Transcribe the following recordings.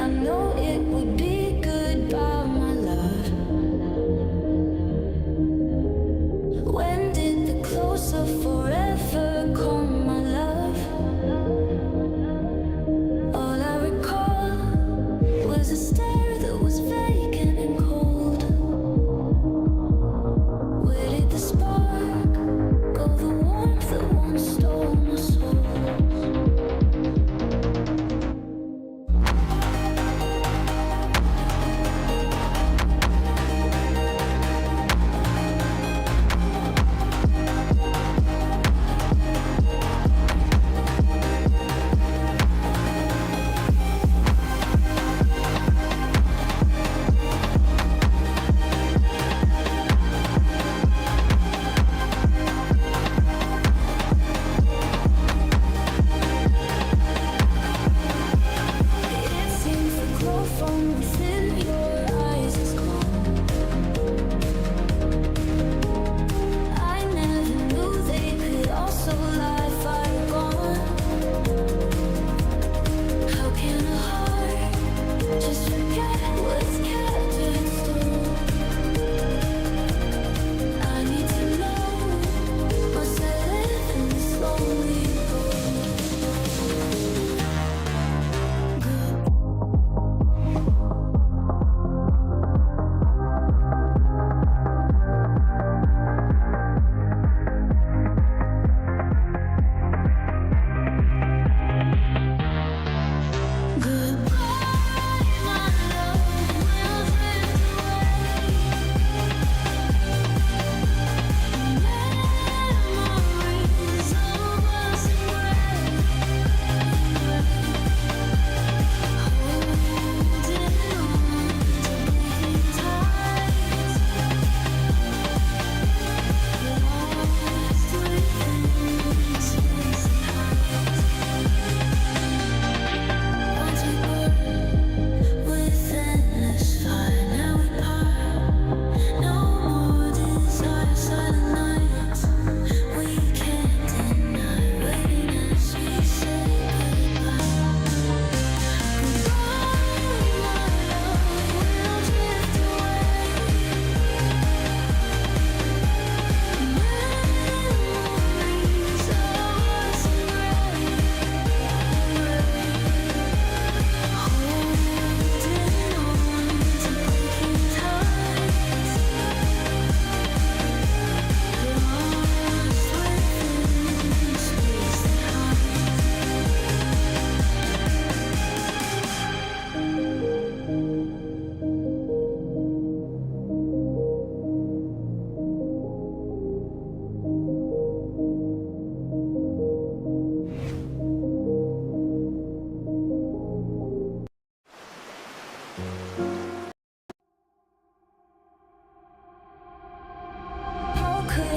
know it would be goodbye, my love? When did the close of forever come, my love? All I recall was a stare that was vacant and cold. Where did the spark go, the warmth that once stole my soul?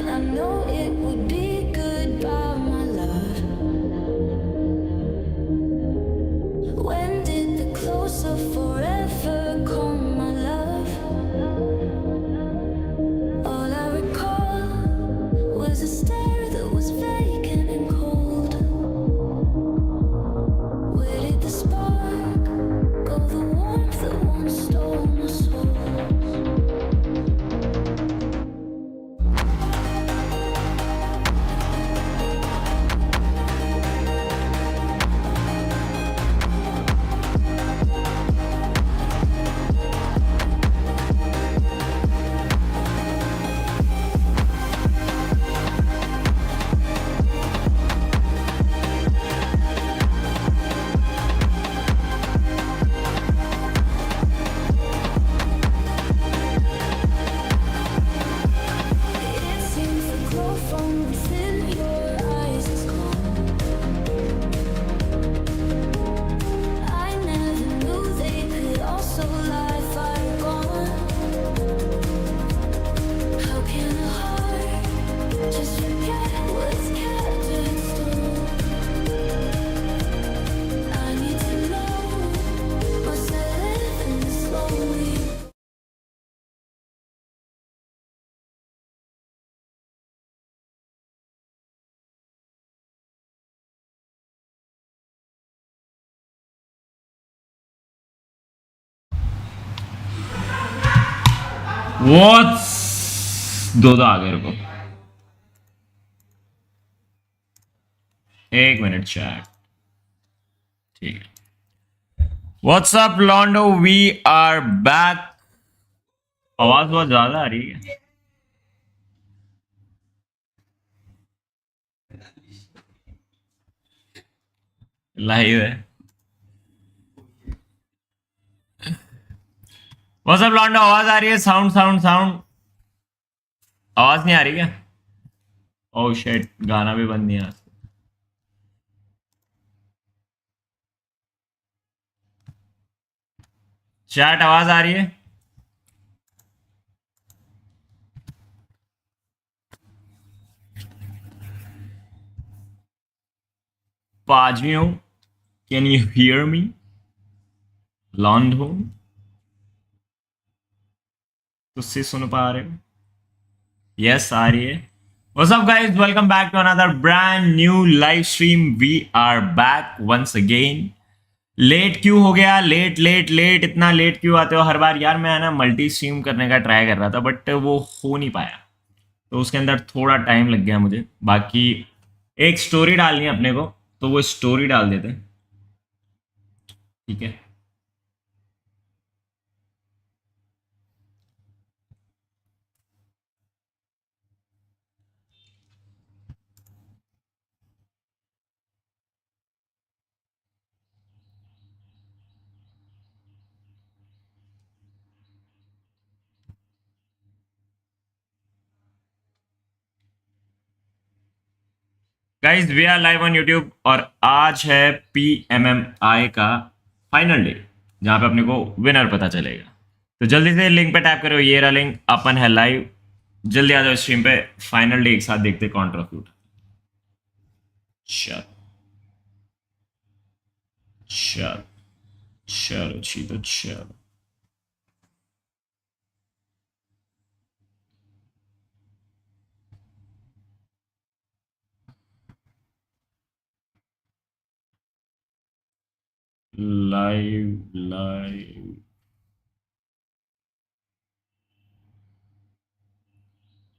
I know it would be goodbye, my love. When did the close of forever come, my love? All I recall was a stare that was vacant and cold. Where did the spark go, the warmth that once stole my soul? दो दो आगे रुको, एक minute chat. ठीक है। What's up Londo, we are back. आवाज बहुत ज्यादा आ रही है। लाइव है। व्हाट्सअप लॉन्डो, आवाज आ रही है? Sound sound sound. आवाज नहीं आ रही क्या? ओह शिट, गाना भी बंद नहीं है। चैट आवाज आ रही है? पाजियो, कैन यू हियर मी? लॉन्डो, तुझसे सुन पा रहे हो? यस आ रही है। What's up guys, welcome back to another brand new live stream. We are back once again. Late क्यों हो गया? लेट लेट लेट, इतना लेट क्यों आते हो हर बार यार? मैं ना मल्टी स्ट्रीम करने का ट्राई कर रहा था बट वो हो नहीं पाया, तो उसके अंदर थोड़ा टाइम लग गया मुझे। बाकी एक स्टोरी डालनी है अपने को, तो वो स्टोरी डाल देते हैं। ठीक है guys, we are live on YouTube और आज है PMMI का फाइनल डे, जहां पे अपने को विनर पता चलेगा। तो जल्दी से लिंक पे टैप करो, ये रहा लिंक, अपन है लाइव। जल्दी आ जाओ स्ट्रीम पे, फाइनल डे एक साथ देखते कौन ट्रॉफी उठा। चल चल चलो छी तो चलो। Live live.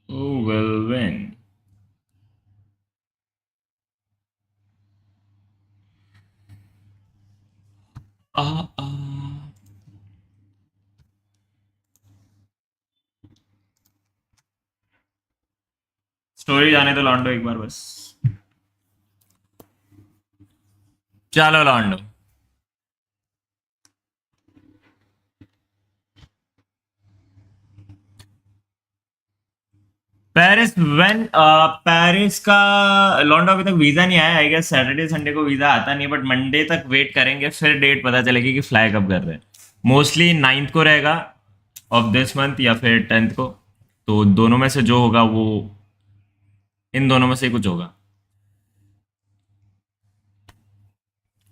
Oh will win. आ आ स्टोरी जाने तो लॉन्डो एक बार बस। चलो लॉन्डो। Paris when? पेरिस का लॉन्डो अभी तक वीजा नहीं आया। आई गेस सैटरडे संडे को वीजा आता नहीं, बट मंडे तक वेट करेंगे, फिर डेट पता चलेगी कि फ्लाई कब कर रहे हैं। मोस्टली 9th को रहेगा ऑफ दिस मंथ या फिर 10th को। तो दोनों में से जो होगा वो, इन दोनों में से ही कुछ होगा।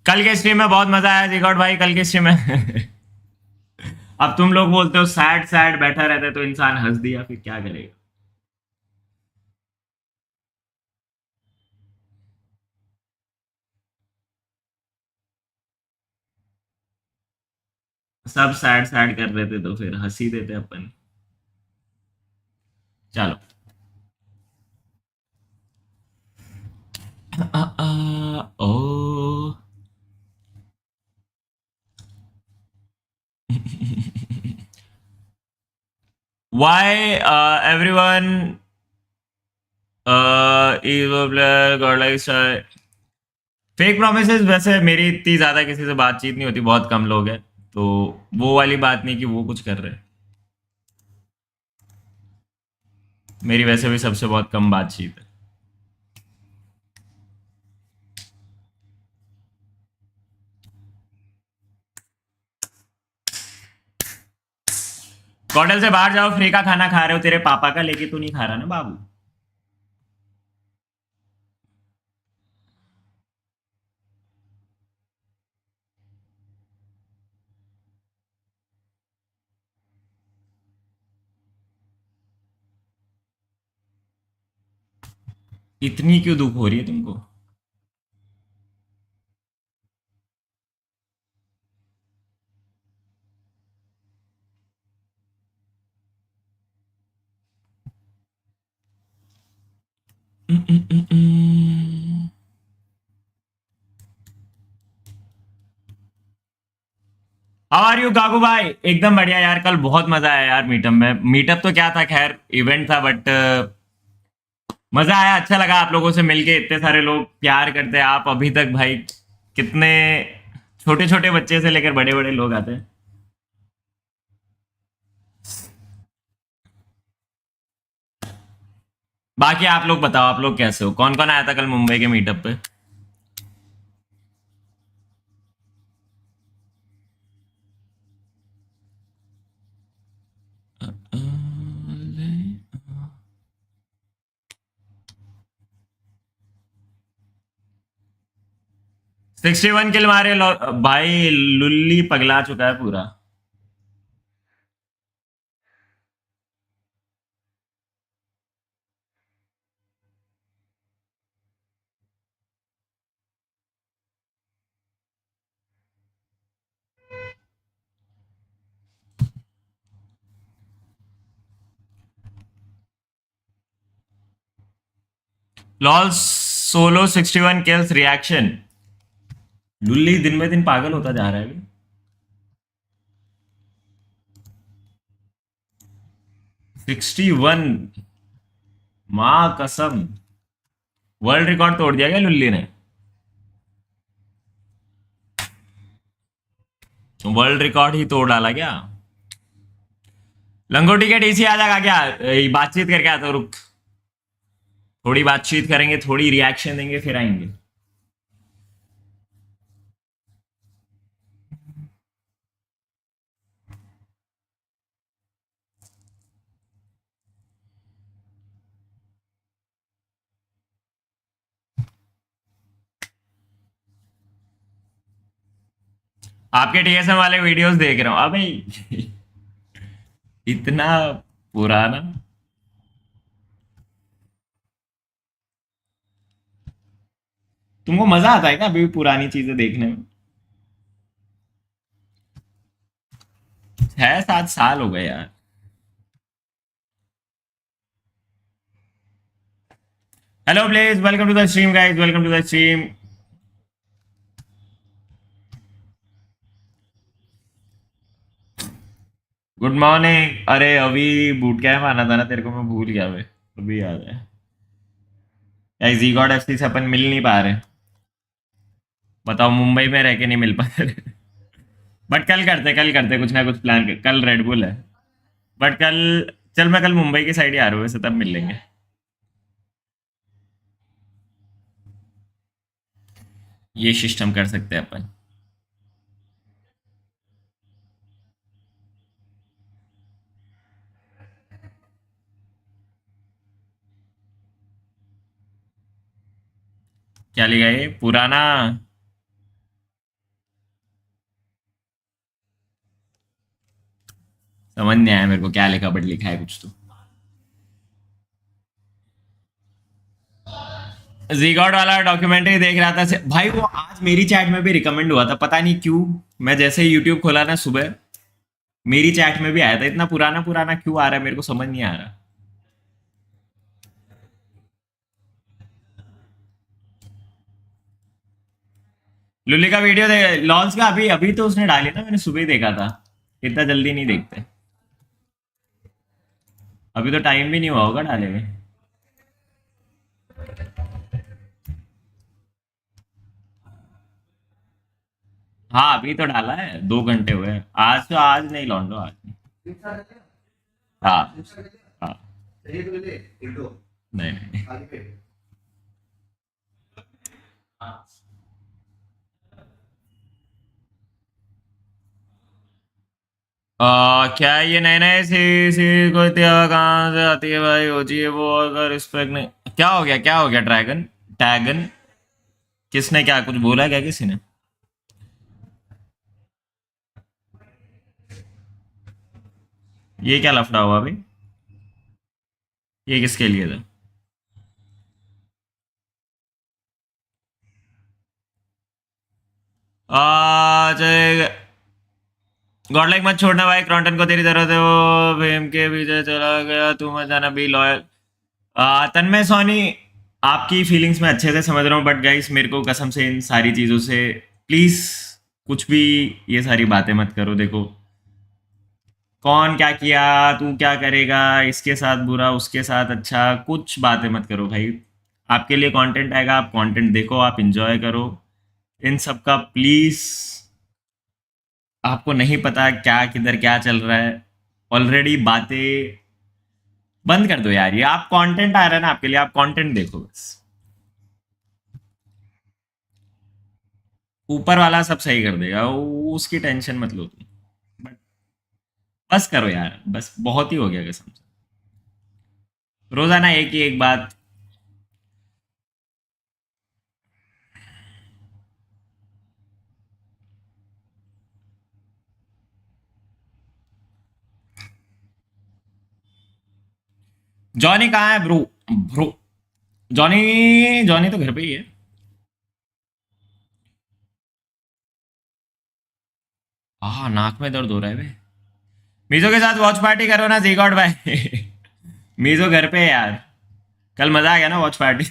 कल के स्ट्रीम में बहुत मजा आया जिगॉड भाई, कल के स्ट्रीम में। अब तुम लोग बोलते हो सैड सैड बैठा रहता है तो इंसान हंस दिया, फिर क्या करेगा? सब सैड सैड कर रहे थे तो फिर हंसी देते अपन। चलो। ओ। Why everyone is a player got like fake promises? वैसे मेरी इतनी ज्यादा किसी से बातचीत नहीं होती, बहुत कम लोग हैं, तो वो वाली बात नहीं कि वो कुछ कर रहे हैं। मेरी वैसे भी सबसे बहुत कम बातचीत है। होटल से बाहर जाओ, फ्री का खाना खा रहे हो तेरे पापा का लेके, तू नहीं खा रहा ना बाबू। इतनी क्यों दुख हो रही है तुमको? हाउ आर यू गागू भाई? एकदम बढ़िया यार, कल बहुत मजा आया यार मीटअप में। मीटअप तो क्या था, खैर इवेंट था, बट मजा आया, अच्छा लगा आप लोगों से मिलके। इतने सारे लोग प्यार करते हैं, आप अभी तक भाई कितने छोटे छोटे बच्चे से लेकर बड़े बड़े लोग आते हैं। बाकी आप लोग बताओ, आप लोग कैसे हो? कौन कौन आया था कल मुंबई के मीटअप पे? सिक्सटी वन किल मारे भाई, लुल्ली पगला चुका है पूरा। Lol solo 61 kills reaction. लुल्ली दिन ब दिन पागल होता जा रहा है। 61, माँ कसम, वर्ल्ड रिकॉर्ड तोड़ दिया क्या लुल्ली ने? वर्ल्ड रिकॉर्ड ही तोड़ डाला क्या? लंगोटी के डीसी आ जाएगा क्या? बातचीत करके आता हूँ, रुक। थोड़ी बातचीत करेंगे, थोड़ी रिएक्शन देंगे, फिर आएंगे। आपके टीएसएम वाले वीडियोस देख रहा हूँ अबे। इतना पुराना। तुमको मजा आता है क्या अभी भी पुरानी चीजें देखने में? 6-7 साल हो गए यार। Hello please, welcome to the stream guys, welcome to the stream. Good morning. अरे अभी बूट कैम्प आना था ना तेरे को, मैं भूल गया भाई। अभी याद है यार, जी गॉड एफसी से अपन मिल नहीं पा रहे। बताओ, मुंबई में रह के नहीं मिल पा रहे। बट कल करते कुछ ना कुछ प्लान कर। कल रेड बुल है, बट कल चल, मैं कल मुंबई की साइड ही आ रहा हूँ वैसे, तब मिल लेंगे। ये सिस्टम कर सकते हैं अपन। क्या लिखा है ये? पुराना। समझ नहीं आया मेरे को क्या लिखा, बट लिखा है कुछ तो। जीगॉड वाला डॉक्यूमेंट्री देख रहा था भाई, वो आज मेरी चैट में भी रिकमेंड हुआ था, पता नहीं क्यों। मैं जैसे ही यूट्यूब खोला ना सुबह, मेरी चैट में भी आया था। इतना पुराना पुराना क्यों आ रहा है, मेरे को समझ नहीं आ रहा। लुल्ली का वीडियो लॉन्च का अभी अभी तो उसने डाली था, मैंने सुबह ही देखा था। इतना जल्दी नहीं देखते। अभी तो टाइम भी नहीं हुआ होगा डाले में। हाँ अभी तो डाला है, 2 घंटे हुए। आज तो आज नहीं लौंडो, आज नहीं। हाँ हाँ। नहीं नहीं। क्या ये नए नए सी सी कोई त्योहार कहाँ से आती है भाई? हो जी वो, अगर रिस्पेक्ट नहीं। क्या हो गया, क्या हो गया? ड्रैगन टैगन किसने क्या कुछ बोला क्या किसी ने? ये क्या लफड़ा हुआ भाई? ये किसके लिए था? आज गॉड लाइक मत छोड़ना भाई, क्रॉन्टन को तेरी जरूरत है, वो फेम के पीछे चला गया, तू मत जाना, बी लॉयल। तन्मय सोनी, आपकी फीलिंग्स मैं अच्छे से समझ रहा हूँ, बट गाइस मेरे को कसम से इन सारी चीज़ों से प्लीज़ कुछ भी ये सारी बातें मत करो। देखो, कौन क्या किया, तू क्या करेगा, इसके साथ बुरा, उसके साथ अच्छा, कुछ बातें मत करो भाई। आपके लिए कंटेंट आएगा, आप कंटेंट देखो, आप इंजॉय करो। इन सब का प्लीज़, आपको नहीं पता क्या किधर क्या चल रहा है, ऑलरेडी बातें बंद कर दो यार। ये आप कंटेंट आ रहा है ना आपके लिए, आप कंटेंट देखो बस। ऊपर वाला सब सही कर देगा, उसकी टेंशन मत लो तुम। बट बस करो यार, बस बहुत ही हो गया कसम से। रोजाना एक ही एक बात। जॉनी कहाँ है ब्रो? ब्रो, जॉनी, जॉनी तो घर पे ही है। हाँ, नाक में दर्द हो रहा है बे। मीजो के साथ वॉच पार्टी करो ना जी गॉड भाई। मीजो घर पे है यार। कल मजा आ गया ना वॉच पार्टी।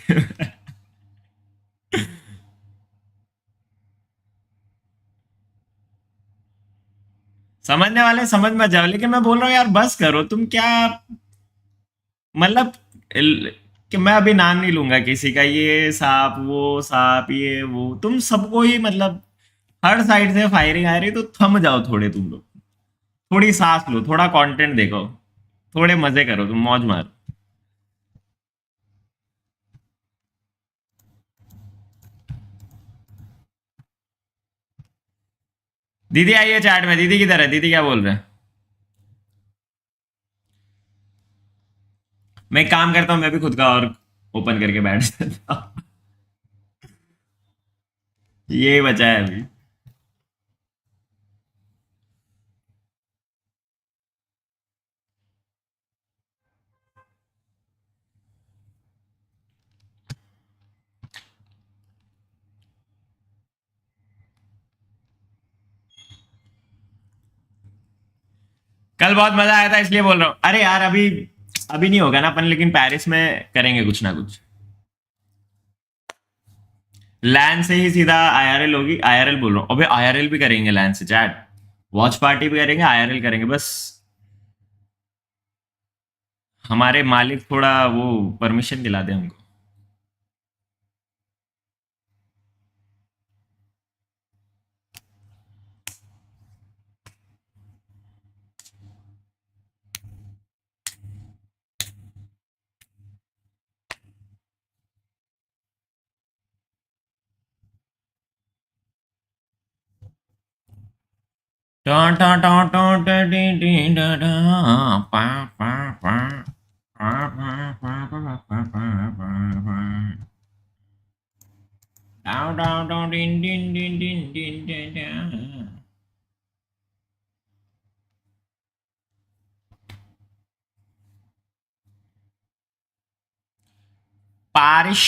समझने वाले समझ मत जाओ, लेकिन मैं बोल रहा हूँ यार बस करो तुम। क्या मतलब, कि मैं अभी नाम नहीं लूंगा किसी का, ये सांप वो सांप ये वो, तुम सबको ही मतलब हर साइड से फायरिंग आ रही, तो थम जाओ थोड़े तुम लोग। थोड़ी सांस लो, थोड़ा कंटेंट देखो, थोड़े मजे करो, तुम मौज मारो। दीदी आई है चैट में। दीदी किधर है? दीदी क्या बोल रहे हैं? मैं एक काम करता हूँ, मैं भी खुद का और ओपन करके बैठ जाता हूँ। ये बचा है अभी। कल बहुत मजा आया था इसलिए बोल रहा हूँ। अरे यार अभी, अभी नहीं होगा ना अपन, लेकिन पेरिस में करेंगे कुछ ना कुछ। लैन से ही सीधा आईआरएल होगी। आईआरएल बोल रहा हूँ, अबे आईआरएल भी करेंगे लैन से चैट। वॉच पार्टी भी करेंगे, आईआरएल करेंगे बस। हमारे मालिक थोड़ा वो परमिशन दिला दे हमको। टा टा टा टा टा टी टी टा टा, पा पा पा, पा पा पा पा पा पा पा पा। डाउ डाउ डाउ डिन डिन डिन डिन डिन डिन डिन। Parish,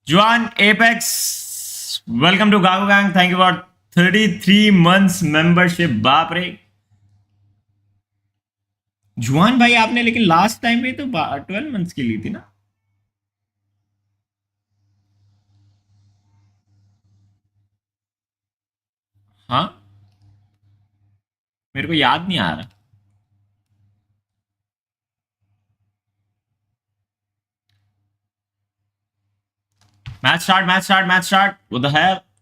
Juan Apex, welcome to Gago gang, thank you for 33 months membership. बाप रे, जुआन भाई आपने लेकिन लास्ट टाइम पे तो 12 months की ली थी ना? हाँ, मेरे को याद नहीं आ रहा। Match start, match start, match start, वो द है।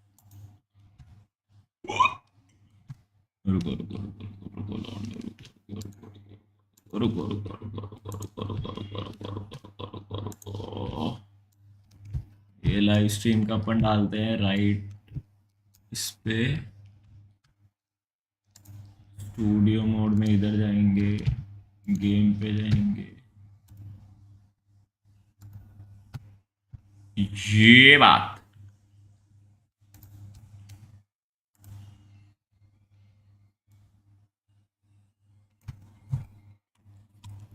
रुको रुको रुको रुको रुको रुको रुको रुको रुको रुको रुको रुको रुको रुको रुको रुको। ये लाइव स्ट्रीम का अपन डालते हैं राइट इस पे। स्टूडियो मोड में इधर जाएंगे, गेम पे जाएंगे, ये बात।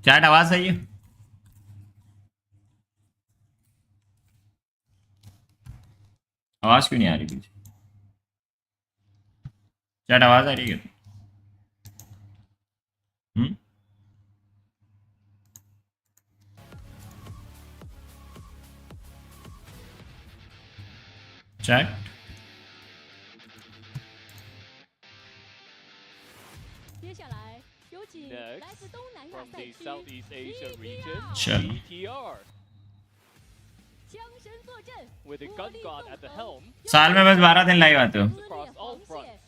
चैट आवाज सही है? आवाज क्यों नहीं आ रही पीछे? चैट आवाज आ रही है? Hmm. Chat Next, from the Southeast Asia region, चलो BTR. With the gun god at the helm, साल में बस 12 दिन लाइव आते हो across all fronts.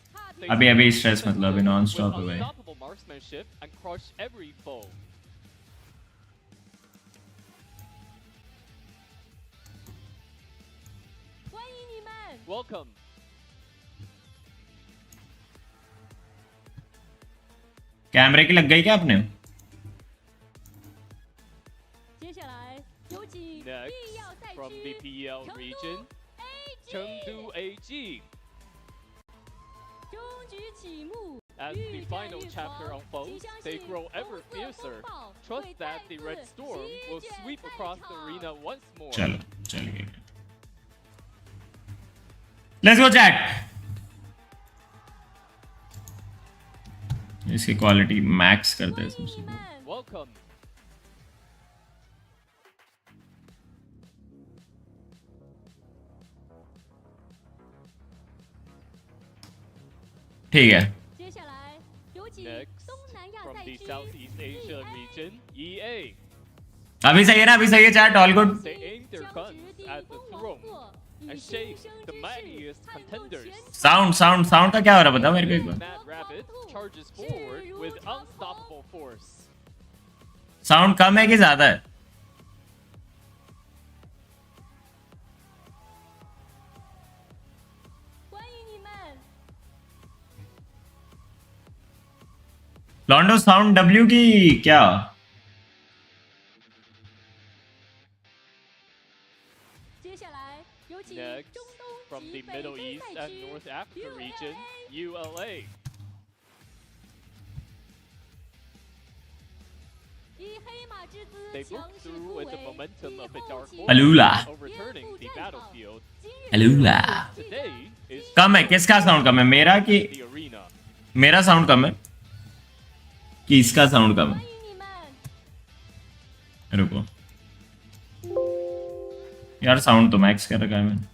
अभी स्ट्रेस मतलब अभी नॉन स्टॉप है भाई Unstoppable marksmanship and crush every foe. Welcome. कैमरे की लग गई क्या आपने Next, from the PL region, Chengdu AG. As the final chapter unfolds, they grow ever fiercer. Trust that the Red Storm will sweep across the arena once more. चलो चलिए let's go chat इसकी quality max करते हैं सबसे Welcome. ठीक है Next, from the Southeast Asia region, EA. अभी सही है ना अभी सही है chat all good They aim their guns at the throne and shake the mightiest contenders. Sound का क्या हो रहा है बता मेरे को एक बार Mad Rabbit charges forward with unstoppable force. Sound कम है कि ज्यादा है लॉन्डो साउंड डब्ल्यू की क्या Next, from the Middle East and North Africa region, ULA. They broke through with the momentum of a dark horse, अलूला overturning the battlefield. अलूला Today is कम है किसका sound कम है मेरा कि the arena. मेरा साउंड कम है कि इसका साउंड कम है रुको यार साउंड तो मैक्स कर रखा है मैंने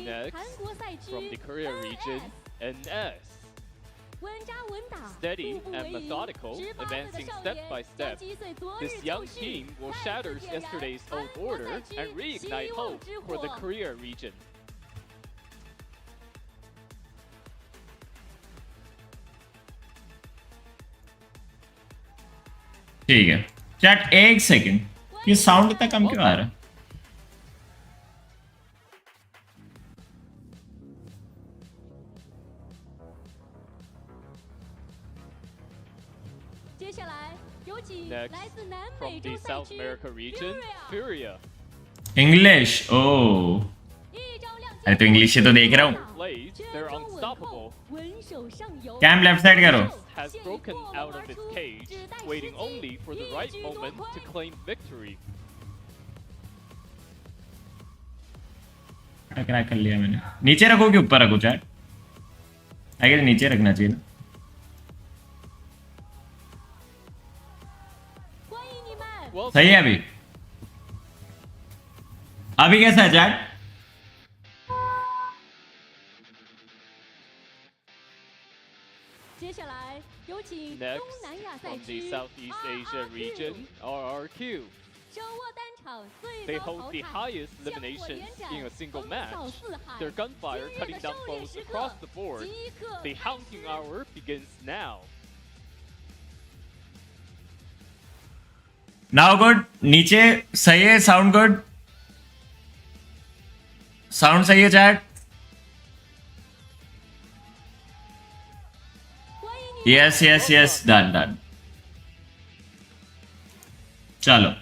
Next, from the Korea region, NS. Steady and methodical, advancing step by step, this young team will shatter yesterday's old order and reignite hope for the Korea region. ठीक है चैट एक second ये sound इतना कम क्यों आ रहा है Next, from the South America region, Furia. English ओ अरे तो इंग्लिश से तो देख रहा हूँ Blades, they're unstoppable. Cam left side करो Has broken out of its cage, waiting only for the right moment to claim victory. Crack कर लिया मैंने नीचे रखो कि ऊपर रखो चैट आगे नीचे रखना चाहिए ना Well, सही है अभी कैसा है chat next, from the Southeast Asia region, RRQ. They hold the highest eliminations in a single match. Their gunfire cutting down foes across the board. The hunting hour begins now. Now good नीचे सही है sound good sound सही है chat yes yes yes done done चलो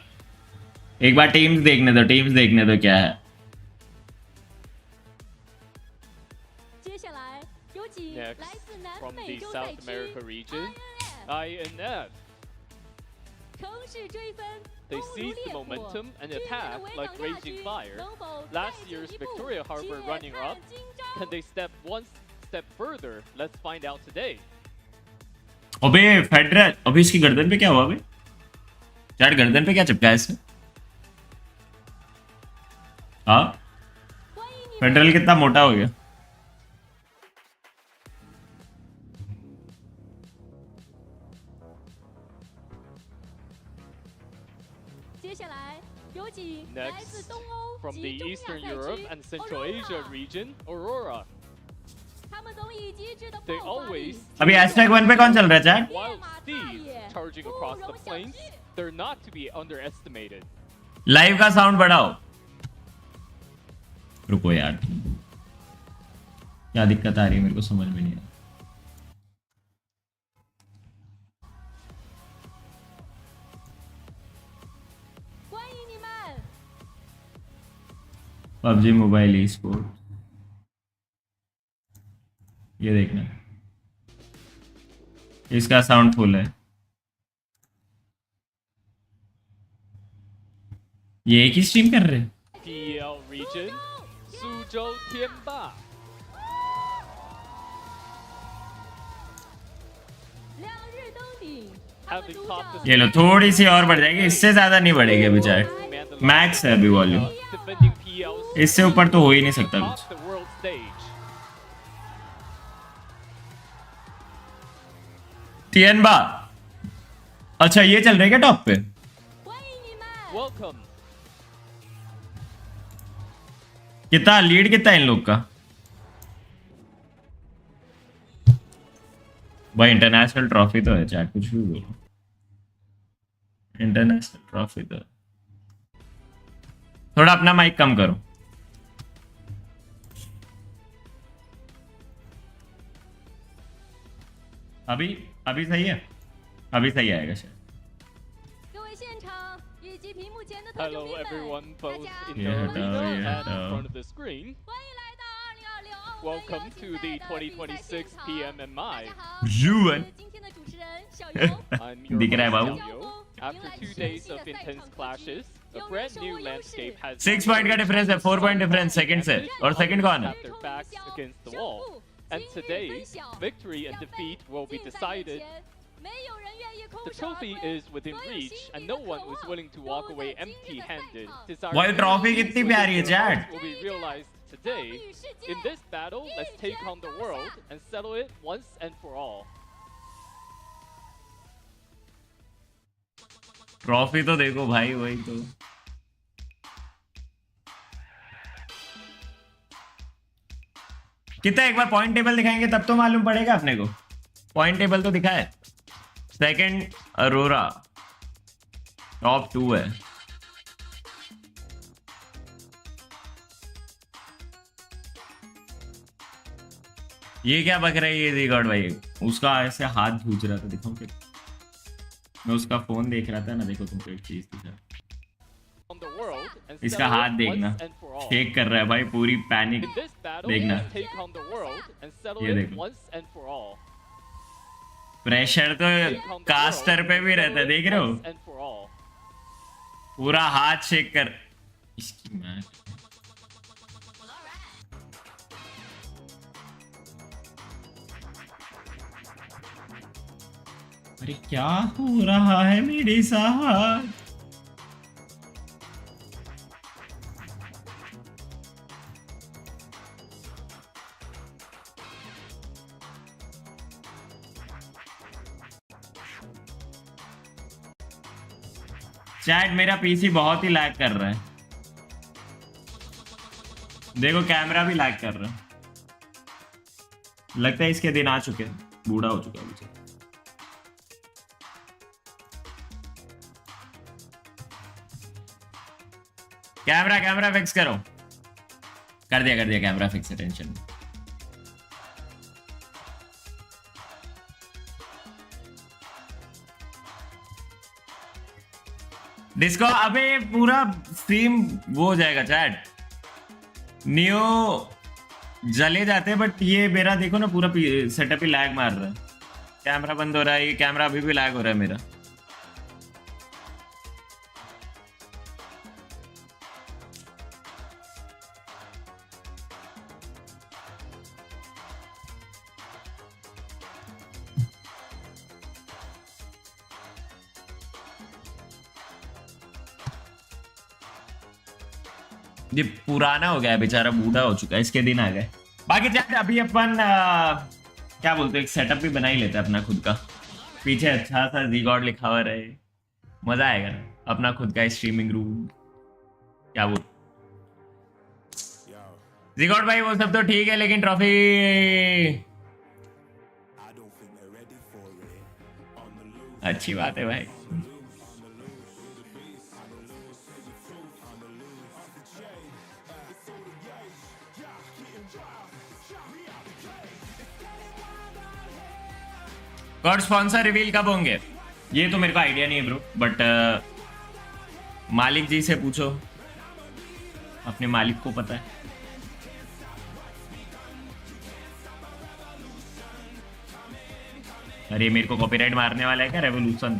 एक बार teams देखने दो क्या है Next, from the South America region, INF. They seize the momentum and attack like raging fire. Last year's Victoria Harbor runner-up. Can they step one step further? Let's find out today. अबे federal अभी इसकी गर्दन पे क्या हुआ अबे chat गर्दन पे क्या चिपका है इसने? हाँ, फेडरल कितना मोटा हो गया। Next, from the Eastern Europe and Central Asia region, Aurora. They always अभी #1 पे कौन चल रहा है chat? wild steeds charging across the plains. They're not to be underestimated. Live का साउंड बढ़ाओ। रुको यार, क्या दिक्कत आ रही है मेरे को समझ में नहीं आ रहा। PUBG मोबाइल ई स्पोर्ट, ये देखना, इसका साउंड फुल है। ये एक ही स्ट्रीम कर रहे हैं। PL region, Suzhou Tianba. Having topped the ये लो, थोड़ी सी और बढ़ जाएगी, इससे ज्यादा नहीं बढ़ेगी अभी चाहे। मैक्स है अभी वॉल्यूम, defending PL's इससे ऊपर तो हो ही नहीं सकता off कुछ। the world stage. तियनबा, अच्छा ये चल रही है क्या टॉप पे? Welcome. कितना लीड, कितना इन लोग का भाई? इंटरनेशनल ट्रॉफी तो है चैट, कुछ भी बोलो, इंटरनेशनल ट्रॉफी तो है। थोड़ा अपना माइक कम करो। अभी अभी सही है, अभी सही आएगा शायद। Hello everyone, both in the Yeah, arena and in yeah. front of the screen. Welcome to the 2026 Pmmi. Yuan, I'm your दिख रहा है host, Babu. Thankyou. After 2 days of intense clashes, a brand new landscape has 6 point का difference है, 4 point difference second से, और second कौन है? have their backs against the wall. And today, victory and defeat will be decided. The trophy is within reach, and no one was willing to walk away empty-handed. भाई trophy कितनी प्यारी है chat. Will be realized today. In this battle, let's take on the world and settle it once and for all. Trophy तो देखो भाई, वही तो। कितना, एक बार पॉइंट टेबल दिखाएंगे तब तो मालूम पड़ेगा अपने को। पॉइंट टेबल तो दिखाए। सेकंड अरोरा, टॉप 2 है। ये क्या बक रहा है ये ZGOD भाई? उसका ऐसे हाथ धूज रहा था, दिखाऊं क्या? मैं उसका फोन देख रहा था ना, देखो तुमको एक चीज दिखा, On the world and इसका settle हाथ it देखना, once and for all. Shake कर रहा है भाई, पूरी पैनिक। In this battle, देखना। let's take on the world and settle ये it देखो। once and for all. Pressure तो Take on the caster world पे and भी settle रहता है, it देख रहे हो? once and for all. पूरा हाथ शेक कर इसकी मैं। अरे क्या हो रहा है मेरे साथ? चैट, मेरा पीसी बहुत ही लैग कर रहा है, देखो कैमरा भी लैग कर रहा है। लगता है इसके दिन आ चुके हैं, बूढ़ा हो चुका है मुझे। कैमरा फिक्स करो। कर दिया कैमरा फिक्स, टेंशन। डिस्को अबे पूरा स्ट्रीम वो हो जाएगा चैट, नियो जले जाते हैं, बट ये मेरा देखो ना पूरा सेटअप ही लैग मार रहा है। कैमरा बंद हो रहा है, ये कैमरा अभी भी लैग हो रहा है मेरा। ये पुराना हो गया है बेचारा, बूढ़ा हो चुका है, इसके दिन आ गए। बाकी चैट अभी अपन क्या बोलते हैं, एक सेटअप भी बना ही लेते हैं अपना खुद का, पीछे अच्छा सा ZGOD लिखा हुआ रहे, मजा आएगा ना, अपना खुद का स्ट्रीमिंग रूम। क्या बोल ZGOD भाई, वो सब तो ठीक है, लेकिन ट्रॉफी अच्छी बात है भाई। गॉड स्पॉन्सर रिवील कब होंगे, ये तो मेरे को आइडिया नहीं है ब्रो, बट मालिक जी से पूछो, अपने मालिक को पता है। अरे मेरे को कॉपीराइट मारने वाला है क्या रेवोल्यूशन?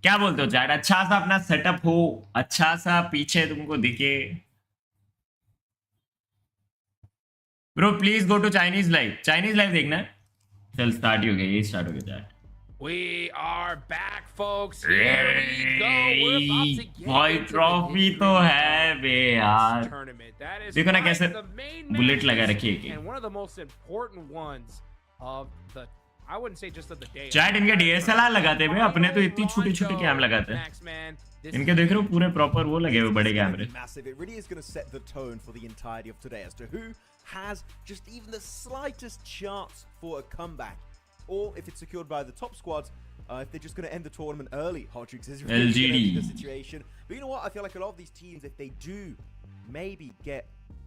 क्या बोलते हो चैट, अच्छा सा अपना सेटअप हो, अच्छा सा पीछे तुमको दिखे। Bro please go to Chinese live, Chinese live देखना है। चल स्टार्ट ही हो गया, ये स्टार्ट हो गया chat. We are back, folks. Here we go. We're about to get भाई into ट्रॉफी the तो है बे यार, tournament. That is देखो ना right, कैसे the main बुलेट लगा matches रखी है कि। and one of the most important ones of the, I wouldn't say just of the day. Chat इनके DSLR लगाते हुए, अपने तो इतनी छोटी छोटी कैम लगाते हैं, इनके देख रहे हो पूरे प्रॉपर वो लगे हुए बड़े कैमरे। Massive. It really is going to set the tone for the entirety of today as to who has just even the slightest chance for a comeback, or if it's secured by the top squads, if they're just going to end the tournament early. Hardrix is really going to be the situation. But you know what? I feel like a lot of these teams, if they do maybe get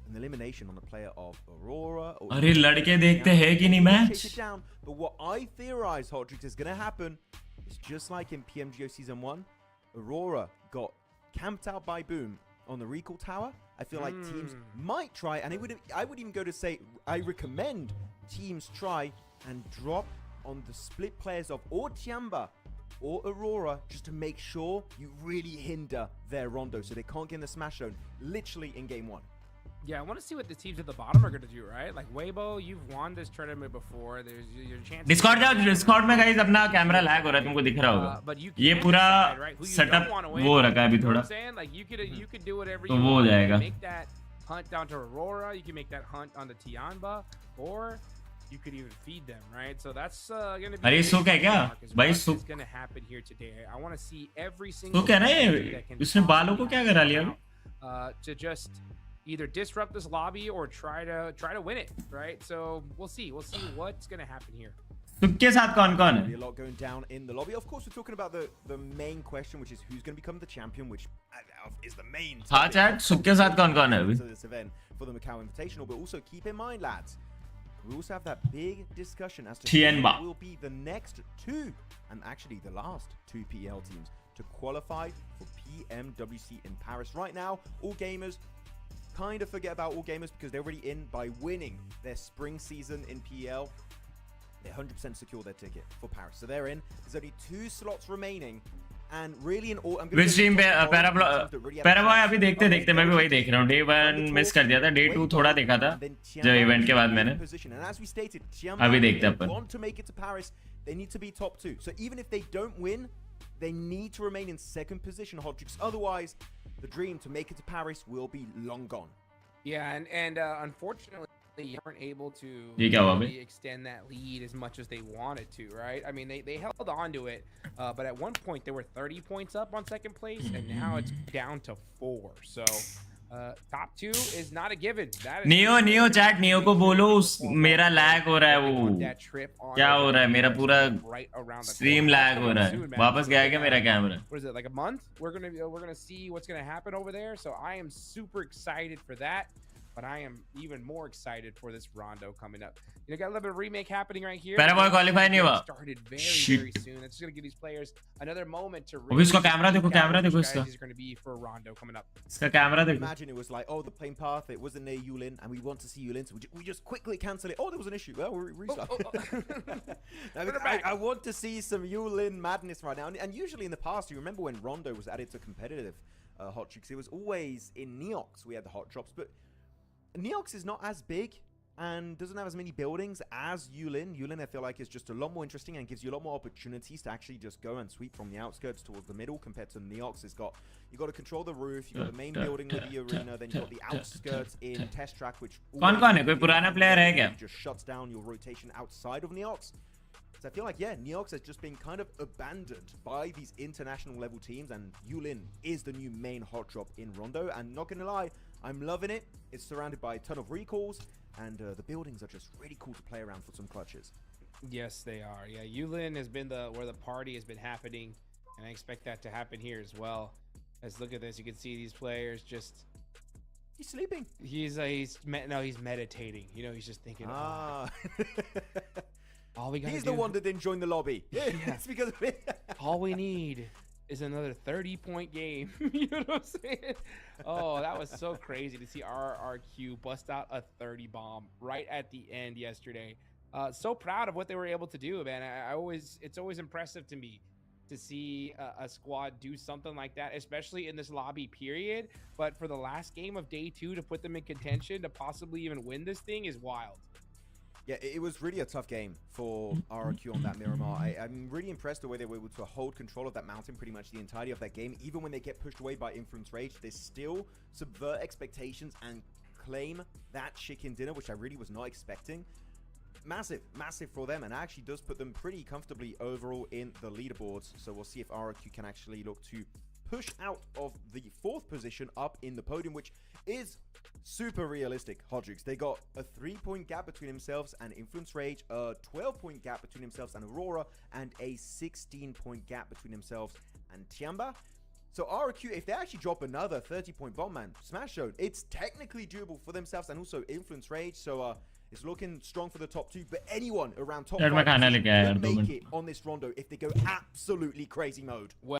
an elimination on the player of Aurora, or अरे लड़के देखते हैं कि नहीं match? chase it down. But what I theorize, Hardrix, is going to happen is just like in PMGO Season 1, Aurora got camped out by Boom on the recall tower. I feel like teams might try, and I would even go to say I recommend teams try and drop on the split players of or Tiamba or Aurora just to make sure you really hinder their rondo so they can't get in the smash zone literally in game 1. Yeah, I want to see what the teams at the bottom are going to do, right? Like Weibo, you've won this tournament before. There's your chance. Discord जाओ, Discord में guys अपना camera lag हो रहा है, तुमको दिख रहा होगा। ये पूरा सेटअप वो रखा है अभी थोड़ा, तो वो हो जाएगा। Make that hunt down to Aurora. You can make that hunt on the Tianba, or you could even feed them, right? So that's going to be. अरे सुख है क्या भाई? सुख going to happen here today. I want to see every single. सुख है ना ये, इसने बालों को क्या करा लिया? To just either disrupt this lobby or try to win it, right? So we'll see what's going to happen here. सुख के साथ कौन कौन A है? lot going down in the lobby. Of course, we're talking about the main question, which is who's going to become the champion, which is the main. हाँ chat, सुख के साथ कौन कौन है अभी? To this event for the Macau Invitational, but also keep in mind, lads, we also have that big discussion as to Tianba who will be the next two, and actually the last two PL teams to qualify for PMWC in Paris. Right now, all gamers kind of forget about all gamers because they're already in by winning their spring season in PL. They 100% secure their ticket for Paris, so they're in. There's only 2 slots remaining, and really in all. I'm which stream पे पैराबॉय अभी देखते देखते मैं भी वही देख रहा हूँ। डे 1 मिस कर दिया था, डे 2 थोड़ा देखा था जो इवेंट के बाद मैंने। अभी देखते हैं अपन। Want to make it to Paris, they need to be top 2. So even if they don't win, they need to remain in second position, Hodrix. Otherwise, the dream to make it to Paris will be long gone. Yeah, and unfortunately, they weren't able to ये क्या हुआ बे? really extend that lead as much as they wanted to, right? I mean, they held on to it, but at one point they were 30 points up on second place, and now it's down to 4. So top 2 is not a given. That is neo chat, neo को बोलो मेरा lag हो रहा है, वो क्या हो रहा है, मेरा पूरा स्ट्रीम लैग हो रहा है, वापस गया क्या मेरा camera? What is it, like a month? We're gonna see what's gonna happen over there. So I am super excited for that. But I am even more excited for this Rondo coming up. You know, got a little bit of remake happening right here. Paraboy qualify नहीं हुआ। Started very soon. It's just gonna give these players another moment to. अभी इसका camera देखो, camera देखो इसका। Is going to be for Rondo coming up. इसका camera देखो। Imagine it was like, oh, the plane path, it wasn't near Yulin, and we want to see Yulin, so we just quickly cancel it. Oh, there was an issue. Well, we restart. I want to see some Yulin madness right now. And usually in the past, you remember when Rondo was added to competitive hot tricks, it was always in Neox we had the hot drops, but Neox is not as big and doesn't have as many buildings as Yulin. Yulin, I feel like, is just a lot more interesting and gives you a lot more opportunities to actually just go and sweep from the outskirts towards the middle compared to Neox. You got to control the roof, you got the main building with the arena, then you got the outskirts in test track, which कौन कौन है कोई पुराना player है क्या just shuts down your rotation outside of Neox. So I feel like, yeah, Neox has just been kind of abandoned by these international level teams, and Yulin is the new main hot drop in Rondo. And not gonna lie, I'm loving it. It's surrounded by a ton of recalls, and the buildings are just really cool to play around for some clutches. Yes, they are. Yeah, Yulin has been where the party has been happening, and I expect that to happen here as well. Let's look at this. You can see these players just. He's sleeping. He's meditating. You know, he's just thinking. Ah. All we got. He's the one that didn't join the lobby. Yeah, it's because of it. All we need is another 30-point game. You know what I'm saying? Oh, that was so crazy to see RRQ bust out a 30 bomb right at the end yesterday. So proud of what they were able to do, man. It's always impressive to me to see a squad do something like that, especially in this lobby period. But for the last game of day 2 to put them in contention to possibly even win this thing is wild. Yeah, it was really a tough game for RRQ on that Miramar. I'm really impressed the way they were able to hold control of that mountain pretty much the entirety of that game. Even when they get pushed away by Influence Rage, they still subvert expectations and claim that chicken dinner, which I really was not expecting. Massive for them, and actually does put them pretty comfortably overall in the leaderboards. So we'll see if RRQ can actually look to push out of the 4th position up in the podium, which is super realistic. Hodrix, they got a 3-point gap between themselves and Influence Rage, a 12-point gap between themselves and Aurora, and a 16-point gap between themselves and Tiamba. So RRQ, if they actually drop another 30-point bomb, man, Smash Zone, it's technically doable for themselves and also Influence Rage. So it's looking strong for the top 2, but anyone around top 5 can make it on this Rondo if they go absolutely crazy mode. Well,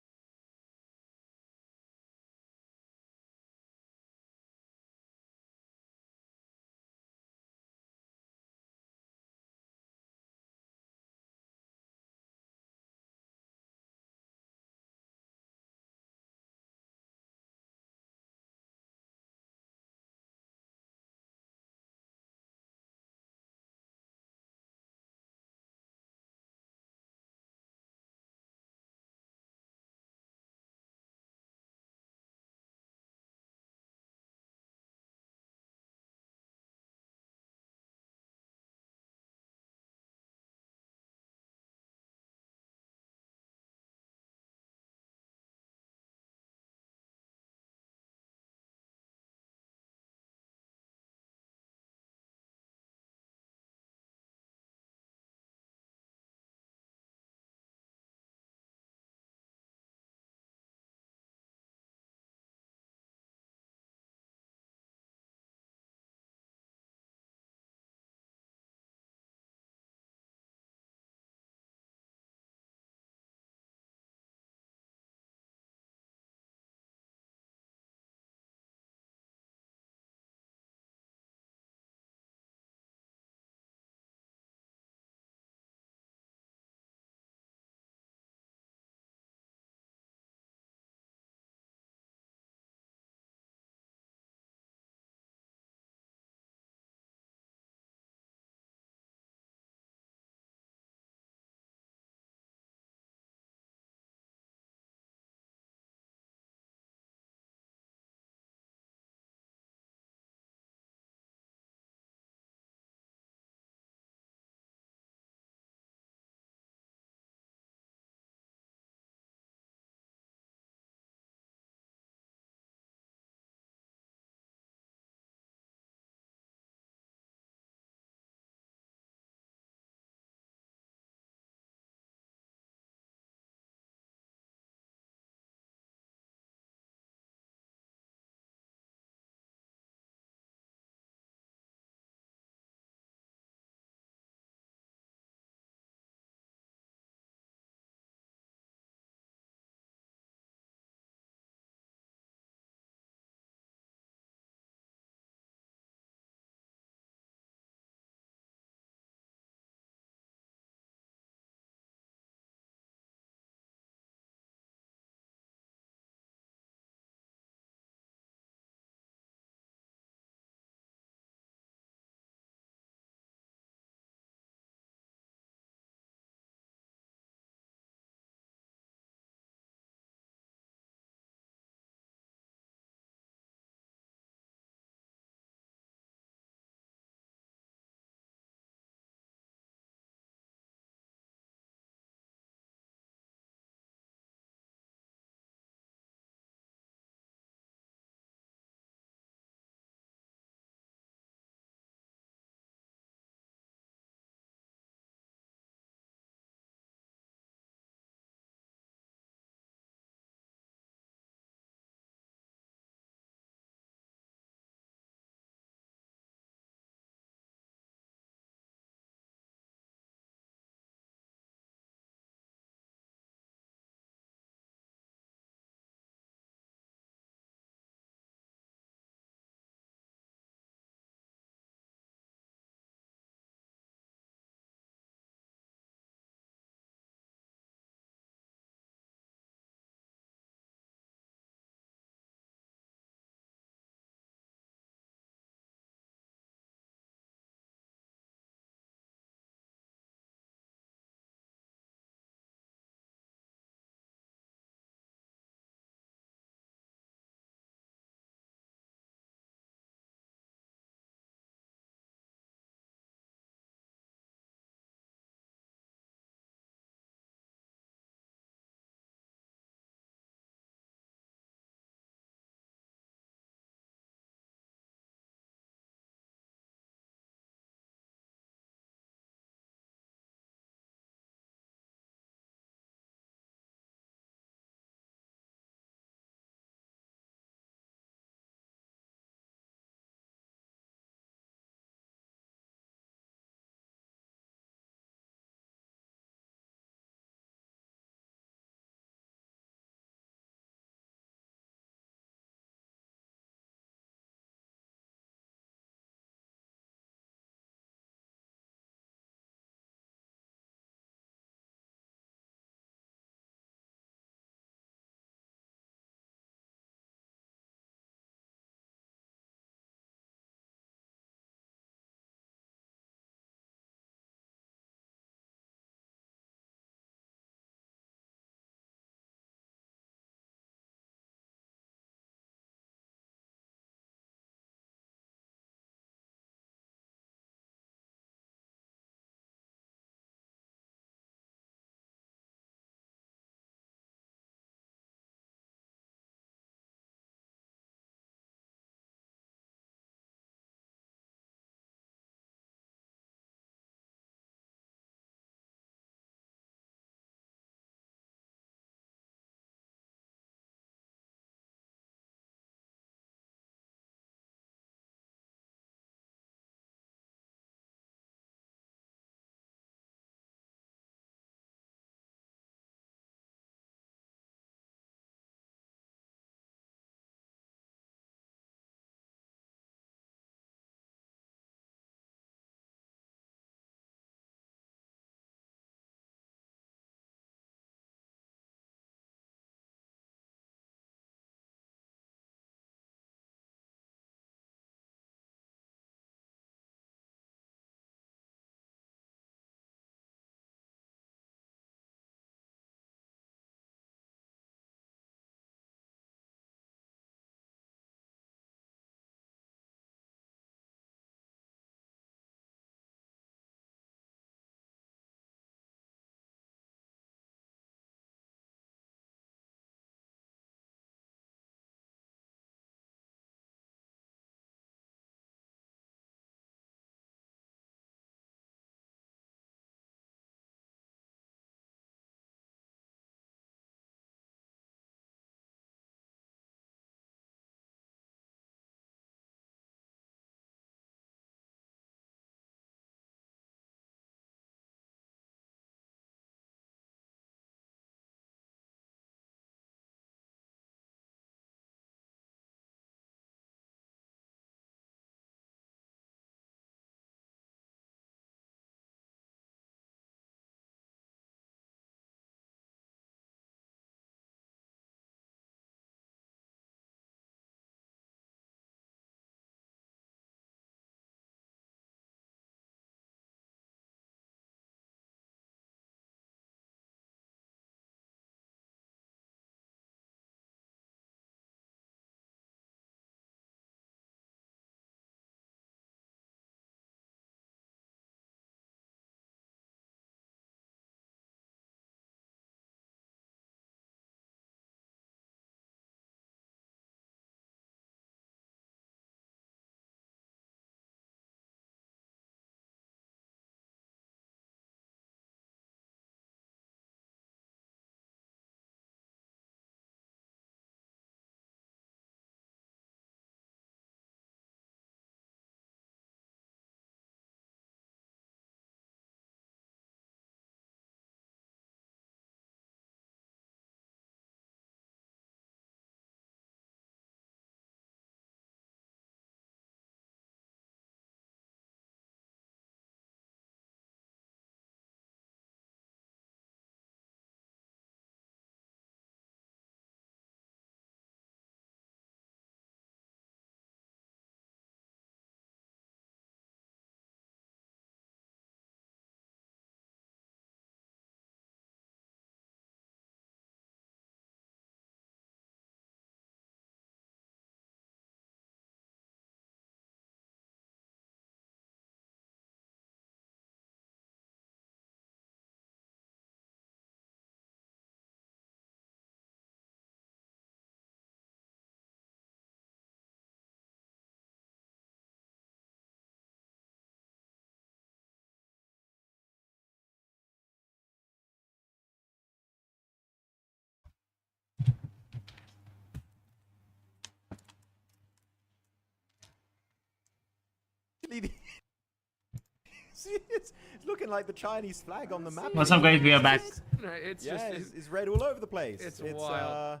See, it's looking like the Chinese flag on the map. What's up, guys? We are back. It's Yeah, just it's red all over the place. It's wild.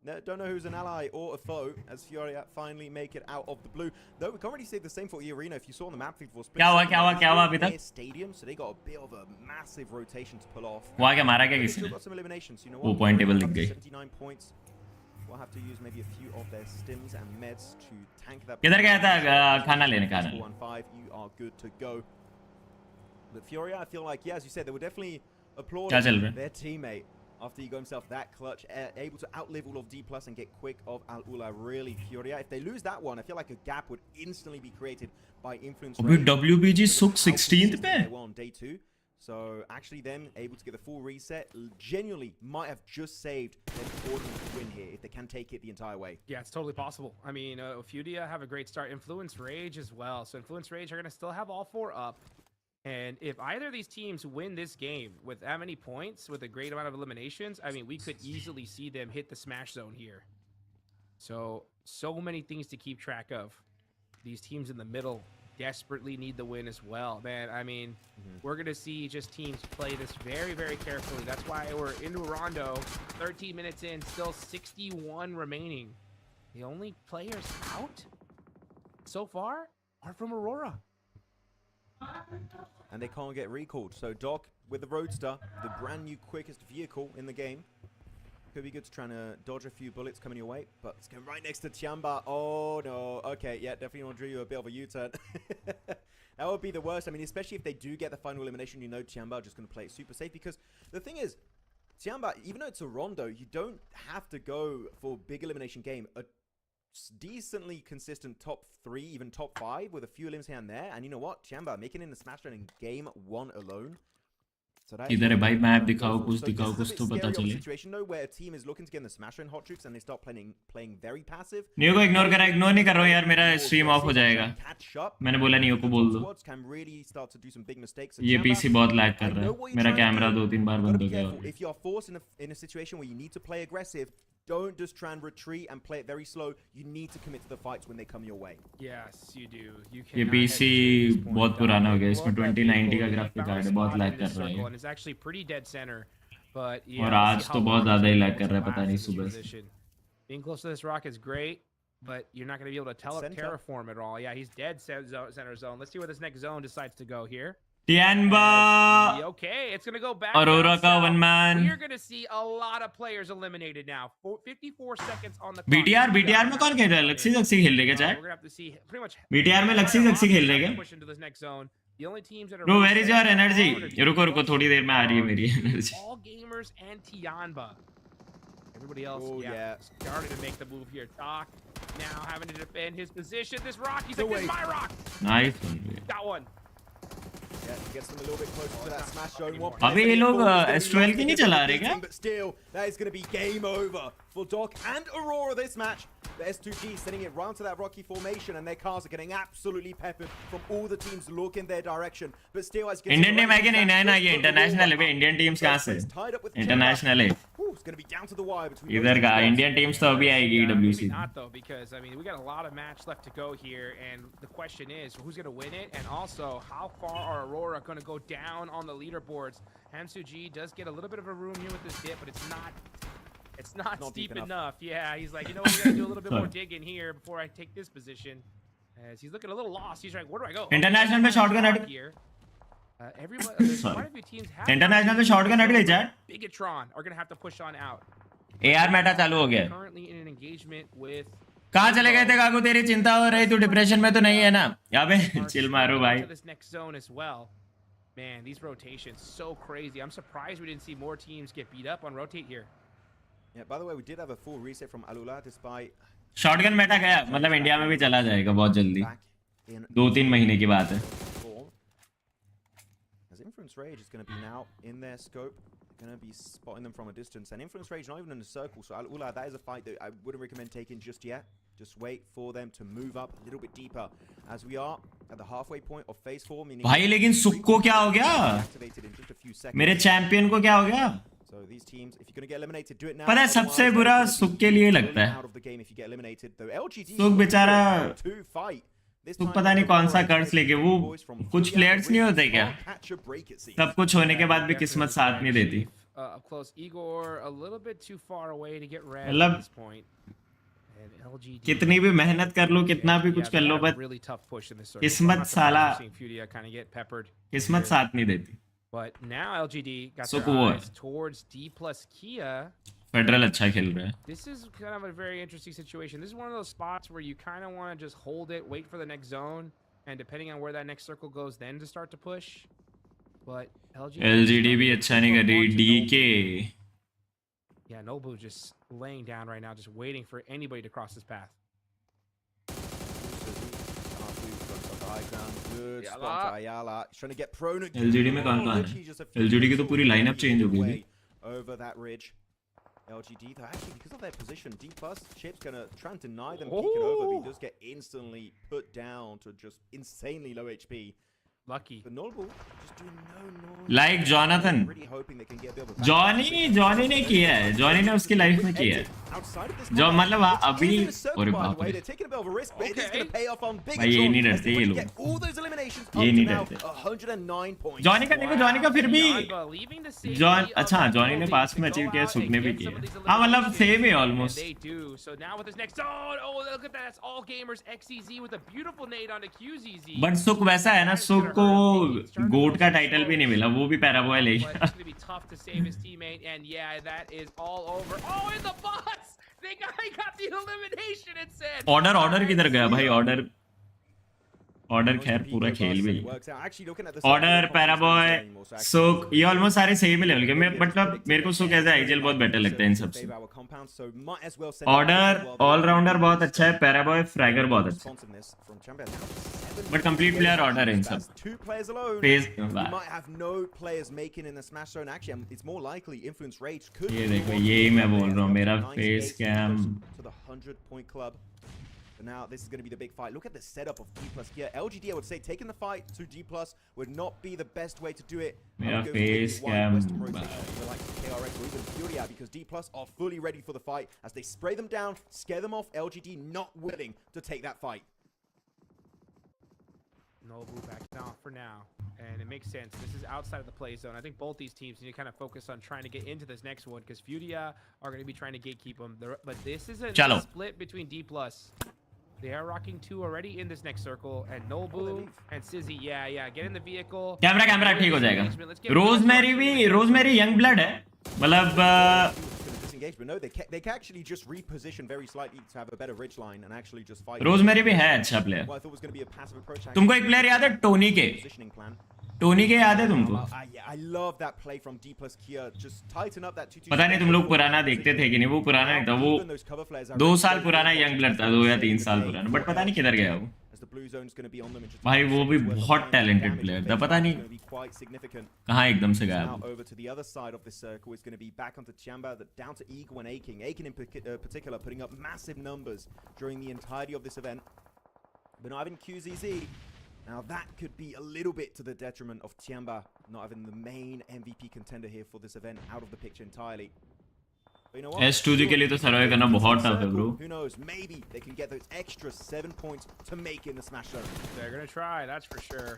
No, don't know who's an ally or a foe as Furia finally make it out of the blue. Though we can't really say the same for E-Arena. If you saw on the map, for split क्या हुआ अभी तक? stadium, so they got a bit of a massive rotation to pull off. हुआ क्या, मारा क्या They've किसी still ने? got some eliminations. You know वो what? point table Up दिख to गई. 79 points. We'll have to use maybe a few of their stims and meds to tank that. किधर गया था खाना लेने? 4-1-5, you are good to go. But Furia, I feel like, yeah, as you said, they were definitely applauding क्या चल रहा है? their teammate after he got himself that clutch, able to outlive all of D+ and get quick of Al-Ula. Really, Furia. If they lose that one, I feel like a gap would instantly be created by Influence. अभी Rage. WBG सुख 16th पे. They were on day 2. So actually them able to get the full reset genuinely might have just saved them ordering to win here if they can take it the entire way. Yeah, it's totally possible. I mean, Fudia have a great start. Influence Rage as well. So Influence Rage are going to still have all 4 up. And if either of these teams win this game with that many points, with a great amount of eliminations, I mean, we could easily see them hit the smash zone here. So many things to keep track of. These teams in the middle desperately need the win as well. Man, I mean, we're going to see just teams play this very, very carefully. That's why we're into Rondo, 13 minutes in, still 61 remaining. The only players out so far are from Aurora. And they can't get recalled. So Doc with the Roadster, the brand new quickest vehicle in the game. Could be good to try to dodge a few bullets coming your way, but it's going right next to Tiamba. Oh no. Okay, yeah, definitely want to do you a bit of a U-turn. That would be the worst. I mean, especially if they do get the final elimination, you know Tiamba are just going to play it super safe, because the thing is, Tiamba, even though it's a Rondo, you don't have to go for big elimination game. A decently consistent top 3, even top 5 with a few elims here and there. And you know what? Tiamba making it in the Smash Run in game 1 alone. So that इधर है भाई, map दिखाओ, so कुछ this दिखाओ, is a कुछ bit तो पता scary of a चले. situation, though, where a team is looking to get in the Smash Run hot tricks and they start playing very passive. Neo को ignore करा, ignore नहीं कर रहा हूँ यार, मेरा स्ट्रीम ऑफ हो जाएगा. मैंने बोला नियो को बोल दो. ये पीसी बहुत लैग कर रहा है. मेरा कैमरा 2-3 बार बंद हो गया. If you are forced in a situation where you need to play aggressive, don't just try and retreat and play it very slow. You need to commit to the fights when they come your way. Yes, you do. ये PC बहुत पुराना हो गया. इसमें 2090 का graphic card है, बहुत lag कर रहा है. And it's actually pretty dead center. But और आज तो बहुत ज्यादा ही लैग कर रहा है, पता नहीं सुबह से. Being close to this rock is great, but you're not going to be able to terraform at all. Yeah, he's dead center zone. Let's see where this next zone decides to go here. Tianba. Okay, it's going to go back. Aurora का one man. We're going to see a lot of players eliminated now. 54 seconds on the clock. BTR में कौन खेल रहा है? लक्सी खेल रहे क्या चाहे? We're going to have to see pretty much BTR में लक्सी खेल रहे क्या? push into this next zone. The only teams that are Bro, where is your energy? रुको थोड़ी देर में आ रही है मेरी energy. All gamers and Tianba. Everybody else, Oh, yeah. starting to make the move here. Doc now having to defend his position. This rock, he's like, this is my rock. Nice one. Yeah, Got one. gets them a little bit closer to that Smash Zone. अबे ये लोग S12 की नहीं चला रहे क्या? But still, that is going to be game over for Doc and Aurora this match. The S2G sending it round to that rocky formation, and their cars are getting absolutely peppered from all the teams look in their direction. But still, as Indian team है कि नहीं? नया ये international है. Indian teams कहाँ से? International है. It's going to be down to the wire between इधर का Indian teams तो अभी आएगी WC. Maybe not though, because I mean we got a lot of match left to go here, and the question is who's going to win it, and also how far are Aurora going to go down on the leaderboards. Hamsuji does get a little bit of a room here with this dip, but it's not steep enough. Yeah, he's like, you know what, we gotta do a little bit more digging here before I take this position. As he's looking a little lost. He's like, where do I go? International में shotgun हट. There's quite a few teams have International में shotgun हट गई chat. Bigatron are gonna have to push on out. AR Meta चालू हो गया. Currently in an engagement with. कहाँ चले गए थे काकू? तेरी चिंता हो रही, तू डिप्रेशन में तो नहीं है ना? यहाँ पे चिल मारो भाई. To this next zone as well. Man, these rotations so crazy. I'm surprised we didn't see more teams get beat up on rotate here. Yeah, by the way, we did have a full reset from Alula despite shotgun Meta गया, मतलब India में भी चला जाएगा बहुत जल्दी. 2-3 महीने की बात है. As Influence Rage is going to be now in their scope, going to be spotting them from a distance, and Influence Rage not even in a circle. So Alula, that is a fight that I wouldn't recommend taking just yet. Just wait for them to move up a little bit deeper, as we are at the halfway point of phase 4. Meaning भाई लेकिन सुख को क्या हो गया? activated in just a few seconds. मेरे champion को क्या हो गया? So these teams, if you're going to get eliminated, do it now. पता है सबसे बुरा सुख के लिए लगता है. Out of the game if you get eliminated. Though LGD सुख बेचारा to fight This तो time, पता नहीं कौन सा Aurora कर्स is लेके वो boys from कुछ Furia, प्लेयर्स नहीं Rift, होते क्या can't catch a break, it seems. सब कुछ होने के Yeah, बाद भी किस्मत definitely साथ नहीं can. देती Up close, Igor a little bit too far away to get red मतलब at this point. And LGD. कितनी भी मेहनत कर लो कितना भी कुछ Yeah, कर they low had a but really tough push in this circle. किस्मत I'm not surprised साला we're seeing Furia kind of get peppered किस्मत here. साथ नहीं देती But now LGD got So their cool. eyes towards D plus Kia. Federal अच्छा खेल रहा है This is kind of a very interesting situation. This is one of those spots where you kind of want to just hold it, wait for the next zone, and depending on where that next circle goes, then to start to push. But LGD LGD भी अच्छा नहीं कर रही DK Yeah, Nobu just laying down right now, just waiting for anybody to cross his path. Good spot to Ayala. He's trying to get prone again. LGD में कौन कौन Literally just a है few LGD की तो pixels पूरी lineup change हो गई away थी over that ridge. LGD, though, actually, because of their position, D plus Chip's gonna try and deny them peeking over, but he does get instantly put down to just insanely low HP. Lucky. But Notable just doing no noise. Like Jonathan Really hoping they can get a bit of a Johnny ने किया है Johnny ने उसकी life में किया है outside of this जो combat, मतलब which अभी is in a circle, अरे by the बाप way. रे They're taking a bit of a risk, but it is Okay. going to pay off on big भाई ये नहीं as डरते they ये would लोग get all those eliminations ये up नहीं to now डरते 109 points. जॉनी का देखो जॉनी का फिर भी Yanba leaving the safety John of अच्छा that जॉनी ने building पास to में go अचीव किया out सुख and ने भी get some of किया these हाँ मतलब eliminations. सेम है And almost they do. So now with this next zone, oh look at that, that's all gamers. XEZ with a beautiful nade onto QZZ. But सुख वैसा है ना सुख को गोट का टाइटल भी नहीं मिला वो भी पैराबॉय ले But गया it's gonna be tough to save his teammate, and yeah, that is all over. Oh, in the box! They got the elimination. It said. Order किधर गया भाई ऑर्डर खैर पूरा खेल भी ऑर्डर पैराबॉय सुख ये ऑलमोस्ट सारे सेम ही लेवल के मैं मतलब मेरे को सुख एज आईजीएल बहुत बेटर लगता है इन सब से ऑर्डर ऑलराउंडर बहुत अच्छा है पैराबॉय फ्रैगर बहुत अच्छा है बट कंप्लीट प्लेयर ऑर्डर है इन सब फेज ये देखो यही मैं बोल रहा हूँ मेरा face cam But now this is going to be the big fight. Look at the setup of D plus here. LGD, I would say, taking the fight to D plus would not be the best way to do it. मेरा face cam Like KRX or even Furia, because D plus are fully ready for the fight as they spray them down, scare them off. LGD not willing to take that fight. Nobu backing off for now, and it makes sense. This is outside of the play zone. I think both these teams need to kind of focus on trying to get into this next one because Furia are going to be trying to gatekeep them. But this is a split between D plus. They are rocking two already in this next circle, and Nobu and Sizzy, yeah, get in the vehicle. Camera ठीक हो जाएगा rosemary young blood है मतलब But no, they can actually just reposition very slightly to have a better ridge line and actually just fight. Rosemary भी है अच्छा player Well, I thought it was going to be a passive approach. तुमको एक player याद है Tony के Positioning plan. Tony के याद है तुमको Yeah, I love that play from D plus Kia. Just tighten up that 2-2. पता नहीं तुम लोग पुराना देखते थे कि नहीं वो पुराना नहीं था वो 2 साल पुराना यंग ब्लड था 2 या 3 साल पुराना बट पता नहीं किधर गया वो भाई वो भी बहुत टैलेंटेड प्लेयर था पता नहीं कहाँ एकदम से गया Now over to the other side of this circle is going to be back onto Tiamba, down to Eagle and Aking. Aking in particular putting up massive numbers during the entirety of this event. But not having QZZ, now that could be a little bit to the detriment of Tiamba not having the main MVP contender here for this event out of the picture entirely. But you know what? S2G के लिए तो survive करना बहुत tough है bro Who knows? Maybe they can get those extra 7 points to make in the Smash Zone. They're gonna try, that's for sure.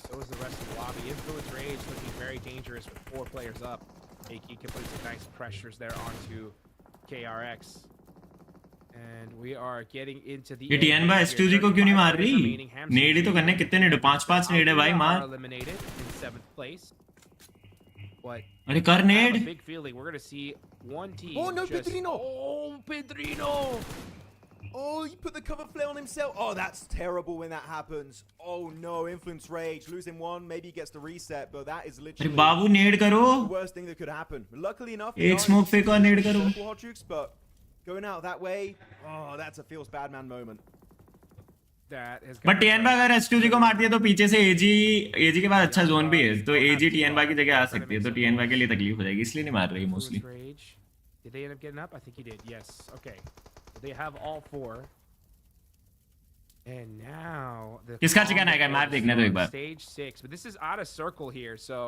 So is the rest of the lobby. Influence Rage looking very dangerous with 4 players up. Aki can put some nice pressures there onto KRX. And we are getting into the ये TN भाई S2G को क्यों नहीं मार रही नेड ही तो करने कितने नेड 5 नेड है भाई मार eliminated in 7th place. But अरे कर I have Ned a big feeling we're gonna see one team. Oh, no, just, Pedrino! Oh, Pedrino! Oh, he put the cover flare on himself. Oh, that's terrible when that happens. Oh no, Influence Rage. Losing one, maybe he gets the reset, but that is अरे literally बाबू नेड करो the worst thing that could happen. Luckily enough, एक smoke फेंको और नेड करो circle hot jukes, but going out that way, oh, that's a feels bad man moment. That is but TN भाई अगर S2G को मारती है तो पीछे से एजी के बाद अच्छा जोन भी है तो एजी टीएन भाई की जगह आ सकती है तो टीएन भाई के लिए तकलीफ हो जाएगी इसलिए नहीं मार रही mostly Rage. Did they end up getting up? I think he did. Yes. Okay. They have all 4. And now the किसका चिकन आएगा मार देखने दो एक बार stage 6, but this is out of circle here, so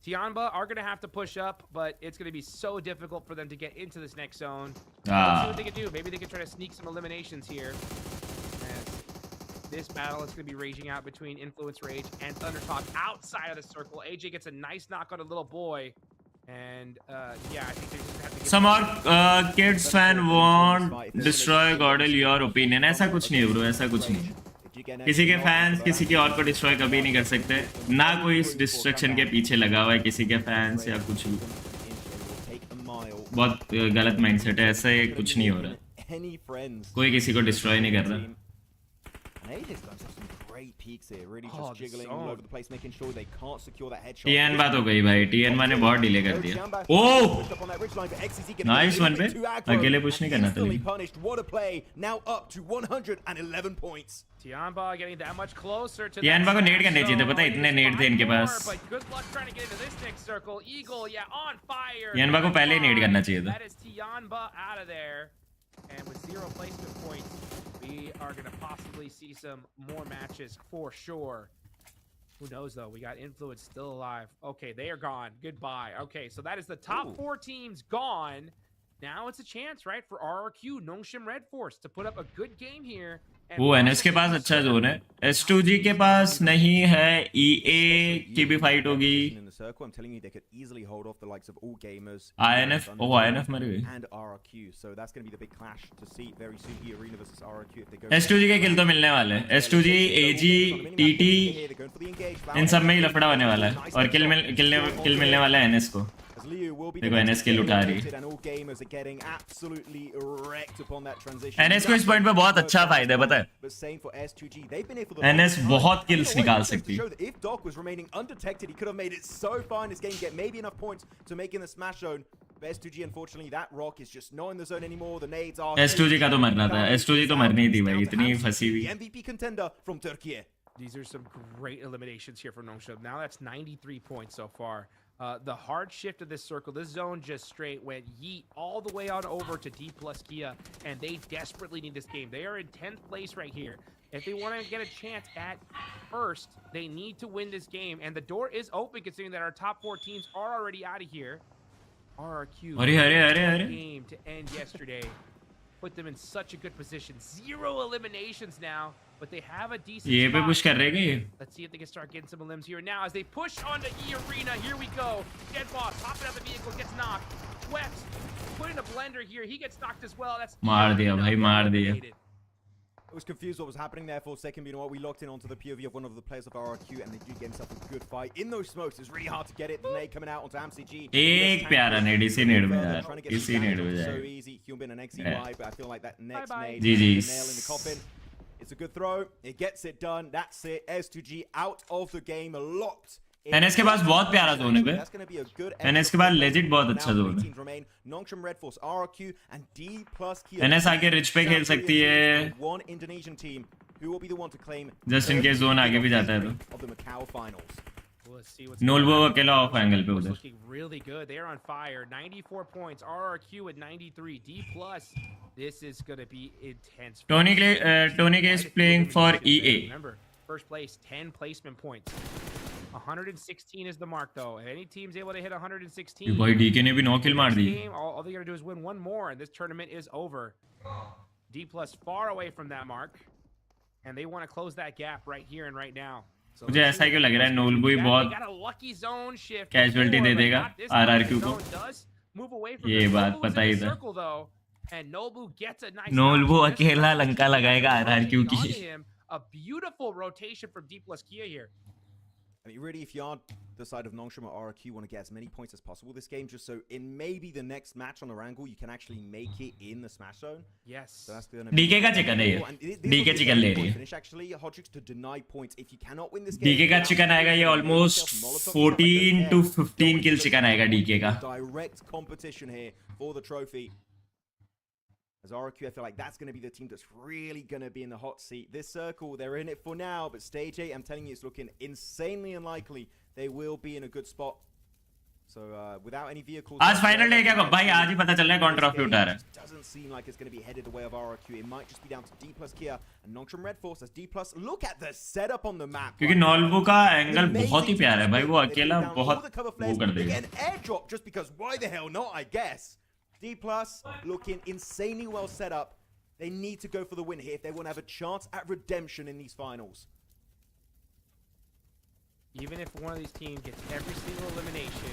Tianba are going to have to push up, but it's going to be so difficult for them to get into this next zone. Let's see what they can do. Maybe they can try to sneak some eliminations here. And This battle is going to be raging out between Influence Rage and Thundertalk outside of the circle. AJ gets a nice knock on a little boy. And yeah, I think they just have to get Some और kids fan want destroy Godel, your opinion? ऐसा कुछ नहीं है bro, ऐसा कुछ नहीं है। किसी के फैंस किसी के और को डिस्ट्रॉय कभी नहीं कर सकते, ना कोई इस डिस्ट्रक्शन के पीछे लगा हुआ है किसी के फैंस या कुछ भी। बहुत गलत माइंडसेट है, ऐसा कुछ नहीं हो रहा, कोई किसी को डिस्ट्रॉय नहीं कर रहा। टीएन बात हो गई भाई, टीएन ने बहुत डिले कर दिया। ओह नाइस वन पे अकेले पुश नहीं करना था। टीएनबा को नेड करने चाहिए थे, पता है इतने नेड थे इनके पास। टीएनबा को पहले ही नेड करना चाहिए था। And with 0 placement points, we are going to possibly see some more matches for sure. Who knows though? We got Influence still alive. Okay, they are gone. Goodbye. Okay, so that is the top 4 teams gone. Now it's a chance, right, for RRQ, Nongshim Red Force to put up a good game here. वो NS के पास अच्छा zone है, S2G के पास नहीं है, EA की भी fight होगी। INF, ओह INF मर गई। S2G के किल तो मिलने वाले हैं, S2G, AG, TT इन सब में ही लफड़ा होने वाला है, और किल मिलने वाला है एनएस को। देखो एनएस किल उठा रही है, एनएस को इस पॉइंट पे बहुत अच्छा फायदा है, पता है एनएस बहुत किल्स निकाल सकती है। S2G का तो मरना था, S2G तो मरनी थी भाई, इतनी फंसी हुई। These are some great eliminations here from Nongshim. Now that's 93 points so far. The hard shift of this circle, this zone just straight went yeet all the way on over to D plus Kia, and they desperately need this game. They are in 10th place right here. If they want to get a chance at first, they need to win this game, and the door is open considering that our top 4 teams are already out of here. RRQ game to end yesterday. Put them in such a good position. 0 eliminations now, but they have a decent ये पे push कर रहे हैं ये। Let's see if they can start getting some limbs here now as they push onto E Arena. Here we go. Dead Boss hopping out the vehicle, gets knocked. Swept, put in a blender here. He gets knocked as well. That's मार दिया भाई, मार दिया। I was confused what was happening there for a second, but you know what? We locked in onto the POV of one of the players of RRQ, and they do get himself a good fight. In those smokes, it's really hard to get it. The nade coming out onto AMCG. एक प्यारा नेड इसी नेड में यार, इसी नेड में So easy. Humbin and XEY, but I feel like that next nade GG's. is the nail in the coffin. It's a good throw. It gets it done. That's it. S2G out of the game, locked. NS के पास बहुत प्यारा zone है बे, NS के पास legit बहुत अच्छा zone है। NS आके rich पे खेल सकती है, जस्ट इन केस जोन आगे भी जाता है तो। नोल्बो अकेला ऑफ एंगल पे उधर। Really good. They are on fire. 94 points. RRQ at 93. D plus. This is going to be intense. Tony K is playing for EA. Remember, first place, 10 placement points. 116 is the mark though. If any team's able to hit 116, भाई DK ने भी 9 किल मार दी। All they got to do is win one more, and this tournament is over. D plus far away from that mark, and they want to close that gap right here and right now. मुझे ऐसा क्यों लग रहा है नोल्बो ही बहुत casualty दे देगा RRQ को, ये बात पता ही था। नोल्बो अकेला लंका लगाएगा आरआरक्यू की। A beautiful rotation from D plus Kia here. I mean, really, if you are the side of Nongshim or RRQ, you want to get as many points as possible this game, just so in maybe the next match on the Wrangle, you can actually make it in the Smash Zone. Yes. So that's going to be... DK का chicken है ये, DK chicken ले रही है। Finish actually, Hodrix to deny points. If you cannot win this game, DK का chicken आएगा ये almost 14 to 15 kill chicken आएगा DK का। Direct competition here for the trophy. As RRQ, I feel like that's going to be the team that's really going to be in the hot seat. This circle, they're in it for now, but stage 8, I'm telling you, it's looking insanely unlikely they will be in a good spot. So, without any vehicles... आज final day क्या भाई, आज ही पता चल रहा है कौन trophy उठा रहा है। Doesn't seem like it's going to be headed the way of RRQ. It might just be down to D plus Kia and Nongshim Red Force as D plus. Look at the setup on the map. क्योंकि नोल्बो का angle बहुत ही प्यारा है भाई, वो अकेला बहुत वो कर देगा। An airdrop just because why the hell not, I guess. D plus looking insanely well set up. They need to go for the win here if they want to have a chance at redemption in these finals. Even if one of these teams gets every single elimination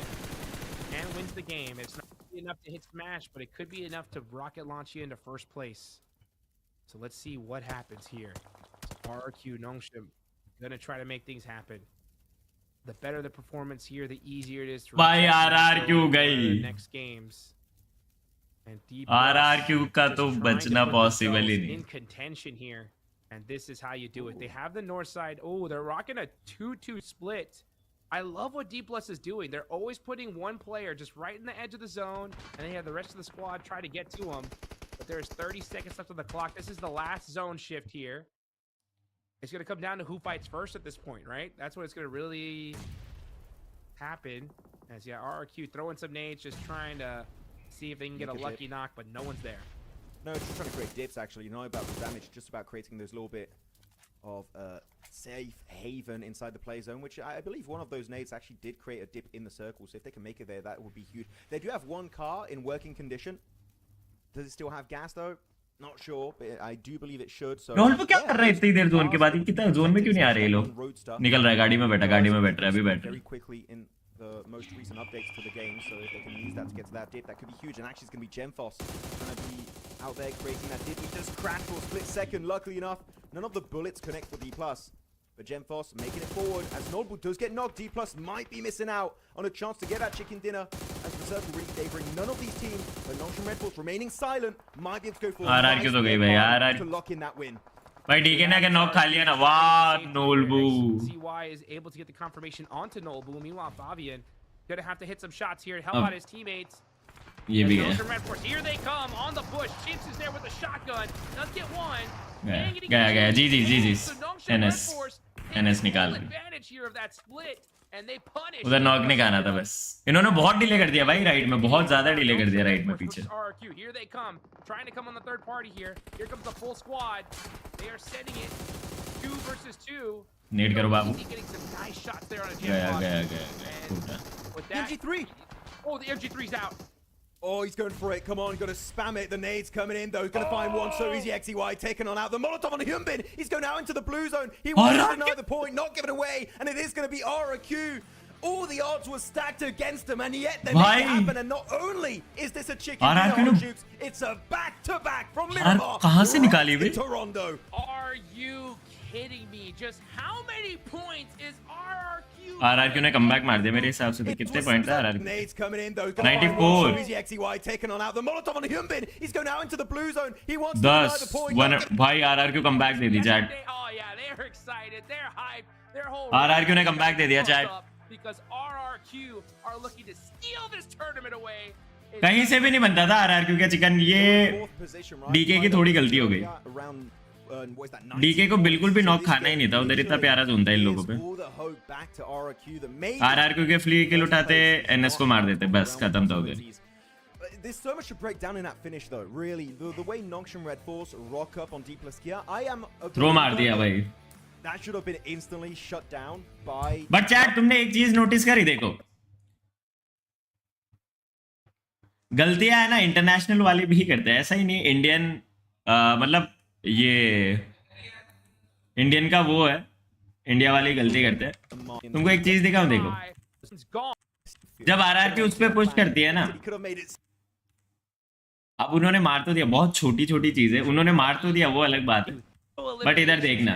and wins the game, it's not gonna be enough to hit Smash, but it could be enough to rocket launch you into first place. So let's see what happens here. RRQ Nongshim gonna try to make things happen. The better the performance here, the easier it is to भाई reach RRQ the गई। next games. And D RRQ का just तो trying to बचना put possible ही themselves नहीं। in contention here. And this is how you do it. They have the north side. Oh, they're rocking a 2-2 split. I love what D Plus is doing. They're always putting one player just right in the edge of the zone, and they have the rest of the squad try to get to him. But there's 30 seconds left on the clock. This is the last zone shift here. It's going to come down to who fights first at this point, right? That's what it's going to really happen. As yeah, RRQ throwing some nades, just trying to see if they can get a lucky knock, but no one's there. No, it's just trying to create dips, actually. You know about the damage, just about creating those little bit of safe haven inside the play zone, which I believe one of those nades actually did create a dip in the circle. So if they can make it there, that would be huge. They do have one car in working condition. Does it still have gas, though? Not sure, but I do believe it should. So roll पे क्या कर रहा है इतनी देर zone के बाद? कितना zone में क्यों नहीं आ रहे ये लोग? निकल रहा है, गाड़ी में बैठ रहा है, अभी बैठ रहा Very है। quickly in the most recent updates to the game, so if they can use that to get to that dip, that could be huge. And actually, it's going to be Gemfos trying to be out there creating that dip. He just crashed for a split second. Luckily enough, none of the bullets connect for D+. But Gemfos making it forward as Nodbull does get knocked. D+ might be missing out on a chance to get that chicken dinner as the circle really favoring none of these teams. But Nongshim Red Force remaining silent might be able to go for RRQ तो गई भाई, RRQ to lock in that win. भाई DK ने अगर knock खा लिया ना, वाह नोल्बू। CY is able to get the confirmation onto Nolbu. Meanwhile, Fabian gonna have to hit some shots here to help out his teammates. ये भी है। Nongshim Red Force, here they come on the push. Chintz is there with a shotgun. Does get one. गया जी NS निकाल। Advantage here of that split, and they punish. उधर knock नहीं खाना था बस। इन्होंने बहुत डिले कर दिया भाई राइट में, बहुत ज्यादा डिले कर दिया राइट में पीछे। RRQ, here they come, trying to come on the third party here. Here comes the full squad. They are setting it 2 versus 2. Net करो बाबू। Getting some nice shots there on a गया। with that, MG3. Oh, the MG3's out. Oh, he's going for it. Come on, got to spam it. The nades coming in, though. He's going to find one so easy. XEY taken on out. The Molotov on Humbly. He's going out into the blue zone. He wants to deny the point, not give it away. And it is going to be RRQ. All the odds were stacked against him, and yet they make it happen. And not only is this a chicken dinner on Jukes, it's a back-to-back from Miramar to Toronto. Are you kidding me? Just how many points is RRQ? RRQ ने comeback मार दिया मेरे हिसाब से। तो कितने point था RRQ? Nades coming in though. 94. XEY taken on out. The Molotov on Humbly. He's going out into the blue zone. He wants to deny the point. भाई RRQ comeback they the chat. Oh yeah, they're excited. They're hyped. Their whole RRQ ने comeback दे दिया chat. Because RRQ are looking to steal this tournament away. कहीं से भी नहीं बनता था RRQ का चिकन। ये DK की थोड़ी गलती हो गई। DK को बिल्कुल भी नॉक खाना ही नहीं था, उधर इतना प्यारा जोन था इन लोगों पे। RRQ के फ्ली किल उठाते, NS को मार देते, बस खत्म था उधर। There's so much to break down in that finish though. Really, the way Nongshim Red Force rock up on D+ Kia, I am throw मार दिया भाई। That should have been instantly shut down by. But chat तुमने एक चीज notice करी, देखो गलतियां है ना इंटरनेशनल वाले भी करते हैं, ऐसा ही नहीं। इंडियन मतलब ये इंडियन का वो है, इंडिया वाले गलती करते हैं। तुमको एक चीज दिखाऊं, देखो जब RRQ उस पे पुश करती है ना, अब उन्होंने मार तो दिया, बहुत छोटी छोटी चीज है, उन्होंने मार तो दिया वो अलग बात है। बट इधर देखना,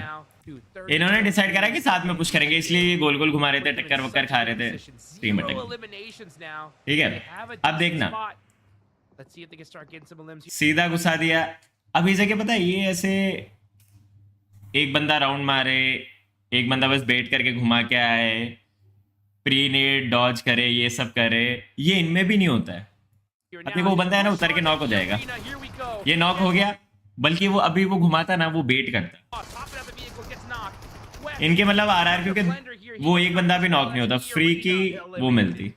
इन्होंने डिसाइड करा कि साथ में पुश करेंगे, इसलिए ये गोल गोल घुमा रहे थे, टक्कर वक्कर खा रहे थे टीम अटैक। ठीक है, अब देखना सीधा घुसा दिया। अब इसे क्या पता है, ये ऐसे एक बंदा राउंड मारे, एक बंदा बस बेट करके घुमा के आए, प्री नेट डॉज करे, ये सब करे, ये इनमें भी नहीं होता है। अब देखो वो बंदा है ना, उतर के नॉक हो जाएगा, ये नॉक हो गया, बल्कि वो अभी वो घुमाता ना, वो बेट करता। इनके मतलब RRQ के वो एक बंदा भी नॉक नहीं होता, फ्री की वो मिलती।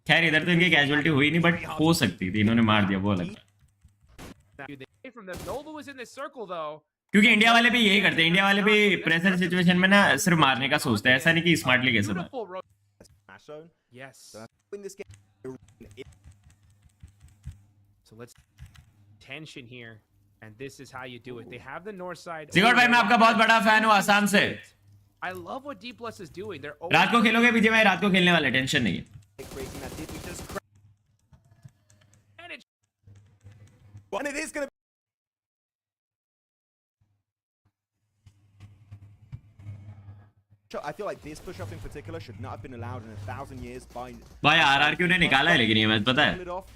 खैर इधर तो इनकी कैजुअलिटी हुई नहीं, बट हो सकती थी, इन्होंने मार दिया, वो अलग। क्योंकि इंडिया वाले भी यही करते हैं, इंडिया वाले भी प्रेशर सिचुएशन में ना सिर्फ मारने का सोचते हैं, ऐसा नहीं कि स्मार्टली कैसे मार। So let's tension here. And this is how you do it. They have the north side. ZGOD भाई मैं आपका बहुत बड़ा फैन हूँ आसाम से. I love what D Plus is doing. They're रात को खेलोगे BGMI? रात को खेलने वाले, टेंशन नहीं है. Creating that did we just and it's and it is going to I feel like this push-up in particular should not have been allowed in 1,000 years by भाई RRQ ने निकाला है लेकिन ये मैच पता है. it off.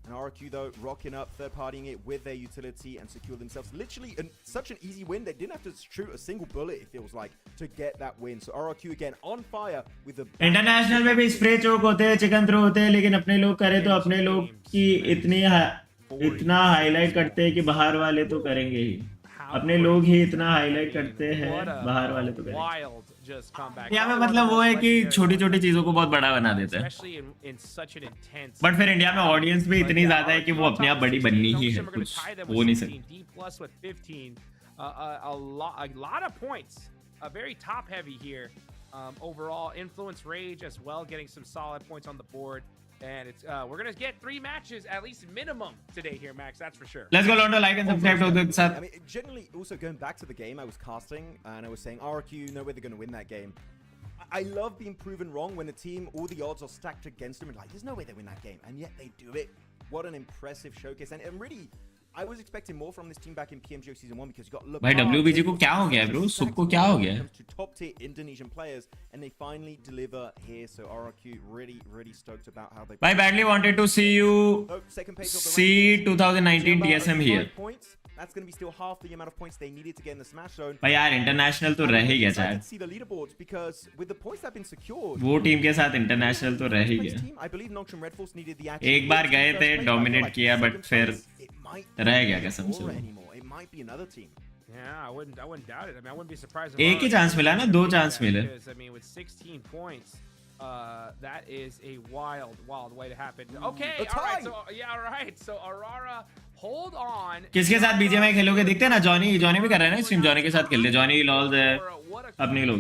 And RRQ though rocking up, third-partying it with their utility and secure themselves literally such an easy win. They didn't have to shoot a single bullet, it feels like, to get that win. So RRQ again on fire with the international में भी spray चोक होते हैं, chicken throw होते हैं, लेकिन अपने लोग करे तो अपने लोग की इतना हाईलाइट करते हैं कि बाहर वाले तो करेंगे ही. अपने लोग ही इतना हाईलाइट करते हैं, बाहर वाले तो करेंगे. यहाँ में मतलब वो है कि छोटी छोटी चीजों को बहुत बड़ा बना देता है. बट फिर इंडिया में ऑडियंस भी इतनी ज्यादा है कि वो अपने आप बड़ी बननी ही है, कुछ हो नहीं सकती. A lot of points, very top heavy here. Overall influence rage as well, getting some solid points on the board. And it's we're gonna get 3 matches at least minimum today here, Max. That's for sure. Let's go on to like and subscribe to the sub. I mean, generally, also going back to the game, I was casting and I was saying RRQ, no way they're going to win that game. I love being proven wrong when a team, all the odds are stacked against them, and like, there's no way they win that game, and yet they do it. What an impressive showcase, and really, I was expecting more from this team back in PMGO Season 1 because you got भाई WBG को क्या हो गया bro? सबको क्या हो गया? To top tier Indonesian players, and they finally deliver here. So RRQ really stoked about how they. भाई badly wanted to see you see 2019 TSM here. Points. That's going to be still half the amount of points they needed to get in the smash zone. भाई यार international तो रह ही गया शायद. See the leaderboards because with the points that have been secured. वो team के साथ international तो रह ही गया. I believe Nongshim Red Force needed the एक बार गए थे, डोमिनेट किया, बट फिर रह गया कसम से. It might be another team. Yeah, I wouldn't doubt it. I mean, I wouldn't be surprised. एक ही चांस मिला ना, 2 चांस मिले. I mean, with 16 points, that is a wild way to happen. Okay, all right. So yeah, all right. So Aurora, hold on. किसके साथ BGMI खेलोगे? दिखते हैं ना, जॉनी भी कर रहा है ना स्ट्रीम. जॉनी के साथ खेलते. जॉनी लॉल्स है अपने लोग.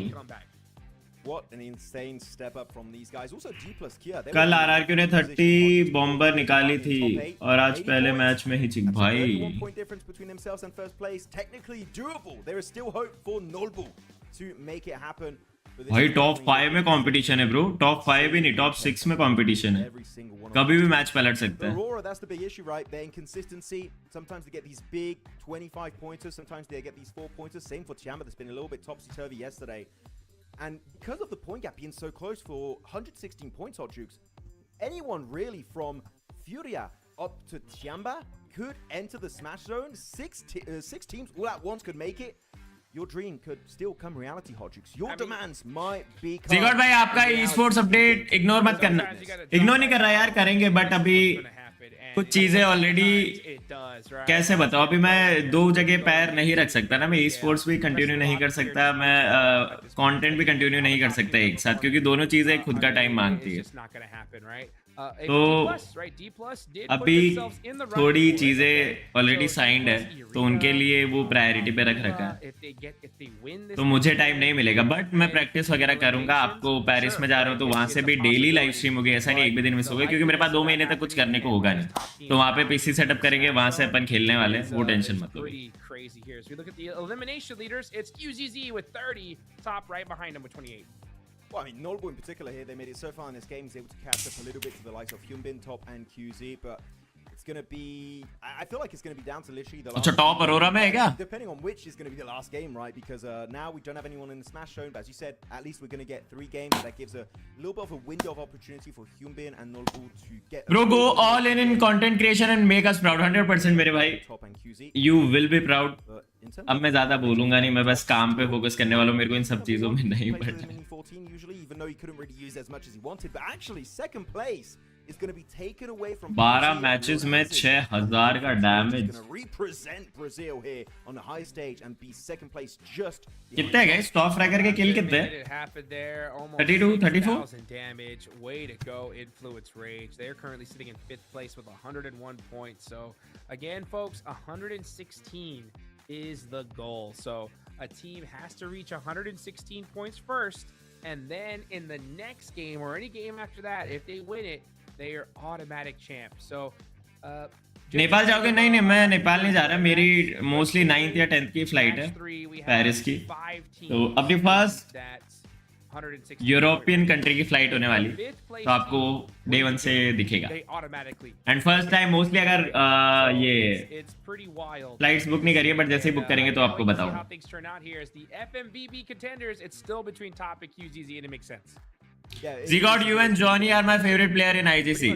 What an insane step up from these guys. Also G plus Kia. कल RRQ ने 30 बॉम्बर निकाली थी और आज पहले मैच में ही चिक भाई. 1 point difference between themselves and first place. Technically doable. There is still hope for Nolbu to make it happen. भाई टॉप 5 में कंपटीशन है ब्रो. टॉप 5 भी नहीं, टॉप 6 में कंपटीशन है. कभी भी मैच पलट सकता है. Aurora, that's the big issue, right? Their inconsistency. Sometimes they get these big 25 pointers. Sometimes they get these 4 pointers. Same for Tiamba. That's been a little bit topsy-turvy yesterday. And because of the point gap being so close for 116 points, Hot Jukes, anyone really from Furia up to Tiamba could enter the smash zone. Six teams all at once could make it. Your dream could still come reality, Hot Jukes. Your demands might be. ZGOD भाई आपका e-sports update ignore मत करना. Ignore नहीं कर रहा यार, करेंगे but अभी कुछ चीजें ऑलरेडी कैसे बताओ. अभी मैं 2 जगह पैर नहीं रख सकता ना. मैं e-sports भी कंटिन्यू नहीं कर सकता, मैं कंटेंट भी कंटिन्यू नहीं कर सकता एक साथ, क्योंकि दोनों चीजें खुद का टाइम मांगती है. तो अभी थोड़ी चीजें ऑलरेडी साइंड है, तो उनके लिए वो प्रायोरिटी पे रख रखा है, तो मुझे टाइम नहीं मिलेगा. बट मैं प्रैक्टिस वगैरह करूंगा. आपको पेरिस में जा रहा हूँ तो वहां से भी डेली लाइव स्ट्रीम होगी. ऐसा नहीं एक भी दिन मिस होगा, क्योंकि मेरे पास 2 महीने तक कुछ करने को होगा नहीं. तो वहां पे पीसी सेटअप करेंगे, वहां से अपन खेलने वाले, वो टेंशन मत लो. Crazy here. So we look at the elimination leaders. It's QZZ with 30, top right behind him with 28. Well, I mean, Nolbu in particular here, they made it so far in this game. He's able to catch up a little bit to the likes of Humbin, Top, and QZ, but it's going to be... I feel like it's going to be down to literally the last... अच्छा top Arora में है क्या? Depending on which is going to be the last game, right? Because now we don't have anyone in the Smash Zone, but as you said, at least we're going to get 3 games. That gives a little bit of a window of opportunity for Humbin and Nolbu to get... Bro, go all in content creation and make us proud. 100% मेरे भाई. Top and QZ. You will be proud. अब मैं ज्यादा बोलूंगा नहीं, मैं बस काम पे फोकस करने वाला हूँ. मेरे को इन सब चीजों में नहीं पड़ना है. 14 usually, even though he couldn't really use as much as he wanted, but actually second place is going to be taken away from 12 matches में 6000 का damage. Going to represent Brazil here on the high stage and be second place just. कितने गए stop fragger के किल कितने? 32 34 damage. Way to go, Influence Rage. They're currently sitting in 5th place with 101 points. So again, folks, 116 is the goal. So a team has to reach 116 points first, and then in the next game or any game after that, if they win it, they are automatic champ. So Nepal जाओगे? नहीं नहीं, मैं नेपाल नहीं जा रहा, मेरी mostly 9th या 10th की फ्लाइट है पेरिस की, तो अपनी फर्स्ट यूरोपियन कंट्री की फ्लाइट होने वाली, तो आपको डे 1 से दिखेगा। एंड फर्स्ट टाइम मोस्टली अगर ये फ्लाइट्स बुक नहीं करिए, बट जैसे ही बुक करेंगे तो आपको बताऊंगा। ZGOD, you and Johnny are my favorite player in IGC.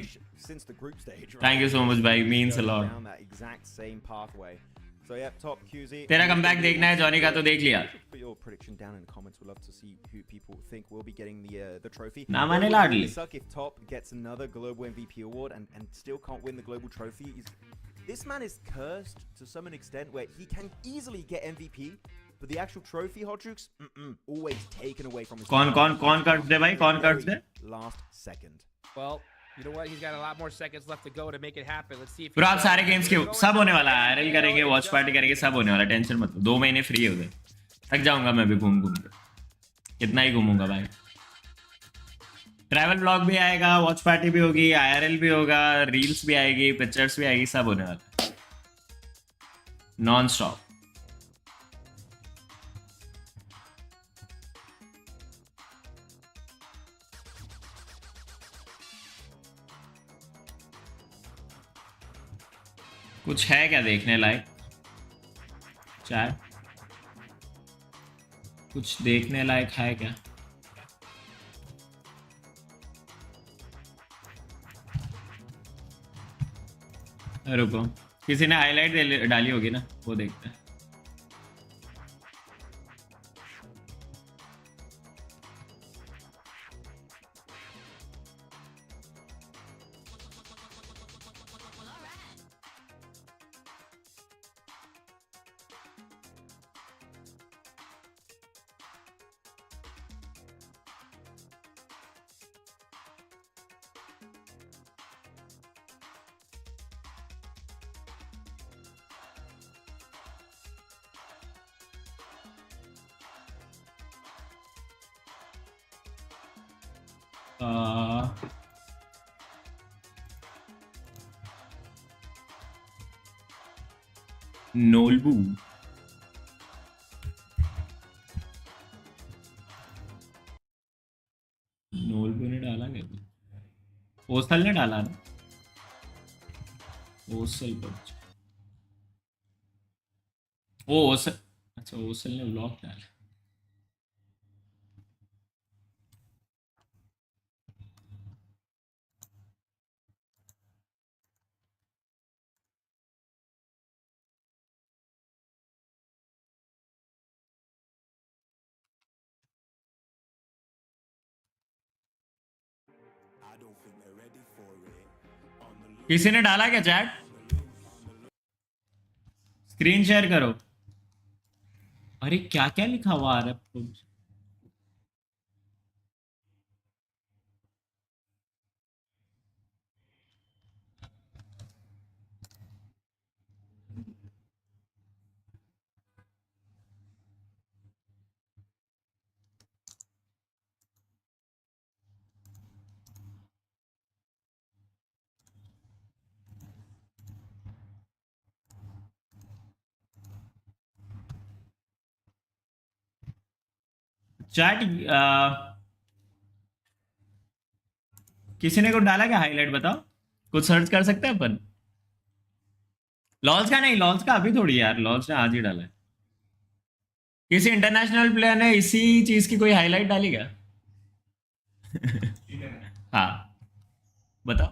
Since the group stage, right? Thank you so much, bhai. Means a lot. Down that exact same pathway. So yeah, top QZ. तेरा comeback देखना है Johnny का तो देख लिया। Put your prediction down in the comments. We'd love to see who people think will be getting the trophy. ना माने It would Ladli. really suck if Top gets another global MVP award and still can't win the global trophy. This man is cursed to some extent where he can easily get MVP, but the actual trophy, Hodrux, always taken away from his. कौन cards they भाई, कौन cards they? Last second. Well, you know what? He's got a lot more seconds left to go to make it happen. Let's see if. Bro आप सारे games के सब होने वाला है, आरएल करेंगे, वॉच पार्टी करेंगे, सब होने वाला है, टेंशन मत लो। 2 महीने फ्री हो गए, थक जाऊंगा मैं भी घूम घूम के, कितना ही घूमूंगा भाई। ट्रैवल ब्लॉग भी आएगा, वॉच पार्टी भी होगी, आईआरएल भी होगा, रील्स भी आएगी, पिक्चर्स भी आएगी, सब होने वाला है नॉन स्टॉप। कुछ है क्या देखने लायक चैट? कुछ देखने लायक है क्या? रुको, किसी ने हाईलाइट डाली होगी ना, वो देखते हैं। नोलबू ने डाला क्या? ओसल ने डाला ना, ओसल पर ओसल, अच्छा ओसल ने ब्लॉक डाला। किसी ने डाला क्या चैट? स्क्रीन शेयर करो। अरे क्या क्या लिखा हुआ आ रहा है? चैट किसी ने कुछ डाला क्या हाईलाइट? बताओ, कुछ सर्च कर सकते हैं अपन? लॉल्स का नहीं, लॉल्स का अभी थोड़ी यार, लॉल्स ने आज ही डाला है। किसी इंटरनेशनल प्लेयर ने इसी चीज की कोई हाईलाइट डाली क्या? हाँ बताओ।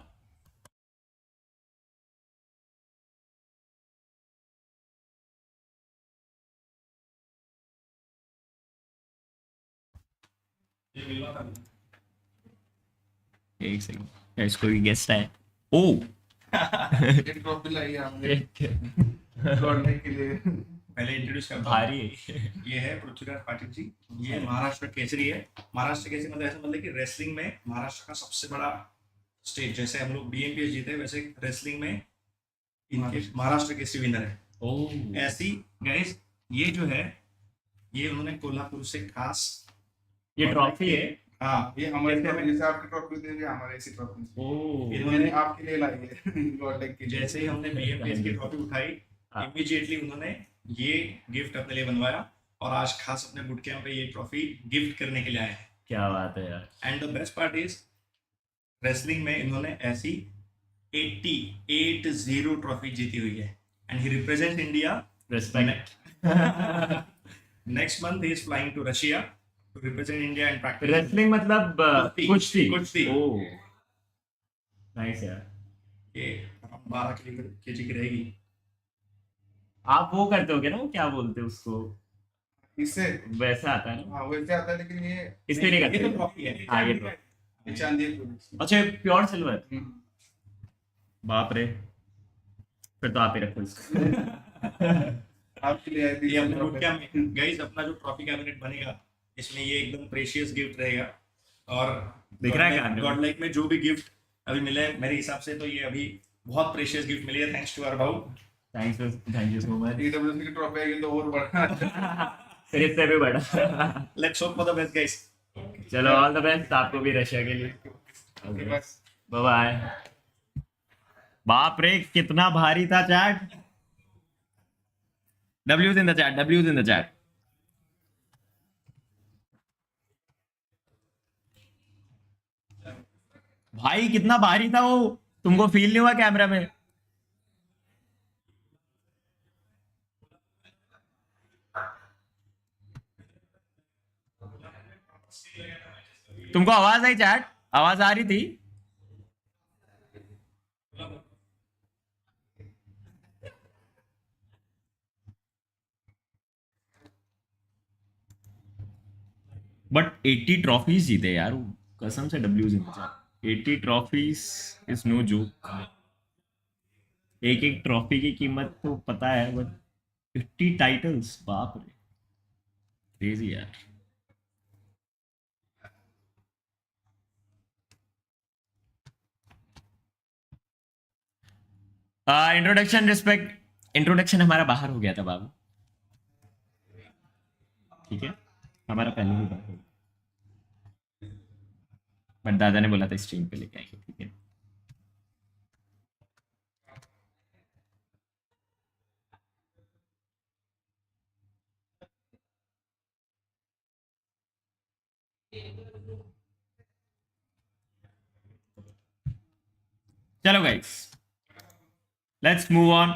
एक सेकंड, इसको भी गेस्ट है। ओ दौड़ने के लिए पहले इंट्रोड्यूस करता भारी है। ये है पृथ्वीराज पाटिल जी। ये महाराष्ट्र केसरी है। महाराष्ट्र केसरी मतलब ऐसा मतलब कि रेसलिंग में महाराष्ट्र का सबसे बड़ा स्टेट, जैसे हम लोग BMPS जीते वैसे रेसलिंग में इनके महाराष्ट्र केसरी विनर है। ओह ऐसी गाइस, ये जो है ये उन्होंने कोल्हापुर से खास ये ट्रॉफी है। हाँ ये हमारे जैसे हमें जैसे आपकी ट्रॉफी दे रही है हमारे इसी ट्रॉफी से ओह इन्होंने आपके लिए लाई है गॉड लाइक के लिए। जैसे ही हमने बीएमपीएस की ट्रॉफी उठाई हाँ। इमीडिएटली उन्होंने ये गिफ्ट अपने लिए बनवाया और आज खास अपने बुट कैंप पे ये ट्रॉफी गिफ्ट करने के लिए आए हैं। क्या बात है यार। And the best part is wrestling में इन्होंने ऐसी 80 ट्रॉफी जीती हुई है and he represent India. Respect. Next month he is flying to Russia to represent India and practice wrestling मतलब कुश्ती, कुश्ती। कुश्ती। ओह नाइस यार। ये 12 केजी की रहेगी। आप वो करते होगे ना, वो क्या बोलते हैं उसको, इससे वैसा आता है ना, हाँ वैसे आता है लेकिन ये इसलिए नहीं ये करते। तो ट्रॉफी है। हाँ ये तो। ये चांदी है पूरी। अच्छा प्योर सिल्वर। हम्म। बाप रे, फिर तो आप ही रखो इसको। आपके लिए आई थी ये अपने बुट कैंप में गाइस अपना जो ट्रॉफी कैबिनेट बनेगा इसमें ये एकदम प्रेशियस गिफ्ट रहेगा। और दिख रहा है कैमरे में? गॉड लाइक में जो भी गिफ्ट अभी मिले हैं, मेरे हिसाब से तो ये अभी बहुत प्रेशियस गिफ्ट मिली है थैंक्स टू आवर भाऊ। Thank you so much. WC की ट्रॉफी आएगी तो और बड़ा। फिर इससे भी बड़ा। Let's hope for the best guys. चलो ऑल द बेस्ट आपको भी रशिया के लिए। ओके बस बाय बाय। बाप रे कितना भारी था chat. W's in the chat, W's in the chat. भाई कितना भारी था वो, तुमको फील नहीं हुआ कैमरा में? तुमको आवाज आई चैट? आवाज आ रही थी? बट 80 ट्रॉफीज जीते यार वो, कसम से W's in the chat. 80 trophies is no joke. एक एक ट्रॉफी की कीमत तो पता है, बट 50 टाइटल्स, बाप रे क्रेजी यार। Introduction respect. इंट्रोडक्शन हमारा बाहर हो गया था बाबू, ठीक है, हमारा पहले ही बाहर हो गया, बट दादा ने बोला था स्ट्रीम पे लेके आएंगे, ठीक है। चलो गाइस लेट्स मूव ऑन।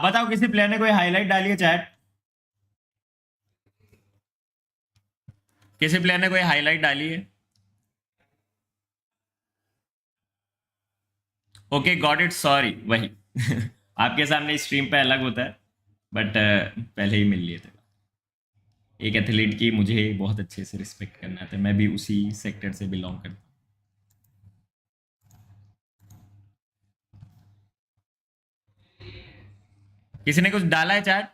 बताओ किसी प्लेयर ने कोई हाईलाइट डाली है चैट? किसी प्लेयर ने कोई हाईलाइट डाली है? ओके गॉट इट, सॉरी वही। आपके सामने स्ट्रीम पे अलग होता है, बट पहले ही मिल लिए थे। एक एथलीट की मुझे बहुत अच्छे से रिस्पेक्ट करना था, मैं भी उसी सेक्टर से बिलोंग करता हूँ। किसी ने कुछ डाला है चैट?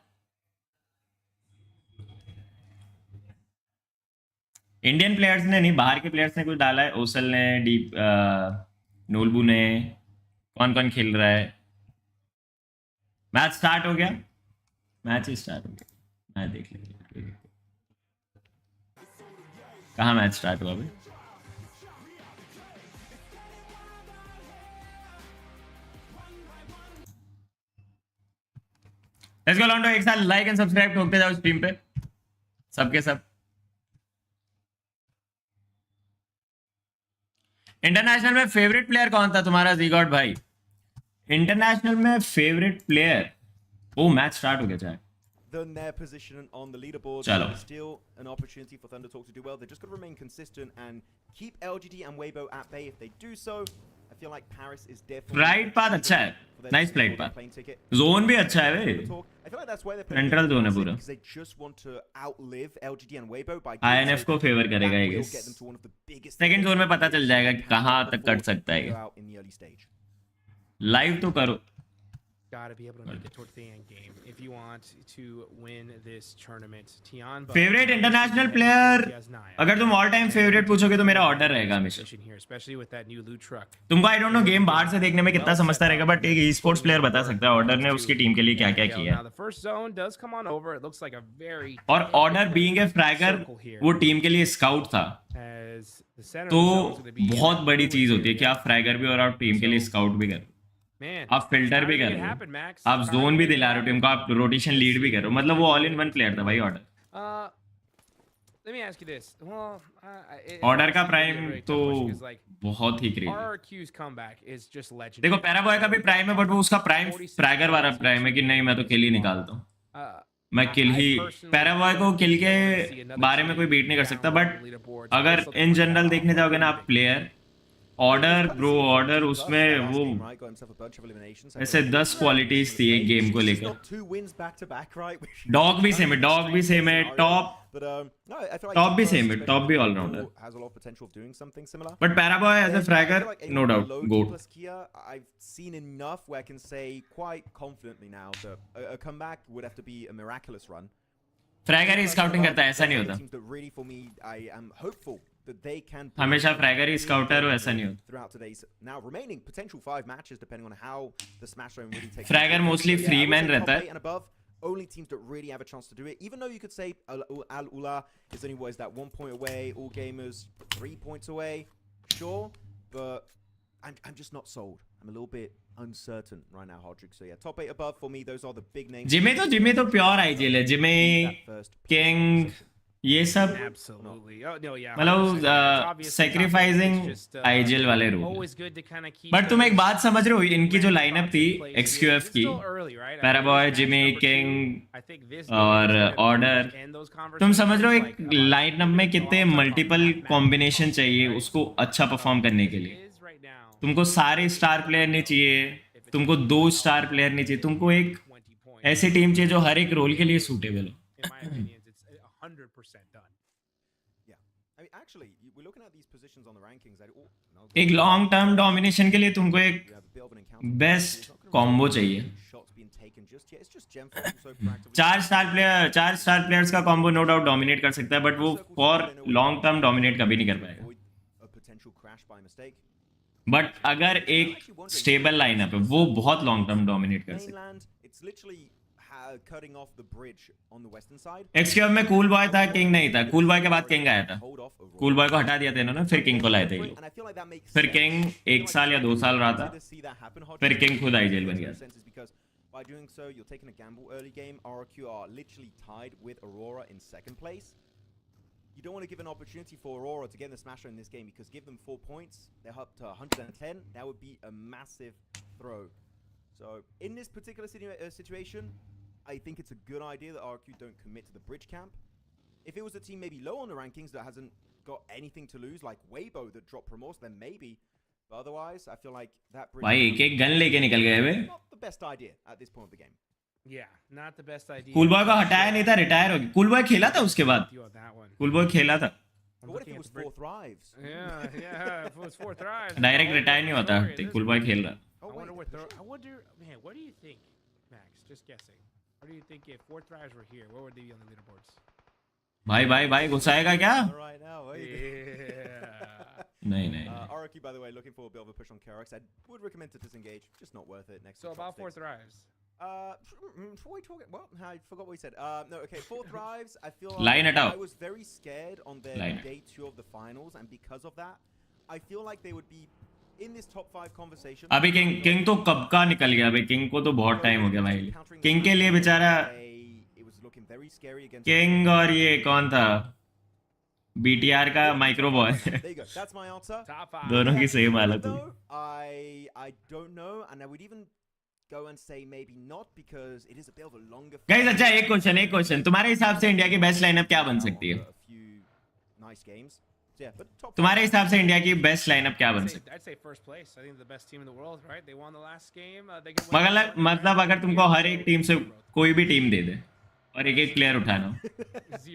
इंडियन प्लेयर्स ने नहीं, बाहर के प्लेयर्स ने कुछ डाला है। ओसल ने, डीप नोलबू ने, कौन कौन खेल रहा है? मैच स्टार्ट हो गया? मैच ही स्टार्ट हो गया, मैच देख लेंगे। कहाँ मैच स्टार्ट हुआ भाई? लेट्स गो लॉन्डो, एक साथ लाइक एंड सब्सक्राइब ठोकते जाओ स्ट्रीम पे सबके सब। इंटरनेशनल में फेवरेट प्लेयर कौन था तुम्हारा ZGOD भाई? इंटरनेशनल में फेवरेट प्लेयर? ओ मैच स्टार्ट हो गया चाहे। Than their position on the leaderboard. Chalo. There's still an opportunity for Thunder Talk to do well. They're just got to remain consistent and keep LGD and Weibo at bay. If they do so, I feel like Paris is definitely right path अच्छा है, nice flight path. plane ticket. Zone भी अच्छा है भाई, I feel like that's why they're playing central zone है पूरा। because they just want to outlive LGD and Weibo by INF को favour करेगा I that will guess. get them to one of the biggest second zone में पता चल जाएगा कि कहाँ तक कट सकता है go ये। out in the early stage. Live तो करो। Gotta be able to make it towards the end game if you want to win this tournament. Tian, favourite international player, अगर तुम ऑल टाइम फेवरेट पूछोगे तो मेरा order रहेगा हमेशा. especially with that new loot truck. तुमको I don't know game बाहर से देखने में कितना समझता रहेगा, बट एक ई स्पोर्ट्स प्लेयर बता सकता है ऑर्डर ने उसकी टीम के लिए क्या क्या किया Now the first zone does come on over. It looks like a very और ऑर्डर बीइंग ए फ्रैगर वो टीम के लिए स्काउट था, as the center तो of the zone is gonna be बहुत बड़ी चीज होती है कि आप फ्रैगर भी और आप टीम के लिए स्काउट भी कर, Man, आप फिल्टर भी कर रहे हो, आप जोन भी दिला रहे हो टीम को, आप रोटेशन लीड भी कर रहे हो, मतलब वो ऑल इन वन प्लेयर था भाई order. Let me ask you this. Well, order का प्राइम तो बहुत ही crazy. RRQ's comeback is just legendary. देखो पैराबॉय का भी प्राइम है, बट वो उसका प्राइम फ्रैगर वाला प्राइम है कि नहीं मैं तो किल ही निकालता हूँ, मैं किल ही, पैराबॉय को किल के बारे में कोई बीट नहीं कर सकता. बट अगर इन जनरल देखने जाओगे ना आप प्लेयर, ऑर्डर ब्रो, ऑर्डर उसमें वो ऐसे 10 क्वालिटीज थी एक गेम को लेकर. डॉग भी सेम है, डॉग भी सेम है, टॉप भी सेम है, टॉप भी all rounder. But Paraboy as a fragger no doubt GOAT. I've seen enough where I can say quite confidently now that a comeback would have to be a miraculous run. Fragger he scouting करता है, ऐसा नहीं होता. Teams that really for me I am hopeful that they can हमेशा fragger ही scouter हो, ऐसा नहीं होता. throughout today's now remaining potential 5 matches depending on how the smash zone really takes. Fragger mostly Yeah, free I would man say रहता top है. 8 and above, only teams that really have a chance to do it. Even though you could say Al Ula is only what is that 1 point away, All Gamers 3 points away, sure, but I'm just not sold. I'm a little bit uncertain right now, Hodrick. So yeah, top 8 above for me. Those are the big names. Jimmy तो pure IGL है, Jimmy king ये सब Absolutely. Oh no, yeah. मतलब sacrificing IGL वाले rule. Always good to kind of keep. But तुम एक बात समझ रहे हो, इनकी जो लाइनअप थी एक्सक्यूएफ की, पैराबॉय, जिमी, किंग और ऑर्डर, तुम समझ रहे हो एक लाइनअप में कितने मल्टीपल कॉम्बिनेशन चाहिए उसको अच्छा परफॉर्म करने के लिए. तुमको सारे स्टार प्लेयर नहीं चाहिए, तुमको 2 स्टार प्लेयर नहीं चाहिए, तुमको एक ऐसी टीम चाहिए जो हर एक रोल के लिए सूटेबल हो. In my opinion, it's 100% done. Yeah, I mean actually we're looking at these positions on the rankings. एक लॉन्ग टर्म डोमिनेशन के लिए तुमको एक बेस्ट कॉम्बो चाहिए. Shots being taken just yet. It's just Gem also proactively. 4 star players का combo no doubt dominate कर सकता है, बट वो फॉर लॉन्ग टर्म डोमिनेट कभी नहीं कर पाएगा. A potential crash by mistake. But अगर एक स्टेबल लाइनअप है वो बहुत लॉन्ग टर्म डोमिनेट कर सकता है. Mainland, it's literally cutting off the bridge on the western side. XQF में कूल बॉय था, किंग नहीं था. कूल बॉय के बाद किंग आया था, Hold off Aurora. Cool boy को हटा दिया था इन्होंने, फिर किंग को लाए थे ये लोग. And I feel like that makes फिर sense. किंग I feel 1 साल या 2 साल रहा था, to see that happen, Hodge. फिर किंग खुद आईजीएल बन गया. Sense is because by doing so, you're taking a gamble early game. RRQ are literally tied with Aurora in second place. You don't want to give an opportunity for Aurora to get in the smasher in this game because give them 4 points, they're up to 110. That would be a massive throw. So in this particular situation, I think it's a good idea that RRQ don't commit to the bridge camp. If it was a team maybe low on the rankings that hasn't got anything to lose, like Weibo that dropped Promos, then maybe. But otherwise, I feel like that bridge भाई camp एक gun लेके निकल गए वे. not the best idea at this point of the game. Yeah, not the best idea. Cool boy को हटाया नहीं था, retire हो गया. कूल बॉय खेला था उसके बाद, You on that one. Cool boy खेला था, But what if it was 4 thrives? Yeah, if it was 4 thrives. Direct retire नहीं होता, कूल बॉय खेल रहा. Oh, I wonder wait, I wonder, man, what do you think, Max? Just guessing. What do you think if 4 thrives were here? What would they be on the leaderboards? भाई घुसाएगा क्या? all right now. Yeah. नहीं. RRQ, by the way, looking for a bit of a push on Kerox. I would recommend to disengage. Just not worth it. Next. So to about 4 Chopsticks. thrives. What are we talking? What? I forgot what we said. No, okay. 4 thrives. I feel Line it like up. I was very scared on their Line it. day 2 of the finals, and because of that, I feel like they would be in this top 5 conversation. अभी king तो कब का निकल गया भाई. King को तो बहुत टाइम हो गया भाई. किंग के लिए बेचारा It was looking very scary against. King और ये कौन था, बीटीआर का micro boy. There you go. That's my answer. Top 5. दोनों की सेम हालत हुई. Though, I don't know, and I would even go and say maybe not because it is a bit of a longer. Guys अच्छा एक question, तुम्हारे हिसाब से India की बेस्ट लाइनअप क्या बन सकती है? A few nice games. So yeah, but top तुम्हारे हिसाब से इंडिया की बेस्ट लाइनअप क्या बन सकती है? I'd say first place. I think the best team in the world, right? They won the last game. They can win. मतलब अगर तुमको हर एक टीम से कोई भी टीम दे दे और एक प्लेयर उठाना हो,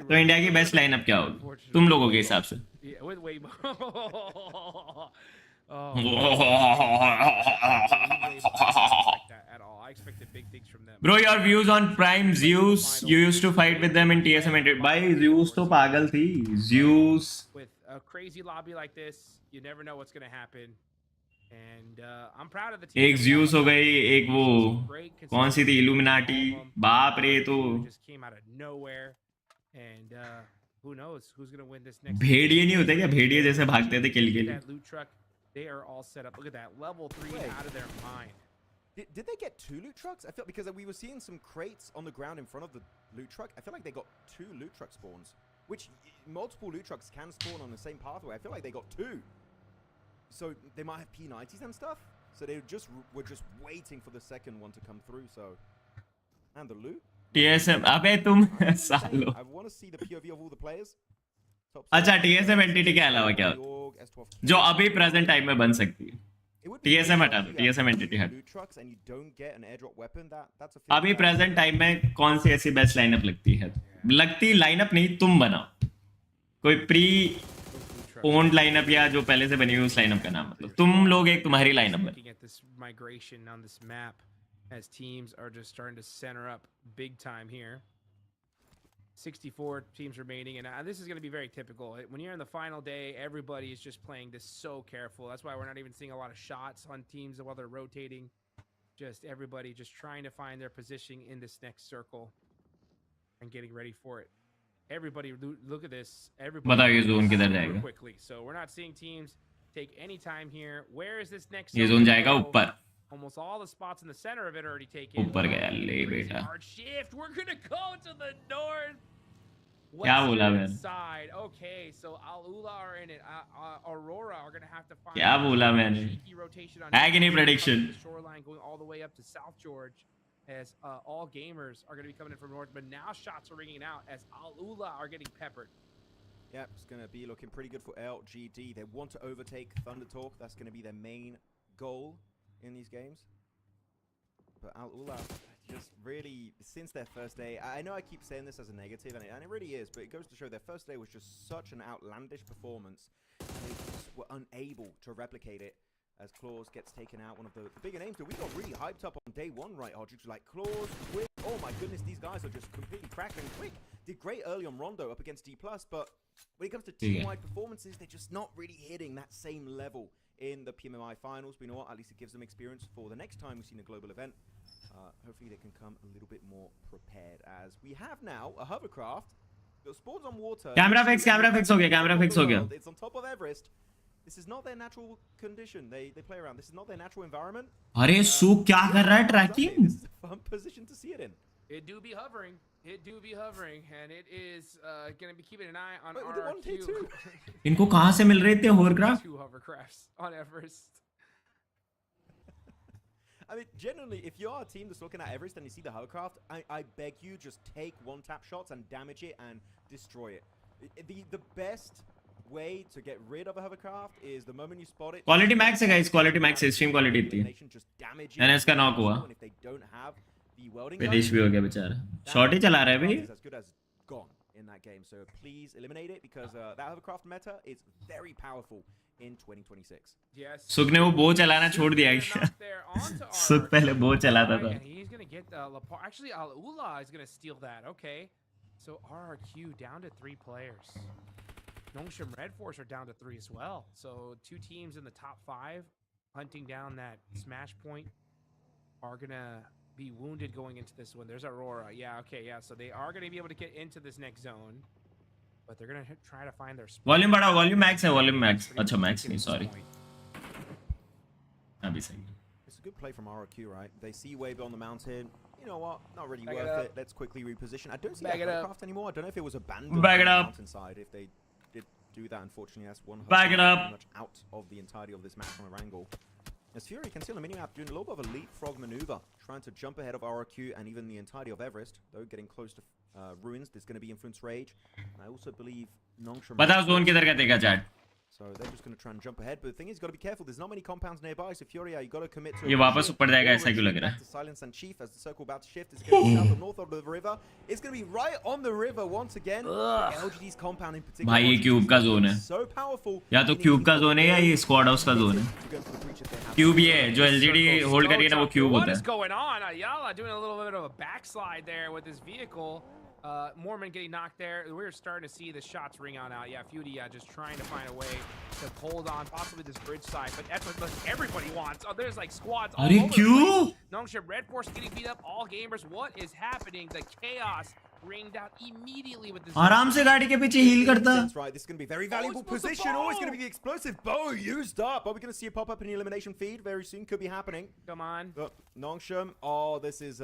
तो इंडिया की बेस्ट लाइनअप क्या होगी तुम लोगों के हिसाब से? Yeah, with way more. Oh. Oh. Like that at all. I expected big things from them. Bro, your views on Prime Zeus? You used to fight with them in TSM and भाई Zeus तो पागल थी. Zeus. With a crazy lobby like this, you never know what's going to happen. And I'm proud of the team. एक Zeus हो गई, एक वो कौन सी थी Illuminati. बाप रे तो just came out of nowhere. And who knows who's going to win this next. भेड़िए नहीं होते क्या? भेड़िए जैसे भागते थे किल के लिए. That loot truck, they are all set up. Look at that, level 3 Wait. out of their mind. Did they get 2 loot trucks? I feel because we were seeing some crates on the ground in front of the loot truck. I feel like they got 2 loot truck spawns, which multiple loot trucks can spawn on the same pathway. I feel like they got 2. So they might have P90s and stuff. So they were just waiting for the second one to come through. So and the loot. TSM अबे तुम सालो. I want to see the POV of all the players. अच्छा TSM entity के अलावा क्या जो अभी present time में बन सकती है? TSM हटा दो, TSM एंटिटी हट. अभी प्रेजेंट टाइम में कौन सी ऐसी बेस्ट लाइनअप लगती है? लगती लाइनअप नहीं, तुम बनाओ कोई प्री ओन्ड लाइनअप या जो पहले से बनी हुई उस लाइनअप का नाम मतलब तुम लोग एक तुम्हारी लाइनअप बना. Looking at this migration on this map as teams are just starting to center up big time here. 64 teams remaining, and this is going to be very typical. When you're in the final day, everybody is just playing this so careful. That's why we're not even seeing a lot of shots on teams while they're rotating. Just everybody just trying to find their positioning in this next circle and getting ready for it. Everybody, look at this. बताओ ये zone किधर Everybody जाएगा? quickly. So we're not seeing teams take any time here. Where is this next? ये zone zone gonna जाएगा go? ऊपर. Almost all the spots in the center of it already taken. ऊपर गया ले बेटा. Hard shift. We're gonna go to the north. क्या बोला मैंने? Side. Okay, so Al Ula are in it. Aurora are gonna have to find. क्या बोला मैंने? Cheeky rotation on Agony prediction. the shoreline going all the way up to South George, as all gamers are gonna be coming in from north. But now shots are ringing out as Al Ula are getting peppered. Yep, it's going to be looking pretty good for LGD. They want to overtake Thunder Talk. That's going to be their main goal in these games. But Al Ula just really, since their first day, I know I keep saying this as a negative, and it really is, but it goes to show their first day was just such an outlandish performance. And they just were unable to replicate it as Claus gets taken out. One of the bigger names that we got really hyped up on day one, right, Hodge? Like Claus, Quick. Oh my goodness, these guys are just completely cracking. Quick did great early on Rondo up against D+, but when it comes to team-wide performances, they're just not really hitting that same level in the Pmmi finals. But you know what? At least it gives them experience for the next time we've seen a global event. Hopefully they can come a little bit more prepared, as we have now a hovercraft that spawns on water. Camera fix हो गया, camera fix हो गया. It's on top of Everest. This is not their natural condition. They play around. This is not their natural environment. अरे सूक क्या कर रहा है trekking? This is a fun position to see it in. It do be hovering. It do be hovering, and it is gonna be keeping an eye on Wait, the one RRQ. hit too. इनको कहाँ से मिल रहे थे hovercraft? 2 hovercrafts on Everest. I mean, generally, if you are a team that's looking at Everest and you see the hovercraft, I beg you, just take one-tap shots and damage it and destroy it. The best way to get rid of a hovercraft is the moment you spot it. Quality max है guys, quality max है, stream quality इतनी है. Just damage मैंने it. इसका knock हुआ. And if they don't have the welding finish gun, भी हो गया बेचारा. शॉट ही चला रहा है भाई. is as good as gone in that game. So please eliminate it, because that hovercraft meta is very powerful in 2026. Yes. सुक ने वो बो चलाना छोड़ दिया Gonna knock there onto सुक पहले बो चलाता Right, था. and he's gonna get Lapar. Actually, Al Ula is gonna steal that. Okay, so RRQ down to 3 players. Nongshim Red Force are down to 3 as well. So 2 teams in the top 5 hunting down that smash point are gonna be wounded going into this one. There's Aurora. Yeah, okay, yeah. So they are gonna be able to get into this next zone, but they're gonna try to find their spot. Volume बढ़ाओ, volume max है, volume max. अच्छा max नहीं, sorry. अभी सही. It's a good play from RRQ, right? They see way beyond the mountain. You know what? Not really Back it worth up. it. Let's quickly reposition. I don't see Back that it up. hovercraft anymore. I don't know if it was abandoned Back on it the up. mountainside. If they did do that, unfortunately, that's one Back it up. pretty much out of the entirety of this match from Erangel. As Fury can see on the minimap doing a little bit of a leapfrog maneuver, trying to jump ahead of RRQ and even the entirety of Everest, though getting close to ruins. There's going to be Influence Rage. And I also believe Nongshim. बताओ zone किधर का देगा chat. So they're just going to try and jump ahead. But the thing is, you got to be careful. There's not many compounds nearby. So Furia, you got to commit to. ये वापस ऊपर जाएगा ऐसा क्यों लग रहा है? To silence and chief as the circle about to shift. It's going to be south or north of the river. It's going to be right on the river once again. LGD's compound in particular. भाई ये cube का zone है. So powerful. या तो cube का zone है या ये स्क्वाड हाउस का जोन है. क्यूब ये है जो एलजीडी होल्ड करिए ना वो क्यूब होता What is है. going on? Ayala doing a little bit of a backslide there with his vehicle. Mormon getting knocked there. We're starting to see the shots ring on out. Yeah, Furia just trying to find a way to hold on, possibly this bridge side. But that's what everybody wants. Oh, there's like squads all अरे over. क्यों? Nongship Red Force getting beat up. All gamers. What is happening? The chaos ringed out immediately with this. आराम से गाड़ी के पीछे heal करता. That's right. This is going to be a very valuable position. Oh, it's going to be the explosive bow used up. Are we going to see a pop up in the elimination feed very soon? Could be happening. Come on. Nongshim. Oh, this is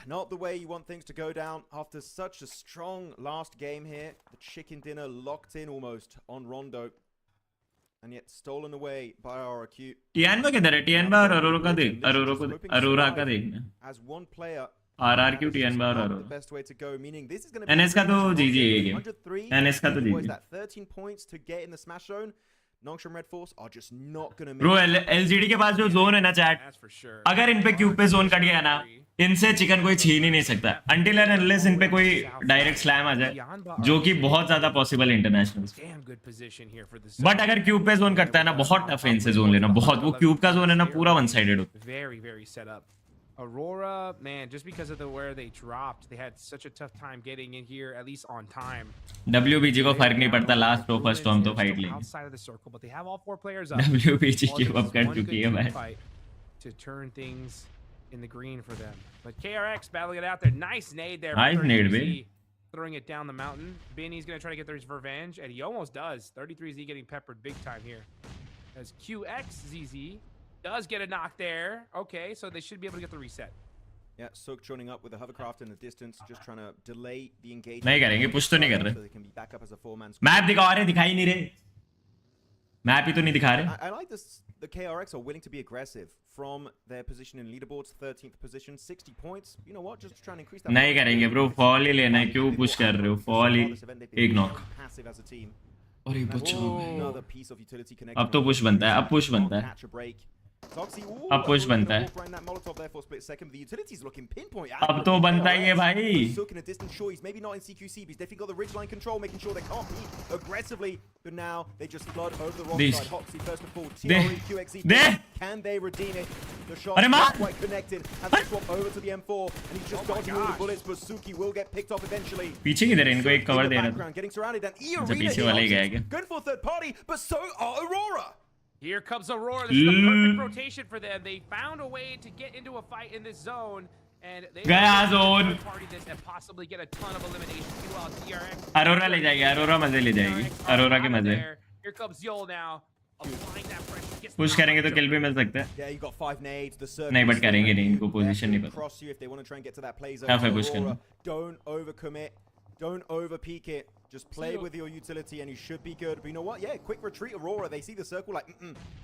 not the way you want things to go down after such a strong last game here. The chicken dinner locked in almost on Rondo. And yet stolen away by our acute. टियानबा किधर है? टियानबा और अरोरा का देख. अरोरा का देखना. As one player. RRQ टियानबा और Arora. The best way to go, meaning this is going to be NS का तो GG है गेम. 103. NS का तो Boys, GG. that 13 points to get in the smash zone. Nongshim Red Force are just not going to bro LGD के पास जो zone है ना chat, That's for sure. अगर इन पे क्यूब पे जोन कट गया ना, इनसे चिकन कोई छीन ही नहीं सकता अनटिल एंड अनलेस इन पे कोई डायरेक्ट स्लैम आ जाए, जो कि बहुत ज्यादा पॉसिबल है international. Damn good position here for the. But अगर क्यूब पे जोन कटता है ना, बहुत टफ है इनसे जोन लेना. बहुत वो क्यूब का जोन है ना पूरा वन साइडेड होता है. Very set up. Aurora, man, just because of where they dropped, they had such a tough time getting in here, at least on time. WBG को फर्क नहीं पड़ता, लास्ट टॉप फर्स्ट हम तो फाइट लेंगे. Outside of the circle, but they have all 4 players up. WBG give up कर चुकी है भाई. Fight to turn things in the green for them. But KRX battling it out there. Nice nade there. Nice nade, baby. Throwing it down the mountain. Benny's going to try to get his revenge, and he almost does. 33Z getting peppered big time here. As QXZZ does get a knock there. Okay, so they should be able to get the reset. Yeah, Sook joining up with the hovercraft in the distance, just trying to delay the engagement. नहीं करेंगे, push तो नहीं कर रहे. So they can be back up as a 4-man squad. Map दिखा रहे, दिखाई नहीं रहे. मैप ही तो नहीं दिखा रहे. I like this. The KRX are willing to be aggressive from their position in leaderboards, 13th position, 60 points. You know what? Just trying to increase that. नहीं करेंगे ब्रो, फॉल ही लेना है. क्यों पुश कर रहे हो? फॉल ही एक knock. Passive as a team. अरे बचाओ. Another piece of utility connection. अब तो पुश बनता है. अब पुश बनता है. Catch a break. अब पुश बनता है. अब तो बनता ही है भाई. दे. अरे मार. पीछे किधर है? इनको एक कवर दे रहा था. अच्छा पीछे वाला ही गया क्या? Here comes Aurora. This is the perfect rotation for them. They found a way to get into a fight in this zone. And they zone. Party this and possibly get a ton of elimination. Meanwhile, TRX. Arora ले जाएगी. अरोरा मजे ले जाएगी. अरोरा के मजे. Here comes Yol now. Applying that pressure. Push करेंगे तो किल भी मिल सकता है. Yeah, you got 5 nades. The circle. नहीं बट करेंगे नहीं. इनको पोजीशन नहीं पता. Cross you if they want to try and get to that play zone. क्या पुश करना? Don't overcommit. Don't overpeak it. Just play with your utility and you should be good. But you know what? Yeah, quick retreat Aurora. They see the circle like,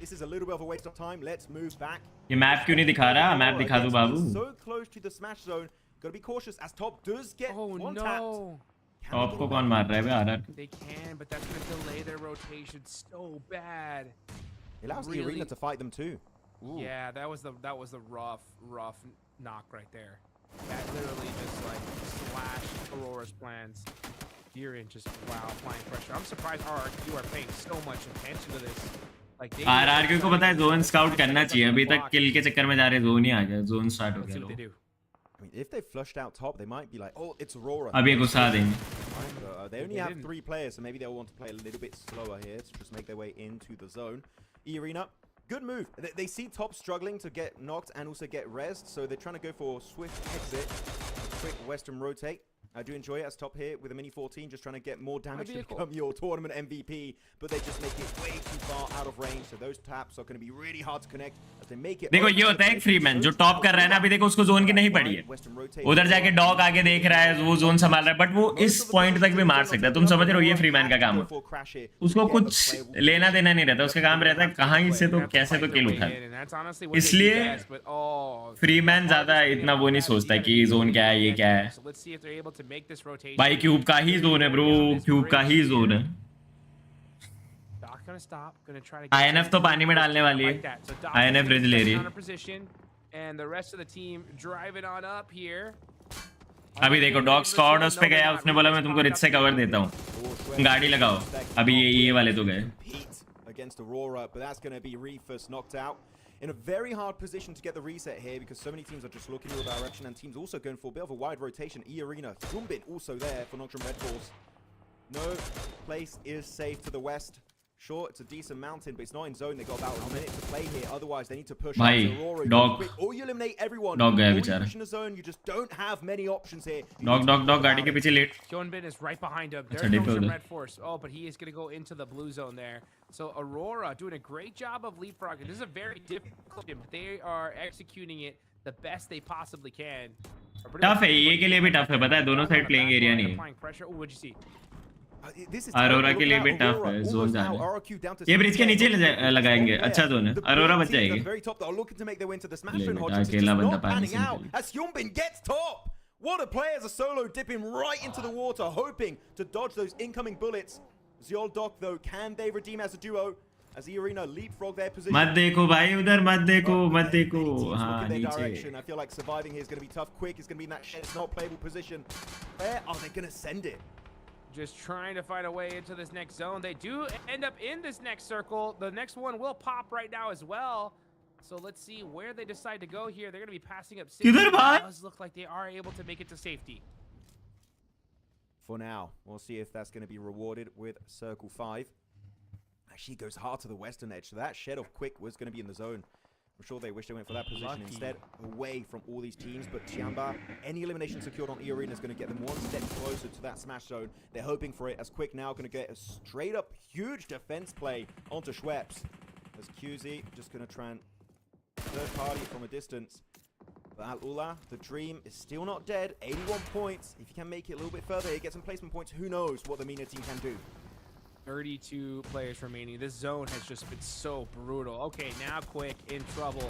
this is a little bit of a waste of time. Let's move back. ये map क्यों नहीं दिखा रहा? Map दिखा दो बाबू. So close to the smash zone. Gotta be cautious as Top does get one tapped. Top को कौन मार रहा है बे? RR. They can, but that's going to delay their rotation so bad. It allows the arena to fight them too. Ooh. Yeah, that was the rough knock right there. That literally just like slashed Aurora's plans. Jiren just applying pressure. I'm surprised RRQ are paying so much attention to this. Like RRQ को पता है zone scout करना चाहिए. अभी तक किल के चक्कर में जा रहे, जोन ही आ गया. जोन स्टार्ट हो गया. I mean, if they flushed out top, they might be like, oh, it's Aurora. अब ये घुसा देंगे. They only have 3 players, so maybe they'll want to play a little bit slower here to just make their way into the zone. E-Arena, good move. They see top struggling to get knocked and also get rezzed, so they're trying to go for swift exit, a quick western rotate. I do enjoy it as top here with a mini 14, just trying to get more damage to become your tournament MVP, but they just make it way too far out of range, so those taps are going to be really hard to connect as they make it. देखो ये होता है एक Freeman जो top कर रहा है ना. अभी देखो उसको जोन की नहीं पड़ी है. उधर जाके डॉग आगे देख रहा है, वो जोन संभाल रहा है, बट वो इस पॉइंट तक भी मार सकता है. तुम समझ रहे हो? ये फ्रीमैन का काम है. उसको कुछ लेना देना नहीं रहता. उसका काम रहता है कहाँ से तो कैसे तो किल उठाए. इसलिए फ्रीमैन ज्यादा इतना वो नहीं सोचता कि जोन क्या है, ये क्या है. भाई क्यूब का ही जोन है ब्रो. क्यूब का ही जोन है. gonna stop. Gonna try to. INF तो पानी में डालने वाली है. Like that. So Doc INF is bridge ले रही है. counter position, and the rest of the team driving on up here. अभी देखो डॉग स्क्वाड उस पे गया, उसने बोला मैं तुमको रिच से कवर देता हूँ, गाड़ी लगाओ. अभी ये वाले तो गए. Compete against Aurora, but that's going to be Reefus knocked out. In a very hard position to get the reset here because so many teams are just looking your direction and teams also going for a bit of a wide rotation. E-Arena, Zumbin also there for Nocturne Red Force. No place is safe to the west. Sure, it's a decent mountain, but it's not in zone. They got about a minute to play here. Otherwise, they need to push. Bhai, Aurora, dog. quick, or you eliminate everyone. Dog gaya or you बेचारा. push in the zone. You just don't have many options here. You dog need to dog dog think गाड़ी के about it. पीछे late. Hyunbin is right behind him. Achha, There's dip Nocturne uधर. Red Force. Oh, but he is going to go into the blue zone there. So Aurora doing a great job of leapfrogging. This is a very difficult game. They are executing it the best they possibly can. Tough है ये के लिए भी tough है, पता है दोनों side playing area नहीं है. Applying pressure. Oh, what'd you see? This is Aurora terrible. के लिए Look भी at टफ Aurora, है, almost जोन now, जाना. RRQ down to ये ब्रिज के नीचे 7. लगाएंगे, अच्छा जोन है. The अरोरा big बच teams at जाएगी. the very top that are looking to make their way into the smash ले and बेटा, Hodges is अकेला just बंदा not पानी panning से out निकल. as Hyunbin gets top. What a player as a solo dipping right into the water, hoping to dodge those incoming bullets. Ziol Doc though, can they redeem as a duo? As the Arena leapfrog their position. मत देखो भाई उधर, मत देखो मत देखो. Many teams हाँ look in their नीचे. direction. I feel like surviving here is going to be tough. Quick is going to be in that shed. It's not playable position. Where are they going to send it? Just trying to find a way into this next zone. They do end up in this next circle. The next one will pop right now as well. So let's see where they decide to go here. They're going to be passing up. किधर भाई? It does look like they are able to make it to safety. For now, we'll see if that's going to be rewarded with Circle 5. Actually goes hard to the western edge, so that shed of Quick was going to be in the zone. I'm sure they wish they went for that position Lucky. instead, away from all these teams. But Chiamba, any elimination secured on E-Arena is going to get them one step closer to that smash zone. They're hoping for it, as Quick now going to get a straight-up huge defense play onto Schweppes. As QZ just going to try and third party from a distance. But Al-Ula, the dream is still not dead. 81 points. If you can make it a little bit further, get some placement points, who knows what the MENA team can do. 32 players remaining. This zone has just been so brutal. Okay, now Quick in trouble.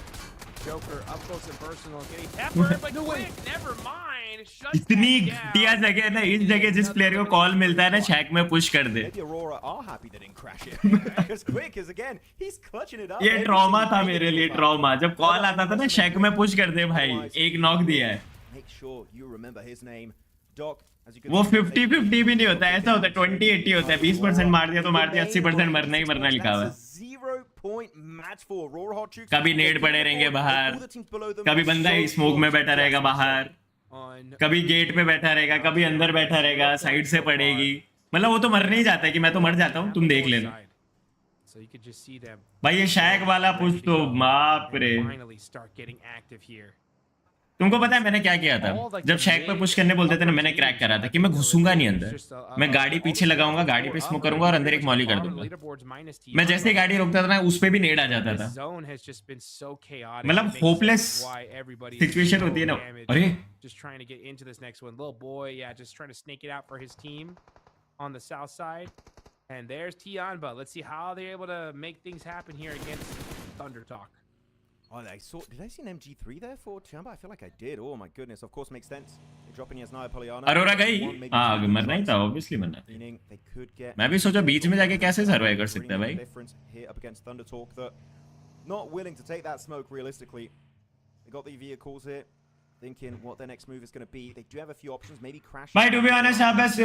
Joker up close and personal, getting peppered, but Quick, never mind. Shuts इतनी that down. घटिया जगह है ना, इस जगह जिस player को call मिलता है ना, शैक में पुश कर दे. Maybe Aurora are happy they didn't crash it. Because Quick is again, he's clutching it up. ये every ट्रॉमा single था game मेरे in लिए, the ट्रॉमा. जब कॉल आता था ना शैक में पुश कर दे भाई, एक नॉक दिया है. Make sure you remember his name. Doc, as you can वो see, 50-50 भी नहीं होता, ऐसा होता है 20-80 होता है. 20% मार दिया तो मार दिया, 80% मरना ही मरना लिखा हुआ है. That's a 0-point match for Aurora Hot Chooks. कभी नेड पड़े रहेंगे बाहर, All the teams below them कभी are बंदा so स्मोक में close बैठा to रहेगा that बाहर, On कभी गेट पे बैठा रहेगा, कभी अंदर बैठा रहेगा, साइड से पड़ेगी. मतलब वो तो मरने ही जाता है कि मैं तो मर जाता हूँ, तुम देख लेना. So you could just see them भाई ये शैक वाला पुश तो बाप रे. finally start getting active here. तुमको पता है मैंने क्या किया था? जब शैक पे पुश करने बोलते थे ना, मैंने क्रैक करा था कि मैं घुसूंगा नहीं अंदर. मैं गाड़ी पीछे लगाऊंगा, गाड़ी पे स्मोक करूंगा और अंदर एक मॉली कर दूंगा. मैं जैसे ही गाड़ी रोकता था ना, उस पे भी नेड आ जाता था. Zone has just been so chaotic. मतलब It makes hopeless sense why everybody situation is होती है so ना. damaged. अरे Just trying to get into this next one. Little boy, yeah, just trying to snake it out for his team on the south side. And there's Tianba. Let's see how they're able to make things happen here against Thunder Talk. Oh, did I see an MG3 there for Chiamba? I feel like I did. Oh my goodness. Of course, makes sense. They're dropping Yasnaya Polyana. Arora गई. One, maybe हाँ two मरना ही shots, था, obviously मरना था. meaning they could get मैं भी सोचा बीच में जाके कैसे सर्वाइव कर सकता है भाई. difference here up against Thunder Talk that not willing to take that smoke realistically. They got the vehicles here, thinking what their next move is going to be. They do have a few options, maybe crash. भाई to be honest आप बस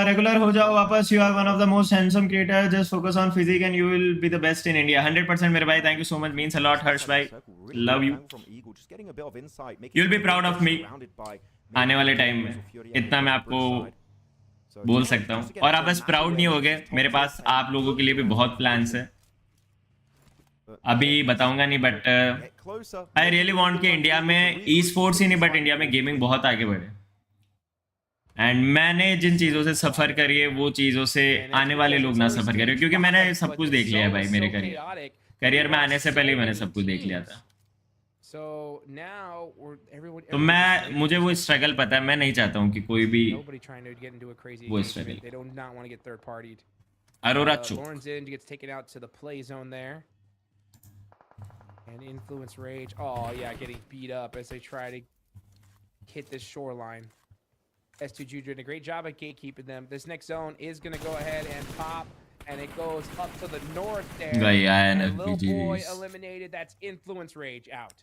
regular हो जाओ वापस. You are one of the most handsome creator. Just focus on physique and you will be the best in India. 100% मेरे भाई. Thank you so much, means a lot. Harsh भाई, love you. You'll be proud of me. आने वाले time में इतना मैं आपको बोल सकता हूँ. और आप बस प्राउड नहीं होगे, मेरे पास आप लोगों के लिए भी बहुत प्लान्स है. अभी बताऊंगा नहीं, बट आई रियली वांट कि इंडिया में ई स्पोर्ट्स ही नहीं बट इंडिया में गेमिंग बहुत आगे बढ़े. एंड मैंने जिन चीज़ों से सफ़र करी है वो चीज़ों से आने वाले लोग ना सफ़र करें, क्योंकि मैंने सब कुछ देख लिया है भाई. मेरे करियर में आने से पहले ही मैंने सब कुछ देख लिया था. So now तो मुझे वो स्ट्रगल पता है. मैं नहीं चाहता हूँ कि कोई भी nobody trying to get into a crazy वो engagement. struggle. They do not want to get third partied. Arora चुप. Lauren's in, gets taken out to the play zone there. And influence rage. Oh yeah, getting beat up as they try to hit this shoreline. S2 Juju doing a great job at gatekeeping them. This next zone is going to go ahead and pop. and it goes up to the north there. Guy, And little boy INFPGs. eliminated. That's Influence Rage out.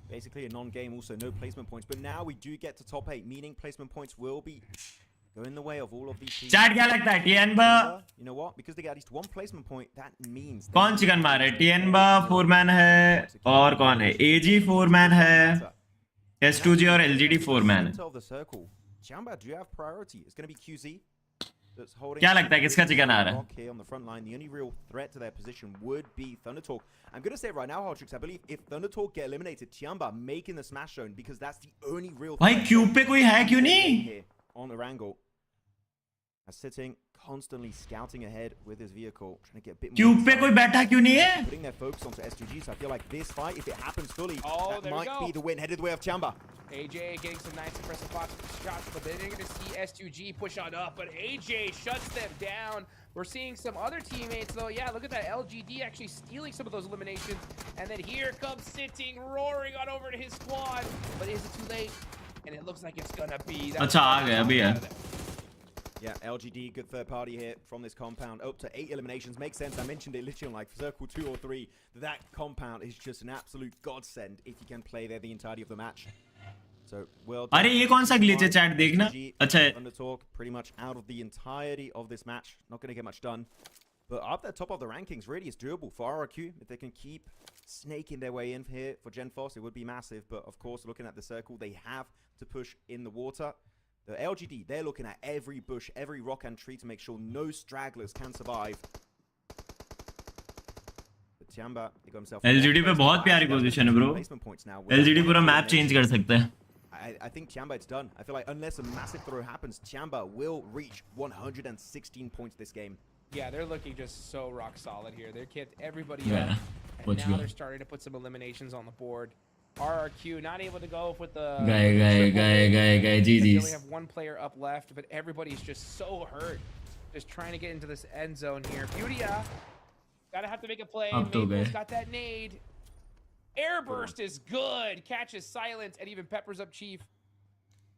Basically a non-game, also no placement points. But now we do get to top 8, meaning placement points will be going the way of all of these teams. Chat क्या लगता है TN You know what? Because they get at least 1 placement point, that means... कौन chicken मारे? TN 4 man है और कौन है? AG 4 man है, S2G और LGD 4 मैन है. Of the circle. Chamba, do you have priority? It's going to be QZ. That's holding. क्या लगता है किसका चिकन आ रहा है? Here on the front line, the only real threat to their position would be ThunderTalk. I'm going to say it right now, Hardrix, I believe if ThunderTalk get eliminated, Tiamba making the smash zone because that's the only real भाई threat cube पे कोई है क्यों नहीं? here on the Wrangle. Sitting, constantly scouting ahead with his vehicle, trying to get a bit more. Cube पे कोई बैठा क्यों नहीं है? Putting their focus onto SGG, so I feel like this fight, if it happens fully, Oh, that there we might go. be the win headed the way of Chamba. AJ getting some nice impressive shots, but then you're going to see S2G push on up, but AJ shuts them down. We're seeing some other teammates, though. Yeah, look at that. LGD actually stealing some of those eliminations. And then here comes Sitting, roaring on over to his squad. But is it too late? And it looks like it's going to be. अच्छा आ गया अभी है. Yeah, LGD, good third party here from this compound. Up to 8 eliminations. Makes sense. I mentioned it literally on like circle 2 or 3. That compound is just an absolute godsend if you can play there the entirety of the match. So, well done. अरे ये कौन सा glitch है chat देखना? अच्छा है. Undertalk pretty much out of the entirety of this match. Not going to get much done. But up at the top of the rankings, really is doable for RRQ. If they can keep snaking their way in here for GenFoss, it would be massive. But of course, looking at the circle, they have to push in the water. The LGD, they're looking at every bush, every rock and tree to make sure no stragglers can survive. But Tiamba, he got himself... LGD पे बहुत प्यारी position है bro. LGD पूरा map change कर सकता है. I think Tiamba, it's done. I feel like unless a massive throw happens, Tiamba will reach 116 points this game. Yeah, they're looking just so rock solid here. They're kept everybody Yeah. up. And What's now good? they're starting to put some eliminations on the board. RRQ not able to go with the Guy, They only GG's. have one player up left, but everybody's just so hurt. Just trying to get into this end zone here. Beautya, gotta have to make a play. Up to Maple's गए. got that nade. Airburst is good. Catches silence and even peppers up Chief.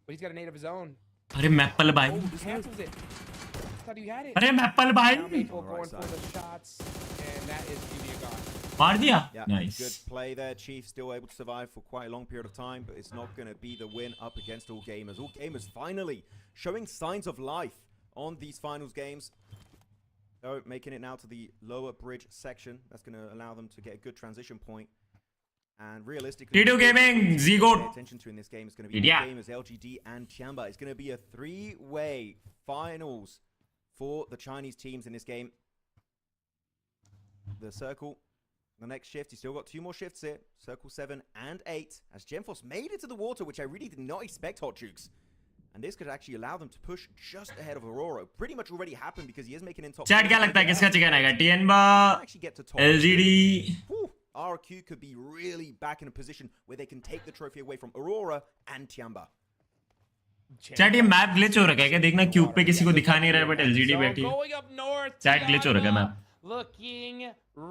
But he's got a nade of his own. अरे maple भाई. Cancels it. Thought you had it. अरे maple भाई. Now Maple going for the shots, and that is Beautya gone. मार दिया. Yeah, Nice. good play there. Chief still able to survive for quite a long period of time, but it's not going to be the win up against All Gamers. All Gamers finally showing signs of life on these finals games. So making it now to the lower bridge section. That's going to allow them to get a good transition point. And realistically, T2 Gaming, ZGOD. pay attention to in this game is going to be Yeah. All Gamers, LGD, and Tiamba. It's going to be a 3-way finals for the Chinese teams in this game. The circle. The next shift, he's still got 2 more shifts here. Circle 7 and 8. As GenForce made it to the water, which I really did not expect, Hot Jukes. And this could actually allow them to push just ahead of Aurora. Pretty much already happened because he is making in top. Chat क्या लगता है किसका chicken आएगा? TN Actually get to top. LGD. Whew, RQ could be really back in a position where they can take the trophy away from Aurora and Tiamba. Chat ये map glitch हो रखा है क्या? देखना क्यूब पे किसी को दिखा नहीं रहा है बट LGD So बैठी है. going up north, chat glitch हो रखा है Tiamba map. looking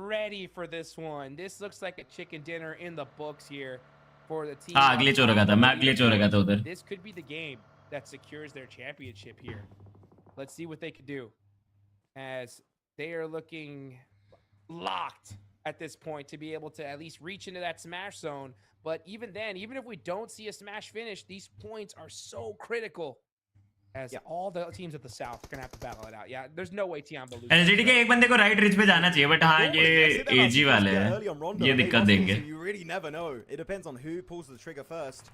ready for this one. This looks like a chicken dinner in the books here for the team. हाँ ग्लिच हो रखा था. मैप ग्लिच हो रखा था उधर. This could be the game that secures their championship here. Let's see what they can do, as they are looking locked at this point to be able to at least reach into that smash zone. But even then, even if we don't see a smash finish, these points are so critical, as all the teams at the south are gonna have to battle it out. Yeah, there's no way Tiamba loses. LGD के एक बंदे को right rich पे जाना चाहिए but हाँ ये AG वाले हैं. ये दिक्कत देंगे. You really never know. It depends on who pulls the trigger first.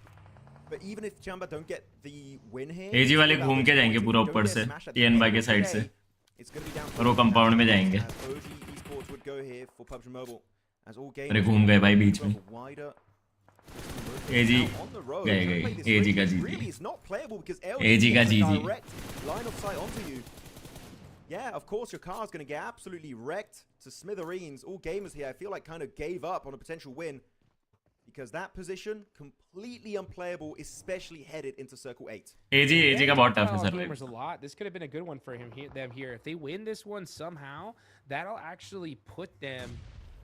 But even if Tiamba don't get the win here, AG वाले घूम के जाएंगे पूरा ऊपर से TN by के साइड से और वो कंपाउंड में जाएंगे. अरे घूम गए भाई बीच में. AG गए AG का GG. AG का GG. Line of sight onto you. Yeah, of course your car is going to get absolutely wrecked to smithereens. All Gamers here, I feel like, kind of gave up on a potential win. Because that position, completely unplayable, especially headed into Circle 8. AG का बहुत tough है sir. Gamers a lot. This could have been a good one for them here. If they win this one somehow, that'll actually put them.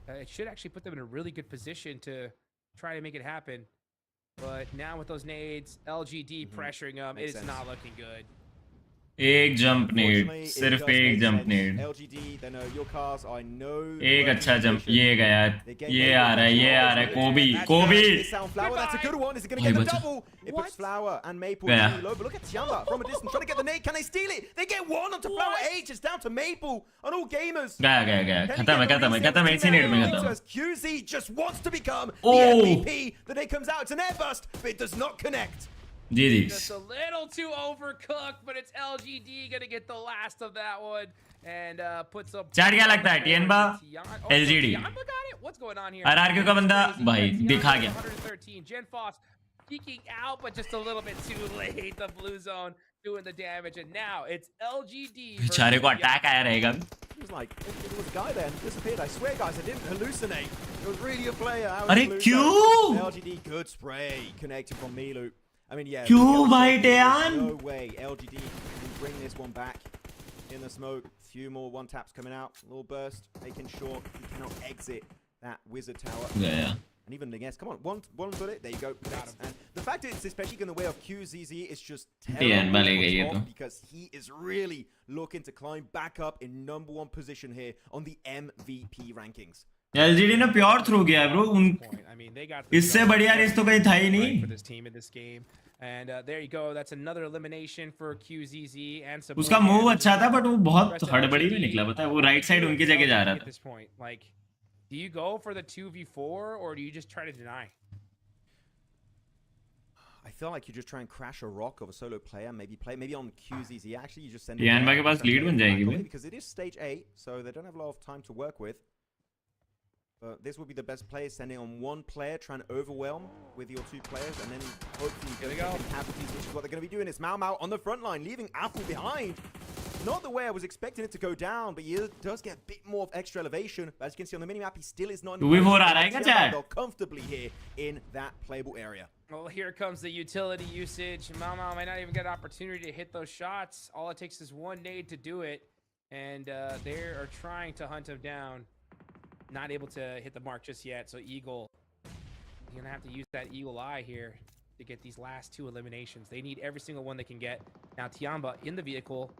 It should actually put them in a really good position to try to make it happen. But now with those nades, LGD pressuring them, it's not looking good. एक jump नेड, Unfortunately, it सिर्फ does एक make jump sense. नेड, LGD, they know your cars. I know. एक working अच्छा jump, position. ये गया, They get ये Mabel आ रहा है, catching ये all आ those रहा है, needs. कोबी, That's कोबी, good. Miss out on Flower. That's a good one. Is it going to भाई get the बचा, double? It puts Flower and Maple गया, really low. But look at Tiamba from a distance trying to get the nade. Can they steal it? They get one onto Flower H. It's down to Maple on all gamers. गया गया गया, Can he खत्म है, get the खत्म है, reset? खत्म है, इसी नेट में खत्म है। Because QZ just wants to become Oh. the MVP. The nade comes out. It's an air burst, but it does not connect. G G, Just a little too overcooked, but it's LGD gonna get the last of that one and puts up. Chat क्या लगता है, टियनबा, LGD? Tiamba got it. What's going on here? RRQ का बंदा भाई दिखा गया। 113. Gen Foss peeking out, but just a little bit too late. The blue zone doing the damage, and now it's LGD. बेचारे को अटैक आया रहेगा। It was like, it was a guy there and disappeared. I swear, guys, I didn't hallucinate. It was really a player. अरे क्यों? LGD, good spray. Connected from Milu. I mean, yeah. क्यों भाई There's टेयान? no way LGD can bring this one back in the smoke. Few more one taps coming out. Little burst. Making sure he cannot exit that wizard tower. गया। And even the guess. Come on, one bullet. There you go. Got him. And the fact it's especially going the way of QZZ is just टियन terrible ले गई ये for तो। Tom because he is really looking to climb back up in #1 position here on the MVP rankings. LGD ने pure through किया bro, उन I mean, they got the इससे बढ़िया race तो कहीं था ही नहीं। for this team in this game. And there you go. That's another elimination for QZZ and Saboya. उसका मूव अच्छा था बट वो बहुत हड़बड़ी में निकला, पता है, वो राइट साइड उनकी जगह जा रहा At था। this point, like, do you go for the 2v4 or do you just try to deny? I feel like you just try and crash a rock of a solo player, maybe on QZZ. Actually, you just send. टियन भाई के पास lead बन जाएगी भाई। because it is stage 8, so they don't have a lot of time to work with. But this would be the best player, sending on one player, trying to overwhelm with your two players, and then hopefully Here we get go. casualties, which is what they're going to be doing. It's Mau Mau on the front line, leaving Apple behind. Not the way I was expecting it to go down, but he does get a bit more of extra elevation. But as you can see on the minimap, he still is not in the 2v4 position आ रहा है क्या to chat? go comfortably here in that playable area. Well, here comes the utility usage. Mama might not even get an opportunity to hit those shots. All it takes is one nade to do it. And they are trying to hunt him down. Not able to hit the mark just yet. So Eagle, you're going to have to use that Eagle Eye here to get these last two eliminations. They need every single one they can get. Now Tiamba in the vehicle.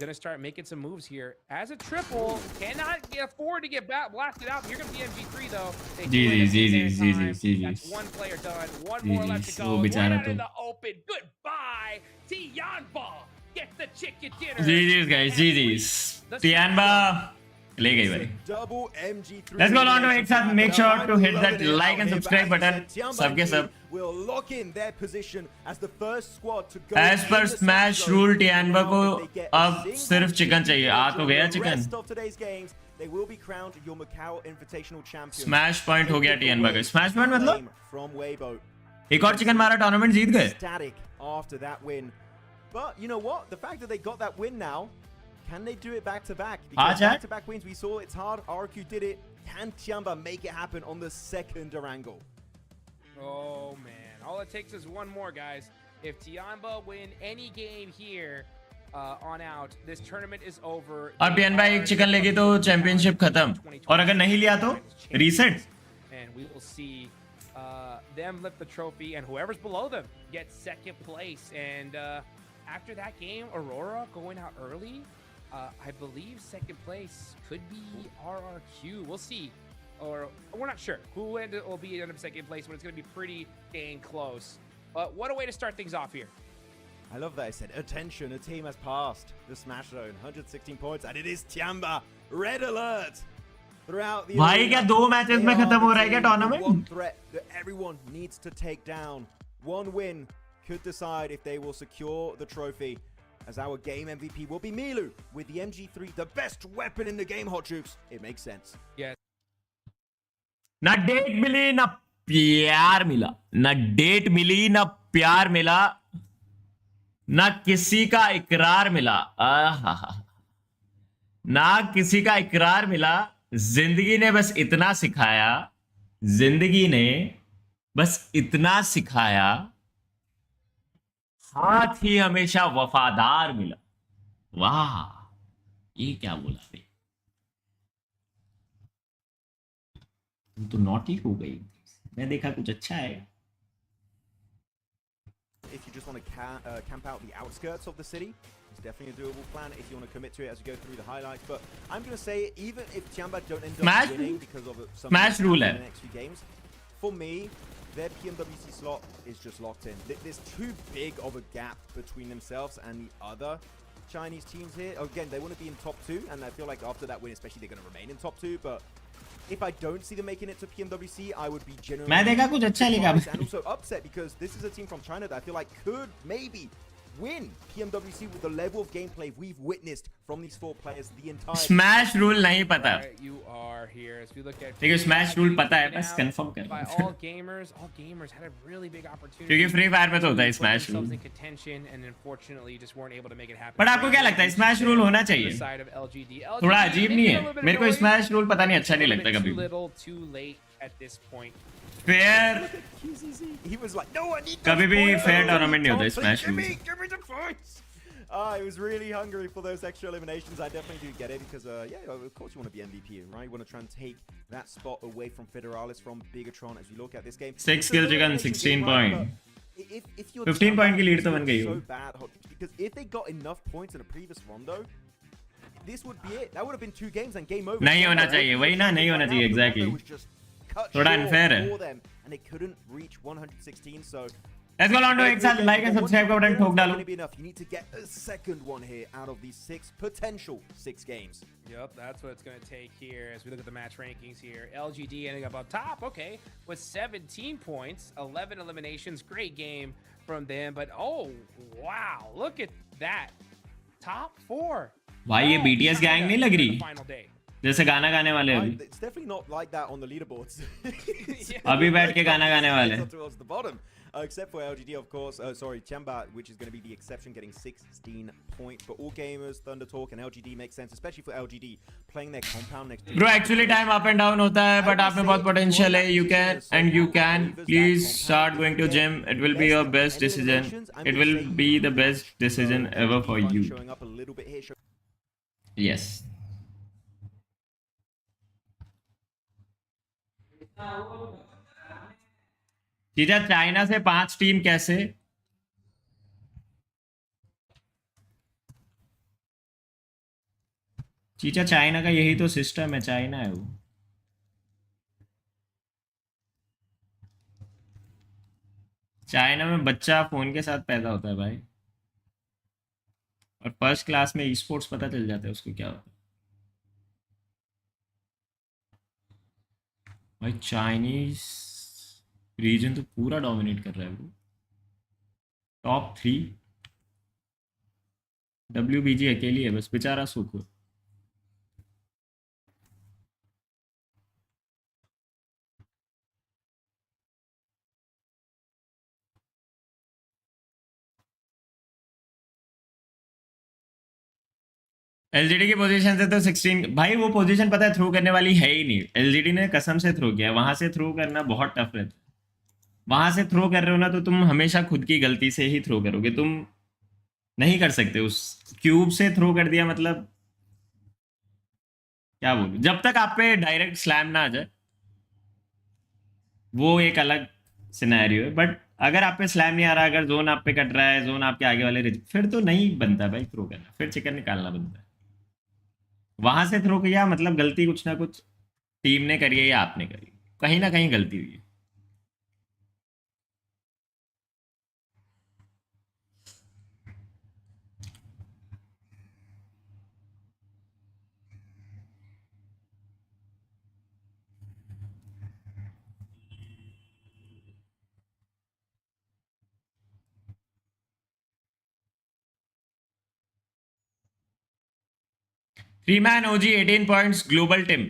Going to start making some moves here. As a triple, cannot afford to get blasted out. Here comes the MG3 though. They do end up getting there in time. GG's. That's one player done. One more left to go. वो Right बेचारा out in तो the open. Goodbye, Tianba. Get the chicken dinner. GG's guys, GG's। टियनबा ले गई भाई। Double MG3. Let's go on to एक साथ, make sure to hit that like and subscribe button, सबके सब। Will lock in their position as the first squad to go. As per Smash rule, टियनबा को अब सिर्फ चिकन चाहिए। आ तो गया chicken. Rest of today's games, they will be crowned your Macau Invitational champion. Smash point हो गया टियनबा का। Smash point मतलब From Weibo. एक और चिकन मारा, टूर्नामेंट जीत गए। Static after that win. But you know what? The fact that they got that win now, can they do it back to back? Because Jack. back to back wins, we saw it's hard. RQ did it. Can Tiamba make it happen on the second Durango? Oh man, all it takes is one more, guys. If Tiamba win any game here on out, this tournament is over. और टियनबा एक chicken लेगी तो championship खत्म, और अगर नहीं लिया तो reset. And we will see them lift the trophy, and whoever's below them gets second place. And after that game, Aurora going out early, I believe second place could be RRQ. We'll see. Or we're not sure who will be in second place, but it's going to be pretty dang close. But what a way to start things off here. I love that I said, attention, a team has passed the Smash Zone. 116 points, and it is Tiamba. Red alert throughout the भाई arena. क्या 2 matches में They are खत्म हो the रहा है क्या team with one tournament? threat that everyone needs to take down. One win could decide if they will secure the trophy. As our game MVP will be Milu with the MG3, the best weapon in the game, Hot Troops. It makes sense. Yes. ना date मिली ना प्यार मिला, ना date मिली ना प्यार मिला, ना किसी का इकरार मिला। आहा, ना किसी का इकरार मिला। जिंदगी ने बस इतना सिखाया, जिंदगी ने बस इतना सिखाया, साथ ही हमेशा वफादार मिला। वाह, ये क्या बोला भाई? तुम तो नॉटी हो गई, मैं देखा कुछ अच्छा है। if you just want to camp out the outskirts of the city. It's definitely a doable plan if you want to commit to it as you go through the highlights. But I'm going to say, even if Tiamba don't end up winning because of some Smash rule in hai. the next few games, for me, their PMWC slot is just locked in. There's too big of a gap between themselves and the other Chinese teams here. Again, they want to be in top 2, and I feel like after that win, especially, they're going to remain in top 2. But if I don't see them making it to PMWC, I would be genuinely मैं देखा कुछ अच्छा लिखा surprised and also upset, because this is a team from China that I feel like could maybe win PMWC with the level of gameplay we've witnessed from these 4 players the entire smash rule नहीं पता Right, you are here as we look at देखिए smash rule पता है taken बस out confirm by कर all gamers had a really big opportunity क्योंकि free fire में तो होता है to put smash themselves rule in contention and unfortunately just weren't able to make it happen. But आपको क्या लगता है स्मैश रूल होना On the चाहिए side of LGD. थोड़ा LGD, अजीब maybe नहीं a little है bit मेरे को annoyed, स्मैश रूल पता नहीं अच्छा a नहीं little लगता bit कभी too little, too late at this point. Fair QZZ. He was like, no, I need कभी those भी points. fair tournament नहीं होता Give smash me, rule give me the points. I was really hungry for those extra eliminations. I definitely do get it because, yeah, of course you want to be MVP, right? You want to try and take that spot away from Federalis, from Bigatron as we look at this game. 6 kill chicken 16 point If you're 15 point की lead तो बन गई so हो bad, because if they got enough points in a previous rondo, this would be it. That would have been 2 games and game over. नहीं होना चाहिए वही ना नहीं होना चाहिए exactly थोड़ा unfair है and they couldn't reach 116, so Let's go on to एक साथ like and subscribe का बटन ठोक डालो going to be enough. You need to get a second one here out of these 6 potential 6 games. Yep, that's what it's going to take here as we look at the match rankings here. LGD ending up on top, okay, with 17 points, 11 eliminations. Great game from them, but oh, wow, look at that. Top 4. भाई ये BTS gang नहीं लग रही Final day. जैसे गाना गाने वाले अभी It's definitely not like that on the leaderboards. अभी बैठ के गाना गाने वाले Not towards the bottom. Except for LGD, of course. Sorry, Chamba, which is going to be the exception, getting 16 points. But all gamers, Thunder Talk, and LGD makes sense, especially for LGD playing their compound next to. Bro, actually time up and down होता है, but आप में बहुत potential है. You can. Please start going to gym. It will be your best decision. It will be the best decision ever for you. Showing up a little bit here. Yes. जीजा China से 5 team कैसे जीजा China का यही तो system है China है वो चाइना में बच्चा फोन के साथ पैदा होता है भाई और फर्स्ट क्लास में ई स्पोर्ट्स पता चल जाता है उसको क्या होता है भाई चाइनीज रीजन तो पूरा डोमिनेट कर रहा है वो टॉप 3 WBG अकेली है बस बेचारा सुख एलजीडी की पोजीशन से तो 16 भाई वो पोजीशन पता है थ्रो करने वाली है ही नहीं एलजीडी ने कसम से थ्रो किया वहां से थ्रो करना बहुत टफ रहता है वहां से थ्रो कर रहे हो ना तो तुम हमेशा खुद की गलती से ही थ्रो करोगे तुम नहीं कर सकते उस क्यूब से थ्रो कर दिया मतलब क्या बोलूं जब तक आप पे डायरेक्ट स्लैम ना आ जाए वो एक अलग सिनेरियो है बट अगर आप पे स्लैम नहीं आ रहा अगर जोन आप पे कट रहा है जोन आपके आगे वाले फिर तो नहीं बनता भाई थ्रो करना फिर चिकन निकालना बनता है वहां से थ्रो किया मतलब गलती कुछ ना कुछ टीम ने करी है या आपने करी कहीं ना कहीं गलती हुई है थ्री मैन ओजी 18 पॉइंट्स ग्लोबल टीम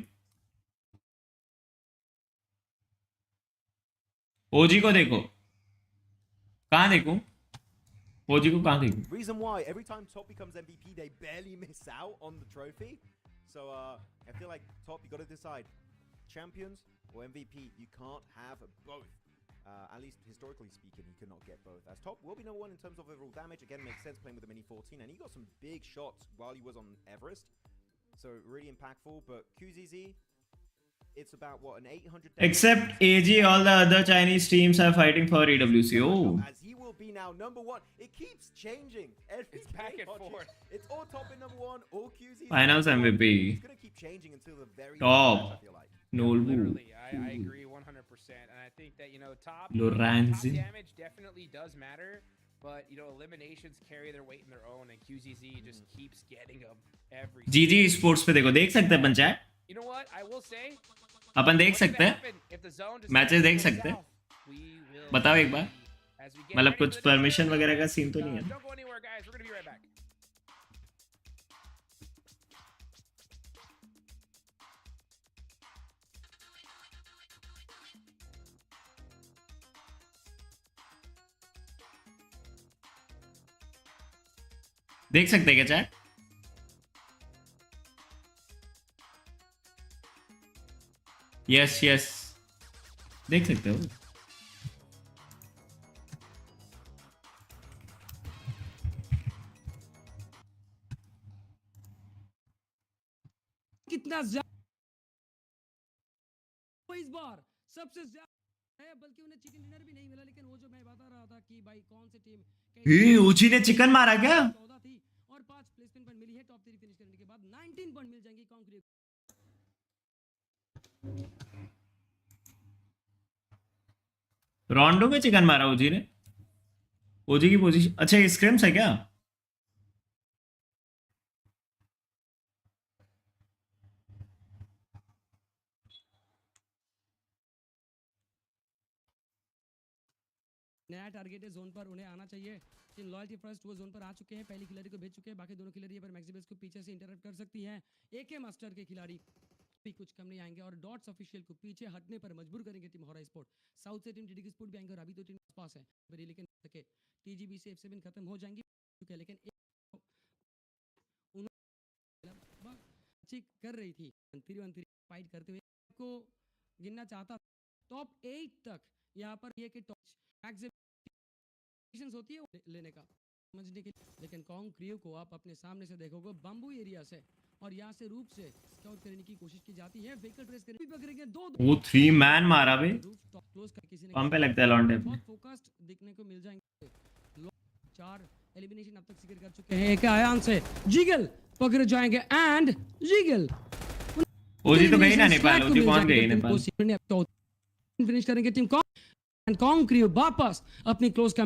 ओजी को देखो कहां देखूं ओजी को कहां देखूं Reason why every time Top becomes MVP, they barely miss out on the trophy. So I feel like Top, you got to decide champions or MVP. You can't have both. At least historically speaking, you cannot get both. As Top will be number 1 in terms of overall damage. Again, makes sense playing with the Mini 14, and he got some big shots while he was on Everest. So really impactful. But QZZ, It's about what, an 800. Except AG, all the other Chinese teams are fighting for EWC. Oh. As he will be now number one. It keeps changing. Every It's back game, and Hodges. forth. It's all top in number one, all QZ. Finals MVP. It's gonna keep changing until the very Top. end, I feel like. Nolbu. Literally, I agree 100%, and I think that top Lorenzi. damage definitely does matter, but eliminations carry their weight in their own, and QZZ just keeps getting them every. GG sports पे देखो, देख सकते हैं अपन chat. You know what? I will say. अपन देख what's gonna सकते हैं. happen if the zone decides matches to देख go सकते हैं. south? We will बताओ एक बार. see. As we get मतलब ready कुछ for the परमिशन next वगैरह का round. सीन तो नहीं है. Don't go anywhere, guys. We're gonna be right back. देख सकते हैं क्या चैट? यस यस, देख सकते हो. कितना ज्यादा इस बार सबसे ज्यादा है, बल्कि उन्हें चिकन डिनर भी नहीं मिला, लेकिन वो जो मैं बता रहा था कि भाई कौन सी टीम ओजी ने चिकन मारा क्या? 14 थी और 5 प्लेसमेंट पॉइंट मिली है. टॉप 3 फिनिश करने के बाद 19 पॉइंट मिल जाएंगे कॉन्क्रीट. रोंडो में चिकन मारा ओजी ने. ओजी की पोजीशन अच्छा स्क्रिम्स है क्या? नया टारगेट है जोन पर, उन्हें आना चाहिए. टीम लॉयल्टी फर्स्ट वो जोन पर आ चुके हैं, पहली खिलाड़ी को भेज चुके हैं, बाकी दोनों खिलाड़ी पर मैक्सिबस को पीछे से इंटरप्ट कर सकती हैं. एके मास्टर के खिलाड़ी भी कुछ कम नहीं आएंगे और डॉट्स ऑफिशियल को पीछे हटने पर मजबूर करेंगे टीम हॉरा स्पोर्ट. साउथ से टीम टीडी स्पोर्ट भी आएंगे और अभी तो टीम पास है, लेकिन सके टीजीबी से F7 खत्म हो जाएंगी, लेकिन अच्छी कर रही थी 1-3 फाइट करते हुए को गिनना चाहता. टॉप 8 तक यहाँ पर ये कि टॉप होती है लेने का समझने के लिए, लेकिन कॉन्ग क्रियो को आप अपने सामने से देखोगे बम्बू एरिया से और यहाँ से रूप से स्काउट करने की कोशिश की जाती है. व्हीकल ट्रेस करेंगे दो वो 3 मैन मारा बे. क्लोज कर किसी ने पंप पे लगता है लॉन्डे. बहुत फोकस्ड दिखने को मिल जाएंगे. 4 एलिमिनेशन अब तक सिक्योर कर चुके हैं. एक आयान से जिगल पकड़ जाएंगे एंड जिगल ओजी तो गई ना नेपाल. ओजी कौन गई नेपाल? फिनिश करेंगे टीम कॉन्ग क्रियो वापस अपनी क्लोज का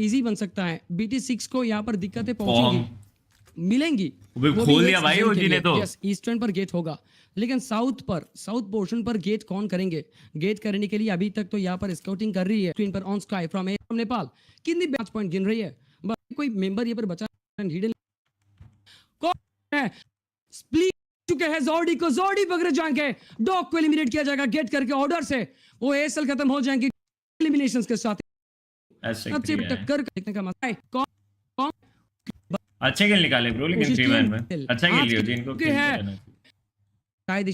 इजी बन सकता है. BT6 को यहाँ पर दिक्कतें पहुंचेंगी मिलेंगी. वो खोल दिया भाई ओजी ने तो. यस, ईस्टर्न पर गेट होगा, लेकिन साउथ पोर्शन पर गेट कौन करेंगे? गेट करने के लिए अभी तक तो यहाँ पर स्काउटिंग कर रही है स्क्रीन पर ऑन स्काई फ्रॉम नेपाल. कितनी 5 पॉइंट गिन रही है, बस कोई मेंबर ये पर बचा हिडन है. स्प्लिट चुके हैं जोडी को, जोडी पकड़े जाएंगे. डॉग को एलिमिनेट किया जाएगा गेट करके ऑर्डर से. वो एएसएल खत्म हो जाएंगे एलिमिनेशंस के साथ. अच्छे टक्कर देखने का मजा है. कौन अच्छे खेल निकाले ब्रो, लेकिन 3 मैन में अच्छा खेल लियो जिनको खेल है शायद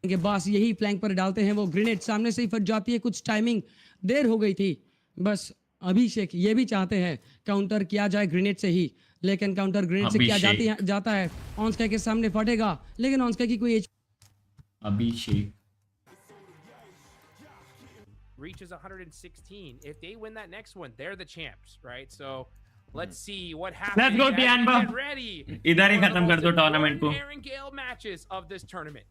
के बस यही फ्लैंक पर डालते हैं. वो ग्रेनेड सामने से ही फट जाती है, कुछ टाइमिंग देर हो गई थी. बस अभिषेक ये भी चाहते हैं काउंटर किया जाए ग्रेनेड से ही, लेकिन काउंटर ग्रेनेड से किया जाता है. ऑनस्काई के सामने फटेगा, लेकिन ऑनस्काई की कोई अभिषेक Reaches 116. If they win that next one, they're the champs, right? So let's see what happens. Let's go, Tianba. Get ready. इधर ही for the खत्म कर most दो टूर्नामेंट को. important Aaron Gale matches of this tournament.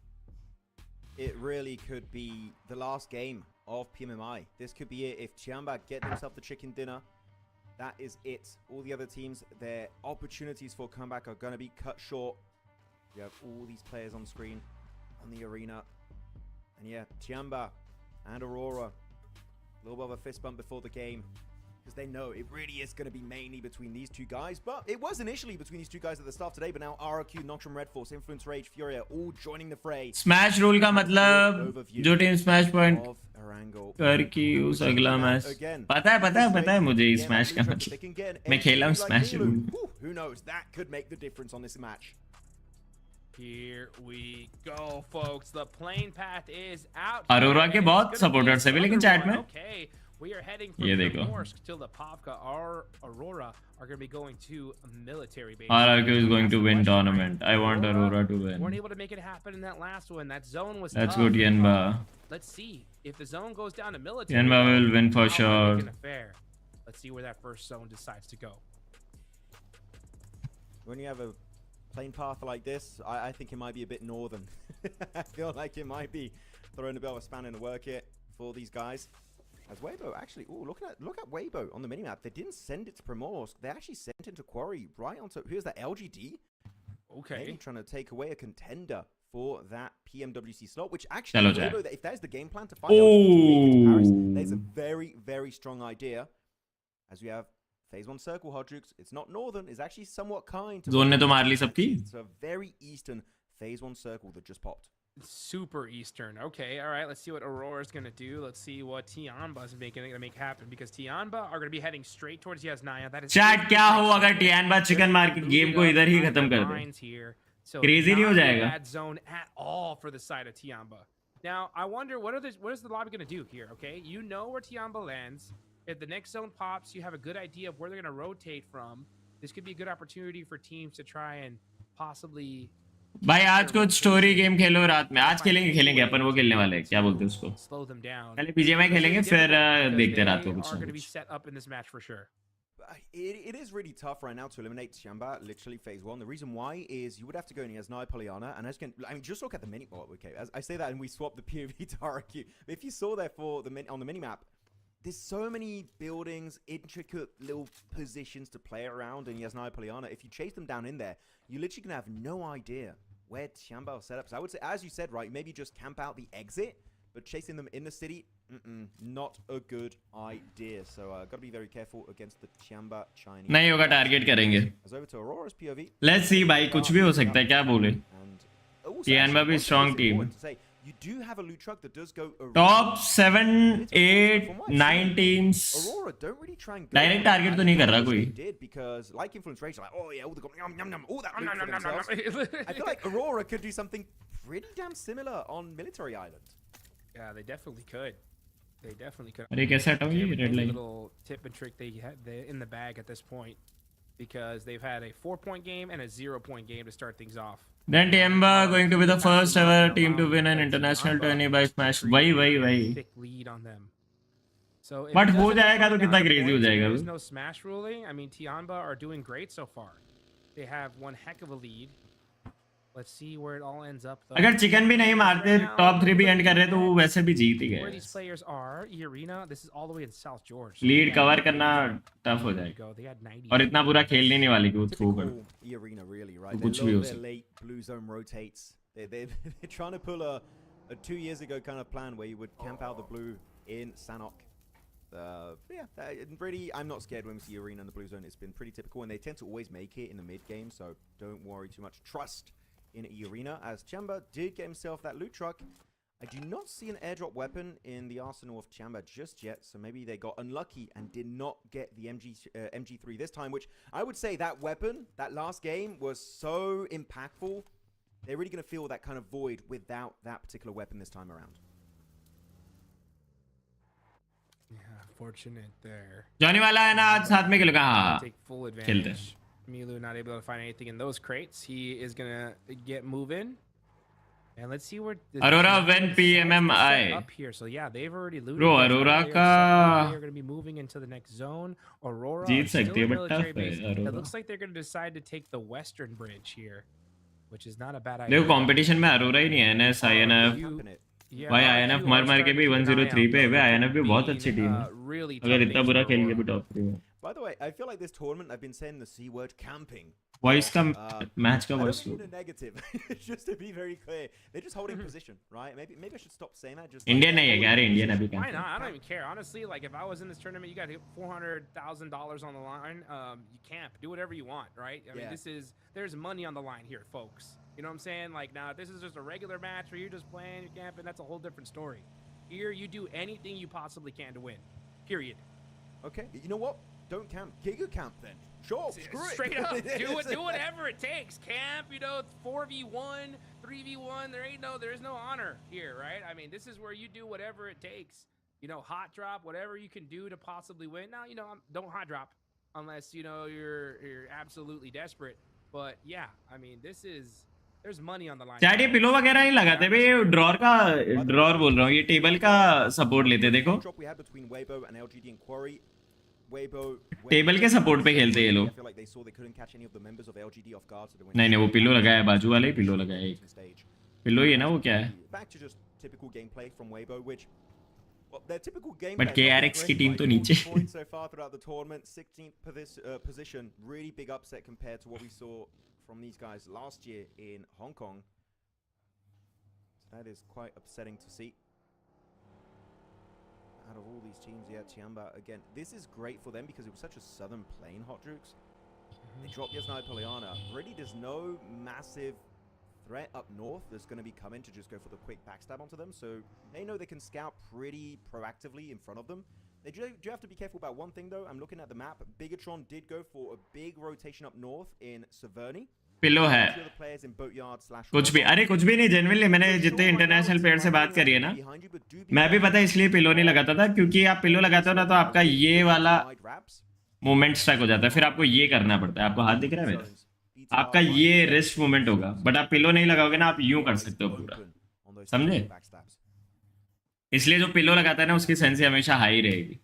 It really could be the last game of Pmmi. This could be it. If Tianba get themselves the chicken dinner, that is it. All the other teams, their opportunities for comeback are going to be cut short. You have all these players on screen, on the arena. And yeah, Tianba and Aurora, a little bit of a fist bump before the game, because they know it really is going to be mainly between these two guys. But it was initially between these two guys at the start today, but now RRQ, Nocturne Red Force, Influence Rage, Furia all joining the fray. Smash rule का मतलब जो team smash point Of Arango. करके उस अगला match. पता है मुझे smash का मतलब. मैं खेला हूँ smash rule. Who knows? That could make the difference on this match. Here we go, folks. The plane path is out. Arora के बहुत supporters हैं भी, लेकिन chat में. Okay. We are heading from ये देखो. Primorsk till the Pavka. Our Aurora are going to be going to a military base. RRQ is going That's to the win question, right? tournament. I want Aurora to Weren't win. able to make it happen in that last one. That zone was Let's tough. go Tianba. Let's see if the zone goes down to military. Tianba will win for how am I making sure. it fair? Let's see where that first zone decides to go. When you have a plane path like this, I think it might be a bit northern. I feel like it might be throwing a bit of a spanner in the work here for these guys. As Weibo actually, look at Weibo on the minimap. They didn't send it to Primorsk. They actually sent it to Quarry right onto. Here's that LGD. Okay. Maybe trying to take away a contender for that PMWC slot, which actually, Chalo Weibo, jaye. if there's the game plan to find LGD to Paris, Oh. there's a very, very strong idea. As we have Phase 1 Circle, Hodrux. It's not northern. It's actually somewhat kind. to Zone ने तो Hodrux. मार ली सबकी. It's a very eastern Phase 1 Circle that just popped. Super Eastern. Okay, all right. Let's see what Aurora's going to do. Let's see what Tianba's going to make happen, because Tianba are going to be heading straight towards Yasnaya. That is Chat क्या हो अगर Tianba chicken मार के game को इधर ही खत्म कर दे. Crazy नहीं हो जाएगा? Bad zone at all for the side of Tianba. Now, I wonder what is the lobby going to do here, okay? You know where Tianba lands. If the next zone pops, you have a good idea of where they're going to rotate from. This could be a good opportunity for teams to try and possibly भाई आज कुछ story game खेलो रात में. आज खेलेंगे अपन वो खेलने वाले हैं. क्या बोलते हैं उसको? slow them down. पहले BGMI खेलेंगे फिर देखते हैं रात को They कुछ are ना going to be कुछ. set up in this match for sure. It is really tough right now to eliminate Tianba, literally Phase 1. The reason why is you would have to go in as Nai Polyana, and as I mean, just look at the mini. Oh, okay, as I say that, and we swap the POV to RQ. If you saw there for on the mini map, there's so many buildings, intricate little positions to play around in Yasnaya Polyana. If you chase them down in there, you literally can have no idea where Tianba will set up. So I would say, as you said, right, maybe just camp out the exit, but chasing them in the city, not a good idea. So got to be very careful against the Tianba Chinese. नहीं होगा target करेंगे. As over to Aurora's POV. Let's see भाई कुछ भी हो सकता है क्या बोले. And also, Tianba actually, भी one thing strong that's team. important to say, you do have a loot truck that does go around. Top 7, 8, 9 teams. Aurora don't really try and go Direct target तो नहीं कर रहा कोई. did because like Influence Rage, like, oh yeah, all the yum yum yum, all that loot for themselves. I feel like Aurora could do something pretty damn similar on Military Island. Yeah, they definitely could. They definitely could. अरे कैसे हटाऊँ ये Every red line? little tip and trick they had in the bag at this point, because they've had a 4-point game and a 0-point game to start things off. Then Tianba going to be the first ever team to win an international tourney by smash. वही. Thick lead on them. So if But it हो doesn't जाएगा तो come कितना down to crazy हो points, जाएगा There's वो. no smash ruling. I mean, Tianba are doing great so far. They have one heck of a lead. Let's see where it all ends up, though. अगर chicken भी नहीं मारते top 3 भी and कर रहे तो वो वैसे भी जीत ही Where गए. these players are, Arena, this is all the way in South George. Lead cover करना टफ हो There you जाएगा. go. They had 90. और इतना पूरा खेल नहीं वाली कि वो थ्रू कर. Typical E-Arena, really, right? तो They're कुछ भी हो low, they're सकता. late, blue zone rotates. They're trying to pull a 2 years ago kind of plan where you would camp out the blue in Sanok. Really, I'm not scared when we see Arena in the blue zone. It's been pretty typical, and they tend to always make it in the mid game, so don't worry too much. Trust in Arena, as Chamba did get himself that loot truck. I do not see an airdrop weapon in the arsenal of Chamba just yet, so maybe they got unlucky and did not get the MG3 this time, which I would say that weapon, that last game, was so impactful. They're really going to feel that kind of void without that particular weapon this time around. Yeah, fortunate there. जाने वाला है ना आज साथ में खेलेगा. हाँ. Take full खेलते advantage. हैं. Milu not able to find anything in those crates. He is gonna get moving. And let's see where the Aurora team win decides to set PMMI. up here. So yeah, they've already looted. Bro, this. Aurora They are का set up. They are going to be moving into the next zone. Aurora Jeet are still सकती है, in but military tough है base. Aurora. It looks like they're going to decide to take the western bridge here, which is not a bad idea. देखो competition में अरोरा ही नहीं है. NS INF Camping it. Yeah, भाई RQ INF are मर के starting भी to keep an eye 103 पे है. out, INF भी बहुत being, अच्छी टीम है. really अगर tough इतना things बुरा for खेल के Aurora. भी टॉप 3 में. By the way, I feel like this tournament, I've been saying the C word, camping. Voice का मैच का I voice don't mean a negative, just to be very clear. They're just holding position, right? Maybe I should stop saying that. Just Indian नहीं है क्या? अरे Indian अभी Why कहाँ. not? I don't even care. Honestly, like if I was in this tournament, you got $400,000 on the line. You camp, do whatever you want, right? I mean, Yeah. there's money on the line here, folks. You know what I'm saying? Like now, if this is just a regular match where you're just playing, you're camping, that's a whole different story. Here, you do anything you possibly can to win. Period. Okay, you know what? Don't camp. Giga camp then. Sure, screw it. Straight up, do whatever it takes. Camp, 4v1, 3v1. There is no honor here, right? I mean, this is where you do whatever it takes. hot drop, whatever you can do to possibly win. Now, don't hot drop unless, you're absolutely desperate. But yeah, I mean, there's money on the line. Chat ये pillow वगैरह नहीं लगाते बे, drawer बोल रहा हूँ, ये table का support लेते देखो, Drop we had between Weibo and LGD and Quarry. Weibo table के सपोर्ट पे खेलते हैं ये लोग. I feel like they saw they couldn't catch any of the members of LGD off guard, so they went नहीं वो pillow लगाया, बाजू वाले ही पिलो लगाया एक. stage. पिलो ही है ना, वो क्या है? Back to just typical gameplay from Weibo, which their typical gameplay. But KRX की टीम तो नीचे. Points so far throughout the tournament, 16th position, really big upset compared to what we saw from these guys last year in Hong Kong. So that is quite upsetting to see. Out of all these teams, yeah, Tiamba again. This is great for them because it was such a southern plane, Hot Drukes. They dropped Yasnai Poliana. Really, there's no massive threat up north that's going to be coming to just go for the quick backstab onto them. So they know they can scout pretty proactively in front of them. They do have to be careful about one thing, though. I'm looking at the map. Bigatron did go for a big rotation up north in Severny. Pillow है कुछ भी, अरे कुछ भी नहीं. Genuinely मैंने जितने international player से बात करी है ना, मैं भी पता है इसलिए पिलो नहीं लगाता था, क्योंकि आप पिलो लगाते हो ना तो आपका ये वाला मूवमेंट स्टक हो जाता है, फिर आपको ये करना पड़ता है. आपको हाथ दिख रहा है मेरा? आपका ये रिस्ट मूवमेंट होगा, बट आप पिलो नहीं लगाओगे ना, आप यूं कर सकते हो पूरा, समझे? इसलिए जो पिलो लगाता है ना उसकी सेंसी हमेशा हाई रहेगी,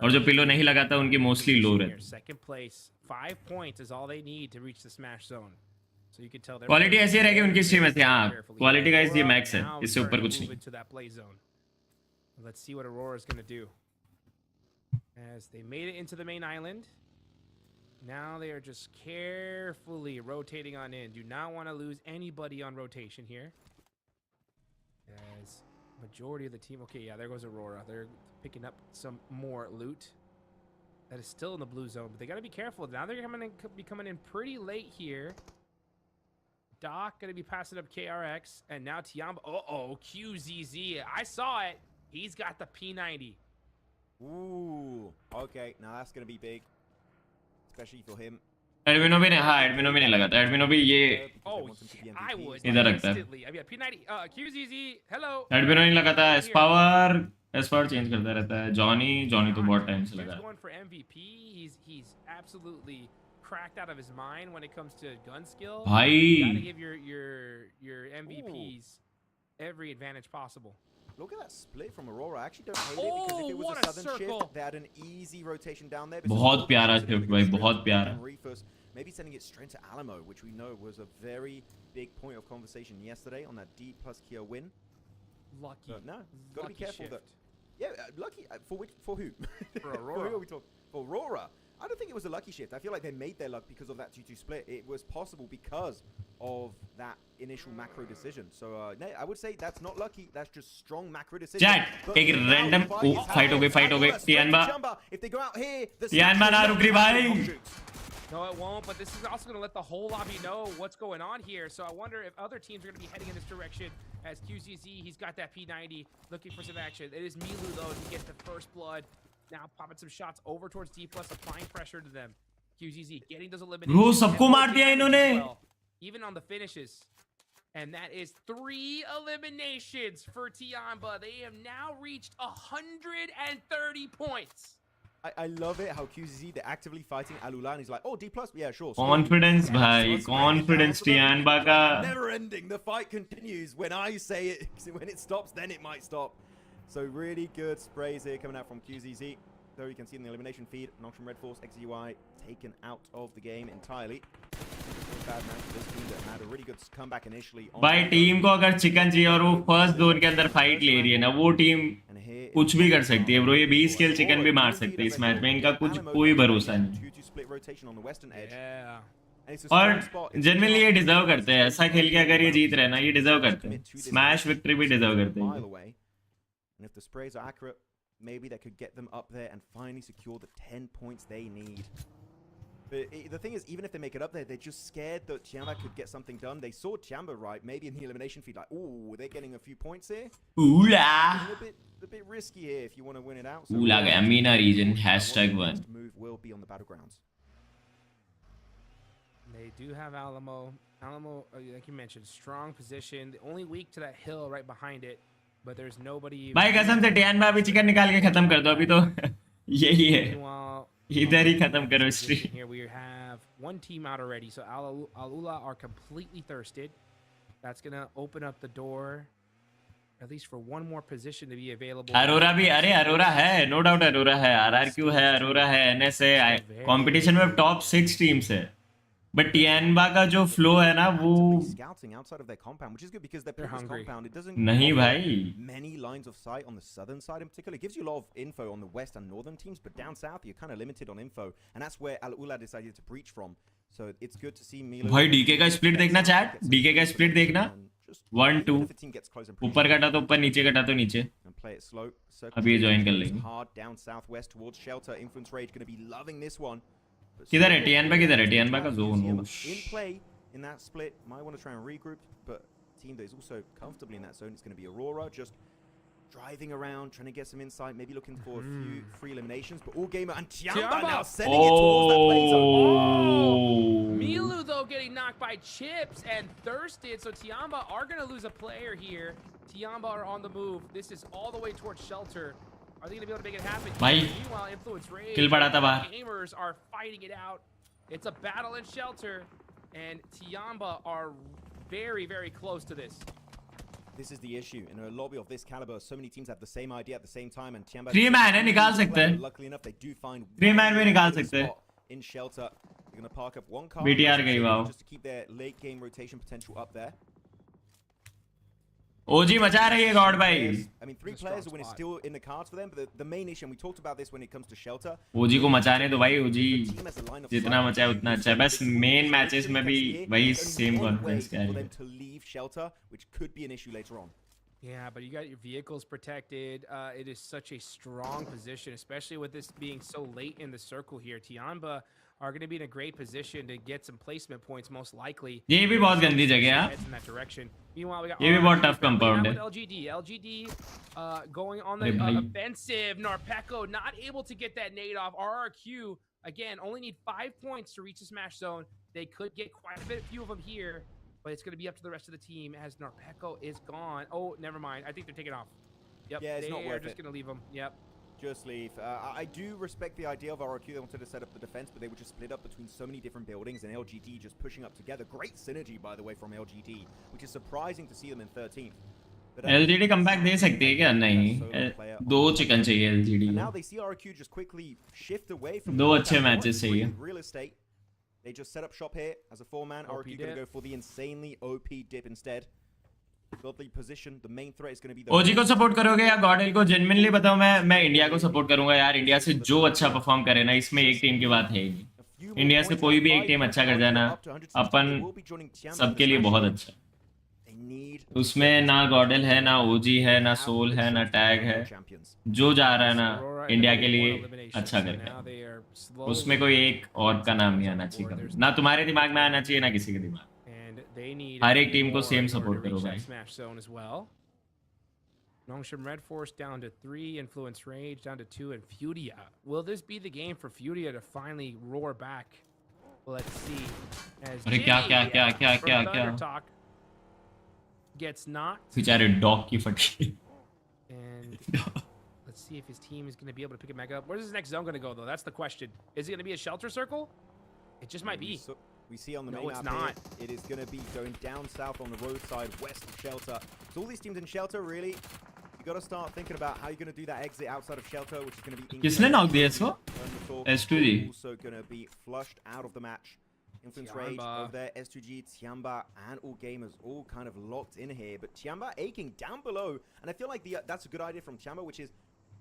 और जो पिलो नहीं लगाता उनकी मोस्टली लो रहती. 5 points is all they need to reach the smash zone. So you can tell they're quality ऐसी रहेगी उनकी स्ट्रीम में. हाँ, क्वालिटी का ये मैक्स है, इससे ऊपर कुछ नहीं. Let's see what Aurora is going to do. As they made it into the main island, now they are just carefully rotating on in. Do not want to lose anybody on rotation here. As majority of the team, okay, yeah, there goes Aurora. They're picking up some more loot. That is still in the blue zone, but they got to be careful. Now they're be coming in pretty late here. Doc going to be passing up KRX, and now Tiamba. Uh-oh, QZZ. I saw it. He's got the P90. Ooh, okay. Now that's going to be big, especially for him. एडमिनो भी नहीं, हाँ एडमिनो भी नहीं लगाता. एडमिनो भी ये I would इधर रखता है. I mean, P90, QZZ, hello. एडमिनो नहीं लगाता. एस्पावर चेंज करता रहता है. जॉनी तो बहुत टाइम से लगा. He's going for MVP. He's absolutely cracked out of his mind when it comes to gun skill. भाई You gotta give your MVPs every advantage possible. Look at that split from Aurora. I actually don't hate it because if it was a southern shift, they had an easy rotation down there. बहुत प्यारा shift भाई, बहुत प्यारा. Maybe sending it straight to Alamo, which we know was a very big point of conversation yesterday on that D plus Kia win. Lucky. No, gotta be careful. Shift. Lucky for who? For Aurora. For who are we talking? For Aurora. I don't think it was a lucky shift. I feel like they made their luck because of that 2-2 split. It was possible because of that initial macro decision. So I would say that's not lucky. That's just strong macro decision. Chat, एक random fight हो गई. Tianba. If they go out here, Tianba ना रुक रही भाई. No, it won't, but this is also going to let the whole lobby know what's going on here. So I wonder if other teams are going to be heading in this direction. As QZZ, he's got that P90, looking for some action. It is Milu, though, to get the first blood. Now popping some shots over towards D+, applying pressure to them. QZZ getting those eliminations. Bro, सबको मार दिया इन्होंने. Even on the finishes. And that is 3 eliminations for Tiamba. They have now reached 130 points. I love it how QZZ, they're actively fighting Alula, and he's like, oh, D+, yeah, sure. Confidence, bhai. Confidence, Tianba ka. Never ending. The fight continues. When I say it, when it stops, then it might stop. So really good sprays here coming out from QZZ. Though you can see in the elimination feed, Nocturne Red Force, XUI taken out of the game entirely. Bad match for this team that had a really good comeback initially. भाई team को अगर chicken चाहिए और वो first zone के अंदर fight ले रही है ना, वो टीम कुछ भी कर सकती है ब्रो. ये 20 किल चिकन भी मार सकते हैं इस मैच में. इनका कुछ कोई भरोसा नहीं. और जनरली ये डिजर्व करते हैं. ऐसा खेल के अगर ये जीत रहे ना, ये डिजर्व करते हैं. स्मैश विक्ट्री भी डिजर्व करते हैं. And if the sprays are accurate, maybe that could get them up there and finally secure the 10 points they need. But the thing is, even if they make it up there, they're just scared that Tiamba could get something done. They saw Tiamba right, maybe in the elimination feed, like, ooh, they're getting a few points here. Ooh-la! A bit risky here if you want to win it out. So Ooh-la gaya, MENA region, #1. Move will be on the battlegrounds. They do have Alamo. Alamo, like you mentioned, strong position. The only weak to that hill right behind it. but there's nobody. भाई कसम से Tian भाभी chicken निकाल के खत्म कर दो अभी तो यही है Meanwhile, इधर ही खत्म करो position stream here we have one team out already. So Alula are completely thirsted. That's gonna open up the door, at least for one more position to be available. Arora भी अरे अरोरा है नो डाउट अरोरा है RRQ है अरोरा है NS है competition में top 6 teams है but टियानबा का जो फ्लो है ना वो scouting outside of their compound, which is good because their They're previous hungry. compound, it doesn't नहीं offer भाई many lines of sight on the southern side in particular. It gives you a lot of info on the west and northern teams, but down south you're kind of limited on info, and that's where Al Ula decided to breach from. So it's good to see Milo. भाई DK का split देखना chat DK का split देखना 1-2 ऊपर कटा तो ऊपर नीचे कटा तो नीचे अब ये ज्वाइन कर लेंगे Hard down southwest towards shelter. Influence Rage going to be loving this one. किधर है टियानबा किधर है टियानबा का zone In play in that split, might want to try and regroup, but team that is also comfortably in that zone is going to be Aurora, just driving around, trying to get some insight, maybe looking for a few free eliminations. But All Gamer and Tiamba now sending it towards that play zone. Milu though getting knocked by chips and thirsted, so Tiamba are gonna lose a player here. Tiamba are on the move. This is all the way towards shelter. Are they gonna be able to make it happen? भाई Meanwhile, Influence Rage, किल पड़ा था बाहर Gamers are fighting it out. It's a battle in shelter, and Tiamba are very, very close to this. This is the issue. In a lobby of this caliber, so many teams have the same idea at the same time, and Tiamba. 3 man है निकाल सकते हैं Luckily enough, they do find 3 man भी निकाल सकते हैं in shelter. They're gonna park up one car BTR गई wow just to keep their late game rotation potential up there. ओजी मचा रही है गॉड भाई I mean, 3 players when it's still in the cards for them, but the main issue, and we talked about this when it comes to shelter. ओजी को मचाने दो भाई ओजी The team has a line of जितना sight. मचाए उतना अच्छा है बस मेन मैचेस में भी वही same confidence for carry them to leave shelter, which could be an issue later on. Yeah, but you got your vehicles protected. It is such a strong position, especially with this being so late in the circle here. Tiamba are going to be in a great position to get some placement points, most likely. ये भी बहुत गंदी जगह है Heads in that direction. Meanwhile, we got ये भी बहुत RRQ tough compound with है LGD going on the offensive. Narpeko not able to get that nade off. RRQ again only need 5 points to reach the smash zone. They could get quite a few of them here, but it's going to be up to the rest of the team as Narpeko is gone. Oh, never mind. I think they're taking off. Yep, Yeah, it's they not are worth just it. going to leave them. Yep. Just leave. I do respect the idea of RRQ. They wanted to set up the defense, but they were just split up between so many different buildings, and LGD just pushing up together. Great synergy, by the way, from LGD, which is surprising to see them in 13th. But, LGD comeback दे सकती है क्या नहीं दो chicken चाहिए LGD and now को they see RRQ just quickly shift away from दो the अच्छे compound, मैचेस चाहिए real estate. They just set up shop here as a 4-man. RRQ going to go for the insanely OP dip instead. Got the position. The main threat is going to be the ओजी को support करोगे या गॉडल को genuinely बताऊं मैं India को support करूंगा यार India से जो अच्छा परफॉर्म करे ना इसमें एक टीम की बात है ही नहीं इंडिया से कोई भी एक टीम अच्छा कर जाए ना अपन सबके लिए बहुत अच्छा उसमें ना गॉडल है ना ओजी है ना सोल है ना टैग है जो जा रहा है ना इंडिया के लिए अच्छा करके उसमें कोई एक और का नाम नहीं आना चाहिए कभी ना तुम्हारे दिमाग में आना चाहिए ना किसी के दिमाग हर एक टीम को सेम सपोर्ट करो भाई Nongshim Red Force down to 3, Influence Rage down to 2, and Furia. Will this be the game for Furia to finally roar back? Let's see. As अरे क्या Talk gets knocked. बेचारे dog की फटी And let's see if his team is going to be able to pick it back up. Where's his next zone going to go, though? That's the question. Is it going to be a shelter circle? It just might be. We see on the No, main it's map not. here, it is going to be going down south on the roadside, west of shelter. So all these teams in shelter, really, you got to start thinking about how you're going to do that exit outside of shelter, which is going to be. किसने knock दिया इसको? S2G. Also going to be flushed out of the match. Influence Rage over there, S2G, Tiamba, and All Gamers all kind of locked in here. But Tiamba aching down below, and I feel like that's a good idea from Tiamba, which is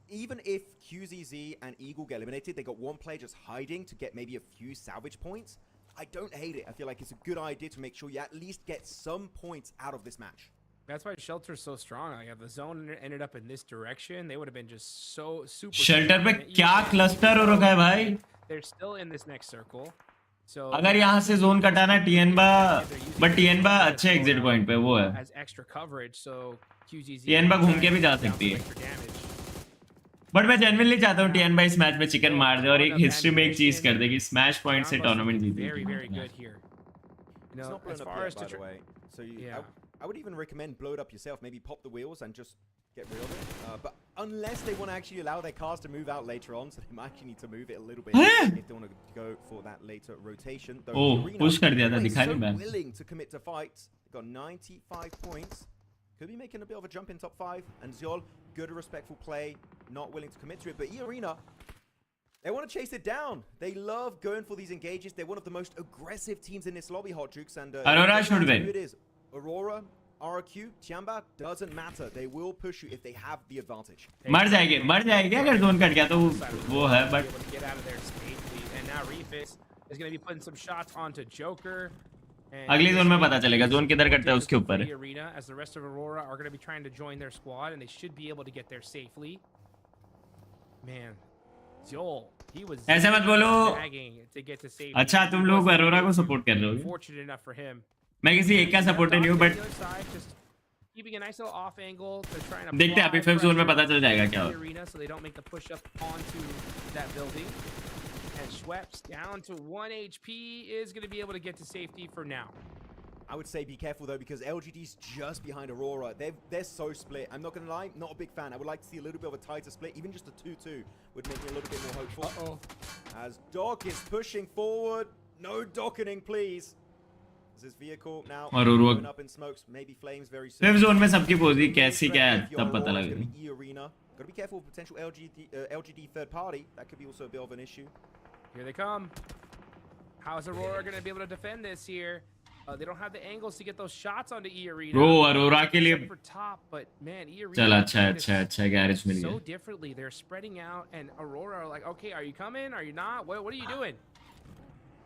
even if QZZ and Eagle get eliminated, they got one player just hiding to get maybe a few salvage points. I don't hate it. I feel like it's a good idea to make sure you at least get some points out of this match. That's why Shelter's so strong. Like, if the zone ended up in this direction, they would have been just so super. Shelter पे क्या cluster हो रखा है भाई They're still in this next circle. So अगर यहाँ से zone कटाना टीएनबा बट टीएनबा अच्छे एग्जिट पॉइंट पे वो है as extra coverage, so QZZ टीएनबा घूम के भी जा सकती है बट मैं जेन्युइनली चाहता हूँ टीएनबा इस मैच में चिकन मार दे और एक हिस्ट्री में एक चीज कर दे कि स्मैश पॉइंट से टूर्नामेंट जीते Very, very good here. You know, It's not blown as up far yet, as by to the way. So Yeah. I would even recommend blow it up yourself. Maybe pop the wheels and just get rid of it. But unless they want to actually allow their cars to move out later on, so they might actually need to move it a little bit if they want to go for that later rotation. Though Oh, Arena push कर दिया था, always दिखा so नहीं मैं. willing to commit to fights. Got 95 points. Could be making a bit of a jump in top 5. And Ziol, good respectful play, not willing to commit to it. But E-Arena, they want to chase it down. They love going for these engages. They're one of the most aggressive teams in this lobby, Hot Jukes. And Aurora should win. who it is. Aurora, RQ, Tiamba, doesn't matter. They will push you if they have the advantage. मर जाएगी अगर zone cut गया तो वो है, but Able to get out of there safely. And now Refis is going to be putting some shots onto Joker. And अगली zone में पता चलेगा जोन किधर कटता है उसके ऊपर है. Arena, as the rest of Aurora are going to be trying to join their squad, and they should be able to get there safely. Man, Joel, he was ऐसे मत बोलो. tagging to get to safety. अच्छा तुम लोग अरोरा को support कर रहे हो. Fortunate enough for him. मैं किसी एक का सपोर्टर नहीं हूँ, but Keeping a nice little off angle to try and देखते हैं अभी फिफ्थ जोन में पता चल जाएगा क्या. arena so they don't make the push up onto that building. And Schweppes down to 1 HP is going to be able to get to safety for now. I would say be careful though, because LGD's just behind Aurora. They're so split. I'm not gonna lie, not a big fan. I would like to see a little bit of a tighter split. Even just a 2-2 would make me a little bit more hopeful. As Doc is pushing forward. No docketing, please. This is vehicle now going up in smokes, maybe flames very soon. Fifth zone में सबकी पोजी कैसी क्या है तब पता लगेगा. E-Arena. Gotta be careful of potential LGD third party. That could be also a bit of an issue. Here they come. How is Aurora going to be able to defend this here? They don't have the angles to get those shots onto E-Arena. Bro, Aurora के लिए for top, but man, E-Arena चल अच्छा garage मिल so गया. differently. They're spreading out, and Aurora are like, okay, are you coming? Are you not? What are you doing?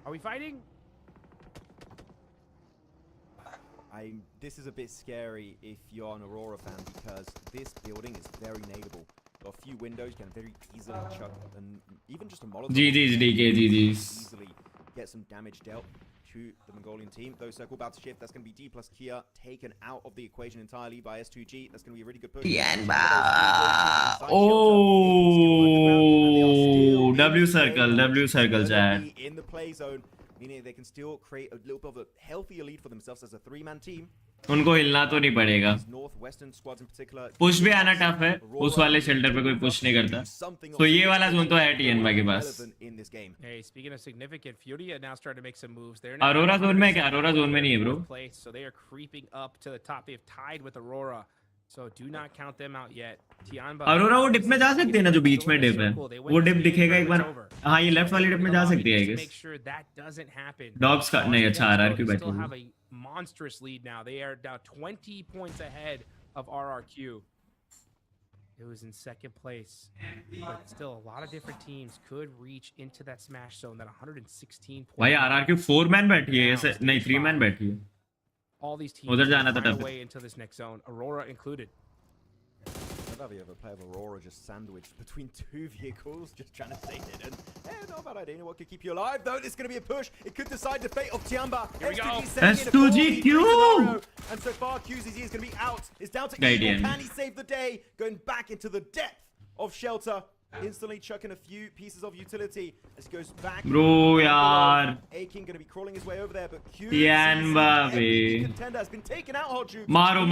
Are we fighting? This is a bit scary if you're an Aurora fan, because this building is very nadeable. Got a few windows, you can very easily chuck, and even just a Molotov. GG's DK, GG's. Easily get some damage dealt to the Mongolian team. Though circle about to shift, that's going to be D plus Kia taken out of the equation entirely by S2G. That's going to be a really good push. Oh, W circle, chat. In the play zone, meaning they can still create a little bit of a healthier lead for themselves as a 3-man team. उनको हिलना तो नहीं पड़ेगा. Northwestern squads in particular. Push भी आना tough है. उस वाले शेल्टर पे कोई पुश नहीं करता. तो ये वाला जोन तो है TNY के पास. Hey, speaking of significant, Furia now starting to make some moves. They're Aurora zone में क्या? Aurora जोन में नहीं है bro. So they are creeping up to the top. They've tied with Aurora. So do not count them out yet. Tianba. Aurora वो dip में जा सकती है ना जो बीच में डिप है. वो डिप दिखेगा एक बार. हाँ ये लेफ्ट वाली डिप में जा सकती है I guess. Make sure that doesn't happen. Dogs का नहीं अच्छा RRQ बैठी Still है. have a monstrous lead now. They are now 20 points ahead of RRQ. It was in second place, but still a lot of different teams could reach into that smash zone. That 116 points. भाई RRQ 4-man बैठी है ऐसे नहीं 3-man बैठी है. All these teams उधर जाना तो find a टफ है. way into this next zone, Aurora included. I'd rather have a play of Aurora just sandwiched between two vehicles, just trying to save it. And not a bad idea. What could keep you alive, though? This is going to be a push. It could decide the fate of Tiamba. Here we go. S2G Q! And so far, QZZ is going to be out. It's down to Guardian. Eagle. Can he save the day? Going back into the depth of shelter. Instantly chucking a few pieces of utility as he goes back. Bro, yaar. Akin going to be crawling his way over there, but Tianba, MVP contender has been taken out. Hot Juke. मारो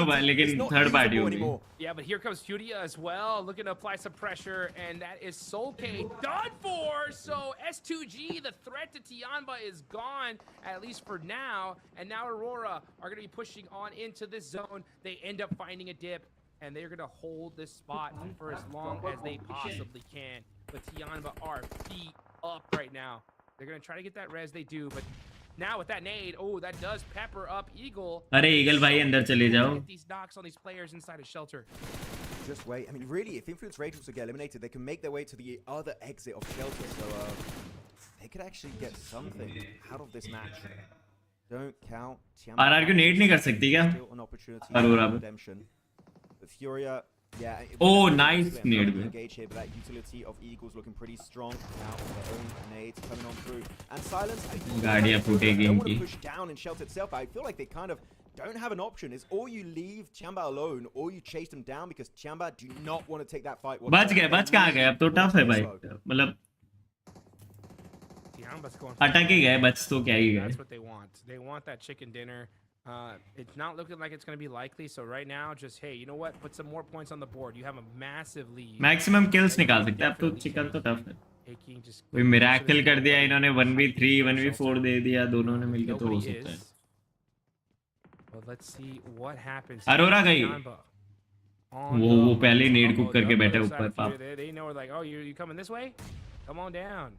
भाई लेकिन third party होगी. Yeah, but here comes Furia as well, looking to apply some pressure, and that is Soul K done for. So S2G, the threat to Tianba is gone, at least for now. And now Aurora are going to be pushing on into this zone. They end up finding a dip, and they're going to hold this spot for as long as they possibly can. But Tianba are beat up right now. They're going to try to get that res, they do, but now with that nade, oh, that does pepper up Eagle. अरे Eagle भाई अंदर चले जाओ. Get these knocks on these players inside a shelter. Just wait. I mean, really, if Influence Rage was to get eliminated, they can make their way to the other exit of shelter. So they could actually get something out of this match. Don't count. RRQ nade नहीं कर सकती क्या? Still an opportunity Aurora for redemption. The Furia, yeah. Oh, nice nade. Engage here, but that utility of Eagles looking pretty strong now. Their own nades coming on through, and Silence. गाड़ियाँ फूटेगी Don't want इनकी. to push down in shelter itself. But I feel like they kind of don't have an option. Is or you leave Tiamba alone, or you chase them down, because Tiamba do not want to take that fight. बच कहाँ गए अब तो tough है भाई. मतलब Tianba's going अटक ही गए बच तो क्या ही गए. That's what they want. They want that chicken dinner. It's not looking like it's going to be likely. So right now, just hey, you know what? Put some more points on the board. You have a massive lead. Maximum kills निकाल सकते हैं अब तो chicken तो tough है Taking just कोई miracle कर दिया इन्होंने 1v3 1v4 दे दिया दोनों ने मिलके तो हो nobody सकता है is. But let's see what happens. Arora गई वो पहले नेड कुक करके बैठे ऊपर पाप They know like, oh, you coming this way? Come on down.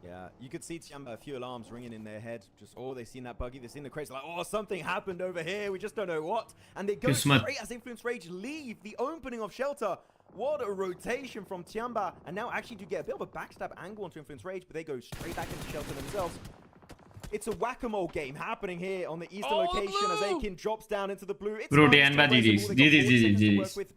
Yeah, you could see Tiamba a few alarms ringing in their head. Just, oh, they've seen that buggy, they've seen the crates, like, oh, something happened over here, we just don't know what. And they go straight as Influence Rage leave the opening of Shelter. What a rotation from Tiamba. And now actually do get a bit of a backstab angle onto Influence Rage, but they go straight back into Shelter themselves. It's a whack-a-mole game happening here on the eastern location as Akin drops down into the blue. It's Bro, Tiamba GG's.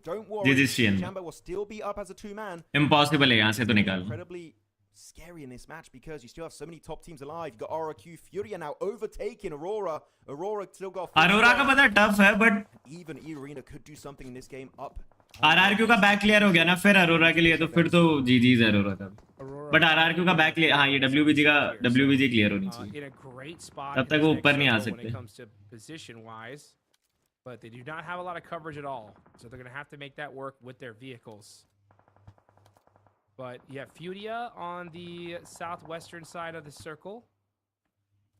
Don't worry, Tiamba will still be up as a two-man. Impossible है यहाँ से तो निकाल Incredibly scary in this match because you still have so many top teams alive. You got RRQ, Furia now overtaking Aurora. Aurora still got Arora का पता tough है but even E-Arena could do something in this game up. RRQ का back clear हो गया ना फिर अरोरा के लिए तो फिर तो जीजीज है अरोरा का बट आरआरक्यू का बैक क्लियर हाँ ये डब्ल्यूबीजी का डब्ल्यूबीजी क्लियर होनी चाहिए तब तक वो ऊपर नहीं आ सकते But they do not have a lot of coverage at all, so they're going to have to make that work with their vehicles. But you have Furia on the southwestern side of the circle.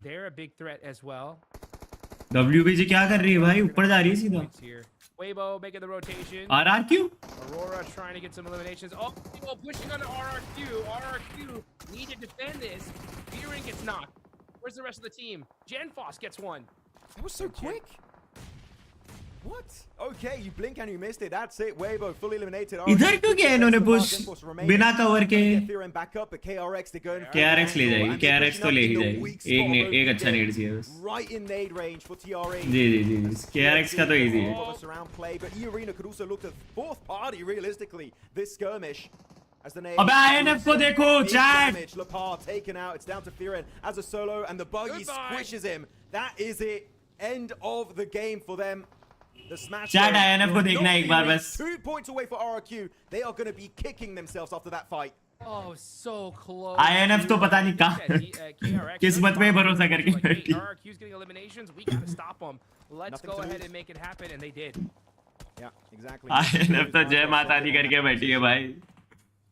They're a big threat as well. डब्ल्यूबीजी क्या कर रही है भाई ऊपर जा रही है सीधा Weibo making the rotation. RRQ Aurora trying to get some eliminations. Oh, Weibo pushing on the RRQ. RRQ need to defend this. Fearing gets knocked. Where's the rest of the team? Genfoss gets one. That was so quick. What? Okay, you blink and you missed it. That's it. Weibo fully eliminated. इधर क्यों किया इन्होंने push बिना cover के KRX ले जाएगी KRX तो ले ही जाएगी एक अच्छा नीड चाहिए बस Right in nade range for TRA. Ji KRX का तो इजी है Around play, but E-Arena could also look at fourth party realistically. This skirmish. As the name अबे INF को देखो chat Lepar taken out. It's down to Firen as a solo and the buggy squishes him. That is it. End of the game for them. The smash chat INF को देखना एक बार बस 2 points away for RRQ. They are going to be kicking themselves after that fight. Oh, so close. INF तो पता नहीं कहाँ किस्मत पे भरोसा करके बैठी RRQ's getting eliminations. We got to stop them. Let's go ahead and make it happen, and they did. Yeah, exactly. INF तो जय माता दी करके बैठी है भाई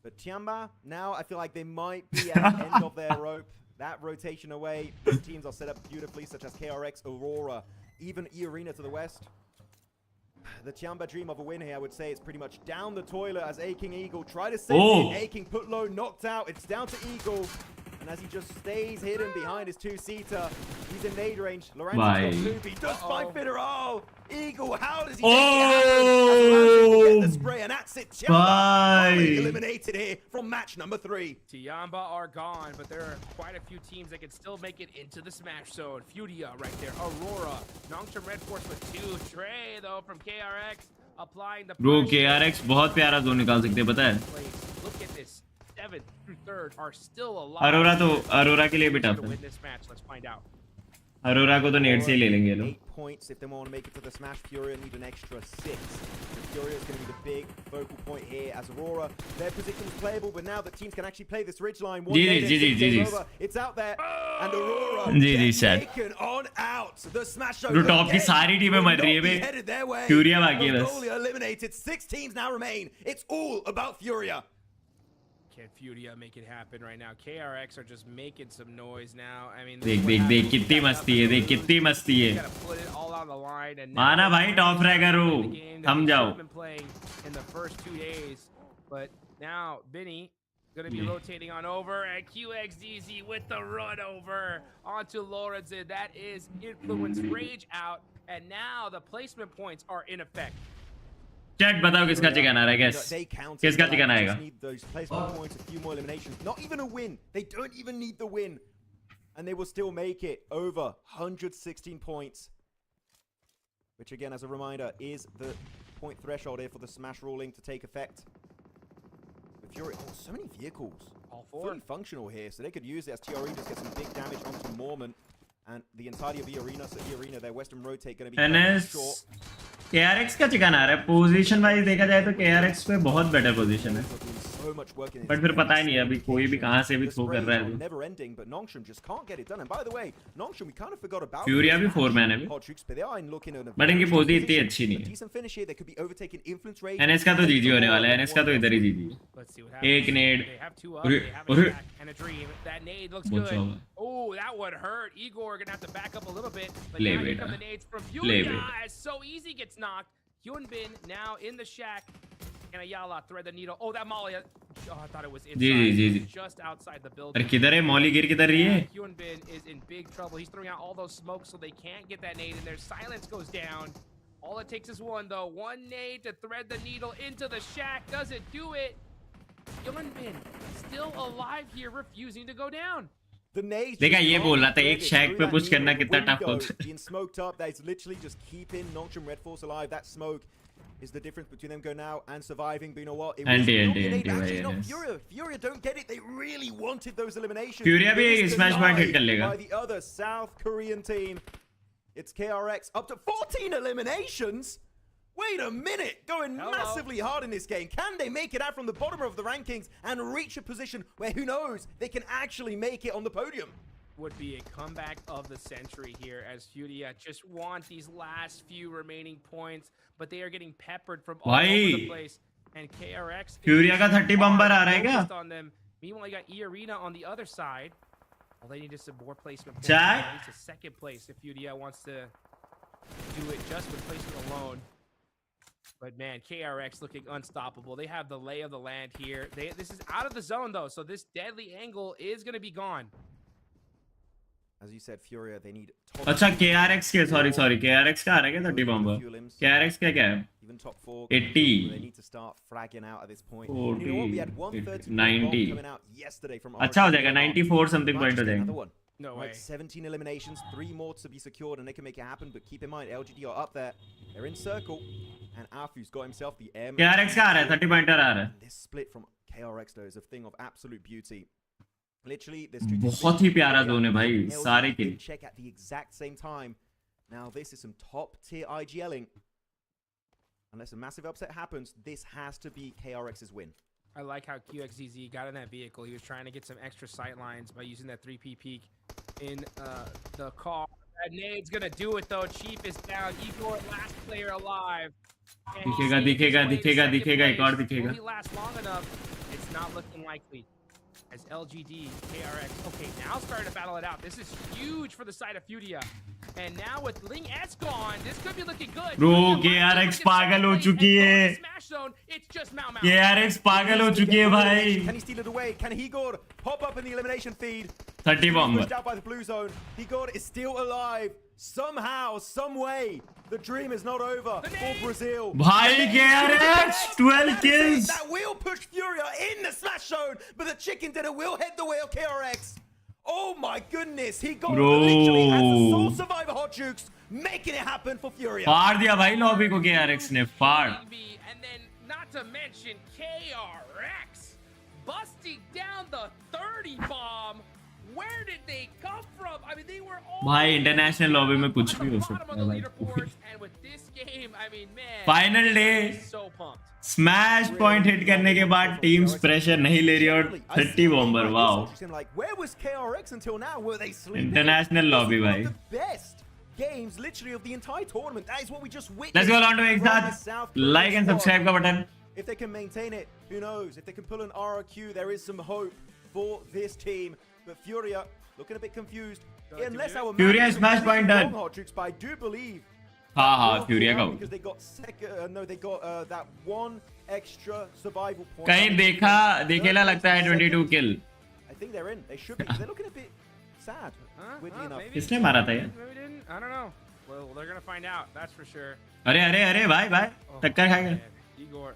But Tiamba, now I feel like they might be at the end of their rope. That rotation away, both teams are set up beautifully, such as KRX, Aurora, even E-Arena to the west. The Tiamba dream of a win here, I would say, it's pretty much down the toilet as A-King Eagle try to save it. A-King put low, knocked out. It's down to Eagle. And as he just stays hidden behind his two-seater, he's in nade range. Lorenzo's got Luby, does find Fitter. Oh, Eagle, how does he get the spray? And that's it. Tiamba eliminated here from match number 3. Tiamba are gone, but there are quite a few teams that can still make it into the smash zone. Furia right there. Aurora. Nongshim Red Force with 2. Trey, though, from KRX. Applying the Bro, KRX बहुत प्यारा zone निकाल सकते हैं पता है Look at this. 7th through 3rd are still alive. Arora के लिए भी टफ है Let's find out. अरोरा को तो नेट से ही ले लेंगे लोग 8 points if they want to make it to the smash. Furia need an extra 6. So Furia is going to be the big focal point here as Aurora. Their position is playable, but now the teams can actually play this ridge line. It's out there, and Aurora gets taken on out. The smash zone. Top की सारी टीमें मर रही है बे फ्यूरिया बाकी है बस eliminated. 6 teams now remain. It's all about Furia. Can Furia make it happen right now? KRX are just making some noise now. I mean, देख कितनी मस्ती है देख कितनी मस्ती है माना भाई टॉप रैगर हो थम जाओ in the first 2 days, but now Benny gonna be rotating on over, and QXDZ with the run over onto Lorenzen. That is Influence Rage out, and now the placement points are in effect. Chat बताओ किसका chicken आ रहा है gas किसका chicken आएगा Not even a win. They don't even need the win, and they will still make it over 116 points, which again, as a reminder, is the point threshold here for the smash ruling to take effect. The Fury, so many vehicles, all 4 fully functional here, so they could use it as TRE just get some big damage onto Mormon and the entirety of E-Arena. So E-Arena, their western rotate going to be short. KRX का chicken आ रहा है position wise देखा जाए तो KRX पे बहुत better position है so much work in but फिर पता ही नहीं अभी कोई भी कहाँ से भी The थ्रो कर sprays रहा are है तो never ending, but Nongshim just can't get it done. And by the way, Nongshim, we kind of forgot about Furia भी 4 man है अभी, Hot Troops, but they are in looking at a but इनकी very पोजी strong इतनी position. अच्छी नहीं A है. decent finish here. They could be overtaking influence rate. NS का तो जीजी होने वाला है, एनएस का तो इधर ही जीजी है. Let's see what happens. एक नेड. They have two up. अरे They have a अरे shack and a dream. That nade looks बहुत good. चौका. Oh, that one hurt. Igor gonna have to back up a little bit. But Play now here better. come the nades from Play Furia. better. As So Easy gets knocked. Hyunbin now in the shack. And Ayala thread the needle. Oh, that Molly. Oh, I thought it was inside. Ji. Just outside the अरे building. किधर है मौली, गिर किधर रही है? Hyunbin is in big trouble. He's throwing out all those smokes so they can't get that nade in there. Silence goes down. All it takes is one, though. One nade to thread the needle into the shack. Doesn't do it. Hyunbin still alive here, refusing to go down. The nades देखा, just ये can't बोल रहा था, thread एक it shack through पे that push करना needle कितना tough window. होता है. Being smoked up, that is literally just keeping Nongshim Red Force alive. That smoke is the difference between them go now and surviving. But you know what? It was Anti, not anti, the nade. anti, Actually, भाई, not yes. Furia. Furia don't get it. They really wanted those eliminations. Furia भी It was smash point hit denied कर लेगा. by the other South Korean team. It's KRX up to 14 eliminations. Wait a minute, going Hello. massively hard in this game. Can they make it out from the bottom of the rankings and reach a position where, who knows, they can actually make it on the podium? Would be a comeback of the century here as Furia just want these last few remaining points, but they are getting peppered from all over the भाई, place. And KRX Furia का 30 बम्बर आ रहा है क्या? focused on them. Meanwhile, you got E Arena on the other side. All they need is some more placement points. Jack? At least a second place if Furia wants to do it just with placement alone. But man, KRX looking unstoppable. They have the lay of the land here. This is out of the zone though, so this deadly angle is going to be gone. As you said, Furia, they need top अच्छा KRX के sorry KRX का आ रहा है क्या 30 बम्बर? KRX का क्या है? even top 4. 80. They need to start fragging out at this point. And you know what? We had 130 90. coming out yesterday from अच्छा हो RRQ. जाएगा, 94 something point हो Another जाएगा. one. No Right, way. 17 eliminations, 3 more to be secured, and they can make it happen. But keep in mind, LGD are up there. They're in circle, and Afu's got himself the M. KRX का आ रहा है, 30 pointer आ रहा है. And this split from KRX though is a thing of absolute beauty. Literally, there's two बहुत ही प्यारा zone है भाई, LGD सारे did kill. check at the exact same time. Now this is some top tier IGLing. Unless a massive upset happens, this has to be KRX's win. I like how QXZZ got in that vehicle. He was trying to get some extra sight lines by using that 3P peek in the car. That nade's gonna do it though. Chief is down. Igor, last player alive. And he दिखेगा, saves his दिखेगा, way to दिखेगा, second दिखेगा, एक place. और दिखेगा. Will he last long enough? It's not looking likely. As LGD, KRX. Okay, now starting to battle it out. This is huge for the side of Furia. And now with Ling S gone, this could be looking good. Bro, Furia might be KRX able to get पागल हो second place चुकी and go है. to Smash Zone. It's just Mau Mau. KRX पागल हो चुकी है भाई. Can he steal it away? Can Higor pop up in the elimination feed? 30 bomber. Pushed out by the blue zone. Higor is still alive. Somehow, some way, the dream is not over for Brazil. भाई KRX 12 kills. That will push Furia in the smash zone, but the chicken dinner will head the way of KRX. Oh my goodness, he got Bro. literally as the sole survivor Hot Jukes, making it happen for Furia. फाड़ दिया भाई lobby को KRX ने, फाड़. And then, not to mention KRX busting down the 30 bomb. Where did they come from? I mean, they were all भाई international lobby में कुछ भी हो bottom सकता of है the भाई. leaderboards, and with this game, I mean, man, final day, so pumped. Smash point hit करने के बाद टीम्स प्रेशर नहीं ले रही और 30 bomber. Wow, Like, where was KRX until now? Were they sleeping? International lobby One भाई. of the best games, literally, of the entire tournament. That is what we just witnessed. Let's go on to एक from this साथ South Korean like and squad. Subscribe का button. If they can maintain it, who knows? If they can pull an RRQ, there is some hope for this team. But Furia looking a bit confused. Unless our Furia man is smash point done. wrong, Hot Jukes, but I do believe. हाँ will फ्यूरिया pull का out हो. because they got they got that one extra survival point. कहीं देखेला लगता है 22 किल. I think they're in. They should be. They're looking a bit sad. Weirdly enough. Maybe. किसने मारा था यार? Maybe didn't. I don't know. Well, they're gonna find out. That's for sure. अरे अरे अरे भाई भाई Oh, टक्कर खा गया. man. Igor,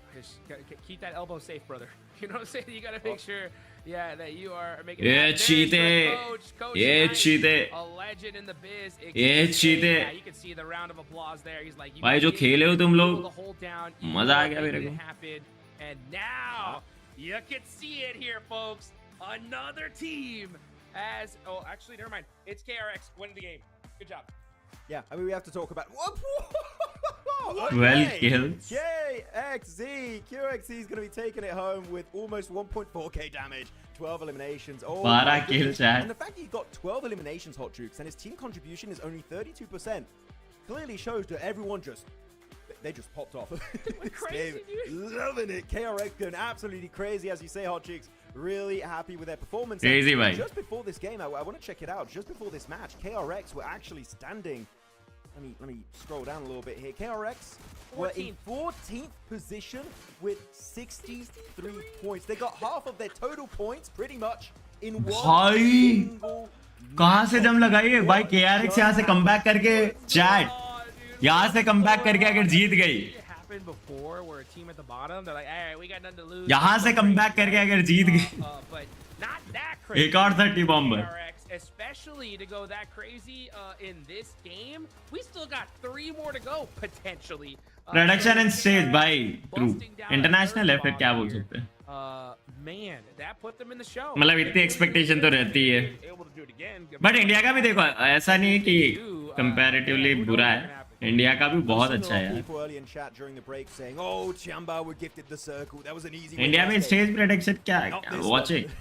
keep that elbow safe, brother. You know what I'm saying? You gotta make sure, yeah, that you are making. ये There's the चीते, Coach ये Knight, चीते, a legend in the biz. ये चीते. Yeah, you can see the round of applause there. He's like, you भाई जो did खेले हो तुम able लोग, to hold down. You मजा आ were गया मेरे making को. it happen. And now you can see it here, folks. Another team as actually never mind. It's KRX winning the game. Good job. Yeah, I mean we have to talk about. Oh, 12 kills. QXZ is going to be taking it home with almost 1.4k damage, 12 eliminations. Oh, 12 my kills, goodness. chat. And the fact that he got 12 eliminations, Hot Jukes, and his team contribution is only 32%, clearly shows that everyone they just popped off. This game, loving it. KRX going absolutely crazy, as you say, Hot Cheeks. Really happy with their performance. Crazy, And bhai. just before this game, I want to check it out. Just before this match, KRX were actually standing. Let me scroll down a little bit here. KRX were in 14th position with 63 points. They got half of their total points pretty much in one भाई single कहाँ से दम लगाई है भाई KRX यहाँ से comeback करके चैट यहाँ से कमबैक करके अगर जीत गई It happened before where a team at the bottom, they're like, all right, we got nothing to lose. यहाँ से कमबैक करके अगर जीत गई But not that crazy. एक और 30 bomber KRX, especially to go that crazy in this game. We still got 3 more to go potentially. Production and stage भाई true international है फिर क्या बोल सकते हैं Man, that put them in the show. मतलब इतनी एक्सपेक्टेशन तो रहती है Able to do it again. But India का भी देखो ऐसा नहीं है कि कंपैरेटिवली बुरा है इंडिया का भी बहुत अच्छा है यार People early in chat during the break saying, "Oh, Chiamba were gifted the circle. That was an easy win India में last game." स्टेज प्रोडक्शन क्या Not है this watching one.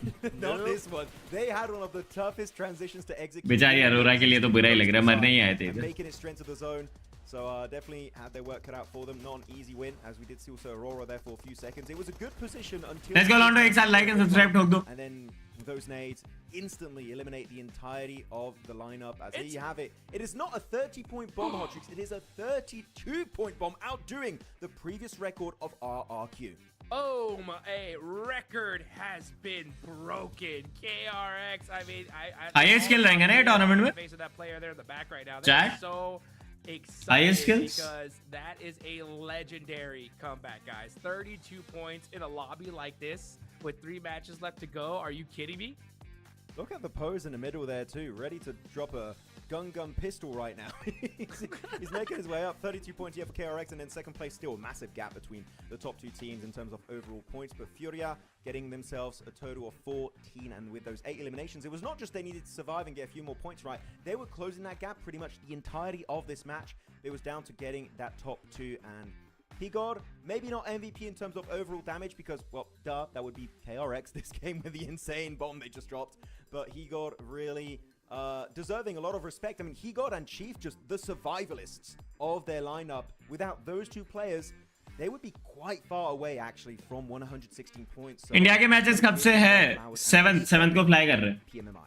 Not this one. They had one of the toughest transitions to execute. बेचारी अरोरा के लिए तो बुरा ही लग रहा है मरने ही आए थे And making it straight to the zone. So definitely had their work cut out for them. Not an easy win, as we did see also Aurora there for a few seconds. It was a good position until. Let's go Londo एक साथ like and subscribe ठोक दो And then those nades instantly eliminate the entirety of the lineup. As there you have it. It is not a 30-point bomb, Hotrix. It is a 32-point bomb, outdoing the previous record of RRQ. Oh, a record has been broken. KRX, I mean, I Highest skill रहेंगे ना ये tournament में? Face of that player there in the back right now. Chat? They're so excited Highest skills? because that is a legendary comeback, guys. 32 points in a lobby like this with 3 matches left to go. Are you kidding me? Look at the pose in the middle there too, ready to drop a gun pistol right now. he's making his way up. 32 points here for KRX, and then second place still. A massive gap between the top 2 teams in terms of overall points. But Furia getting themselves a total of 14, and with those 8 eliminations, it was not just they needed to survive and get a few more points right. They were closing that gap pretty much the entirety of this match. It was down to getting that top 2, and Higod, maybe not MVP in terms of overall damage because, well, duh, that would be KRX this game with the insane bomb they just dropped. But Higod really deserving a lot of respect. I mean, Higod and Chief, just the survivalists of their lineup. Without those 2 players, they would be quite far away actually from 116 points. So India के matches कब से है 7th को fly कर रहे हैं Pmmi.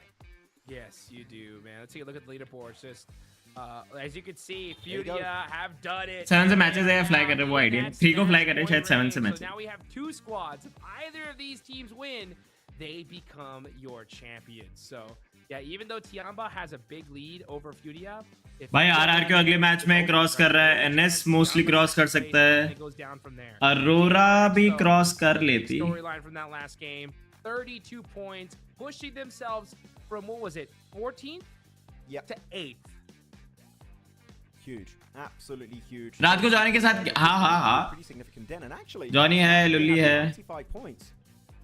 Yes, you do, man. Let's take a look at the leaderboards. Just as you can see, you go. Furia have done it. 7 से matches है फ्लाई कर रहे हैं वो आइडिया 3 को फ्लाई कर रहे हैं शायद 7 से So match now we have 2 squads. If either of these teams win, they become your champions. So yeah, even though Tiamba has a big lead over Furia, भाई आरआर के अगले मैच में क्रॉस कर रहा है एनएस मोस्टली क्रॉस कर सकता है it goes down from there. Arora भी क्रॉस कर लेती Storyline from that last game, 32 points, pushing themselves from what was it, 14th Yep. to 8th. Huge. Absolutely huge. रात को जाने के साथ हाँ Pretty significant den, and actually Johnny है लुल्ली है 95 points.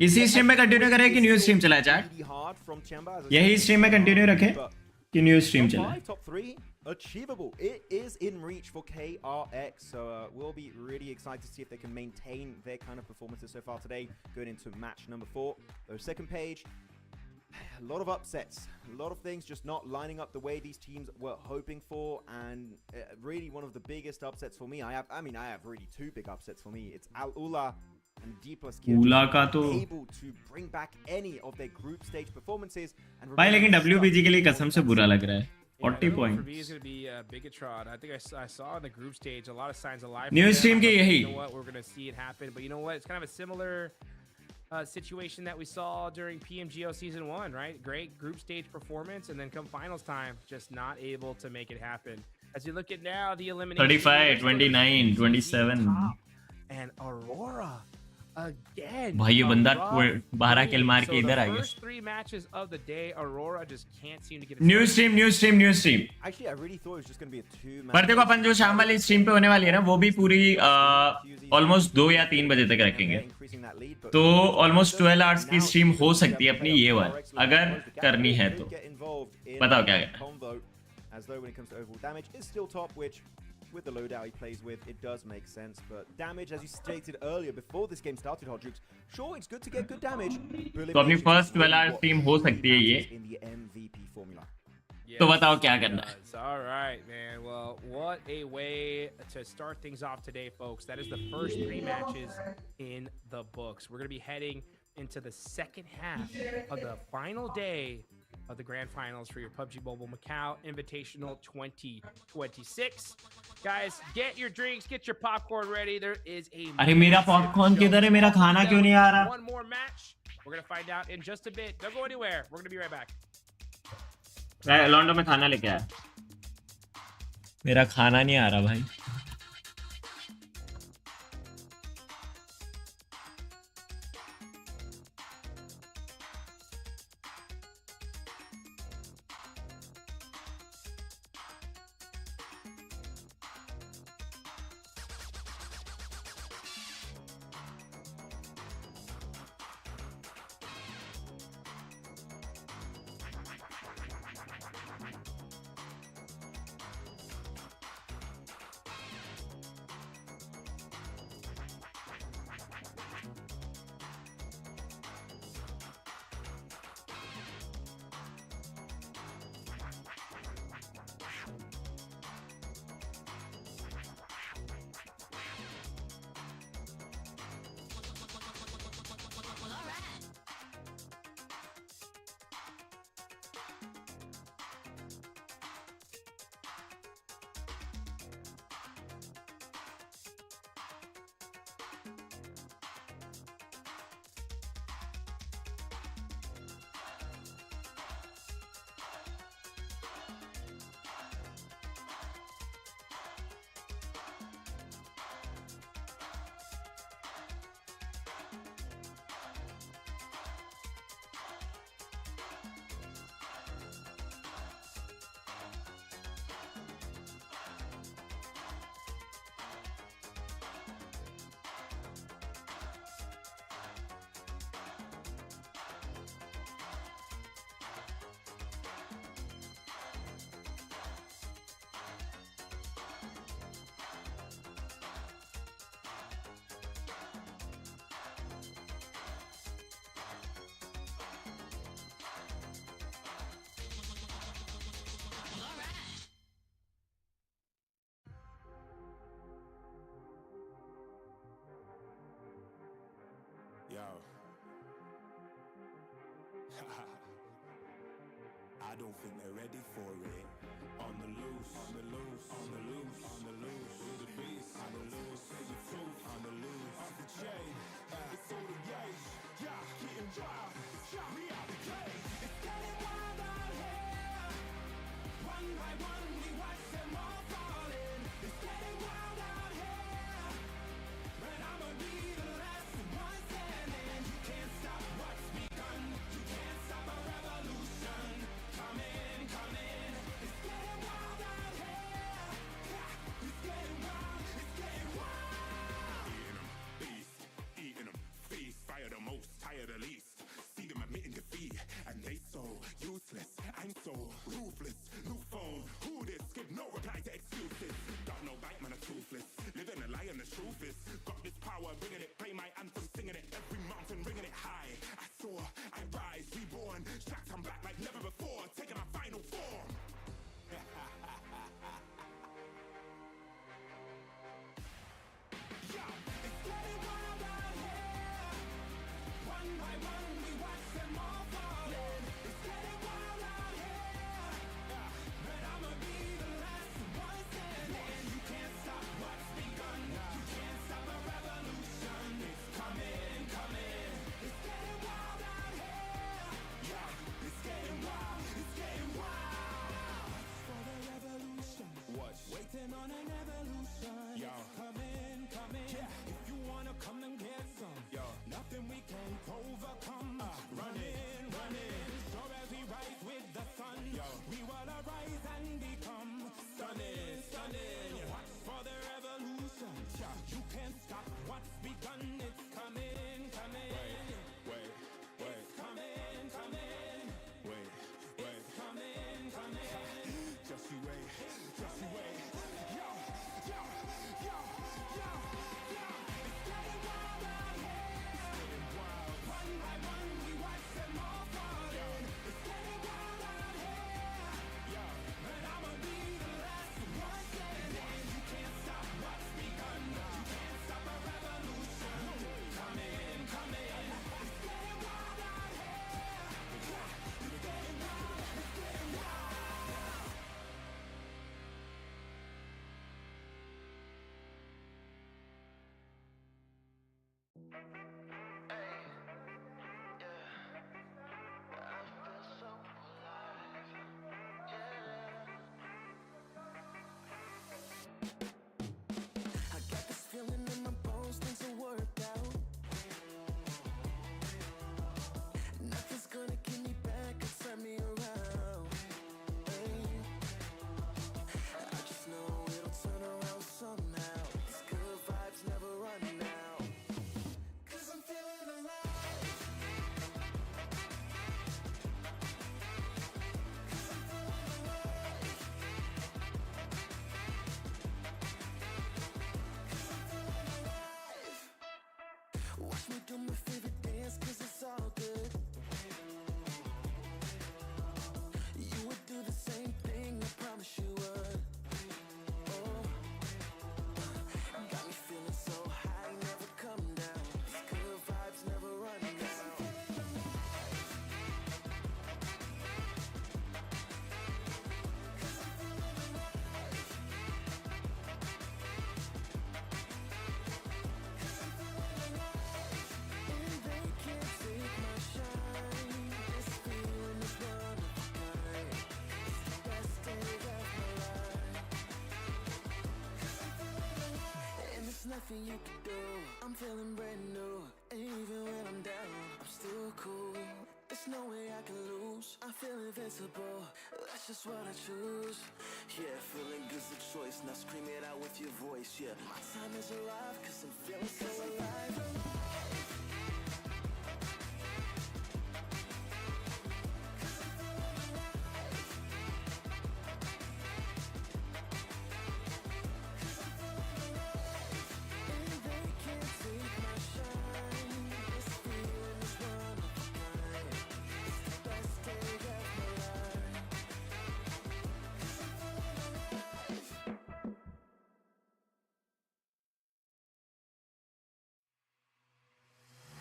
इसी स्ट्रीम में कंटिन्यू करें कि न्यू स्ट्रीम चलाए chat Really hard from Chiamba, as I यही said. स्ट्रीम में कंटिन्यू रखें But कि न्यू स्ट्रीम top चलाए 5, top 3, achievable. It is in reach for KRX, so we'll be really excited to see if they can maintain their kind of performances so far today, going into match number 4. The second page, a lot of upsets, a lot of things just not lining up the way these teams were hoping for, and really one of the biggest upsets for me. I have really 2 big upsets for me. It's Al Ula and D+ Ula का तो able to bring back any of their group stage performances. And भाई लेकिन remain WBG stuck के लिए कसम से बुरा लग रहा है 40 For me, points it's going to be Bigatron. I think I saw in the group stage a lot of signs of life. New for them. stream के I thought, यही। You know what? We're going to see it happen. But you know what? It's kind of a similar situation that we saw during PMGO Season 1, right? Great group stage performance, and then come finals time, just not able to make it happen. As you look at now, the elimination. 35 29 27 And Aurora. Again. भाई ये बंदा a rough 12 किल मार so के इधर आ the गया first 3 matches of the day, Aurora just can't seem to get. New stream Actually, I really thought it was just going to be a 2-match. पर देखो अपन जो शाम वाली स्ट्रीम पे होने वाली है ना वो भी पूरी ऑलमोस्ट 2 या 3 बजे तक रखेंगे तो ऑलमोस्ट 12 आवर्स की स्ट्रीम हो सकती है अपनी ये वाली अगर करनी है तो बताओ क्या करना है As though when it comes to overall damage, is still top, which with the loadout he plays with, it does make sense. But damage, as you stated earlier, before this game started, Hodrix, sure, it's good to get good damage. तो अपनी first 12 hour stream हो सकती है ये. In the MVP formula. तो बताओ क्या करना है. All right, man. Well, what a way to start things off today, folks. That is the first 3 matches in the books. We're going to be heading into the second half of the final day of the grand finals for your PUBG Mobile Macau Invitational 2026. Guys, get your drinks, get your popcorn ready. There is a अरे मेरा popcorn किधर है? मेरा खाना क्यों नहीं आ रहा? One more match. We're going to find out in just a bit. Don't go anywhere. We're going to be right back. लॉन्डो में खाना लेके आया. मेरा खाना नहीं आ रहा भाई. Yo. I don't think they're ready for it. On the loose, on the loose, on the loose, on the loose. With the beast, on the loose, say the truth, on the loose. Off the chain, it's all the gauge. Yeah, getting wild, yeah, we out the cage. It's getting wild out here. One by one, we watch them all falling. It's getting wild out here. But I'ma be the last one standing. You can't stop what's begun. You can't stop a revolution. Come in, come in. It's getting wild out here. Yeah, it's getting wild, it's getting wild. Eating them, feast, fire the most, tire the least. See them admitting defeat, and they so useless. I'm so ruthless. New phone, who this? Give no reply to excuses. Got no bite, man, I'm toothless. Living a lie and the truth is, got this power, bringing it. Play my anthem, singing it. Every mountain, ringing it high. I soar, I rise, reborn. Strapped, I'm back like never before. Taking my final form. Yo, it's getting wild out here. One by one, we watch them all falling. It's getting wild out here. But I'ma be the last one standing. You can't stop what's begun. You can't stop a revolution. It's coming, coming. It's getting wild out here. Yeah, it's getting wild. It's getting wild. For the revolution. What? Waiting on an evolution. Yo. Coming, coming. Yeah. If you wanna come and get some. Yo. Nothing we can't overcome. Running, running. Sure as we rise with the sun. Yo. We will arise and become stunning, stunning. Watch for the revolution. You can't stop what's begun. It's coming, coming. Wait, wait. It's coming, coming. Wait, wait. It's coming, coming. Just you wait, just you wait. Yo, do my favorite dance, cause it's all good. You would do the same thing, I promise you would. Oh, got me feeling so high, never come down. These good vibes never run out. And they can't take my shine. This feeling is one of a kind. It's the best day of my life. And there's nothing you can do. I'm feeling brand new. And even when I'm down, I'm still cool. There's no way I can lose. I feel invincible. That's just what I choose. Yeah, feeling good's a choice. Now scream it out with your voice. Yeah, my time has arrived, cause I'm feeling so alive. And they can't take my shine. This feeling is one of a kind. It's the best day of my life.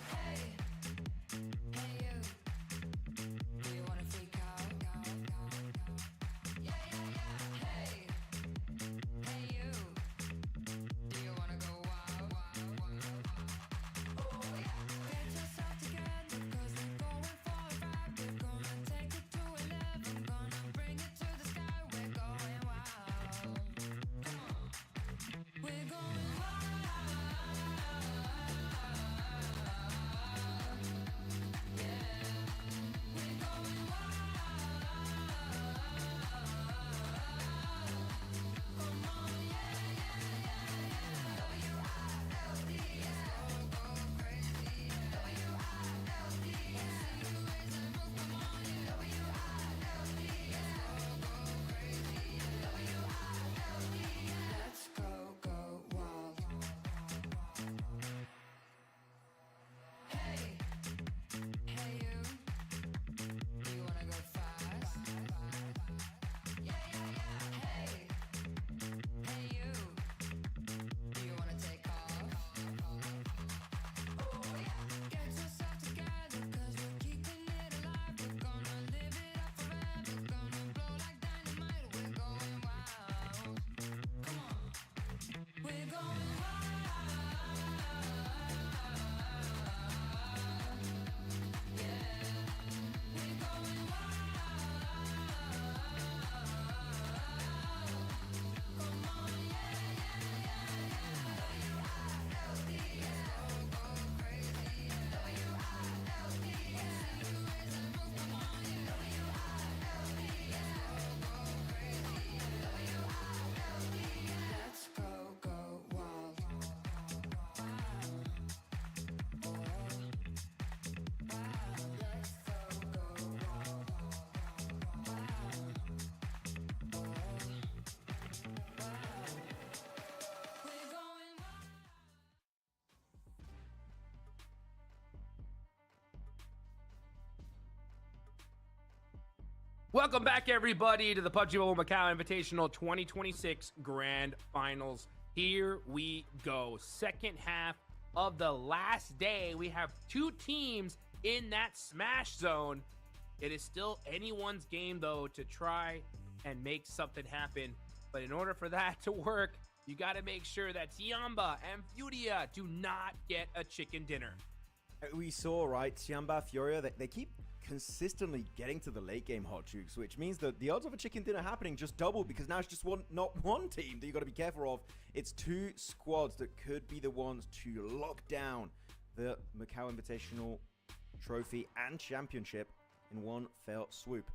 Hey, hey you. Do you wanna freak out? Yeah, yeah, yeah. Hey, hey you. Do you wanna go wild? Oh yeah. Get yourself together, cause we're going for a ride. We're gonna take it to 11. Gonna bring it to the sky. We're going wild. Come on. We're going wild. Yeah. We're going wild. Come on, yeah, yeah, yeah, yeah. W-I-L-D-S. Go crazy. W-I-L-D-S. See you raise the roof, come on, yeah. W-I-L-D-S. Go crazy. W-I-L-D-S. Let's go wild. Hey, hey you. Do you wanna go fast? Yeah, yeah, yeah. Hey, hey you. Do you wanna take off? Oh yeah. Get yourself together, cause we're keeping it alive. We're gonna live it up forever. Gonna blow like dynamite. We're going wild. Come on. We're going wild. Yeah. We're going wild. Come on, yeah, yeah, yeah, yeah. W-I-L-D-S. Go crazy. W-I-L-D-S. See you raise the roof, come on, yeah. W-I-L-D-S. Go crazy. W-I-L-D-S. Let's go wild. Let's go We're going wild. Welcome back, everybody, to the PUBG Mobile Macau Invitational 2026 Grand Finals. Here we go. Second half of the last day. We have two teams in that smash zone. It is still anyone's game, though, to try and make something happen. But in order for that to work, you got to make sure that Tiamba and Furia do not get a chicken dinner. We saw, right, Tiamba, Furia, they keep consistently getting to the late game, Hot Jukes, which means that the odds of a chicken dinner happening just double, because now it's just not one team that you got to be careful of. It's two squads that could be the ones to lock down the Macau Invitational Trophy and Championship in one fell swoop.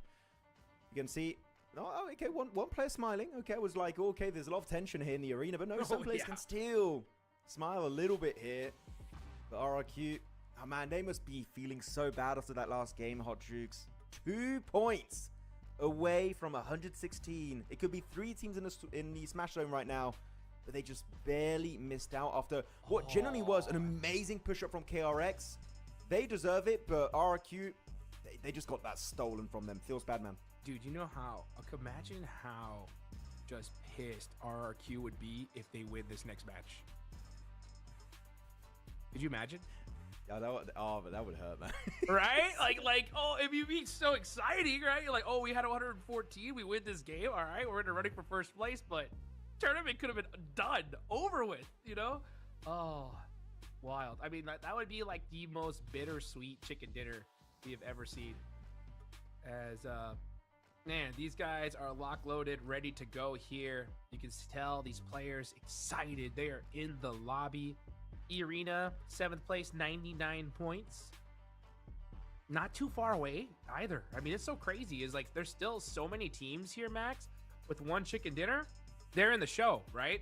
You can see, oh, okay, one player smiling. Okay, I was like, okay, there's a lot of tension here in the arena, but no, some players can still smile a little bit here. But RRQ, oh man, they must be feeling so bad after that last game, Hot Jukes. 2 points away from 116. It could be 3 teams in the Smash Zone right now. but they just barely missed out after what generally was an amazing push-up from KRX. They deserve it, but RRQ, they just got that stolen from them. Feels bad, man. Dude, you know how, imagine how just pissed RRQ would be if they win this next match. Could you imagine? Yeah, but that would hurt, man. Right? Like, oh, it'd be so exciting, right? You're like, oh, we had 114, we win this game, all right, we're in the running for first place, but tournament could have been done, over with, you know? Oh, wild. I mean, that would be like the most bittersweet chicken dinner we have ever seen. As, man, these guys are lock-loaded, ready to go here. You can tell these players excited. They are in the lobby. Arena, 7th place, 99 points. Not too far away either. I mean, it's so crazy. Is like there's still so many teams here, Max, with one chicken dinner. They're in the show, right?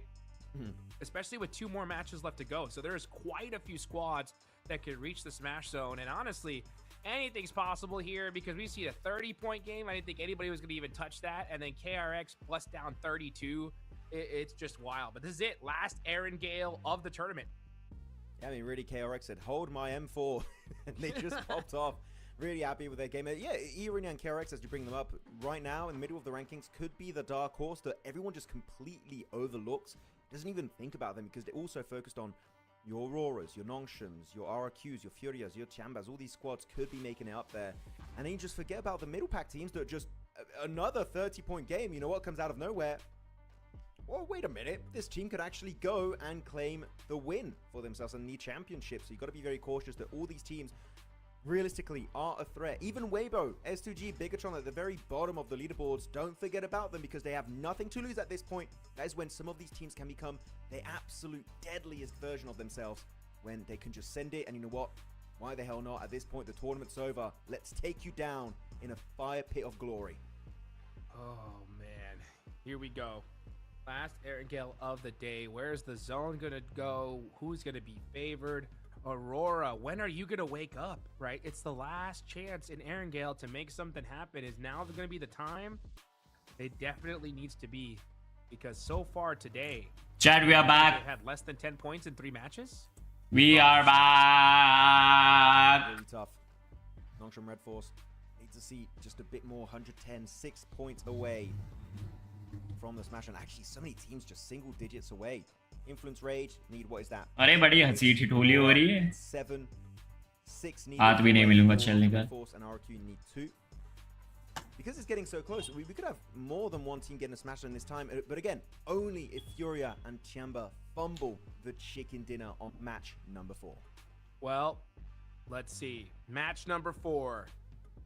Especially with 2 more matches left to go. So there's quite a few squads that could reach the Smash Zone. And honestly, anything's possible here because we see a 30-point game. I didn't think anybody was going to even touch that. And then KRX plus down 32. It's just wild. But this is it. Last Aaron Gale of the tournament. Yeah, I mean, really, KRX said, hold my M4. And they just popped off. Really happy with their game. Yeah, Irina and KRX, as you bring them up right now in the middle of the rankings, could be the dark horse that everyone just completely overlooks. Doesn't even think about them because they're also focused on your Auroras, your Nongshams, your RRQs, your Furias, your Chambas. All these squads could be making it up there. And then you just forget about the middle pack teams that are just another 30-point game. You know what comes out of nowhere? Well, wait a minute. This team could actually go and claim the win for themselves and the championship. So you've got to be very cautious that all these teams realistically are a threat. Even Weibo, S2G, Bigatron at the very bottom of the leaderboards, don't forget about them because they have nothing to lose at this point. That is when some of these teams can become the absolute deadliest version of themselves, when they can just send it. And you know what? Why the hell not? At this point, the tournament's over. Let's take you down in a fire pit of glory. Oh, man. Here we go. Last Aaron Gale of the day. Where's the zone going to go? Who's going to be favored? Aurora, when are you going to wake up, right? It's the last chance in Aaron Gale to make something happen. Is now going to be the time? It definitely needs to be, because so far today, Chat, we are back. they had less than 10 points in 3 matches. We are back. Really tough. Nongsham Red Force needs to see just a bit more. 110, 6 points away from the Smash. And actually, so many teams just single digits away. Influence Rage need, what is that? अरे बड़ी हंसी ठिठोली हो रही है. 7, 6 need. हाथ भी नहीं मिलूंगा चलने का. Force and RQ need 2. Because it's getting so close, we could have more than one team getting a Smash in this time. But again, only if Furia and Chiamba fumble the chicken dinner on match number 4. Well, let's see. Match number 4.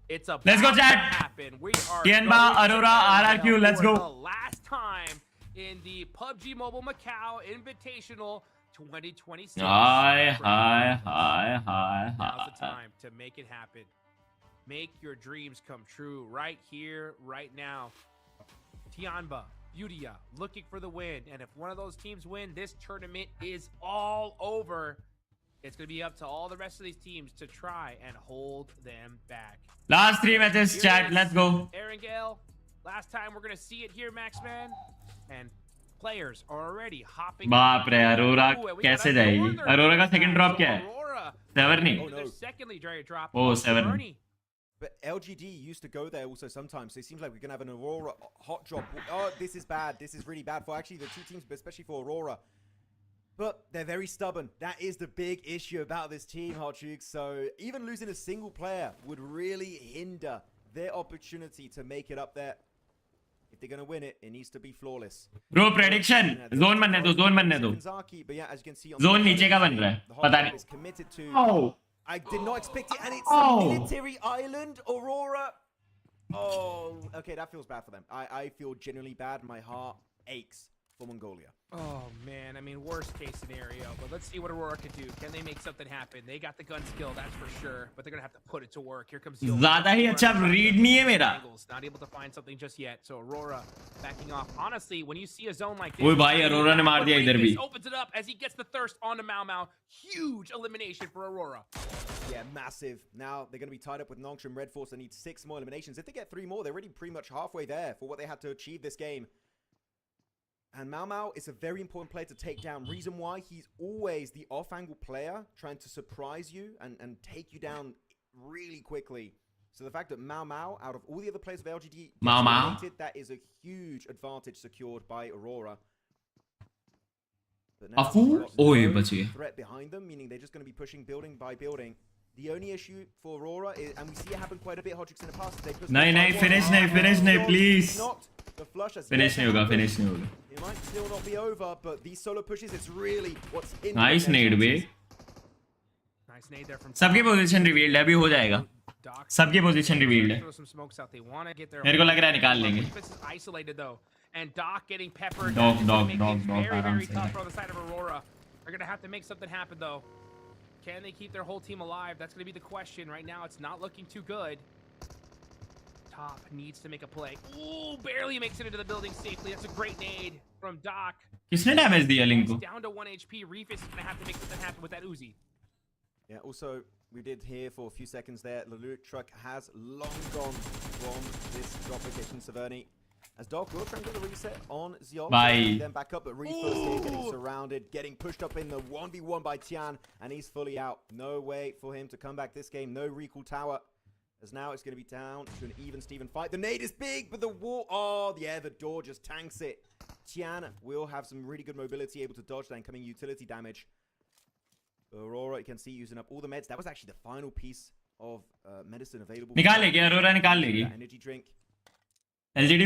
It's a Let's go, chat. happen. We are Tianba, going to Aurora, RRQ, let's for go. The last time in the PUBG Mobile Macau Invitational 2026. Hi. Now's the time to make it happen. Make your dreams come true right here, right now. Tianba, Yudia, looking for the win. And if one of those teams win, this tournament is all over. It's going to be up to all the rest of these teams to try and hold them back. Last 3 matches, chat. Let's go. Aaron Gale, last time we're going to see it here, Maxman. And players are already hopping. बाप रे, Aurora कैसे जाएगी? Aurora का second drop क्या है? Sever नहीं. Oh, no. Secondly, drop. Oh, 7. But LGD used to go there also sometimes, so it seems like we're going to have an Aurora hot drop. Oh, this is bad. This is really bad for actually the 2 teams, but especially for Aurora. But they're very stubborn. That is the big issue about this team, Hotchuk. So even losing a single player would really hinder their opportunity to make it up there. If they're going to win it, it needs to be flawless. Bro, prediction. Zone बनने दो, zone बनने दो. But yeah, as you can see on Zone नीचे का बन रहा है. पता नहीं. is committed to. Oh. I did not expect it, and it's a military island, Aurora. Oh, okay, that feels bad for them. I feel genuinely bad. My heart aches for Mongolia. Oh, man. I mean, worst case scenario. But let's see what Aurora can do. Can they make something happen? They got the gun skill, that's for sure. But they're going to have to put it to work. Here comes Yoga. ज़्यादा ही अच्छा read नहीं है मेरा. Not able to find something just yet. So Aurora backing off. Honestly, when you see a zone like this, ओए भाई, Aurora ने मार दिया इधर भी. Opens it up as he gets the thirst on the Mau Mau. Huge elimination for Aurora. Yeah, massive. Now they're going to be tied up with Nongsham Red Force. They need 6 more eliminations. If they get 3 more, they're already pretty much halfway there for what they had to achieve this game. And Mau Mau is a very important player to take down. Reason why, he's always the off-angle player trying to surprise you and take you down really quickly. So the fact that Mau Mau, out of all the other players of LGD, Mau Mau, that is a huge advantage secured by Aurora. But now Afu, no बच गया. threat behind them, meaning they're just going to be pushing building by building. The only issue for Aurora is, and we see it happen quite a bit, Hodrix in the past, they push नहीं finish नहीं please. Not the flush as Finish नहीं होगा. It might still not be over, but these solo pushes, it's really what's in. Nice nade bे. Nice nade there from सबकी position revealed है, अभी हो जाएगा. सबकी पोजीशन रिवील्ड है. मेरे को लग रहा है निकाल लेंगे. This is isolated though, and Doc getting peppered. Dog, Very आराम से. tough on the side of Aurora. They're gonna have to make something happen though. Can they keep their whole team alive? That's gonna be the question. Right now, it's not looking too good. Top needs to make a play. Ooh, barely makes it into the building safely. That's a great nade from Doc. किसने damage दिया link को? Down to 1 HP. Reefus is gonna have to make something happen with that Uzi. Yeah, also, we did hear for a few seconds there, Lelouch truck has long gone from this drop location, Severny. As Doc will try and get a reset on Zion. Bye. Then back up, but Reefus here getting surrounded, getting pushed up in the 1v1 by Tian, and he's fully out. No way for him to come back this game. No recall tower. As now it's going to be down to an even Steven fight. The nade is big, but the wall... Oh, yeah, the door just tanks it. Tian will have some really good mobility, able to dodge that incoming utility damage. Aurora, you can see, using up all the meds. That was actually the final piece of medicine available. निकाल लेगी Aurora, निकाल लेगी. Energy drink. LGD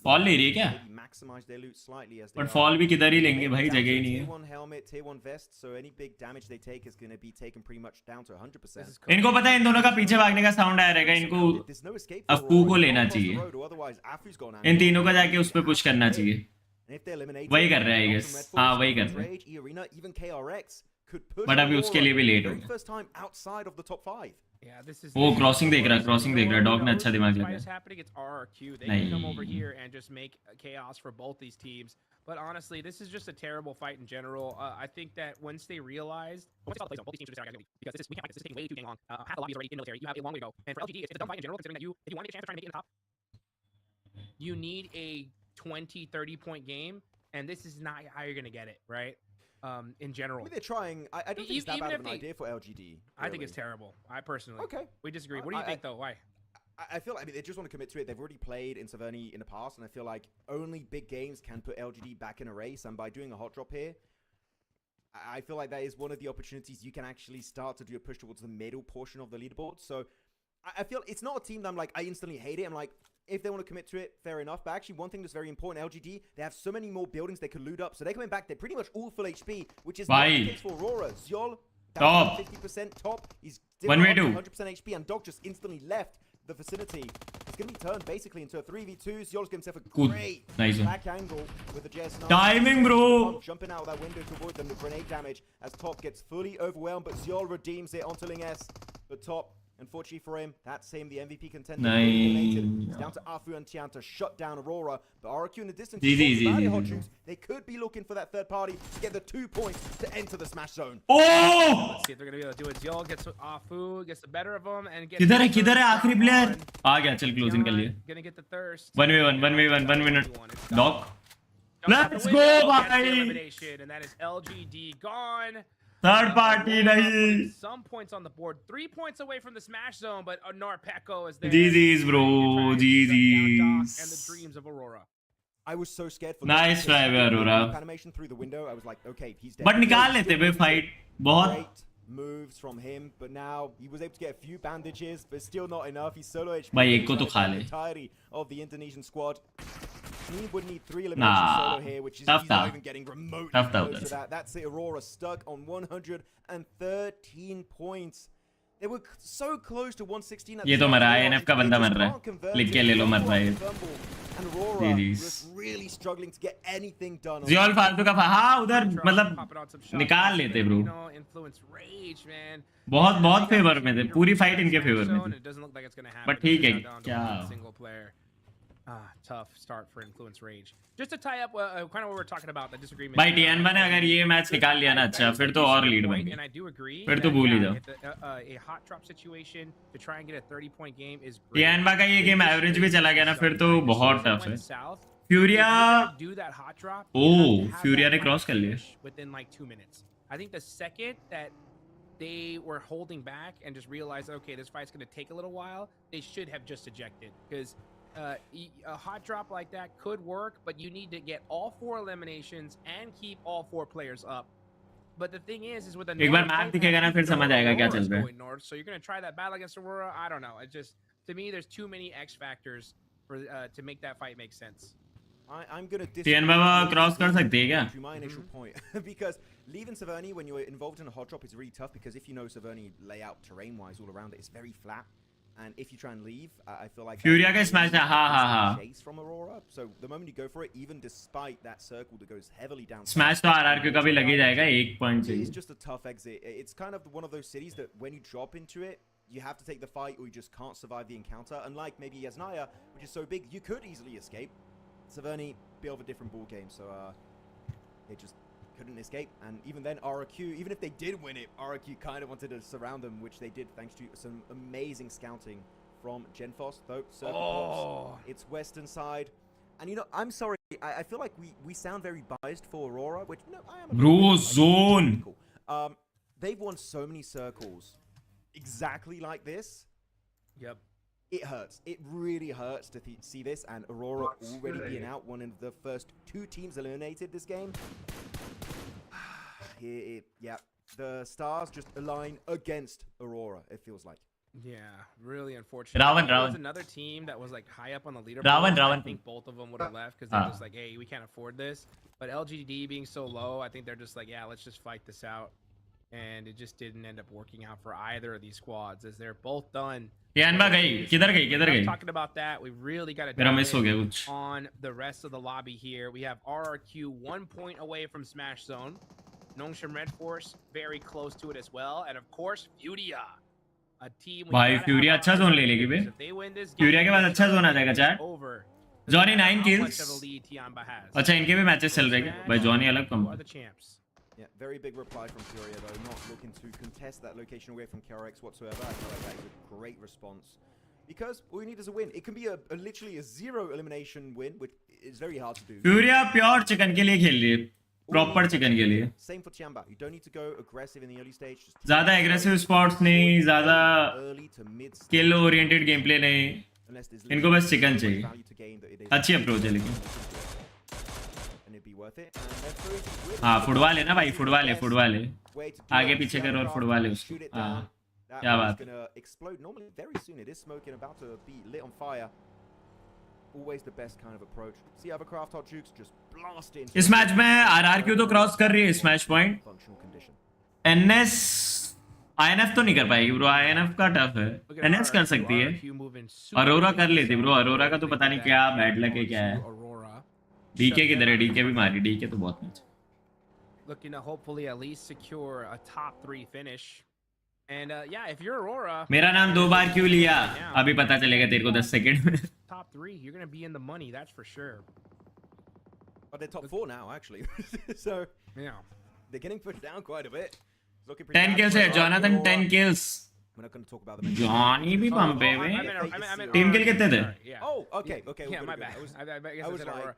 fall ले रही है क्या? Maximize their loot slightly as But fall भी किधर ही लेंगे भाई, जगह ही नहीं है. Tier 1 helmet, tier 1 vest, so any big damage they take is going to be taken pretty much down to 100%. इनको पता है इन दोनों का पीछे भागने का साउंड आया रहेगा, इनको अफू को लेना चाहिए. इन तीनों का जाके उस पे पुश करना चाहिए. वही कर रहे हैं I guess. हाँ वही कर रहे हैं. बट अभी उसके लिए भी लेट हो गया. Yeah, this is. वो क्रॉसिंग देख रहा है. डॉग ने अच्छा दिमाग लगाया. It's happening. It's RRQ. They can come over here and just make chaos for both these teams. But honestly, this is just a terrible fight in general. I think that once they realized, once they saw the plays on both these teams are just because this is, we can't fight this. This is taking way too dang long. Half the lobby is already in military. You have a long way to go. And for LGD, it's a dumb fight in general, considering that if you want to get a chance to try and make it in the top, you need a 20, 30-point game, and this is not how you're gonna get it, right? In general. I mean, they're trying. I don't think it's that bad of an idea for LGD. Really. I think it's terrible. I personally. Okay. We disagree. What do you think, though? Why? I feel like, I mean, they just want to commit to it. They've already played in Severny in the past, and I feel like only big games can put LGD back in a race. And by doing a hot drop here, I feel like that is one of the opportunities you can actually start to do a push towards the middle portion of the leaderboard. So I feel it's not a team that I'm like, I instantly hate it. I'm like, if they want to commit to it, fair enough. But actually, one thing that's very important, LGD, they have so many more buildings they could loot up. So they're coming back. They're pretty much all full HP, which is not the case for Aurora. Zyol, top 50% top. He's 1v2. 100% HP, and Dog just instantly left the vicinity. It's going to be turned basically into a 3v2. Zyol's giving himself a great back angle with the JS9. Timing, bro. Jumping out of that window to avoid the grenade damage as Top gets fully overwhelmed, but Zyol redeems it onto Ling S. But Top, unfortunately for him, that's him, the MVP contender. It's down to Afu and Tian to shut down Aurora. But RQ in the distance, easy. They could be looking for that third party to get the 2 points to enter the smash zone. Oh! Let's see if they're going to be able to do it. Zyol gets Afu, gets the better of him, and gets... किधर है आखिरी player? आ गया, चल closing कर लिया. Gonna get the thirst. 1v1, 1 minute. Dog. Let's go, bhai! And that is LGD gone. Third party nahi. Some points on the board. 3 points away from the smash zone, but Narpeko is there. GG's, bro. GG's. And the dreams of Aurora. I was so scared for nice try, Aurora. Animation through the window. I was like, okay, he's dead. But निकाल लेते बे fight. बहुत. Great moves from him, but now he was able to get a few bandages, but still not enough. He's solo HP. भाई एक को तो खा ले. Entirety of the Indonesian squad. He would need 3 eliminations solo here, which is he's not even getting remotely close to that. That's it. Aurora stuck on 113 points. They were so close to 116. ये तो मरा है, NF का बंदा मर रहा है. लिख के ले लो, मर रहा है. And Aurora was really struggling to get anything done. Zyol फालतू का हाँ उधर मतलब निकाल लेते bro. बहुत फेवर में थे. पूरी फाइट इनके फेवर में थी. But ठीक है क्या? Tough start for Influence Rage. Just to tie up kind of what we were talking about, the disagreement. भाई टीएनबा ने अगर ये मैच निकाल लिया ना अच्छा फिर तो और लीड बन गई. And I do agree. फिर तो भूल ही जाओ. A hot drop situation to try and get a 30-point game is great. टीएनबा का ये गेम एवरेज भी चला गया ना फिर तो बहुत टफ है. Furia- if you're gonna do that hot drop, you Oh, have to have Furia that ने fight cross कर लिया. finish within like 2 minutes. I think the second that they were holding back and just realized, okay, this fight's going to take a little while, they should have just ejected. Because a hot drop like that could work, but you need to get all 4 eliminations and keep all 4 players up. But the thing is with a एक बार north map play दिखेगा path, ना, you फिर know समझ आएगा क्या Aurora's चल रहा है. going north, so you're going to try that battle against Aurora. I don't know. It just, to me, there's too many X factors for to make that fight make sense. I'm going to TN Baba cross कर सकते हैं क्या? To my initial point, because leaving Saverny when you're involved in a hot drop is really tough, because if you know Saverny layout terrain-wise all around it, it's very flat. And if you try and leave, I feel like Furia का smash है, हाँ हाँ हाँ. chase from Aurora. So the moment you go for it, even despite that circle that goes heavily down. Smash तो RRQ का भी लग ही जाएगा, 1 point It's चाहिए. just a tough exit. It's kind of one of those cities that when you drop into it, you have to take the fight or you just can't survive the encounter. Unlike maybe Yasnaya, which is so big, you could easily escape. Saverny, bit of a different ball game, so they just couldn't escape. And even then, RRQ, even if they did win it, RRQ kind of wanted to surround them, which they did thanks to some amazing scouting from Genfos. Though, pops, it's western side. And you know, I'm sorry, I feel like we sound very biased for Aurora, which no, I am. A Bro, little bit, zone. Cool. They've won so many circles exactly like this. Yep. It hurts. It really hurts to see this, and Aurora already being out, one of the first 2 teams eliminated this game. Yeah, the stars just align against Aurora, it feels like. Yeah, really unfortunate. Ravan, If it was Ravan. another team that was like high up on the leaderboard, Ravan. I think both of them would have left because they're just like, hey, we can't afford this. But LGD being so low, I think they're just like, yeah, let's just fight this out. And it just didn't end up working out for either of these squads, as they're both done. TN गई, किधर गई? Talking about that, we really got to मेरा dive miss हो गया in कुछ. on the rest of the lobby here. We have RRQ 1 point away from Smash Zone. Nongshim Red Force very close to it as well. And of course, Furia. A team we भाई gotta Furia have अच्छा our zone eyes ले on, लेगी बे. because if they win this Furia game, के बाद अच्छा zone आ जाएगा it's chat. over. Johnny, No matter 9 how kills. much of a lead Tianba has. अच्छा इनके भी मैचेस चल रहे हैं भाई. जॉनी अलग कम. You are the champs. Yeah, very big reply from Furia, though, not looking to contest that location away from KRX whatsoever. I feel like that is a great response. Because all you need is a win. It can be literally a 0 elimination win, which is very hard to do. Furia pure chicken के लिए खेल रही है. Proper chicken के लिए. Same for Tianba. You don't need to go aggressive in the early stage. Just ज़्यादा aggressive spots नहीं, ज़्यादा early to mid kill oriented gameplay नहीं. unless there's इनको बस चिकन literally चाहिए. value to gain that it is. अच्छी approach है लेकिन. And it'd be worth it. And then through into Twitter. हाँ फुटबॉल है ना भाई, फुटबॉल है, फुटबॉल है. Way to do आगे it. पीछे कर और Tianba, फुटबॉल है उसको. shoot it हाँ. down. That क्या one's बात. gonna explode normally very soon. It is smoking, about to be lit on fire. Always the best kind of approach. See other craft hot jukes just blast it into इस match में RRQ तो cross कर रही है smash point. functional condition. NS INF तो नहीं कर पाएगी ब्रो. INF का टफ है. Look at NS कर RRQ, सकती है. RRQ moving super अरोरा कर deep लेती ब्रो. zone. अरोरा का तो पता नहीं Think क्या that बैड लक है क्या है. to Aurora. डीके Shut किधर है? down डीके भी front. मारी. डीके तो बहुत match. Looking to hopefully at least secure a top 3 finish. And yeah, if you're Aurora, मेरा नाम 2 बार क्यों लिया? अभी पता चलेगा तेरे को 10 सेकंड में. top 3, you're gonna be in the money, that's for sure. But they're top 4 now, actually. So Yeah. they're getting pushed down quite a bit. It's looking pretty 10 bad kills for है. Aurora. Jonathan 10 kills. We're not going to talk about them. Johnny भी pump पे I में. meant Team kill Aurora. कितने थे? Sorry, yeah. Oh, okay, okay. Yeah, we're my good, bad. good. I guess I I was said like- Aurora.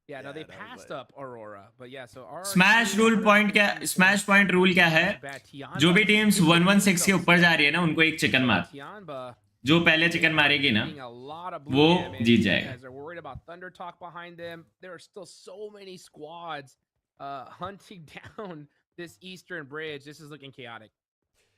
Yeah, no, Yeah, they that was passed like- up Aurora, but yeah, so RRQ. Smash rule point क्या? Smash point rule क्या है? जो भी teams 116 के ऊपर जा रही है ना, उनको एक चिकन मार. Tianba जो पहले चिकन मारेगी ना, getting a lot of वो blue damage जीत जाएगा. because they're worried about Thunder Talk behind them. There are still so many squads hunting down this eastern bridge. This is looking chaotic.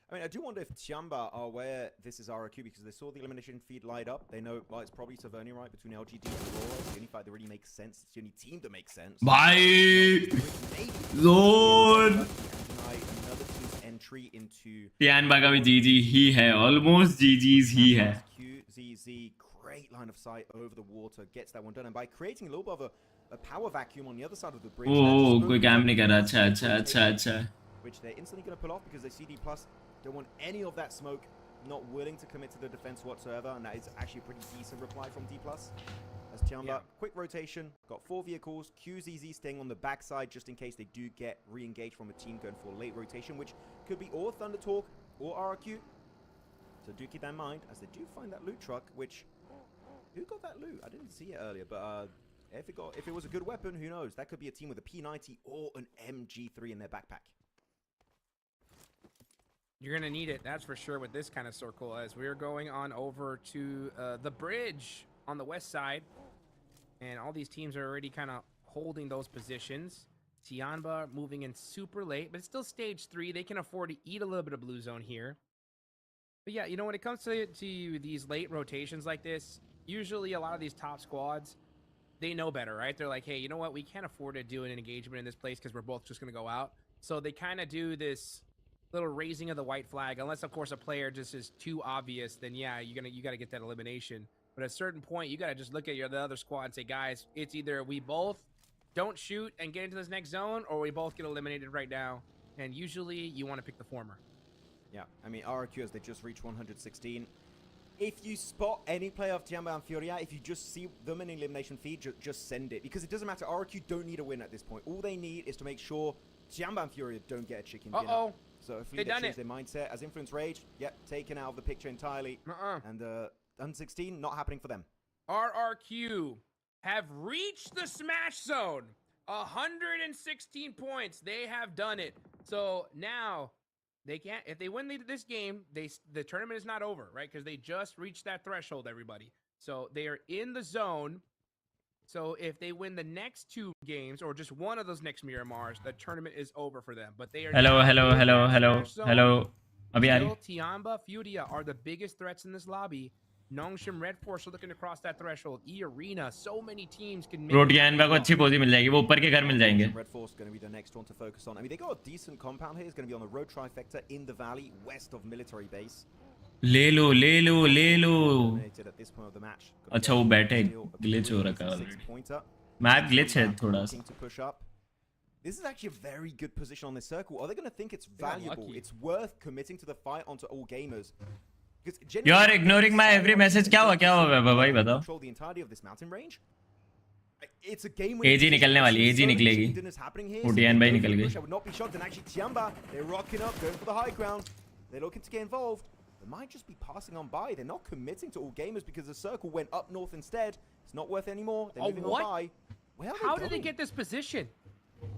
I mean, I do wonder if Tianba are aware this is RRQ because they saw the elimination feed light up. They know, well, it's probably Saverny, right, between LGD and Aurora. It's the only fight that really makes sense. It's the only team that makes sense. भाई Maybe zone. another team's entry into टियानबा का भी जीजी ही है. Almost जीजीज ही है. QZZ, great line of sight over the water, gets that one done, and by creating a little bit of a power vacuum on the other side of the bridge. that oh just कोई opens काम up नहीं कर रहा. the अच्छा अच्छा अच्छा rotation, अच्छा. which they're instantly going to pull off because they CD plus don't want any of that smoke, not willing to commit to the defense whatsoever, and that is actually a pretty decent reply from D plus. As Tianba, Yeah. quick rotation, got 4 vehicles, QZZ staying on the backside just in case they do get re-engaged from a team going for late rotation, which could be or Thunder Talk or RRQ. So do keep that in mind as they do find that loot truck, which who got that loot? I didn't see it earlier, but If it was a good weapon, who knows? That could be a team with a P90 or an MG3 in their backpack. You're going to need it, that's for sure, with this kind of circle, as we're going on over to the bridge on the west side. And all these teams are already kind of holding those positions. Tianba moving in super late, but it's still stage 3. They can afford to eat a little bit of blue zone here. But yeah, you know, when it comes to these late rotations like this, usually a lot of these top squads, they know better, right? They're like, hey, you know what? We can't afford to do an engagement in this place because we're both just going to go out. So they kind of do this little raising of the white flag, unless of course a player just is too obvious, then yeah, you got to get that elimination. But at a certain point, you got to just look at the other squad and say, guys, it's either we both don't shoot and get into this next zone, or we both get eliminated right now. And usually you want to pick the former. Yeah, I mean, RRQ, as they just reached 116. If you spot any player of Tianba and Furia, if you just see them in elimination feed, just send it. Because it doesn't matter. RRQ don't need a win at this point. All they need is to make sure Tianba and Furia don't get a chicken dinner. So hopefully they change their mindset. As Influence Rage, taken out of the picture entirely. And 116, not happening for them. RRQ have reached the smash zone. 116 points. They have done it. So now they can't, if they win this game, the tournament is not over, right? Because they just reached that threshold, everybody. So they are in the zone. So if they win the next 2 games, or just one of those next Miramars, the tournament is over for them. But they are hello. Abhi aa rahi? Tianba, Furia are the biggest threats in this lobby. Nongshim, Red Force are looking to cross that threshold. E-Arena, so many teams can make Tianba को अच्छी पोजी मिल जाएगी, वो ऊपर के घर मिल जाएंगे. Red Force going to be the next one to focus on. I mean, they got a decent compound here. It's going to be on the road trifecta in the valley, west of military base. ले लो. अच्छा वो बैठे glitch हो रखा है already. Map glitch है थोड़ा सा. This is actually a very good position on this circle. Are they going to think it's valuable? It's worth committing to the fight onto all gamers. You are ignoring my every message. क्या हुआ भाई बताओ. Control the entirety of this mountain range. It's a game AG निकलने वाली, AG निकलेगी. OTN भाई निकल गई. I would not be shocked. And actually Tianba, they're rocking up, going for the high ground. They're looking to get involved. They might just be passing on by. They're not committing to all gamers because the circle went up north instead. It's not worth any more. They're moving on by. How did they get this position?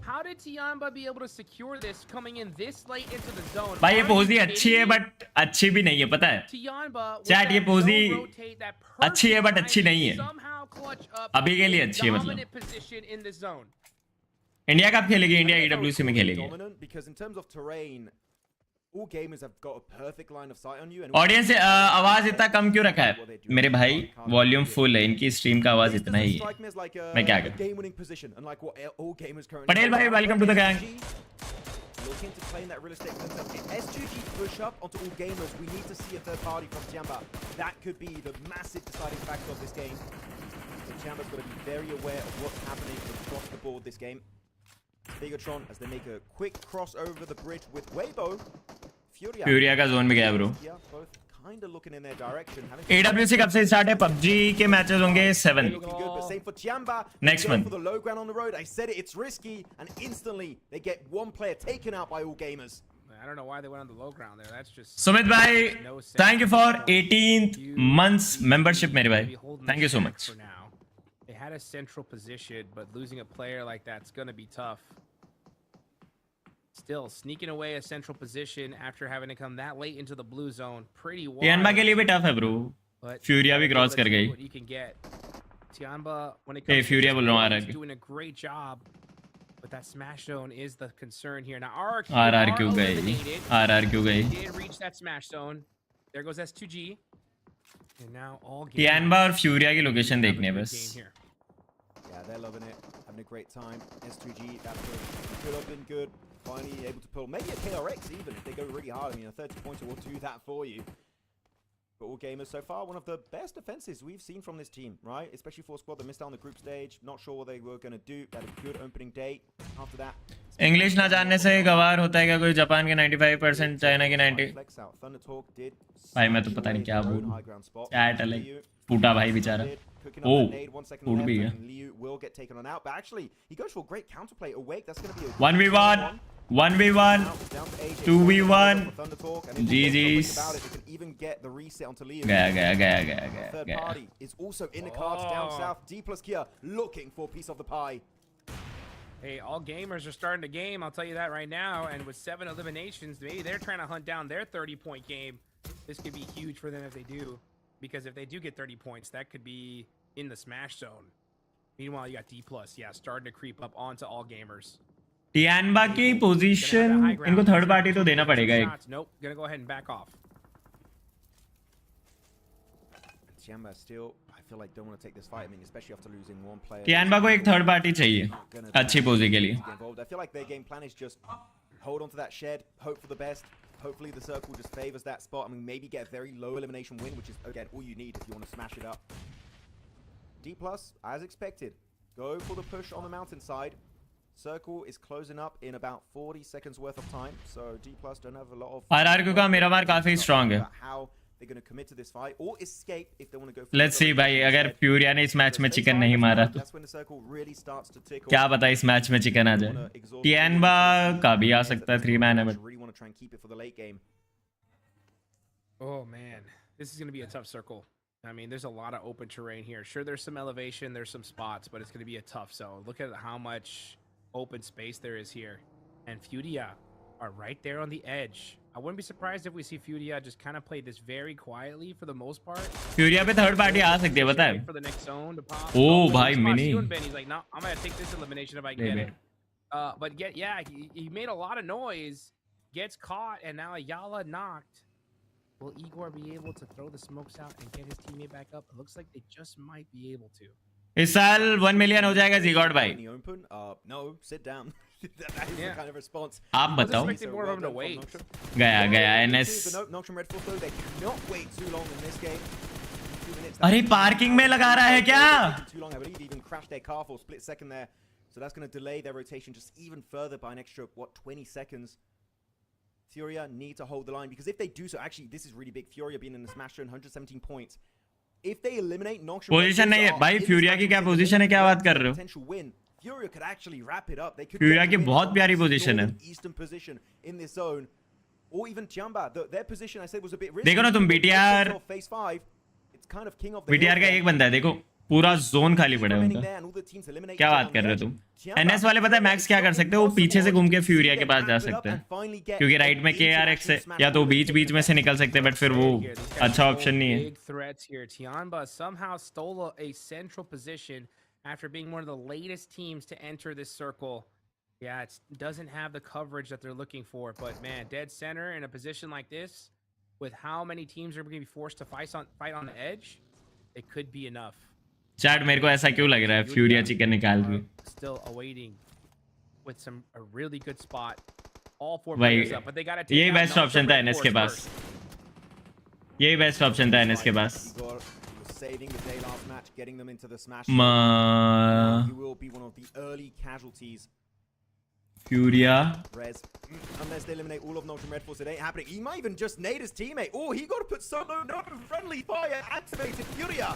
How did Tianba be able to secure this coming in this late into the zone? भाई ये पोजी अच्छी है but अच्छी भी नहीं है, पता है? चैट ये पोजी अच्छी है बट अच्छी नहीं है. अभी के लिए अच्छी है मतलब. इंडिया कब खेलेगी? इंडिया EWC में खेलेगी. All gamers have got a perfect line of sight on you. Audience से आवाज इतना कम क्यों रखा है? मेरे भाई वॉल्यूम फुल है, इनकी स्ट्रीम का आवाज इतना ही है. मैं क्या करूं? पटेल भाई welcome to the gang. Looking to claim that real estate themselves. If S2G push up onto all gamers, we need to see a third party from Tianba. That could be the massive deciding factor of this game. So Tianba's got to be very aware of what's happening across the board this game. Bigatron as they make a quick cross over the bridge with Weibo. Furia का zone में गया bro. Kind of looking in their direction. AWC कब से start है? PUBG के matches होंगे 7 next month. For the low ground on the road, I said it, it's risky, and instantly they get one player taken out by all gamers. I don't know why they went on the low ground there. That's just Sumit bhai, thank you for 18th month's membership मेरे भाई. Thank you so much. They had a central position, but losing a player like that's going to be tough. Still sneaking away a central position after having to come that late into the blue zone. Pretty wild. Tianba के लिए भी tough है bro. Furia भी cross कर गई. You can get Tianba when it comes Furia बोल रहा हूँ doing a great job, but that smash zone is the concern here. Now RRQ गई. RRQ गई. Did reach that smash zone. There goes S2G. And now all Tianba और Furia की location देखने बस. Yeah, they're loving it, having a great time. S2G, that could have been good. Finally able to pull maybe a KRX even if they go really hard. I mean, a 30-pointer will do that for you. But all gamers so far, one of the best defenses we've seen from this team, right? Especially for a squad that missed out on the group stage. Not sure what they were going to do. Had a good opening day. After that, English ना जानने से गवार होता है क्या? कोई Japan के 95%, China के 90. भाई मैं तो पता नहीं क्या बोलूं. चैट अलग फूटा भाई बेचारा. Oh, would be, yeah. Liu will get taken on out, but actually he goes for a great counterplay. Awake, that's going to be a 1v1. 1v1. Now, down to AJ. 2v1. Thunder Talk, and if GG's. about it, they can even get the reset onto Leo. गया Third party is also in the cards down south. D plus Kia looking for a piece of the pie. Hey, all gamers are starting to game, I'll tell you that right now. And with 7 eliminations, maybe they're trying to hunt down their 30-point game. This could be huge for them if they do. Because if they do get 30 points, that could be in the smash zone. Meanwhile, you got D+, yeah, starting to creep up onto all gamers. टियानबा की position इनको third party तो देना पड़ेगा एक. Nope, gonna go ahead and back off. Tiamba still, I feel like don't want to take this fight. I mean, especially after losing one player. टियानबा को एक third party चाहिए अच्छी पोजी के लिए. I feel like their game plan is just hold on to that shed, hope for the best. Hopefully the circle just favors that spot. I mean, maybe get a very low elimination win, which is, again, all you need if you want to smash it up. D+, as expected, go for the push on the mountainside. Circle is closing up in about 40 seconds worth of time, so D+ don't have a lot of... RRQ का मिरामार काफी strong है. How they're going to commit to this fight or escape if they want to go... Let's see भाई, अगर फ्यूरिया ने इस match में chicken नहीं मारा तो That's when the circle really starts to tickle. क्या पता इस मैच में चिकन आ जाए. टियानबा का भी आ सकता है 3-man है. Really want to try and keep it for the late game. Oh, man. This is going to be a tough circle. I mean, there's a lot of open terrain here. Sure, there's some elevation, there's some spots, but it's going to be a tough zone. Look at how much open space there is here. And Furia are right there on the edge. I wouldn't be surprised if we see Furia just kind of play this very quietly for the most part. फ्यूरिया पे third party आ सकती है पता है. For the next zone to pop. Oh, भाई mini. He's like, no, I'm going to take this elimination if I can get it. But yeah, he made a lot of noise, gets caught, and now Ayala knocked. Will Igor be able to throw the smokes out and get his teammate back up? It looks like they just might be able to. इस साल 1 million हो जाएगा ZGOD भाई. Open? No, sit down. That is the kind of response. आप बताओ. More of them to wait. गया NS. Noxian Red Force though, they cannot wait too long in this game. 2 minutes. अरे parking में लगा रहा है क्या? Too long, I believe. Even crashed their car for a split second there. So that's going to delay their rotation just even further by an extra, what, 20 seconds. Furia need to hold the line because if they do so, actually, this is really big. Furia being in the smash zone, 117 points. If they eliminate Noxian, position नहीं है भाई. फ्यूरिया की क्या position है, क्या बात कर रहे हो? Furia could actually wrap it up. They could फ्यूरिया की बहुत प्यारी पोजीशन है. Eastern position in this zone, or even Tiamba. Their position I said was a bit risky. देखो ना तुम BTR. Phase 5. It's kind of king of the BTR का एक बंदा है देखो. पूरा जोन खाली पड़ा है उनका. क्या बात कर रहे हो तुम? एनएस वाले पता है मैक्स क्या कर सकते हैं? वो पीछे से घूम के फ्यूरिया के पास जा सकते हैं क्योंकि राइट में KRX है, या तो बीच बीच में से निकल सकते हैं, बट फिर वो अच्छा ऑप्शन नहीं है. Tiamba somehow stole a central position after being one of the latest teams to enter this circle. Yeah, it doesn't have the coverage that they're looking for, but man, dead center in a position like this, with how many teams are going to be forced to fight on the edge, it could be enough. Chat मेरे को ऐसा क्यों लग रहा है फ्यूरिया chicken निकाल रही है? Still awaiting with a really good spot. All 4 भाई players up, but they got to take यही बेस्ट ऑप्शन था एनएस के पास. यही बेस्ट ऑप्शन था एनएस के पास. Saving the day last match, getting them into the smash. You will be one of the early casualties. Furia. Rez, unless they eliminate all of Noxian Red Force, it ain't happening. He might even just nade his teammate. Oh, he got to put solo. No, friendly fire activated. Furia.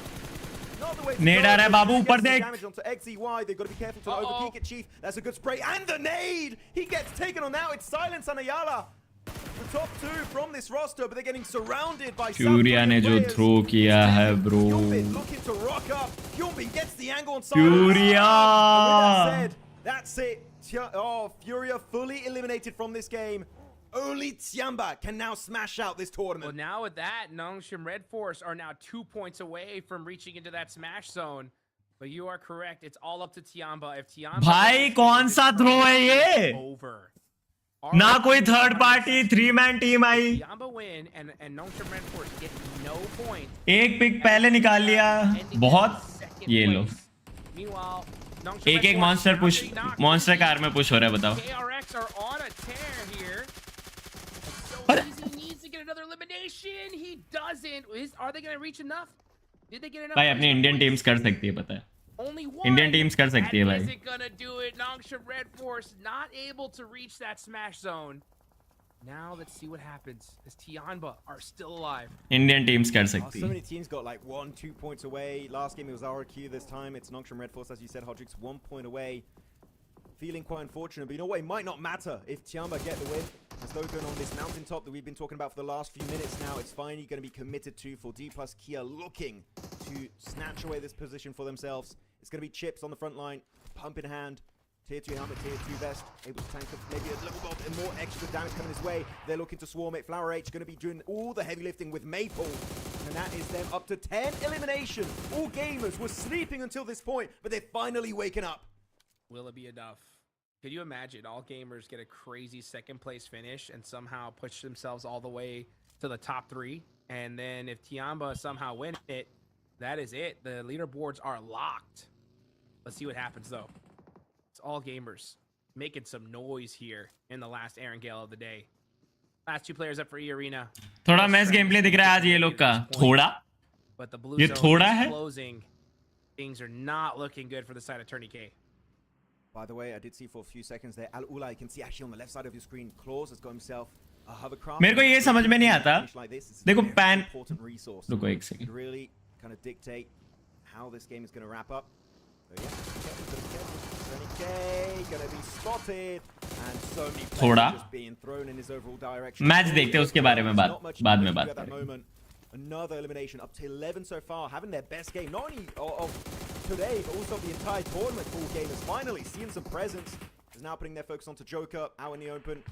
नेड आ रहा है बाबू, ऊपर देख. They've got to be careful to overpeak it, Chief. That's a good spray. And the nade! He gets taken on now. It's Silence and Ayala. The top 2 from this roster, but they're getting surrounded by Furia ने जो throw किया है bro. Looking to rock up. Hyunbin gets the angle on Silence. Furia! That's it. Oh, Furia fully eliminated from this game. Only Tiamba can now smash out this tournament. Well, now with that, Noxian Red Force are now 2 points away from reaching into that smash zone. But you are correct. It's all up to Tiamba. If Tiamba... भाई कौन सा throw है ये? Over. ना कोई third party 3-man team I. Tiamba win and Noxian Red Force get no point. एक pick पहले निकाल लिया. बहुत ये लो. Meanwhile, एक मॉन्स्टर पुश, मॉन्स्टर कार में पुश हो रहा है बताओ. KRX are on a tear here. He needs to get another elimination. He doesn't. Are they going to reach enough? Did they get enough? भाई अपनी इंडियन टीम्स कर सकती है पता है. Only one. इंडियन टीम्स कर सकती है भाई. Isn't going to do it. Noxian Red Force not able to reach that smash zone. Now let's see what happens. As Tiamba are still alive. Indian teams कर सकती So है. many teams got like 1-2 points away. Last game it was RQ. This time it's Noxian Red Force, as you said, Hodrix 1 point away. feeling quite unfortunate, but you know what? It might not matter if Tiamba get the win. As though going on this mountaintop that we've been talking about for the last few minutes now, it's finally going to be committed to for D plus Kia, looking to snatch away this position for themselves. It's going to be Chips on the front line, pump in hand, tier 2 helmet, tier 2 vest, able to tank up maybe a little bit and more extra damage coming his way. They're looking to swarm it. Flower H going to be doing all the heavy lifting with Maple. And that is them up to 10 elimination. All gamers were sleeping until this point, but they're finally waking up. Will it be enough? Could you imagine all gamers get a crazy second place finish and somehow push themselves all the way to the top 3? And then if Tiamba somehow win it, that is it. The leaderboards are locked. Let's see what happens though. It's all gamers making some noise here in the last Erangel of the day. Last 2 players up for E Arena. थोड़ा match game play दिख रहा है आज ये लोग का थोड़ा But the blue ये zone थोड़ा is है closing. Things are not looking good for the side of Tourney K. By the way, I did see for a few seconds there, Al Ula, you can see actually on the left side of your screen, Claus has got himself a hovercraft. मेरे को ये समझ में नहीं आता देखो pan Important resource. रुको एक Could second really kind of dictate how this game is going to wrap up. So yeah, Tourney K gonna be spotted, and so many थोड़ा players just being thrown in his overall direction. Match देखते हैं उसके बारे में Not much बाद में to do बात at that करेंगे moment. Another elimination, up to 11 so far, having their best game, not only of today, but also the entire tournament for all gamers. Finally, seeing some presence. Is now putting their focus onto Joker, out in the open.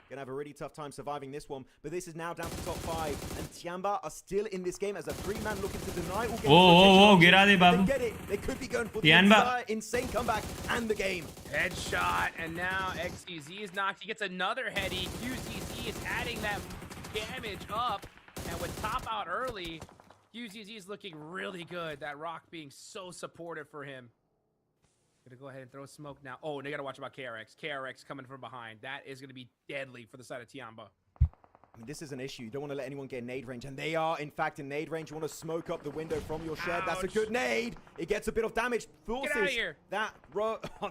Gonna have a really tough time surviving this one, but this is now down to top 5, and Tiamba are still in this game as a 3-man looking to deny all gamers. Oh, गिरा दे बाबू They get it. They could be going for the Tiamba. entire insane comeback and the game. Headshot, and now XCZ is knocked. He gets another heady. QCZ is adding that damage up, and with top out early, QCZ is looking really good. That rock being so supportive for him. Gonna go ahead and throw smoke now. Oh, they gotta watch about KRX. KRX coming from behind. That is gonna be deadly for the side of Tiamba. I mean, this is an issue. You don't want to let anyone get nade range, and they are, in fact, in nade range. You want to smoke up the window from your shed. That's a Ouch. good nade. It gets a bit of damage. Forces outta here. that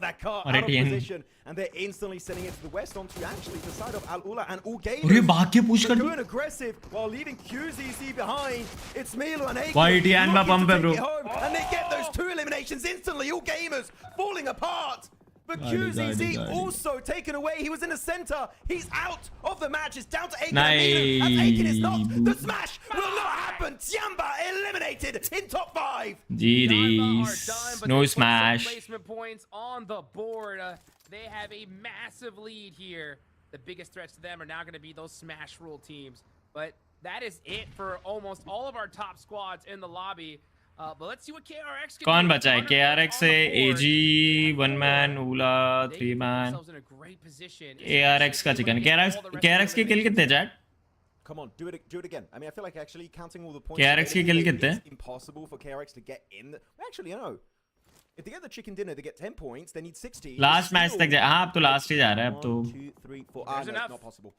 that car अरे out of TN. position, and they're instantly sending it to the west onto actually the side of Al Ula and all अरे gamers. भाग के push They're कर दी going aggressive while leaving QZC behind. It's Milo and Akon Why TN looking pump to है, bro? take it home, and they get those 2 eliminations instantly. All gamers falling apart. But Guardy, QZZ guardy. also taken away. He was in the center. He's out of the match. It's down to Akon. Nice. And Akon is not. The smash will not happen. Tiamba eliminated in top 5. GDs no smash Placement points on the board. They have a massive lead here. The biggest threats to them are now going to be those smash rule teams. But that is it for almost all of our top squads in the lobby. But let's see what KRX can कौन do. बचा है KRX से AG 1 man Ula 3 man ARX का chicken KRX के किल कितने chat Come on, do it again. I mean, I feel like actually counting all the points. KRX के kill कितने? It's impossible for KRX to get in. Actually, you know, if they get the chicken dinner, they get 10 points. They need 60. Last match तक जा हाँ अब तो last ही जा रहा है अब तो 1, 2, 3, 4. Ah, no, it's not possible.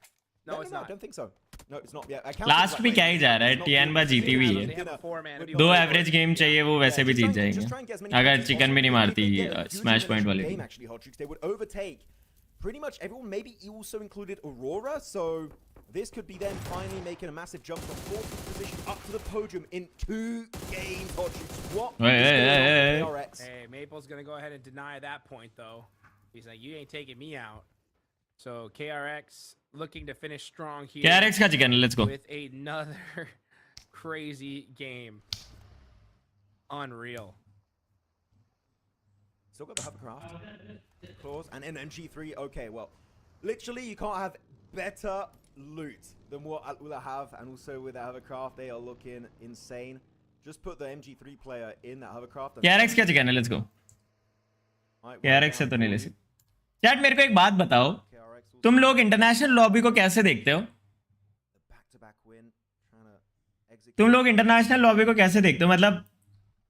No, it's I not. don't think so. No, it's not. Yeah, I counted last that भी way. क्या ही जा रहा है It's not TN बा जीती हुई They है have a 4-man. 2 average game चाहिए वो वैसे भी जीत जाएंगे अगर चिकन भी नहीं मारती स्मैश पॉइंट वाली game actually, Hodrix, they would overtake pretty much everyone. Maybe you also included Aurora, so this could be them finally making a massive jump from 4th position up to the podium in 2 games. Hodrix, what is Hey, going on hey, with KRX? Hey, Maple's going to go ahead and deny that point, though. He's like, you ain't taking me out. So KRX looking to finish strong here. KRX का chicken let's go With another crazy game. Unreal. Still got the hovercraft. Claws and an MG3. Okay, well, literally you can't have better loot than what Al Ula have, and also with the hovercraft, they are looking insane. Just put the MG3 player in that hovercraft. and- KRX का chicken है let's go Right, KRX से तो नहीं ले सकते chat मेरे को एक बात बताओ KRX will तुम लोग इंटरनेशनल लॉबी को कैसे देखते हो back-to-back win, trying to execute. तुम लोग इंटरनेशनल लॉबी को कैसे देखते हो मतलब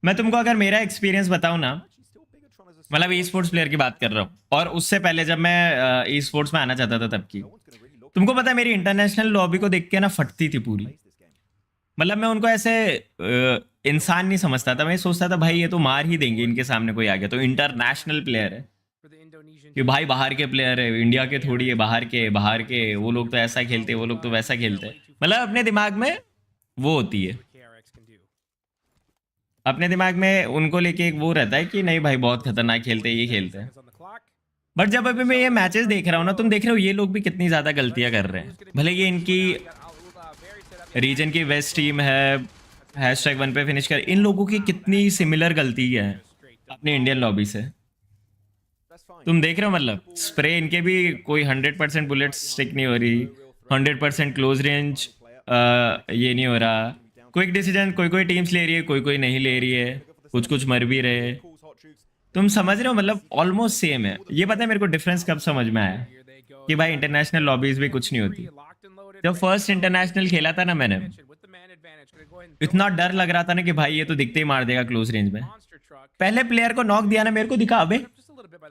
मैं तुमको अगर मेरा एक्सपीरियंस बताऊं ना Actually, still Bigatron as a मतलब ई स्पोर्ट्स प्लेयर की बात कर रहा हूँ और उससे पहले जब मैं ई स्पोर्ट्स में आना चाहता था तब की No one's gonna really look तुमको पता है मेरी इंटरनेशनल लॉबी को देख के ना फटती थी पूरी to place this game. मतलब मैं उनको ऐसे इंसान नहीं समझता था मैं सोचता था भाई ये तो मार ही देंगे इनके सामने कोई आ गया तो इंटरनेशनल प्लेयर है For the Indonesian कि भाई बाहर के प्लेयर है इंडिया के थोड़ी है बाहर के वो लोग तो ऐसा खेलते वो लोग तो वैसा खेलते मतलब अपने दिमाग में वो होती है KRX can do. अपने दिमाग में उनको लेके एक वो रहता है कि नहीं भाई बहुत खतरनाक खेलते हैं ये खेलते हैं Seconds on the clock. But जब अभी मैं ये मैचेस देख रहा हूँ ना, तुम देख रहे हो ये लोग भी कितनी ज़्यादा गलतियाँ कर रहे हैं। भले ये इनकी रीजन की वेस्ट टीम है, #1 पे फिनिश कर, इन लोगों की कितनी सिमिलर गलती है अपनी इंडियन लॉबी से। तुम देख रहे हो मतलब स्प्रे इनके भी कोई 100% बुलेट स्टिक नहीं हो रही, 100% क्लोज रेंज ये नहीं हो रहा। क्विक डिसीजन कोई कोई टीम्स ले रही है, कोई कोई नहीं ले रही है, कुछ कुछ मर भी रहे। तुम समझ रहे हो मतलब ऑलमोस्ट सेम है। ये पता है मेरे को डिफरेंस कब समझ में आया कि भाई इंटरनेशनल लॉबीज भी कुछ नहीं होती। जब फर्स्ट इंटरनेशनल खेला था ना मैंने, इतना डर लग रहा था ना कि भाई ये तो दिखते ही मार देगा क्लोज रेंज में। पहले प्लेयर को नॉक दिया ना, मेरे को दिखा अबे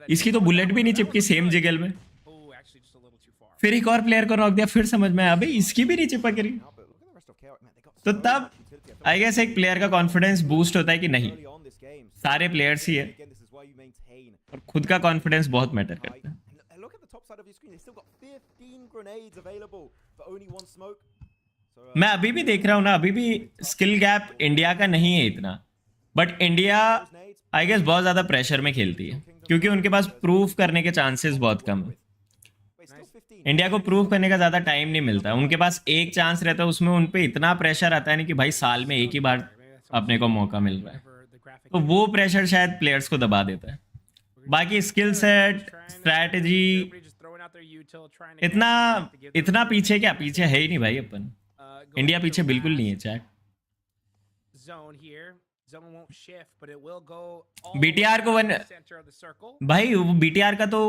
इसकी तो बुलेट भी नहीं चिपकी सेम जिगल में। फिर एक और प्लेयर को नॉक दिया, फिर समझ में आया अबे इसकी भी नहीं चिपक रही। तो तब आई गेस एक प्लेयर का कॉन्फिडेंस बूस्ट होता है कि नहीं सारे प्लेयर्स ही है, और खुद का कॉन्फिडेंस बहुत मैटर करता है। मैं अभी भी देख रहा हूँ ना, अभी भी स्किल गैप इंडिया का नहीं है इतना, बट इंडिया आई गेस बहुत ज्यादा प्रेशर में खेलती है क्योंकि उनके पास प्रूफ करने के चांसेस बहुत कम है। इंडिया को प्रूव करने का ज्यादा टाइम नहीं मिलता, उनके पास एक चांस रहता है, उसमें उन पे इतना प्रेशर आता है ना कि भाई साल में एक ही बार अपने को मौका मिल रहा है, तो वो प्रेशर शायद प्लेयर्स को दबा देता है। बाकी स्किल सेट स्ट्रैटेजी इतना पीछे क्या, पीछे है ही नहीं भाई अपन। इंडिया पीछे बिल्कुल नहीं है चैट। बीटीआर को भाई बीटीआर का तो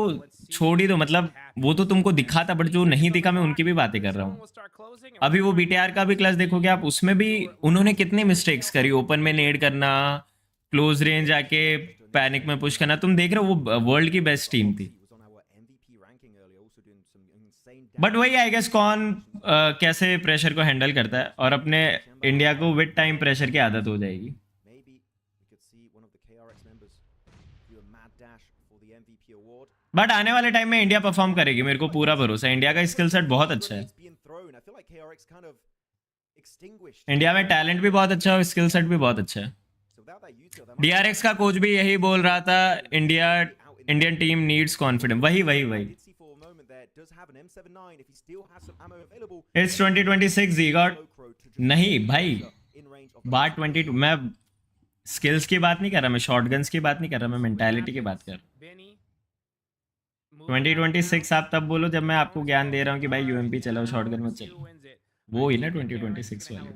छोड़ ही दो, मतलब वो तो तुमको दिखा था, बट जो नहीं दिखा मैं उनकी भी बातें कर रहा हूँ। अभी वो बीटीआर का भी क्लच देखोगे आप, उसमें भी उन्होंने कितनी मिस्टेक्स करी, ओपन में नेड करना, क्लोज रेंज आके पैनिक में पुश करना। तुम देख रहे हो वो वर्ल्ड की बेस्ट टीम थी, बट वही आई गेस कौन कैसे प्रेशर को हैंडल करता है, और अपने इंडिया को विद टाइम प्रेशर की आदत हो जाएगी। बट आने वाले टाइम में इंडिया परफॉर्म करेगी, मेरे को पूरा भरोसा है। इंडिया का स्किल सेट बहुत अच्छा है, इंडिया में टैलेंट भी बहुत अच्छा है और स्किल सेट भी बहुत अच्छा है। डीआरएक्स का कोच भी यही बोल रहा था, इंडियन टीम नीड्स कॉन्फिडेंस। वही इट्स 2026 ZGOD नहीं भाई, बार 22। मैं स्किल्स की बात नहीं कर रहा, मैं शॉटगन्स की बात नहीं कर रहा, मैं मेंटालिटी की बात कर रहा हूँ। 2026 आप तब बोलो जब मैं आपको ज्ञान दे रहा हूँ कि भाई यूएमपी चलाओ, शॉटगन मत चलो, वो ही ना 2026 वाले।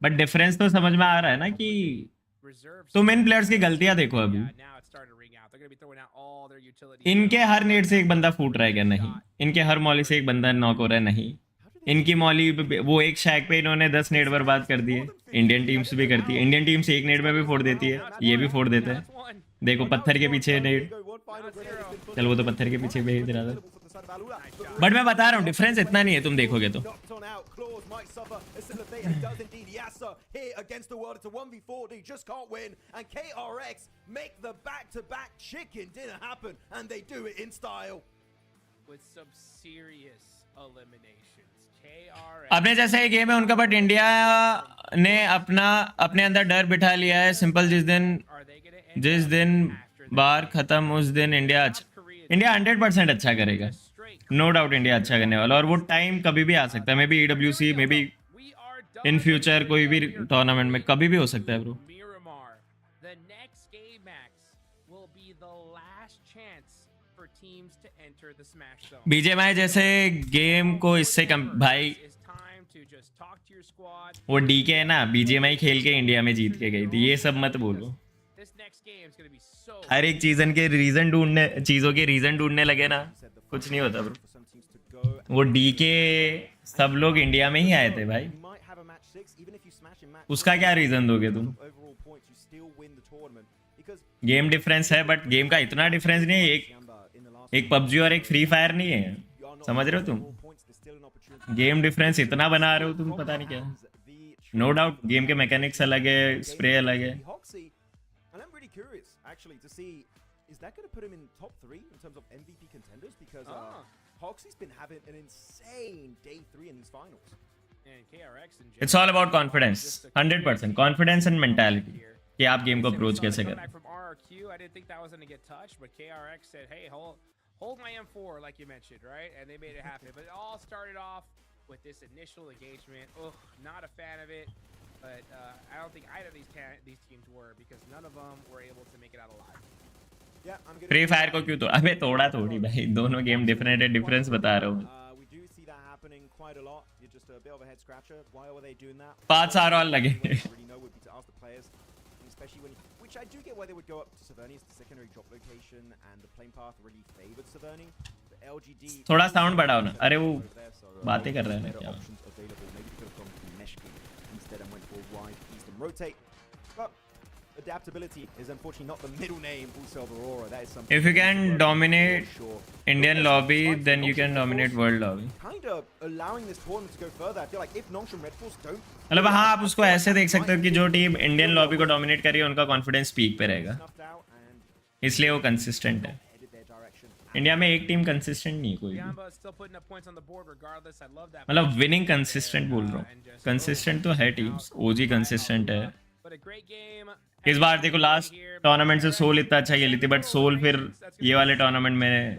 बट डिफरेंस तो समझ में आ रहा है ना कि तुम इन प्लेयर्स की गलतियां देखो। अभी इनके हर नेट से एक बंदा फूट रहा है क्या? नहीं। इनके हर मॉली से एक बंदा नॉक हो रहा है? नहीं। इनकी मॉली वो एक शैक पे इन्होंने 10 नेट बर्बाद कर दिए। इंडियन टीम्स भी करती है, इंडियन टीम्स एक नेट में भी फोड़ देती है, ये भी फोड़ देता है। देखो पत्थर के पीछे नेट, चल वो तो पत्थर के पीछे भेज रहा था, बट मैं बता रहा हूँ डिफरेंस इतना नहीं है, तुम देखोगे तो। अपने जैसा ही गेम है उनका, बट इंडिया ने अपने अंदर डर बिठा लिया है। सिंपल, जिस दिन बार खत्म उस दिन इंडिया 100% अच्छा करेगा, नो डाउट इंडिया अच्छा करने वाला, और वो टाइम कभी भी आ सकता है। May be EWC, may be in future कोई भी टूर्नामेंट में कभी भी हो सकता है ब्रो। BGMI जैसे गेम को इससे कम भाई, वो DK है ना, BGMI खेल के इंडिया में जीत के गई थी, ये सब मत बोलो। हर एक चीजों के रीजन ढूंढने लगे ना, कुछ नहीं होता ब्रो। वो DK सब लोग इंडिया में ही आए थे भाई, उसका क्या रीजन दोगे तुम? गेम डिफरेंस है, बट गेम का इतना डिफरेंस नहीं है। एक PUBG और एक फ्री फायर नहीं है, समझ रहे हो तुम? गेम डिफरेंस इतना बना रहे हो तुम, पता नहीं क्या। नो डाउट गेम के मैकेनिक्स अलग है, स्प्रे अलग है। It's all about confidence, 100% confidence and mentality कि आप गेम को अप्रोच कैसे करें। I didn't think that was going to get touched, but KRX said, hey, hold my M4, like you mentioned, right? And they made it happen. But it all started off with this initial engagement. Ugh, not a fan of it. But I don't think either of these teams were, because none of them were able to make it out alive. Yeah, I'm gonna free fire को क्यों तो अबे तोड़ा थोड़ी भाई, दोनों game different है, difference बता रहा हूँ. We do see that happening quite a lot. You're just a bit of a head scratcher. Why were they doing that? 5 साल और लगे. Really know would be to ask the players, especially when, which I do get why they would go up to Saverni as the secondary drop location, and the plane path really favored Saverni. But LGD थोड़ा sound बढ़ाओ ना. अरे वो over there, so, बातें कर रहे हैं better क्या? options available. Maybe they could have gone for Meshki instead and went for wide east and rotate. But adaptability is unfortunately not the middle name also of Aurora. That is something. If you can dominate for sure. Indian lobby, then you can dominate world lobby. Kind of allowing this tournament to go further. I feel like if Nongshim Red Force don't मतलब हाँ, आप उसको ऐसे देख सकते हो कि जो टीम इंडियन लॉबी को डोमिनेट कर रही है उनका कॉन्फिडेंस पीक पे रहेगा, snuffed out and इसलिए वो कंसिस्टेंट है. headed their direction. इंडिया में एक टीम कंसिस्टेंट नहीं है कोई भी. Yamba is still putting up points on the board regardless. I love that. मतलब विनिंग कंसिस्टेंट बोल रहा हूँ. कंसिस्टेंट तो है टीम्स, ओजी कंसिस्टेंट है. But a great game. इस बार देखो लास्ट टूर्नामेंट से सोल इतना अच्छा खेली थी, बट सोल फिर ये वाले टूर्नामेंट में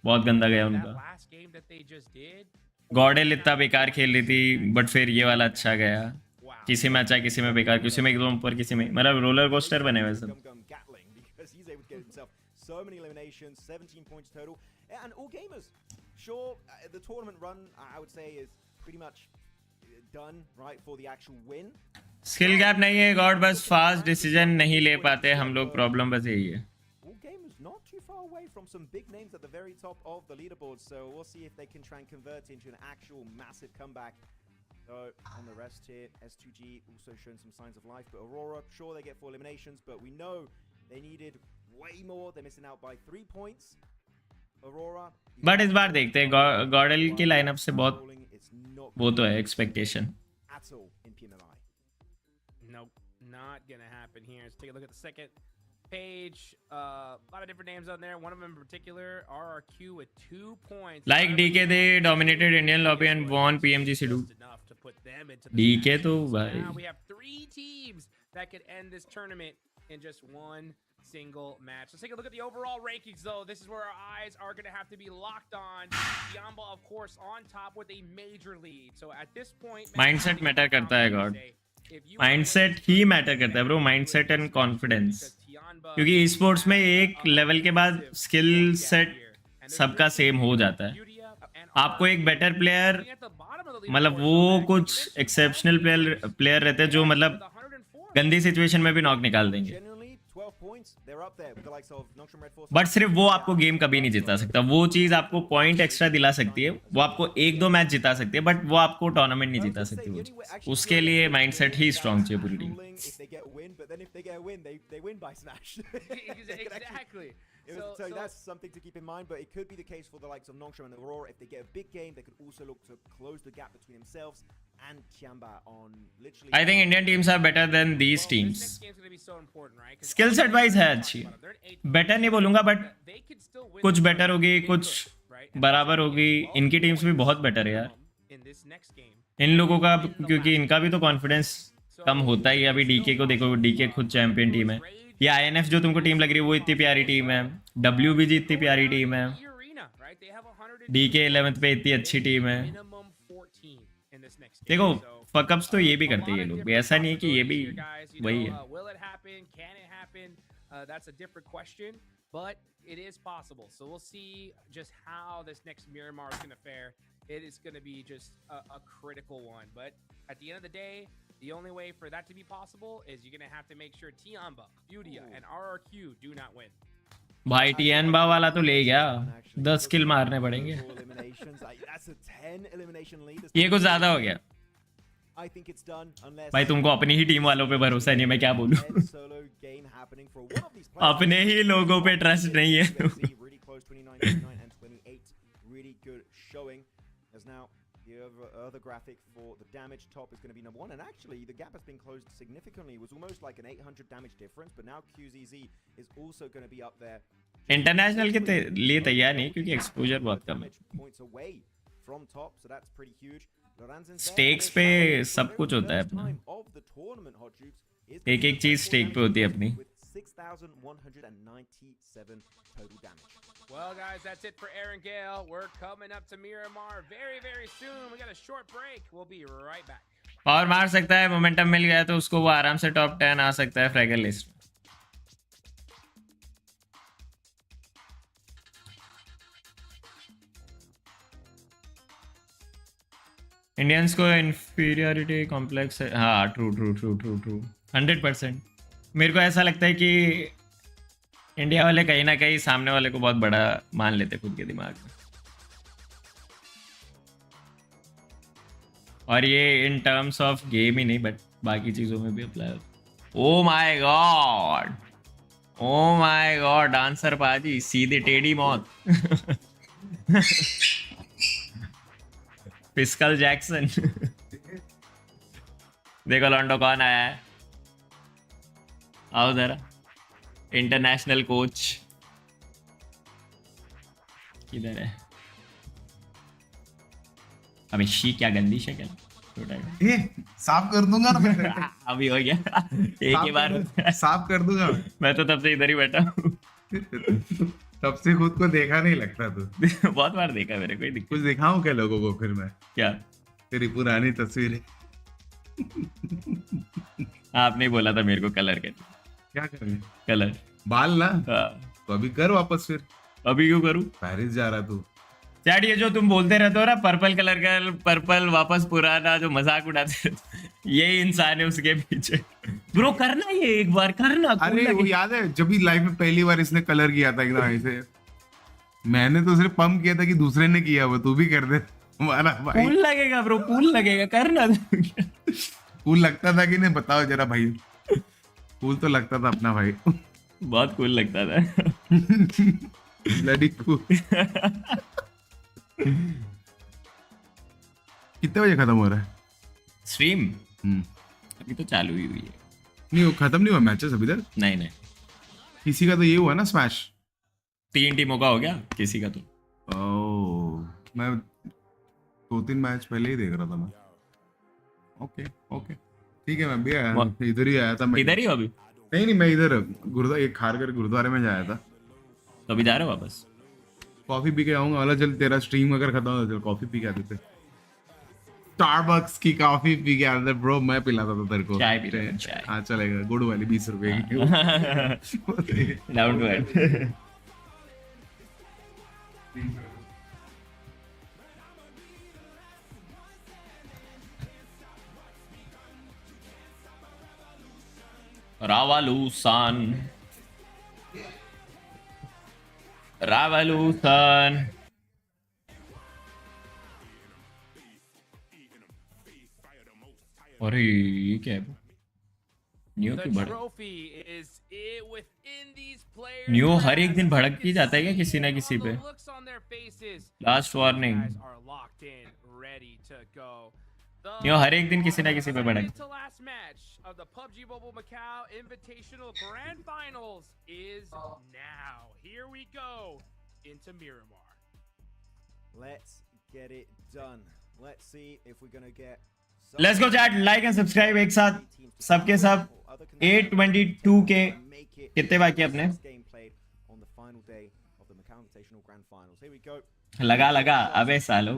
बहुत गंदा गया That उनका. last game that they just did. Gödel इतना बेकार खेल रही थी, बट फिर ये वाला अच्छा गया. Wow. किसी में अच्छा, किसी में बेकार, किसी में एकदम ऊपर, किसी में मतलब रोलर कोस्टर बने हुए सब. Gum Gatling, because he's able to get himself so many eliminations, 17 points total, and all gamers. Sure, the tournament run I would say is pretty much done, right, for the actual win. Skill gap नहीं है God, बस fast decision नहीं ले पाते हम लोग, problem बस यही है. All gamers not too far away from some big names at the very top of the leaderboard, so we'll see if they can try and convert into an actual massive comeback. So on the rest here, S2G also showing some signs of life, but Aurora, sure they get 4 eliminations, but we know they needed way more. They're missing out by 3 points. Aurora. But इस बार देखते हैं Gödel की lineup से बहुत वो तो है expectation. At all in PMMI. Nope, not gonna happen here. Let's take a look at the second page. A lot of different names on there. One of them in particular, RRQ with 2 points. Like DK, they dominated Indian lobby and won PMGC do. Just enough to put them into the DK match. तो So भाई. now we have 3 teams that could end this tournament in just one single match. Let's take a look at the overall rankings, though. This is where our eyes are going to have to be locked on. Yamba, of course, on top with a major lead. So at this point, Mindset matter करता है God. Mindset ही matter करता है bro. Mindset and confidence. क्योंकि sports में एक level के बाद skill set सबका सेम हो जाता है. आपको एक बेटर प्लेयर, मतलब वो कुछ एक्सेप्शनल प्लेयर रहते हैं जो मतलब गंदी सिचुएशन में भी नॉक निकाल देंगे, Generally, 12 points. They're up there with the likes of Nongshim Red Force. But सिर्फ वो आपको गेम कभी नहीं जिता सकता. वो चीज आपको पॉइंट एक्स्ट्रा दिला सकती है, वो आपको 1-2 मैच जिता सकती है, बट वो आपको टूर्नामेंट नहीं जिता सकती. वो चीज़. उसके लिए माइंडसेट ही स्ट्रांग चाहिए पूरी team. If they get a win, but then if they get a win, they win by smash. Exactly. So that's something to keep in mind, but it could be the case for the likes of Nongshim and Aurora. If they get a big game, they could also look to close the gap between themselves and Tiamba on literally. I think Indian teams are better than these teams. This next game's going to be so important, right? 'Cause Skills advice है अच्छी. Better नहीं बोलूंगा, but they could still win कुछ this better game. होगी, They कुछ could, right? बराबर होगी. इनकी टीम्स भी बहुत बेटर है यार. In this next game. इन लोगों का, क्योंकि इनका भी तो कॉन्फिडेंस कम होता ही है. अभी डीके को देखो, डीके खुद चैंपियन टीम है. ये आईएनएफ जो तुमको टीम लग रही है वो इतनी प्यारी टीम है. WBG इतनी प्यारी टीम है. Arena, right? They have 100 DK 11th पे इतनी अच्छी टीम है. minimum 14 in this next game. देखो So, फकअप्स तो ये भी करते हैं ये लोग, ऐसा नहीं है कि ये भी वही है. Will it happen? Can it happen? That's a different question, but it is possible. So we'll see just how this next Miramar is going to fare. It is going to be just a critical one. But at the end of the day, the only way for that to be possible is you're going to have to make sure Tiamba, Budia, and RRQ do not win. भाई TN बा वाला तो ले गया, 10 किल मारने पड़ेंगे. That's a 10 elimination lead. ये कुछ ज्यादा हो गया. I think it's done unless भाई तुमको अपनी ही टीम वालों पे भरोसा नहीं है, मैं क्या बोलूं. solo game happening for one of these players. अपने ही लोगों पे ट्रस्ट नहीं है. Really close, 29, 29 and 28. Really good showing. As now the other graphic for the damage top is going to be number 1, and actually the gap has been closed significantly. It was almost like an 800 damage difference, but now QZZ is also going to be up there. International के लिए तैयार नहीं, क्योंकि exposure बहुत कम है. Points away from top, so that's pretty huge. Stakes पे सब कुछ होता है अपना. एक एक चीज स्टेक पे होती है अपनी. 6,197 total damage. Well, guys, that's it for Aaron Gale. We're coming up to Miramar very, very soon. We got a short break. We'll be right back. Power मार सकता है, मोमेंटम मिल गया तो उसको वो आराम से टॉप 10 आ सकता है फ्रैगल लिस्ट में। इंडियंस को इंफीरियरिटी कॉम्प्लेक्स है। हाँ, ट्रू 100%। मेरे को ऐसा लगता है कि इंडिया वाले कहीं ना कहीं सामने वाले को बहुत बड़ा मान लेते खुद के दिमाग में, और ये इन टर्म्स ऑफ गेम ही नहीं बट बाकी चीज़ों में भी अप्लाई होता। ओ माय गॉड डांसर पाजी, सीधे टेढ़ी मौत। पिस्कल जैक्सन। देखो लॉन्डो कौन आया है, आओ जरा। इंटरनेशनल कोच किधर है? अभिषेक, क्या गंदी शक्ल, साफ कर दूंगा ना मैं। अभी हो गया एक ही बार साफ कर दूंगा मैं तो तब से इधर ही बैठा हूँ। तब से खुद को देखा नहीं लगता तू। बहुत बार देखा मेरे को। कुछ दिखाऊं क्या लोगों को फिर मैं? क्या? तेरी पुरानी तस्वीरें। आपने बोला था मेरे को कलर कर। क्या करने? कलर बाल ना। हाँ। तो अभी कर वापस फिर। अभी क्यों करूं? पेरिस जा रहा तू। चैट, ये जो तुम बोलते रहते हो ना पर्पल कलर का, पर्पल वापस पुराना, जो मजाक उड़ाते रहते हो, ये इंसान है उसके पीछे। ब्रो करना ये एक बार करना। अरे वो याद है जब भी लाइफ में पहली बार इसने कलर किया था एकदम ऐसे, मैंने तो सिर्फ पंप किया था कि दूसरे ने किया, वो तू भी कर दे हमारा भाई। कूल लगेगा ब्रो, कूल लगेगा, करना। कूल लगता था कि नहीं बताओ जरा भाई? कूल तो लगता था अपना भाई, बहुत कूल लगता था। Bloody cool. कितने बजे खत्म हो रहा है स्ट्रीम? अभी तो चालू ही हुई है। नहीं, वो खत्म नहीं हुआ मैचेस अभी तक? नहीं, किसी का तो ये हुआ ना स्मैश। 3 टीमों का हो गया, किसी का तो। ओह, मैं 2-3 मैच पहले ही देख रहा था मैं। ओके ठीक है, मैं भी आया, इधर ही आया था मैं। इधर ही हो अभी? नहीं, मैं इधर गुरुद्वारा, एक खारगर गुरुद्वारे में जाया था। तो अभी जा रहे हो वापस? कॉफी पी के आऊंगा। वाला चल, तेरा स्ट्रीम अगर खत्म हो तो कॉफी पी के आते थे। स्टारबक्स की कॉफी पी के आते ब्रो, मैं पिलाता था तेरे को। चाय पी रहे हैं, चाय। हाँ चलेगा, गुड़ वाली 20 रुपए की। Down to earth. रावलूसन। अरे ये क्या है? न्यू की भड़क। न्यू हर एक दिन भड़क ही जाता है क्या किसी ना किसी पे? लास्ट वार्निंग, न्यू हर एक दिन किसी ना किसी पे भड़क। Of the PUBG Mobile Macau Invitational Grand Finals is now. Here we go into Miramar. Let's get it done. Let's see if we're gonna get. Let's go chat, like and subscribe एक साथ सबके सब। 822 के कितने बाकी अपने? लगा अबे सालो।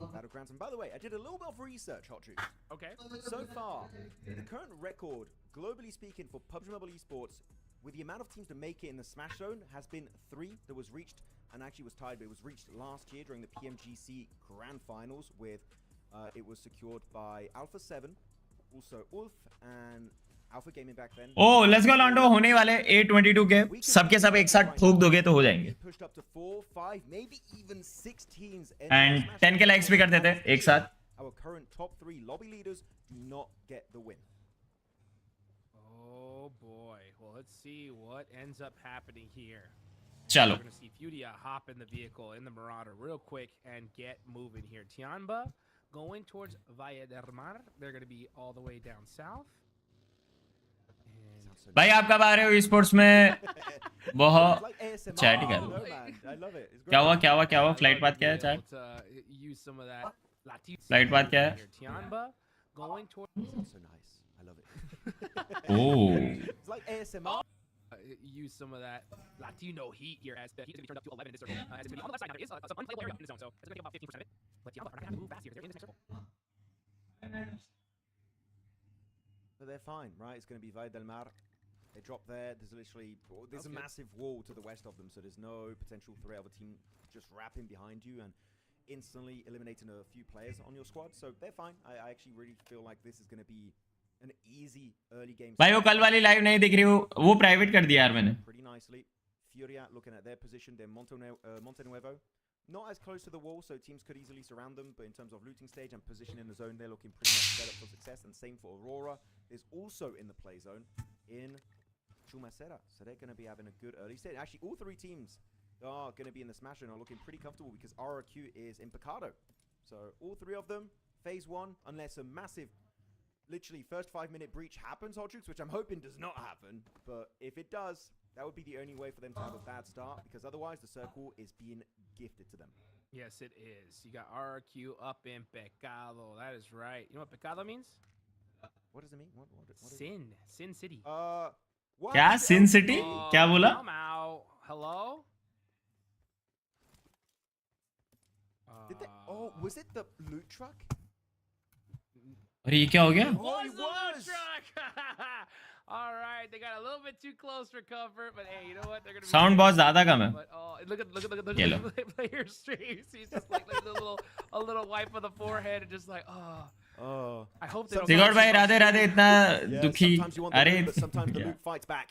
Battlegrounds. And by the way, I did a little bit of research, Hot Juice. Okay. So far, the current record, globally speaking, for PUBG Mobile Esports, with the amount of teams to make it in the Smash Zone, has been 3 that was reached, and actually was tied, but it was reached last year during the PMGC Grand Finals, with it was secured by Alpha 7, also Ulf and Alpha Gaming back then. Oh, let's go लॉन्डो, होने वाले 822 के सबके सब एक साथ ठोक दोगे तो हो जाएंगे। Pushed up to 4, 5, maybe even 6 teams. And 10 के लाइक्स भी कर देते एक साथ। Our current top 3 lobby leaders do not get the win. Oh boy. Well, let's see what ends up happening here. चलो। We're going to see Fudia hop in the vehicle in the Marauder real quick and get moving here. Tianba going towards Valle del Mar. They're going to be all the way down south. भाई आप कब आ रहे हो sports में? बहुत chat कर। क्या हुआ फ्लाइट बात क्या है चैट? फ्लाइट बात क्या है? Oh. It's like ASMR. Use some of that Latino heat here as the heat is going to be turned up to 11 in this circle. As it's going to be on the left side now. There is some unplayable area in the zone, so it's going to take about 15% of it. But Tiamba are not going to have to move fast here. They're in this next circle. But they're fine, right? It's going to be Valle del Mar. They drop there. There's literally there's a massive wall to the west of them, so there's no potential threat of a team just wrapping behind you and instantly eliminating a few players on your squad. So they're fine. I actually really feel like this is going to be an easy early game. भाई वो कल वाली live नहीं दिख रही, वो private कर दिया यार मैंने. Pretty nicely. Furia looking at their position. They're Montenuevo. Not as close to the wall, so teams could easily surround them. But in terms of looting stage and position in the zone, they're looking pretty much set up for success. And same for Aurora. Is also in the play zone in Chumacera. So they're going to be having a good early stage. Actually, all three teams are going to be in the smash and are looking pretty comfortable because RRQ is in Picado. So all three of them, phase one, unless a massive, literally first 5-minute breach happens, Hodrix, which I'm hoping does not happen. But if it does, that would be the only way for them to have a bad start, because otherwise the circle is being gifted to them. Yes, it is. You got RRQ up in Pecado. That is right. You know what Pecado means? What does it mean? What is Sin. Sin City. What? क्या सिन city क्या बोला? Come out. Hello? Did they, oh, was it the loot truck? अरे ये क्या हो गया? Oh, it the loot was! truck. All right, they got a little bit too close for comfort, but hey, you know what? They're gonna be Sound बहुत ज़्यादा कम है. But oh, look at ये लो. the player's streams. He's just like a little wipe on the forehead and just like Oh. I hope they don't. ZGOD भाई राधे राधे इतना दुखी. Sometimes you want the अरे loot, but sometimes the yeah. loot fights back.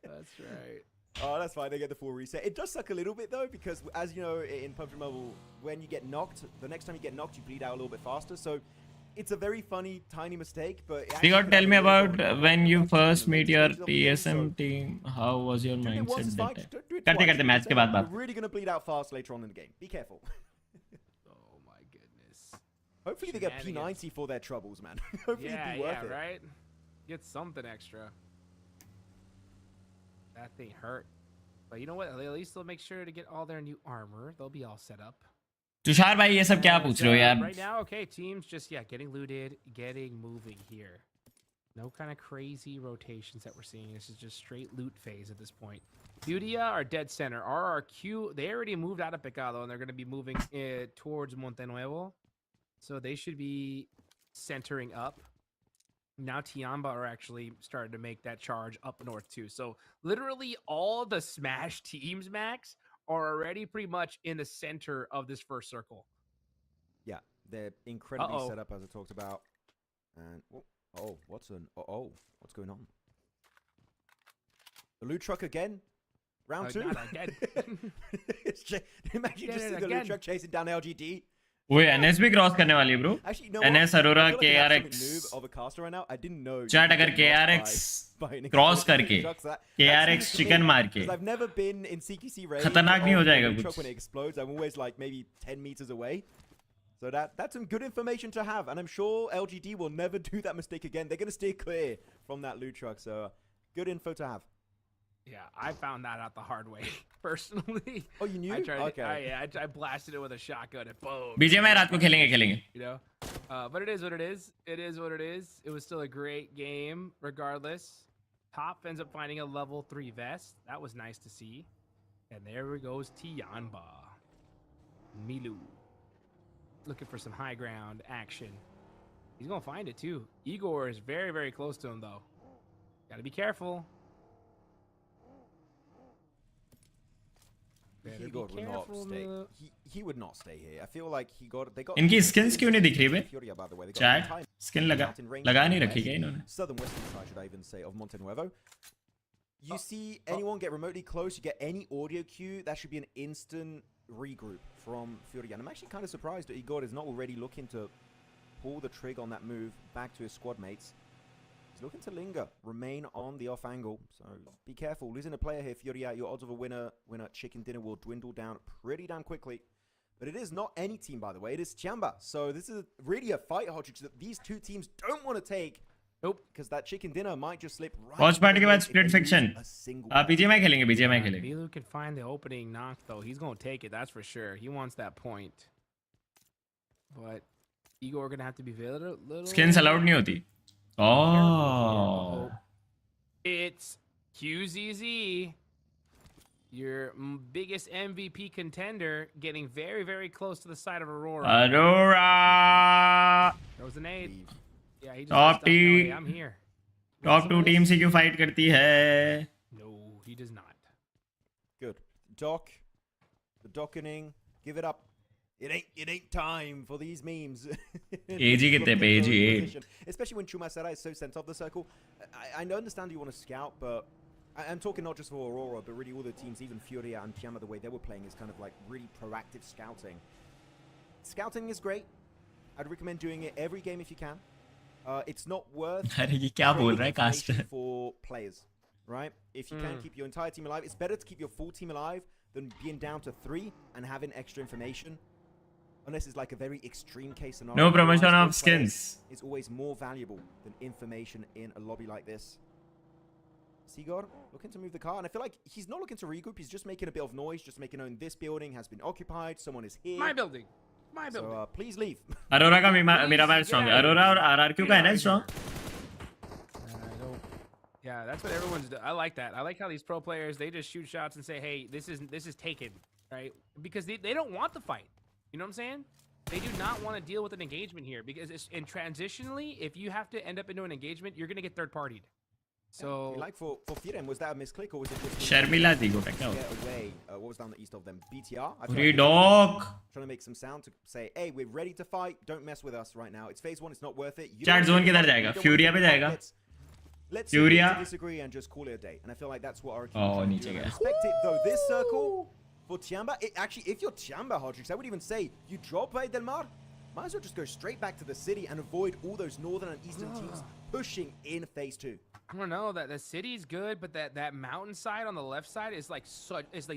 That's right. Oh, that's fine. They get the full reset. It does suck a little bit though, because as you know, in PUBG Mobile, when you get knocked, the next time you get knocked, you bleed out a little bit faster. So it's a very funny, tiny mistake. But ZGOD, tell me about when you first meet your TSM team. How was your Doing it once is mindset fine. that Just time? don't do it करते twice. करते match के बाद बात. You're really gonna bleed out fast later on in the game. Be careful. Oh my goodness. Hopefully they get Shenanigans. P90 for their troubles, man. Hopefully it'd be worth it. Right. Get something extra. That thing hurt. But you know what? At least they'll make sure to get all their new armor. They'll be all set up. Tushar भाई ये सब क्या पूछ रहे हो यार? Right now, okay, teams just getting looted, getting moving here. No kind of crazy rotations that we're seeing. This is just straight loot phase at this point. Furia are dead center. RRQ, they already moved out of Pecado and they're going to be moving towards Montenuevo. So they should be centering up. Now Tiamba are actually starting to make that charge up north too. So literally all the Smash teams, Max, are already pretty much in the center of this first circle. Yeah, they're incredibly set up, as I talked about. And what's going on? The loot truck again. Round two. Not again. Imagine just the loot truck chasing down LGD. वो NS भी cross करने वाली है bro. Actually, no. NS Aurora KRX. Noob of a caster right now. I didn't know. Chat अगर KRX cross करके KRX chicken मार के I've never been in CQC raid. खतरनाक नहीं हो जाएगा कुछ. When it explodes, I'm always like maybe 10 meters away. So that's some good information to have, and I'm sure LGD will never do that mistake again. They're gonna steer clear from that loot truck. So good info to have. Yeah, I found that out the hard way, personally. Oh, you knew? I tried Okay. I blasted it with a shotgun and boom. BGMI रात को खेलेंगे. You know? But it is what it is. It is what it is. It was still a great game, regardless. Top ends up finding a level 3 vest. That was nice to see. And there goes Tiamba. Milu. Looking for some high ground action. He's going to find it, too. Igor is very, very close to him, though. Got to be careful. Igor would not stay. He would not stay here. I feel like they got. इनकी skins क्यों नहीं दिख रही बे? Furia, by the way. They got Chat time skin लगा नहीं रखी क्या इन्होंने? Southern western side, should I even say, of Montenuevo. You see anyone get remotely close, you get any audio cue, that should be an instant regroup from Furia. And I'm actually kind of surprised that Igor is not already looking to pull the trigger on that move back to his squad mates. He's looking to linger, remain on the off angle. So be careful. Losing a player here, Furia, your odds of a winner chicken dinner will dwindle down pretty damn quickly. But it is not any team, by the way. It is Tiamba. So this is really a fight, Hodrix, that these two teams don't want to take. Nope. Because that chicken dinner might just slip right. Watchparty के बाद split fiction. BGMI खेलेंगे. Milu can find the opening knock, though. He's going to take it, that's for sure. He wants that point. But Igor going to have to be a little... Skins allowed नहीं होती. Oh. It's QZZ, your biggest MVP contender, getting very, very close to the side of Aurora. Aurora. There was an 8. Yeah, he just Top let us know, hey, team. I'm here. Top 2 team से क्यों fight करती है? No, he does not. Good. Doc. The dockening. Give it up. It ain't time for these memes. AG कितने पे? AG 8. Especially when Chumasera is so sent off the circle. I understand you want to scout, but I'm talking not just for Aurora, but really all the teams, even Furia and Pmmi, the way they were playing is kind of like really proactive scouting. Scouting is great. I'd recommend doing it every game if you can. It's not worth अरे ये क्या बोल रहा है information caster? for players, right? If you can keep your entire team alive, it's better to keep your full team alive than being down to 3 and having extra information. Unless it's like a very extreme case scenario. No promotion Otherwise, of for players, skins. It's always more valuable than information in a lobby like this. ZGOD looking to move the car, and I feel like he's not looking to regroup. He's just making a bit of noise, just making known this building has been occupied. Someone is here. My building. My building. So please leave. Arora का मेरा match strong है. अरोरा और RRQ का है ना strong? Yeah, that's what everyone's doing. I like that. I like how these pro players, they just shoot shots and say, hey, this is taken, right? Because they don't want the fight. You know what I'm saying? They do not want to deal with an engagement here because and transitionally, if you have to end up into an engagement, you're going to get third-partied. So Like for Firem, was that a misclick or was it just Sharmila थी गोटा क्या? get away? What was down the east of them? BTR? I feel अरे like dog. trying to make some sound to say, hey, we're ready to fight. Don't mess with us right now. It's phase 1. It's not worth it. You Chat don't zone need to किधर fight. जाएगा? You don't Furia want to पे fight. जाएगा? Let's Furia. agree to disagree and just call it a day. And I feel like that's what our team Oh, is trying to नीचे do. गया. I respect it though. This circle for Tiamba, actually, if you're Tiamba, Hodrix, I would even say you drop by Del Mar. Might as well just go straight back to the city and avoid all those northern and eastern teams pushing in phase 2. I don't know that the city's good, but that mountainside on the left side is like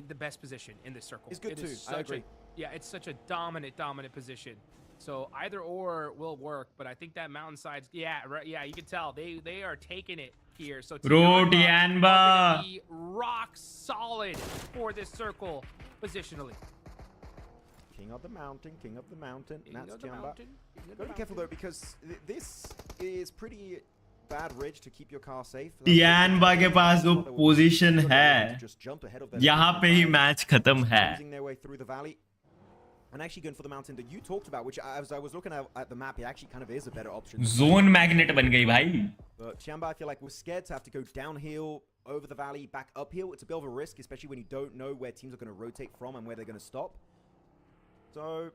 the best position in this circle. It's good It too. is I such agree. Yeah, it's such a dominant position. So either or will work, but I think that mountainside's yeah, you can tell they are taking it here. So Tianba are gonna be rock solid for this circle positionally. King of the mountain, king of the mountain. King That's of the Tiamba. mountain, king of the Gotta be careful though, because this is pretty bad ridge to keep your car safe. Tianba के पास वो position है. Just jump ahead of them. यहाँ पे ही match खत्म है. Losing their way through the valley. And actually going for the mountain that you talked about, which as I was looking at the map, it actually kind of is a better option. Zone magnet बन गई भाई. But Tiamba, I feel like we're scared to have to go downhill, over the valley, back uphill. It's a bit of a risk, especially when you don't know where teams are going to rotate from and where they're going to stop. So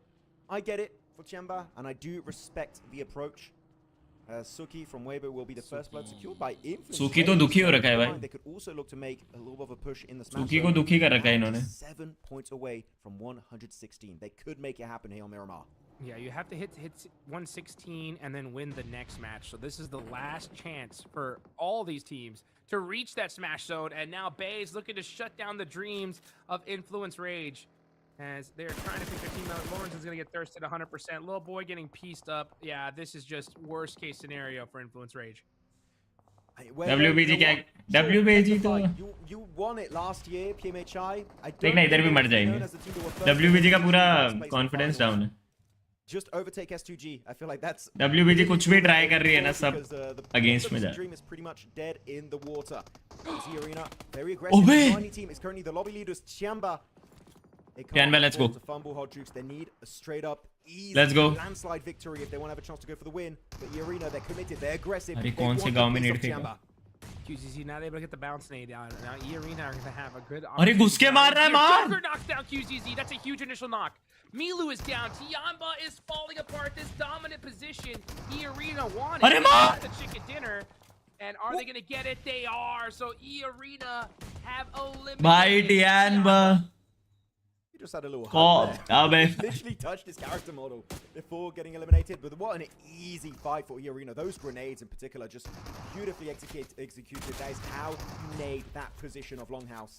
I get it for Tiamba, and I do respect the approach. Suki from Weibo will be the first blood secured by influence. Suki तो दुखी हो रखा है भाई. They could also look to make a little bit of a push in the smash. Suki को दुखी कर रखा है इन्होंने. 7 points away from 116. They could make it happen here on Miramar. Yeah, you have to hit 116 and then win the next match. So this is the last chance for all these teams to reach that smash zone. And now Bay is looking to shut down the dreams of Influence Rage as they're trying to pick their team out. Lawrence is going to get thirsted 100%. Little boy getting pieced up. Yeah, this is just worst case scenario for Influence Rage. WBG क्या? WBG तो You won it last year, PMHI. देखना इधर भी मर जाएंगे. WBG का पूरा confidence down है. Just overtake S2G. I feel like that's WBG कुछ भी try कर रही है ना सब against में जाए. Dream is pretty much dead in the water. Z Arena very aggressive. The tiny team is currently the lobby leaders. Tiamba. Tiamba, let's go. To fumble Hodrix. They need a straight up easy Let's go. landslide victory if they want to have a chance to go for the win. But the Arena, they're committed. They're aggressive. अरे They कौन से want गांव the में piece need of फेंका? Tiamba. QZZ not able to get the bounce nade down. Now E Arena are going to have a good अरे घुस के मार रहा है मार. Joker knocks down QZZ. That's a huge initial knock. Milu is down. Tiamba is falling apart. This dominant position. E Arena wanted अरे मार. the chicken dinner. And are they going to get it? They are. So E Arena have eliminated भाई Tianba. He just had a little Oh, hug there. अबे. Literally touched his character model before getting eliminated. But what an easy fight for Arena. Those grenades in particular just beautifully executed. That is how you made that position of Longhouse.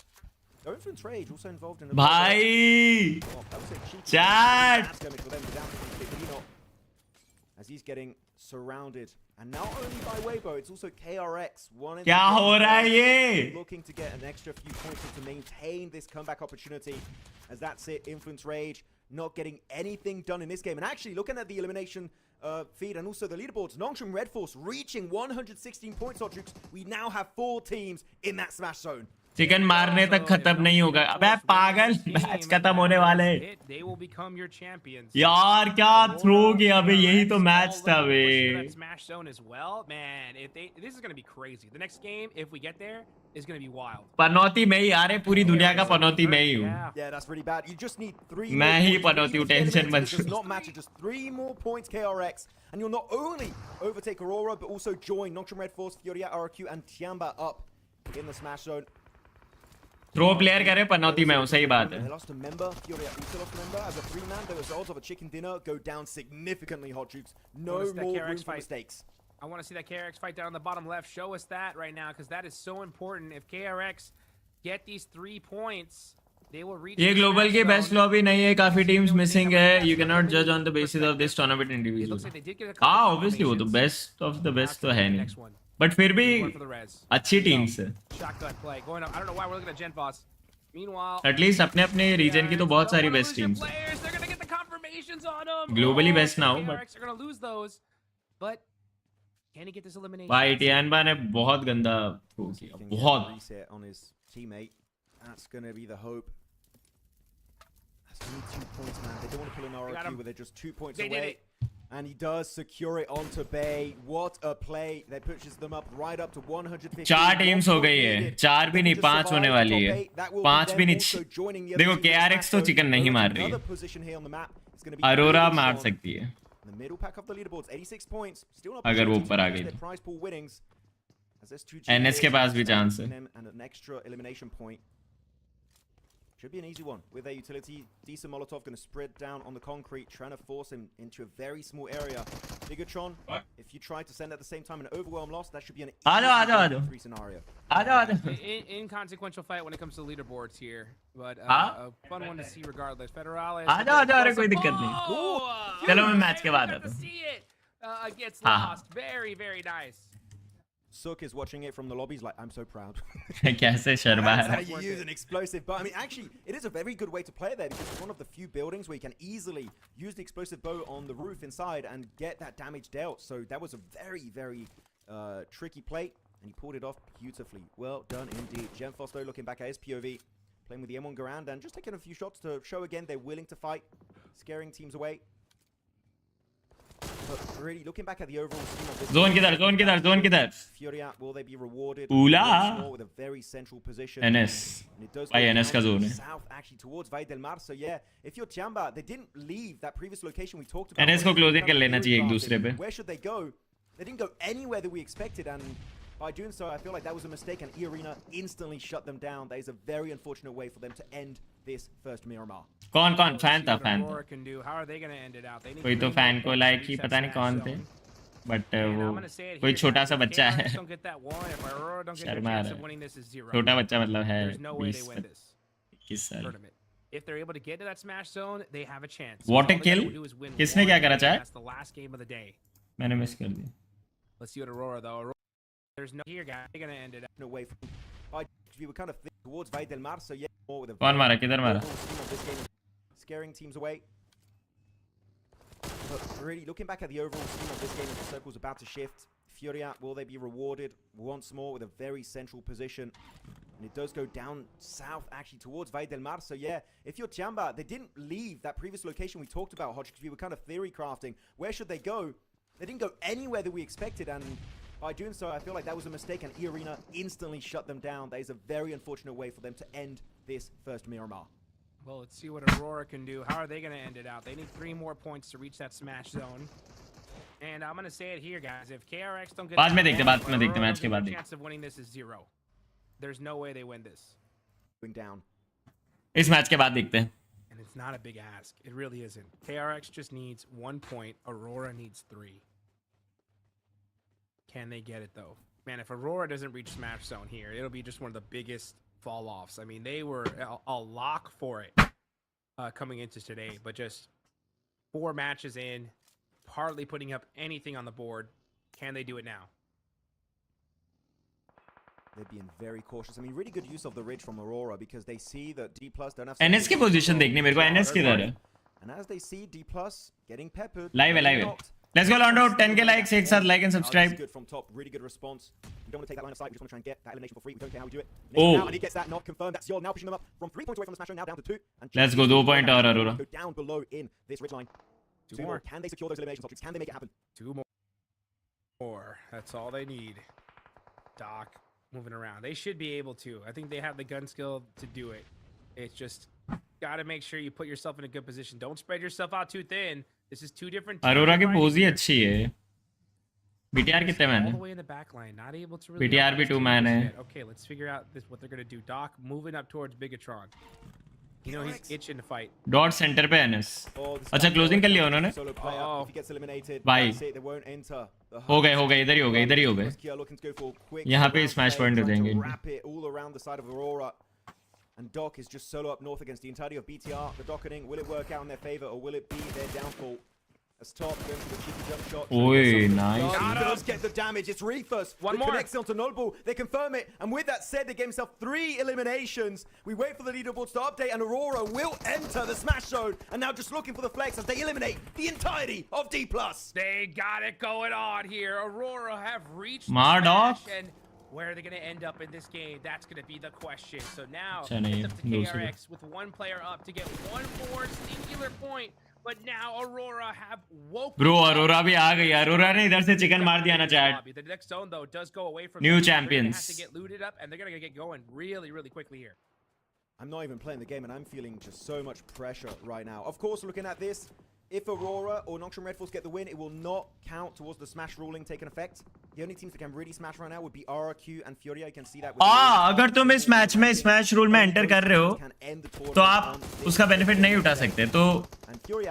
No Influence Rage also involved in a भाई. that was a cheeky Chat. skirmish for them to down to but he not. As he's getting surrounded. And not only by Weibo, it's also KRX. क्या हो रहा है ये? Looking to get an extra few points to maintain this comeback opportunity. As that's it, Influence Rage not getting anything done in this game. And actually, looking at the elimination feed and also the leaderboards. Nongshim Red Force reaching 116 points, Hodrix. We now have 4 teams in that smash zone. Chicken मारने तक खत्म नहीं होगा. अबे पागल, match खत्म होने वाले. They will become your champions. यार क्या थ्रो किया बे, यही तो मैच था बे. Smash zone as well, man. This is going to be crazy. The next game, if we get there, is going to be wild. पनौती में ही आ रहे, पूरी दुनिया का पनौती में ही हूँ. Yeah, that's really bad. You just need 3 मैं more ही points. पनौती हूँ, Even if tension मत it does not matter, just 3 more points KRX, and you'll not only overtake Aurora, but also join Nocturne Red Force, Furia, RQ, and Tiamba up in the smash zone. Throw player करे पनौती में हूँ, सही बात They है. lost a member. Furia also lost a member. As a 3-man, the results of a chicken dinner go down significantly, Hot Troops. No What is that more KRX room for fight? mistakes. I want to see that KRX fight down on the bottom left. Show us that right now, because that is so important. If KRX get these 3 points, they will reach. ये global की best lobby नहीं है, काफी teams missing है. You cannot judge on the basis of this tournament It looks individually. like they did get a couple हाँ obviously वो तो confirmations. Best of the best तो है Next नहीं, one. बट फिर भी Going for the res. अच्छी teams है. Shotgun play going up. I don't know why we're looking at Gen Boss. Meanwhile, at least अपने अपने रीजन की तो बहुत सारी बेस्ट टीम्स है. players, they're gonna get the confirmations on them. Globally best now, but- KRX are gonna lose those, but can he get this elimination? भाई टियानबा ने बहुत गंदा थ्रो See if he किया, can get a बहुत. reset on his teammate. That's going to be the hope. That's only 2 points, man. They don't want to pull an got RQ him. where they're just 2 points They did away. And he does secure it onto Bay. What a play. That pushes them up right up to 150. 4 teams हो गई है, 4 भी नहीं 5 होने वाली है. 5 भी नहीं. देखो KRX तो चिकन नहीं मार रही है, अरोरा मार सकती है The middle pack of the leaderboards, 86 points. Still not अगर वो pushing ऊपर आ to गई their तो. prize pool winnings. As there's 2 NS के पास भी चांस है. and an extra elimination point. Should be an easy one with their utility. Decent Molotov going to spread down on the concrete, trying to force him into a very small area. Bigatron, if you try to send at the same time an overwhelm loss, that should be an easy 3 scenario. Inconsequential fight when it comes to leaderboards here, but हाँ? a fun one to see regardless. Federales. आजा अरे कोई दिक्कत नहीं. Oh, चलो मैं match के बाद I got आता to हूँ. see it. Gets हाँ. lost. Very, very nice. Sook is watching it from the lobby. He's like, I'm so proud. कैसे शर्मा That's how है. you use an explosive bow. I mean, actually, it is a very good way to play there because it's one of the few buildings where you can easily use the explosive bow on the roof inside and get that damage dealt. So that was a very, very tricky play, and he pulled it off beautifully. Well done indeed. Gem Fosto looking back at his POV, playing with the M1 Garand and just taking a few shots to show again they're willing to fight, scaring teams away. But really, looking back at the overall scheme of this Zone किधर, zone किधर, zone किधर. Furia, will they be rewarded? Ula. Once more with a very central position. NS. And it does भाई go NS का down zone है. south, actually towards Valle del Mar. So yeah, if you're Chamba, they didn't leave that previous location we talked about. NS को close in कर लेना चाहिए एक दूसरे पे. Where should they go? They didn't go anywhere that we expected, and by doing so, I feel like that was a mistake, and E-Arena instantly shut them down. That is a very unfortunate way for them to end this first Miramar. कौन कौन fan था, What fan Aurora था. can do. How are they going to end it out? They need कोई तो 3 fan more को points like to he reach पता that नहीं smash कौन थे, zone. बट And वो I'm gonna say it कोई here, छोटा guys. सा If बच्चा KRX है. don't get that one, if Aurora don't get their Sharma chance रहा of है. winning this is 0. छोटा बच्चा मतलब है There's no way they 20 win this 21 साल. tournament. If they're able to get to that smash zone, they have a chance. What a All they gotta kill. do is win किसने one क्या करा game. चाहे? That's the last game of the day. मैंने miss कर दिया. Let's see what Aurora though. Aurora, there's no here, guys. They're gonna end it. No way from. We were kind of towards Valle del Mar, so yeah, more with a कौन मारा, किधर मारा? overall scheme of this game, scaring teams away. But really, looking back at the overall scheme of this game, as the circle's about to shift, Furia, will they be rewarded once more with a very central position? And it does go down south, actually, towards Valle del Mar. So yeah, if you're Chamba, they didn't leave that previous location we talked about, Hodge, because we were kind of theory crafting. Where should they go? They didn't go anywhere that we expected, and by doing so, I feel like that was a mistake, and E-Arena instantly shut them down. That is a very unfortunate way for them to end this first Miramar. Well, let's see what Aurora can do. How are they going to end it out? They need 3 more points to reach that smash zone. And I'm going to say it here, guys. If KRX don't get बाद में that देखते, one, बाद में देखते, Aurora match के don't बाद get देखते. their chance of winning this is 0. There's no way they win this. Going down. इस मैच के बाद देखते हैं. And it's not a big ask. It really isn't. KRX just needs 1 point. Aurora needs 3. Can they get it, though? Man, if Aurora doesn't reach Smash Zone here, it'll be just one of the biggest fall-offs. I mean, they were a lock for it coming into today, but just 4 matches in, hardly putting up anything on the board. Can they do it now? They're being very cautious. I mean, really good use of the ridge from Aurora because they see that D+ don't have... NS की position देखनी मेरे को. NS किधर है? And as they see D+ getting peppered... Live है, they're live है. not Let's go Londo, 10k likes, एक साथ like and This subscribe. is good from top, really good response. We don't want to take that line of sight. We just want to try and get that elimination for free. We don't care how we do it. Oh. Now, and he gets that knock confirmed. That's ZGOD now pushing them up from 3 points away from the smash zone, now down to 2. And Let's go, 2 point और Aurora. Go down below in this ridge line. Two more. Can they secure those eliminations? Optics? Can they make it happen? 2 more. That's all they need. Doc moving around. They should be able to. I think they have the gun skill to do it. It's just got to make sure you put yourself in a good position. Don't spread yourself out too thin. This is 2 different teams Aurora की fighting pose he here. अच्छी है. BTR कितने man All है? the way in the back line, not able to really BTR help भी this 2 team man just है. yet. Okay, let's figure out what they're gonna do. Doc moving up towards Bigatron. You know he's itching to fight. Dot center पे NS. Oh, this अच्छा guy closing कर लिया knows उन्होंने. solo player. Oh. If he gets eliminated, भाई. that's it. They won't enter the हो गए hunt. इधर ही हो गए, इधर ही हो गए. Kia looking to go for a quick यहाँ पे round smash play, point हो trying to जाएंगे. wrap it all around the side of Aurora. And Doc is just solo up north against the entirety of BTR. The docketing, will it work out in their favor or will it be their downfall? As top going for the cheeky jump shot. Oi, nice. He does get the damage. It's Reefus. One It more. connects onto Noble. They confirm it. And with that said, they gave himself 3 eliminations. We wait for the leaderboards to update, and Aurora will enter the smash zone. And now just looking for the flex as they eliminate the entirety of D+. They got it going on here. Aurora have reached the Mardok. smash, and where are they going to end up in this game? That's going to be the question. So now अच्छा नहीं it's up to है, दूसरी. KRX with 1 player up to get 1 more singular point. But now Aurora have woken Bro, up. Aurora भी आ गई. Aurora ने इधर से chicken मार दिया ना chat. The next zone though does go away from New them. They're gonna champions. have to get looted up, and they're gonna get going really, really quickly here. I'm not even playing the game, and I'm feeling just so much pressure right now. Of course, looking at this, if Aurora or Nocturne Red Force get the win, it will not count towards the smash ruling taking effect. The only teams that can really smash right now would be RRQ and Furia. You can see that. अगर तुम इस match में smash rule में enter कर रहे हो तो आप उसका बेनिफिट नहीं उठा सकते. तो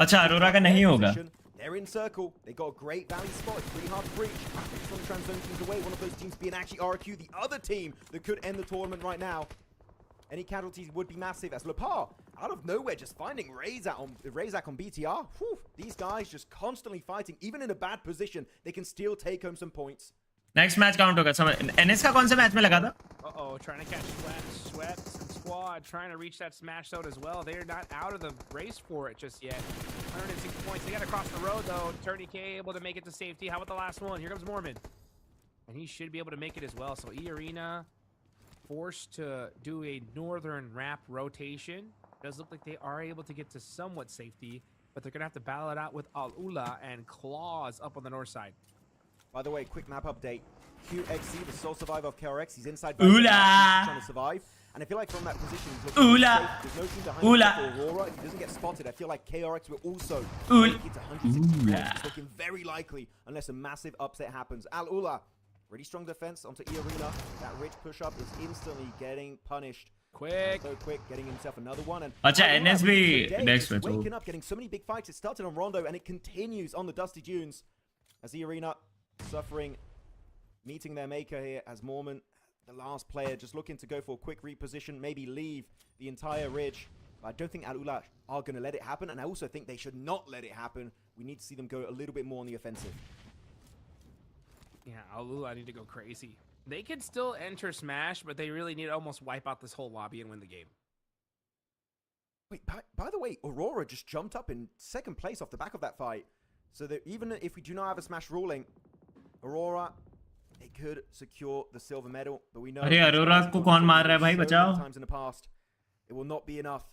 अच्छा अरोरा का नहीं होगा. They're in circle. They got a great valley spot. It's pretty hard to breach. They just want to try and zone teams away. One of those teams being actually RRQ, the other team that could end the tournament right now. Any casualties would be massive. As Lepar, out of nowhere, just finding Razak on BTR. Whew, these guys just constantly fighting. Even in a bad position, they can still take home some points. Next match count होगा. समझ NS का कौन सा match में लगा था? Uh-oh, trying to catch Sweats and Squad, trying to reach that smash zone as well. They're not out of the race for it just yet. 106 points. They got to cross the road, though. Turney K able to make it to safety. How about the last one? Here comes Mormon. And he should be able to make it as well. So E-Arena forced to do a northern wrap rotation. Does look like they are able to get to somewhat safety, but they're going to have to battle it out with Al-Ula and Claws up on the north side. By the way, quick map update. QXC, the sole survivor of KRX, he's inside. Ula! Trying to survive. And I feel like from that position, he's looking Ula! safe. There's no team behind him Ula! except for Aurora. If he doesn't get spotted, I feel like KRX will also Ula! make it to 160 Ula! points. It's looking very likely unless a massive upset happens. Al-Ula, really strong defense onto E-Arena. That rich push-up is instantly getting punished. Quick. So quick, getting himself another one. And अच्छा Al-Ula, NS भी today, next just match waking up, getting so many big fights. It started on Rondo and it continues on the Dusty Dunes. As E-Arena suffering, meeting their maker here as Mormon, the last player, just looking to go for a quick reposition, maybe leave the entire ridge. But I don't think Al-Ula are going to let it happen, and I also think they should not let it happen. We need to see them go a little bit more on the offensive. Yeah, Al-Ula need to go crazy. They can still enter Smash, but they really need to almost wipe out this whole lobby and win the game. Wait, by the way, Aurora just jumped up in second place off the back of that fight. So that even if we do not have a Smash ruling, Aurora, they could secure the silver medal. But we know अरे अरोरा को कौन मार रहा है भाई, बचाओ. times in the past, it will not be enough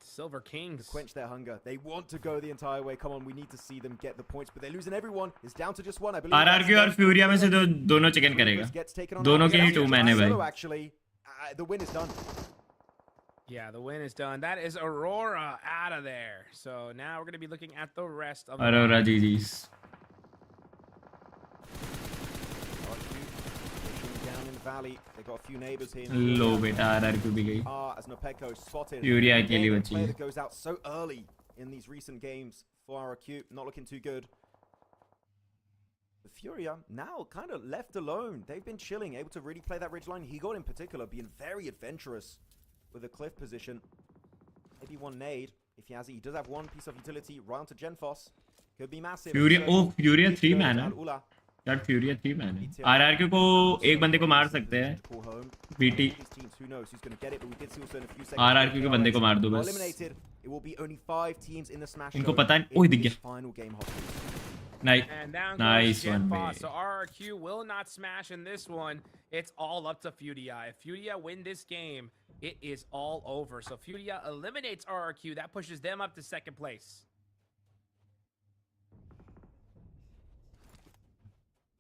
Silver Kings. to quench their hunger. They want to go the entire way. Come on, we need to see them get the points, but they're losing everyone. It's down to just one, I believe. RRQ और फ्यूरिया में से दोनों chicken करेगा. Gets taken on दोनों out. के ही 2 man है भाई. Solo, actually, the win is done. Yeah, the win is done. That is Aurora out of there. So now we're going to be looking at the rest of Arora जीजी's. Down in the valley, they got a few neighbors here. लो बेटा RRQ भी गई. As Nopeko spotted. Furia Again, अकेली a बची player है. that goes out so early in these recent games for RRQ, not looking too good. The Furia now kind of left alone. They've been chilling, able to really play that ridge line. He got in particular being very adventurous with a cliff position. Maybe one nade if he has it. He does have one piece of utility right onto Genfos. Could be massive. फ्यूरिया So, फ्यूरिया this 3 goes man है. Al-Ula. यार फ्यूरिया 3 man है. RRQ को एक बंदे को मार सकते हैं. Call home. BT These teams, who knows who's going to get it, but we did see also in a few seconds. RRQ के बंदे को मार दो बस. Eliminated. It will be only 5 teams in the Smash इनको Zone पता है. in ओए दिख this गया. final game, Hoppy. Nice. And down Nice goes Gen one, Boss. babe. So RRQ will not smash in this one. It's all up to Furia. If Furia win this game, it is all over. So Furia eliminates RRQ. That pushes them up to second place.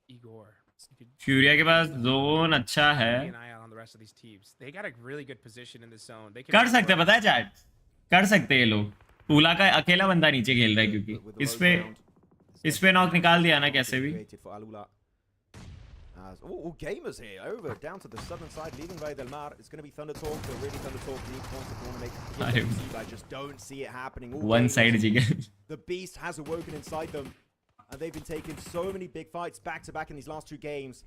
Igor. you could फ्यूरिया के पास zone अच्छा है. keep an eye out on the rest of these teams. They got a really good position in the zone. They can कर make सकते हैं, work. पता है chat, कर सकते हैं ये लोग. पूला का अकेला बंदा नीचे खेल रहा है क्योंकि इस पे नॉक निकाल दिया ना कैसे भी. Created for Alula. As all gamers here over down to the southern side, leaving Valle del Mar. It's going to be Thunder Talk. They're really Thunder Talk. Need points if they want to make it. I just don't see it happening. All One gamers, side jigger. the beast has awoken inside them, and they've been taking so many big fights back to back in these last 2 games.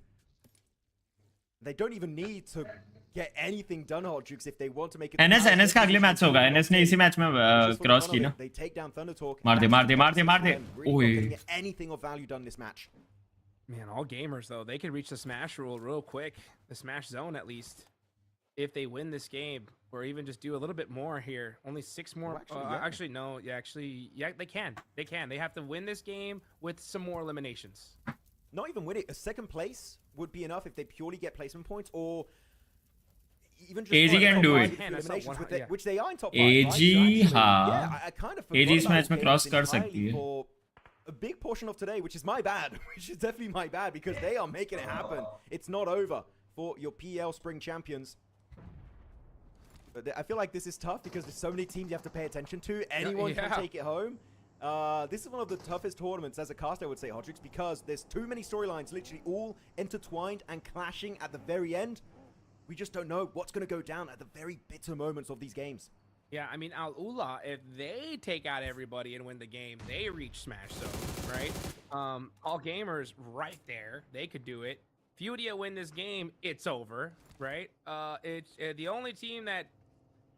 They don't even need to get anything done, Hot Jukes, if they want to make it. NS का अगले match होगा. NS ने इसी match में cross की ना. They take down Thunder Talk. मार दे, मार दे, मार दे, मार दे. Really not ओए. getting anything of value done this match. Man, all gamers, though, they could reach the Smash rule real quick. The Smash zone, at least. If they win this game, or even just do a little bit more here. Only 6 more. Actually, no. Yeah, they can. They can. They have to win this game with some more eliminations. Not even win it. A second place would be enough if they purely get placement points, or even just AG can do it. eliminations, which they are in top 5. AG, right? So हाँ. actually, yeah, I kind of forgot AG इस about match में this cross game कर सकती है. for a big portion of today, which is my bad. Which is definitely my bad, because they are making it happen. It's not over for your PL Spring Champions. But I feel like this is tough because there's so many teams you have to pay attention to. Anyone can take it home. This is one of the toughest tournaments as a caster, I would say, Hodrix, because there's too many storylines, literally all intertwined and clashing at the very end. We just don't know what's going to go down at the very bitter moments of these games. Yeah, I mean, Al Ula, if they take out everybody and win the game, they reach Smash Zone, right? All gamers right there, they could do it. Furia win this game, it's over, right? It's the only team that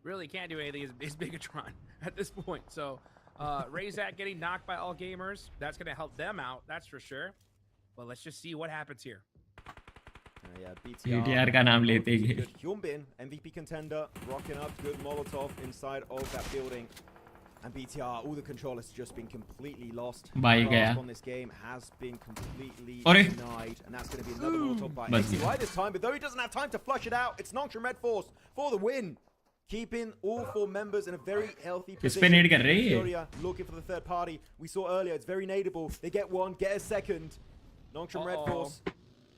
really can't do anything is Bigatron at this point. So, Razak getting knocked by all gamers, that's going to help them out, that's for sure. But let's just see what happens here. Yeah, BTR का नाम लेते ही. Humbly, MVP contender, rocking up good Molotov inside of that building. And BTR, all the control has just been completely lost. भाई गया. On this game has been completely अरे. denied, and that's going to be another Molotov by बच गया. XY this time. But though he doesn't have time to flush it out, it's Nongshim Red Force for the win, keeping all 4 members in a very healthy किस पे need position. कर रही है? Furia looking for the third party. We saw earlier, it's very nadeable. They get 1, get a second. Nongshim Red Force.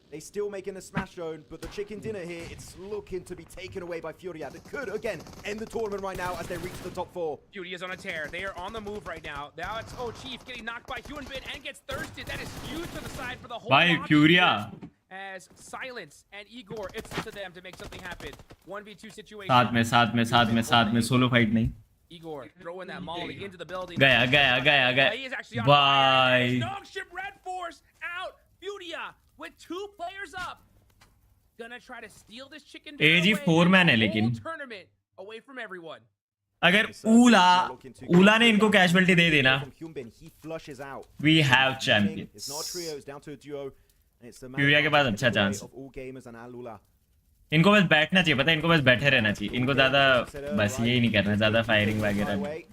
They still making a smash zone, but the chicken dinner here, it's looking to be taken away by Furia. That could, again, end the tournament right now as they reach the top 4. Furia's on a tear. They are on the move right now. Now it's Chief getting knocked by Hyunbin and gets thirsted. That is huge to the side for the whole By lobby Furia. here. As Silence and Igor, it's up to them to make something happen. 1v2 situation. साथ में solo fight नहीं. Igor throwing that molly into the building. गया. He is actually on fire. Nongshim Red Force out. Furia with 2 players up. Gonna try to steal this chicken dinner AG away 4 and man है the लेकिन. whole tournament away from everyone. अगर ऊला ने इनको casualty दे देना, He flushes out. we have It's champions. not a trio, it's down to a duo. And it's the Furia के पास अच्छा chance. of all gamers and Alula. इनको बस बैठना चाहिए, पता है, इनको बस बैठे रहना चाहिए. इनको ज्यादा बस यही नहीं करना, ज्यादा फायरिंग वगैरह.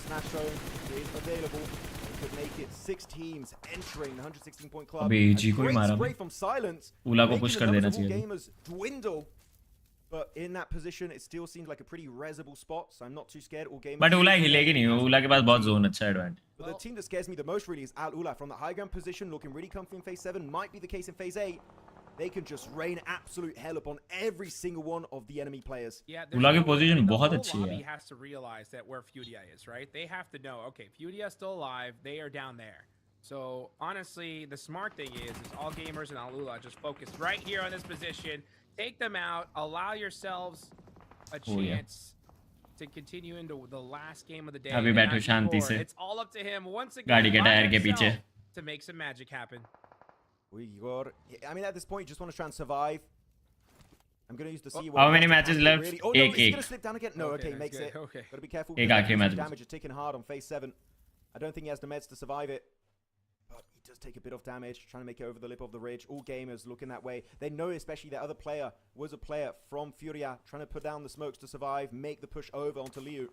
Smash zone is available. It could make it 6 teams entering the 116-point club. अबे AG को ही मारा. Great from Silence. ऊला को Making पुश the कर numbers देना of all चाहिए. gamers dwindle. But in that position, it still seems like a pretty resible spot, so I'm not too scared. All gamers. But ऊला हिलेगी नहीं, ऊला के पास बहुत जोन अच्छा advantage. But the team that scares me the most really is Al Ula from the high ground position, looking really comfy in phase 7. Might be the case in phase 8. They can just rain absolute hell upon every single one of the enemy players. Yeah, ऊला की position the बहुत whole अच्छी lobby है. has to realize that where Furia is, right? They have to know, okay, Furia is still alive. They are down there. So honestly, the smart thing is all gamers and Alula just focus right here on this position. Take them out. Allow yourselves a chance to continue into the last game of the day. अभी And बैठो as शांति before, से. It's all up to him once again. गाड़ी के by tyre के पीछे. himself to make some magic happen. I mean, at this point, you just want to try and survive. I'm going to use the C word. How many matches left? Really. Oh, no, Ek. he's going to slip down again. No, okay, that's makes good. it. Okay. Got to be careful. Ek आखिरी match. Damage is ticking hard on phase 7. I don't think he has the meds to survive it. But he does take a bit of damage, trying to make it over the lip of the ridge. All gamers looking that way. They know especially that other player was a player from Furia, trying to put down the smokes to survive, make the push over onto Liu.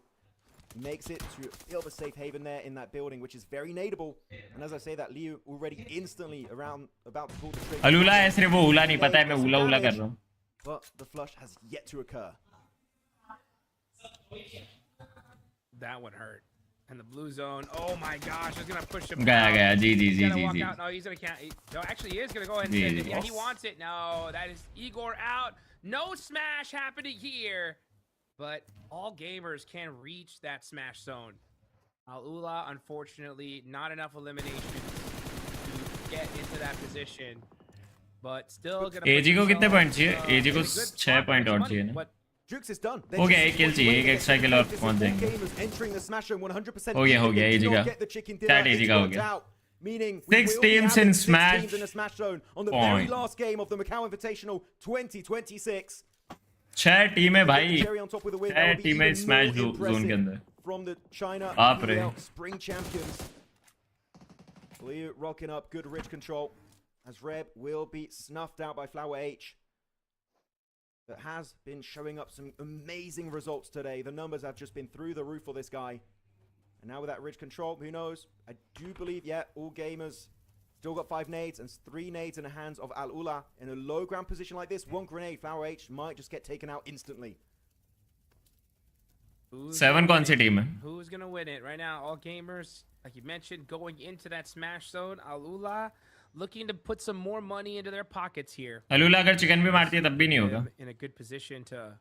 makes it to a bit of a safe haven there in that building, which is very nadeable. And as I say that, Liu already instantly about to pull the trigger. अलूला है सिर्फ वो उला नहीं पता है मैं उला उला कर रहा हूँ. But the flush has yet to occur. That one hurt. And the blue zone. Oh my gosh, it's gonna push him. गया जी जी He's ji gonna ji walk ji. out. No, he's gonna count. No, actually, he is gonna go ahead and ji, send ji. it. Yeah, he wants it. No, that is Igor out. No smash happening here. But all gamers can reach that smash zone. Al-Ula, unfortunately, not enough eliminations to get into that position. But still gonna. एजी को कितने point चाहिए? Uh, एजी को in a good 6 spot, point और money, चाहिए ना. but Jukes is done. हो गया, एक kill चाहिए, एक extra kill और पहुंच जाएंगे. Entering the smash zone 100%. हो गया एजी का. Chat एजी का हो गया. Meaning 6 teams in Smash. in the Smash zone on the Point. very last game of the Macau Invitational 2026. 6 टीमें भाई. Cherry on top with a win. 6 टीमें Smash zone के अंदर. From the China बाप रे. PL Spring Champions. Liu rocking up good ridge control as Reb will be snuffed out by Flower H. That has been showing up some amazing results today. The numbers have just been through the roof for this guy. And now with that ridge control, who knows? I do believe, yeah, all gamers still got 5 nades and 3 nades in the hands of Al-Ula. In a low ground position like this, 1 grenade, Flower H might just get taken out instantly. 7 कौन सी team है? Who's gonna win it right now? All gamers, like you mentioned, going into that smash zone. Al-Ula looking to put some more money into their pockets here. अलूला अगर chicken भी मारती है तब भी नहीं होगा. In a good position to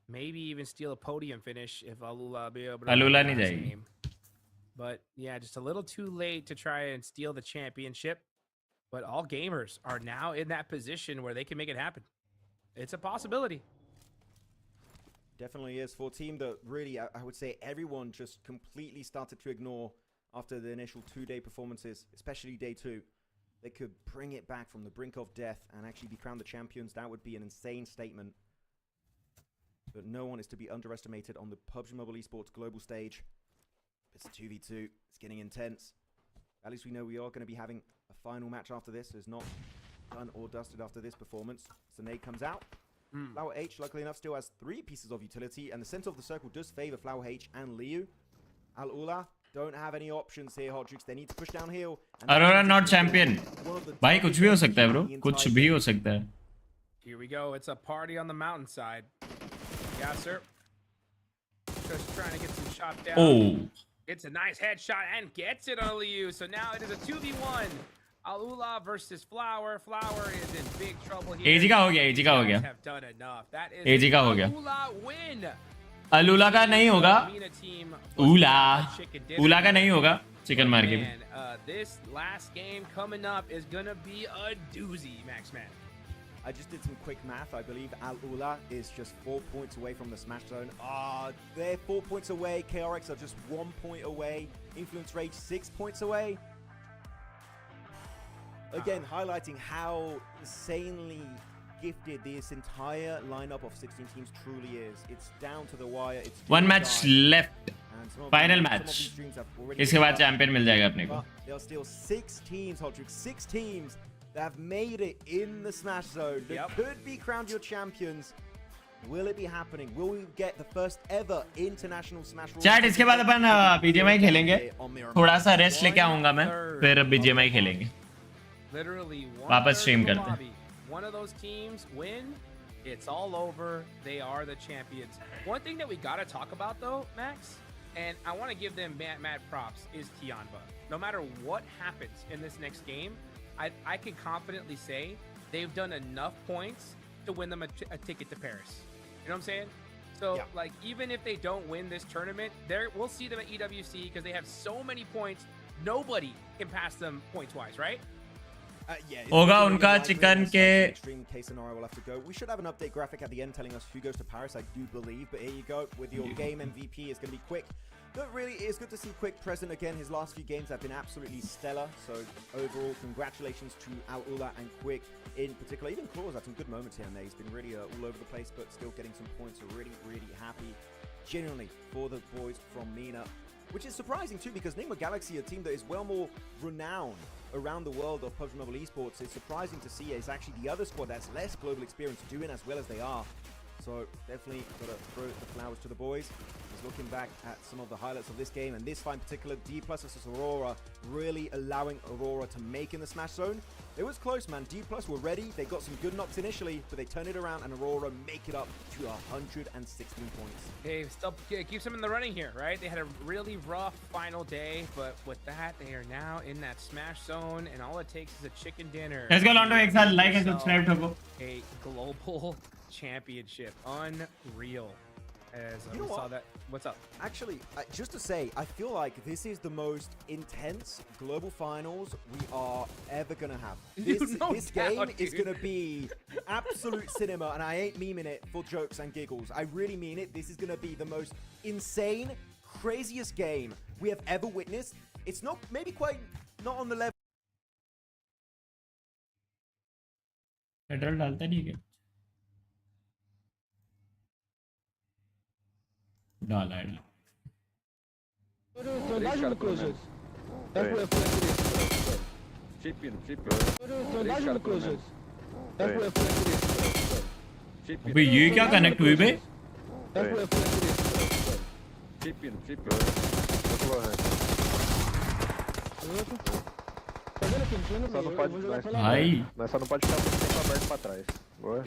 maybe even steal a podium finish if Al-Ula be able to. अलूला win नहीं this जाएगी. game. But yeah, just a little too late to try and steal the championship. But all gamers are now in that position where they can make it happen. It's a possibility. Definitely is for a team that really, I would say everyone just completely started to ignore after the initial 2-day performances, especially day 2. They could bring it back from the brink of death and actually be crowned the champions. That would be an insane statement. But no one is to be underestimated on the PUBG Mobile Esports global stage. It's a 2v2. It's getting intense. At least we know we are going to be having a final match after this. It's not done or dusted after this performance. So nade comes out. Flower H, luckily enough, still has 3 pieces of utility. And the center of the circle does favor Flower H and Liu. Al-Ula don't have any options here, Hodrix. They need to push downhill. Aurora not champion. भाई कुछ भी हो सकता है bro. कुछ भी हो सकता है. Here we go. It's a party on the mountainside. Yeah, sir. Just trying to get some shot down. Oh. It's a nice headshot and gets it on Liu. So now it is a 2v1. Al-Ula versus Flower. Flower is in big trouble here. एजी का हो गया, एजी का हो गया. Have done enough. That is एजी का हो गया. Al-Ula win. अलूला का नहीं होगा. Mina team उला. chicken dinner. उला का नहीं होगा. चिकन मार के. And this last game coming up is gonna be a doozy, Maxman. I just did some quick math. I believe Al-Ula is just 4 points away from the smash zone. They're 4 points away. KRX are just 1 point away. Influence Rage 6 points away. Again, highlighting how insanely gifted this entire lineup of 16 teams truly is. It's down to the wire. It's 1 match left. Final match. इसके बाद champion मिल जाएगा अपने को. There are still 6 teams, Hodrick. 6 teams that have made it in the Smash Zone. They could be crowned your champions. Will it be happening? Will we get the first ever international Smash? Chat इसके बाद अपन BGMI खेलेंगे. थोड़ा सा rest लेके आऊंगा मैं. फिर BGMI खेलेंगे. Literally वापस स्ट्रीम करते हैं. One of those teams win, it's all over. They are the champions. One thing that we gotta talk about though, Max, and I want to give them mad props, is Tianba. No matter what happens in this next game, I can confidently say they've done enough points to win them a ticket to Paris. You know what I'm saying? So, like, even if they don't win this tournament, we'll see them at EWC because they have so many points. Nobody can pass them points-wise, right? होगा उनका chicken के. Extreme case scenario will have to go. We should have an update graphic at the end telling us who goes to Paris, I do believe. But here you go with your game MVP. It's going to be Quick. But really, it's good to see Quick present again. His last few games have been absolutely stellar. So overall, congratulations to Al-Ula and Quick in particular. Even Claws had some good moments here and there. He's been really all over the place, but still getting some points. So really, really happy, genuinely, for the boys from MENA. Which is surprising too, because Nigma Galaxy, a team that is well more renowned around the world of PUBG Mobile Esports, it's surprising to see it's actually the other squad that's less global experience doing as well as they are. So definitely got to throw the flowers to the boys. Just looking back at some of the highlights of this game, and this fight in particular, D+ versus Aurora, really allowing Aurora to make in the smash zone. It was close, man. D+ were ready. They got some good knocks initially, but they turned it around, and Aurora make it up to 116 points. Hey, still keeps them in the running here, right? They had a really rough final day, but with that, they are now in that smash zone, and all it takes is a chicken dinner. Let's go Londo, एक साथ like and subscribe ठोको. A global championship, unreal. As You know we saw what? that. What's up? Actually, just to say, I feel like this is the most intense global finals we are ever gonna have. This game is gonna be absolute cinema, and I ain't memeing it for jokes and giggles. I really mean it. This is gonna be the most insane, craziest game we have ever witnessed. It's not maybe quite not on the level. Petrol डालता नहीं क्या? डाला है. Sondagem no Closers. Sondagem no Closers. अबे ये क्या connect हुई बे? Só não pode, भाई mas só não pode ficar muito tempo aberto pra trás. Boa.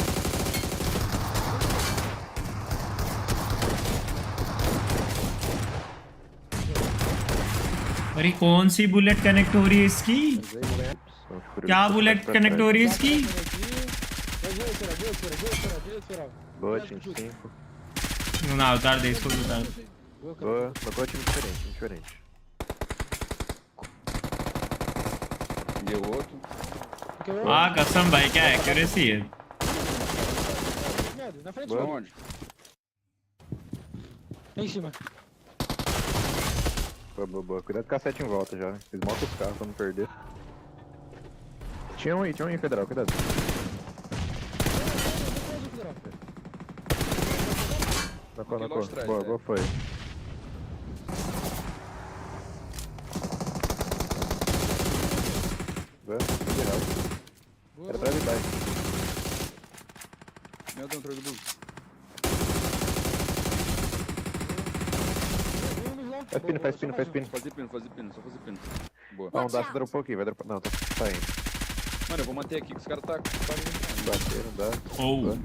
अरे कौन सी बुलेट कनेक्ट हो रही है इसकी? क्या बुलेट कनेक्ट हो रही है इसकी? Boa, time 5. ना उतार दे इसको, उतार. Boa, mas boa, time diferente, time diferente. Deu outro. हाँ कसम भाई, क्या एक्यूरेसी है. Boa, onde? Em cima. Boa, boa, boa. Cuidado com a 7 em volta já. Eles montam os carros pra não perder. Tinha um aí, Federal, cuidado. Na cor. Boa, boa, foi. Boa, Federal. Era pra evitar. Meu Deus, entrou do bug. Faz pino. Faz pino, só fazer pino. Boa. Não, dá, você dropou aqui, vai dropar. Não, tá saindo. Mano, eu vou manter aqui que os caras tá quase não dá. Oh.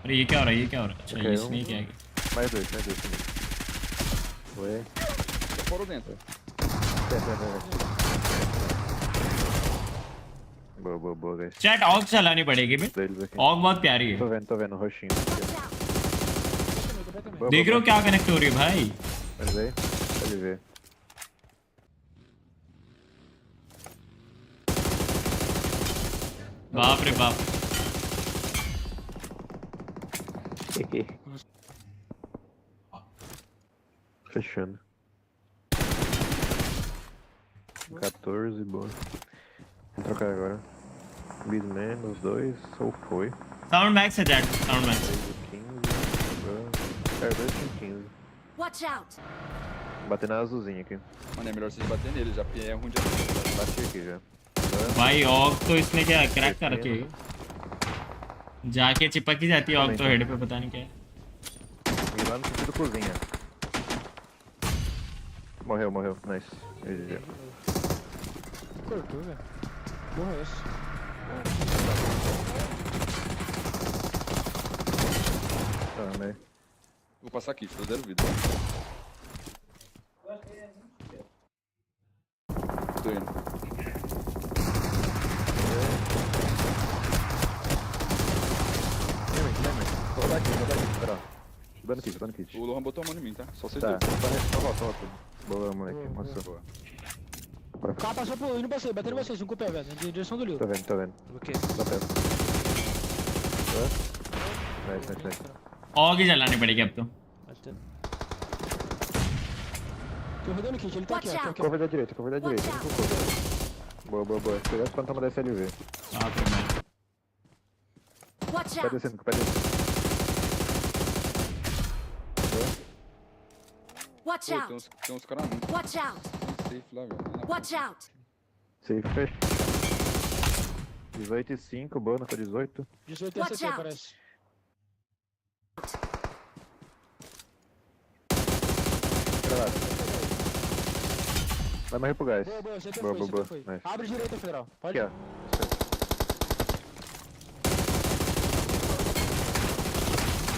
अरे ये क्या हो रहा है? अच्छा Okay, इसने क्या है? Mais dois comigo. Ué. Tô fora dentro. Boa, guys. Chat ऑग चलानी पड़ेगी बे. Deles aqui. ऑग बहुत प्यारी है. Tô vendo, roxinho. देख रहे हो क्या कनेक्ट हो रही है भाई? Mas aí, pode ver. बाप रे बाप. Fechando. 14, boa. Vamos trocar agora. Bisman, os dois, ou foi. Sound max है chat, sound max. 15, boa. 2 com 15. Watch out! Bater na azulzinha aqui. Mano, é melhor vocês bater nele, já é ruim de acertar. Bati aqui já. भाई org तो इसने क्या crack कर रखी है. जाके चिपक ही जाती है ऑग तो हेड पे, पता नहीं क्या है. E lá no sentido cozinha. Morreu. Nice. GG. Cortou, velho. Morreu esse. Ah, né? Vou passar aqui, tô 0 vida. Tô indo. Vou dar aqui, espera. Dando kit. O Lohan botou a mão em mim, tá? Só vocês Tá, dois. só volta. Boa, moleque. Nossa. Boa. O cara passou por indo pra você, batendo vocês, um com o pé, velho. Em direção do Lil. Tô vendo. Ok. Dá perto. Nice. ऑग ही चलानी पड़ेगी अब तो. Tô rodando o kit, ele tá aqui, ó. Curva da direita. Boa. Cuidado quando toma da SLV. बाप रे भाई. Watch Pé out! descendo. Boa. Watch Pô, out! tem uns caras muito Watch out! safe lá, velho. Watch out! Safe, fecha. 18,5, Bona com 18. 18 SC, parece. Granada. Vai morrer pro gás. Boa, CT Boa, foi, boa, CT foi. boa. Nice. Abre direita, Federal. Pode Aqui, ó.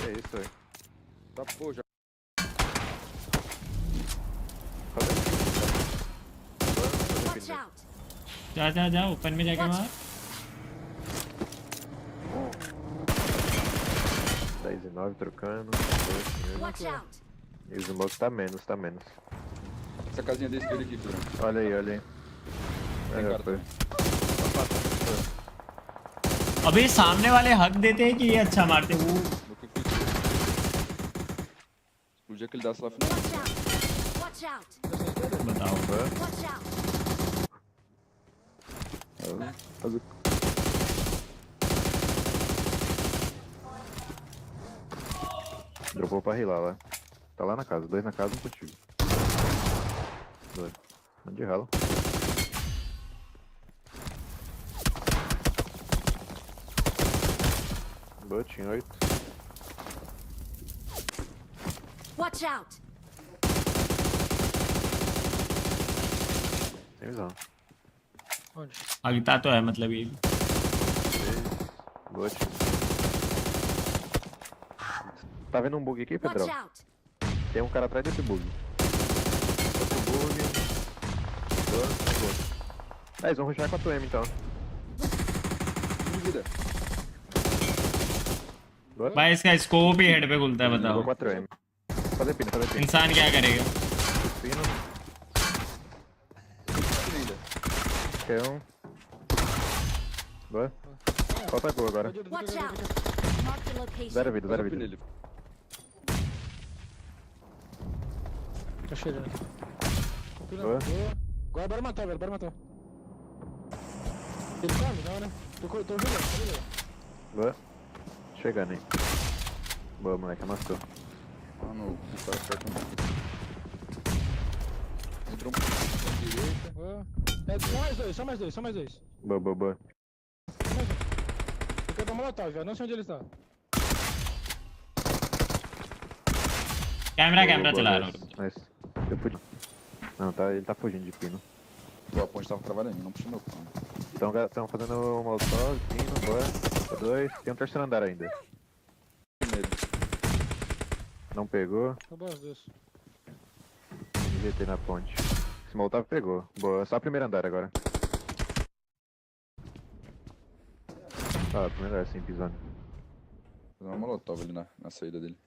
É isso aí. Tá, pô, já. Watch out! जा open में जाके मार 10 e 9 trocando. Watch out! E o smoke tá menos, tá menos. Essa casinha da esquerda aqui, Federal. Olha aí, olha aí. Tem É, cara foi. अभी सामने वाले हक देते हैं कि ये अच्छा मारते हैं वो Explodir aquele daço lá final. Watch out! Watch out! बताओ Watch out! Fazer... Dropou pra rilar lá. Tá lá na casa, 2 na casa, 1 contigo. 2. Onde rala? Boa, tinha 8. Watch out! Sem visão. Onde? हकता तो है मतलब ये 3. Boa, tinha. Tá vendo um bug aqui, Watch Pedrão? out! Tem um cara atrás desse bug. Outro bug. Boa. Eles vão rushar com a tua M então. Vida. Boa. भाई इसका scope ही head पे खुलता है बताओ 4M. Fazer pino, fazer pino. इंसान क्या करेगा Pino. Quer um. Boa. Falta gol agora. Watch out! Mark the location. 0 vida, 0 vida. Nele. Tá cheirando aqui. Boa. Agora bora matar, velho. Bora matar. Ele come? Não, né? Tô jogando. Boa. Chegando aí. Boa, moleque, amassou. Ah, no. O cara certo não. Entrou um pouco pra direita. Boa. É, só mais dois. Boa, boa, boa. Eu quero dar molotov, velho. Não sei onde ele está. Camera Boa, boa, चला रहा nice. हूँ Nice. Eu fudi. Não, tá, ele tá fugindo de pino. Pô, a ponte tava trabalhando, não puxou meu pão. Estão fazendo um molotov, pino, boa. 2. Tem um terceiro andar ainda. Primeiro. Não pegou. Roubou as duas. GT na ponte. Esse molotov pegou. Boa, só o primeiro andar agora. Ah, primeiro andar sim, pisando. Fazer uma molotov ali na saída dele.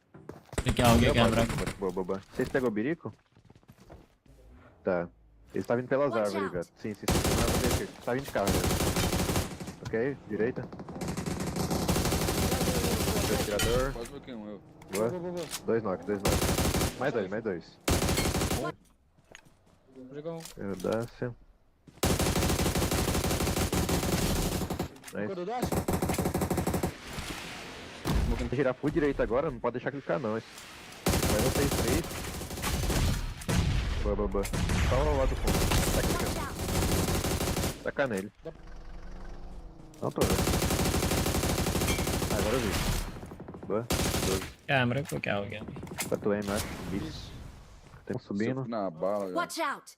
क्या हो गया camera Boa, boa, boa. Vocês pegou o birico? Tá. Ele tá vindo pelas Watch árvores, out. velho. Sim. Tá vindo de carro, velho. Ok, direita. Atirador. Quase meu Q1, eu. Boa. Boa. 2 knock. Mais dois. Vou jogar um. Audácia. Nice. Ficou do dash? Vou girar full direita agora, não pode deixar clicar não. Vai no 6-3. Boa. Só ao lado do fundo. Taca nele. Não tô vendo. Agora eu vi. Boa. 12. Camera को क्या हो गया 4M, acho. Bis. Tem um subindo. Na bala, já. Watch out!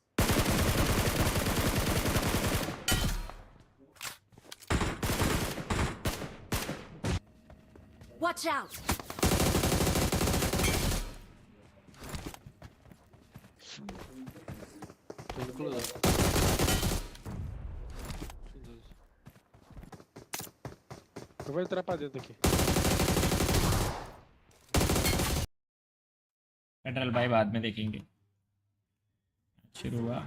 Watch out! Tô indo cruzar. Eu vou entrar pra dentro aqui. Petrol भाई बाद में देखेंगे शुरू हुआ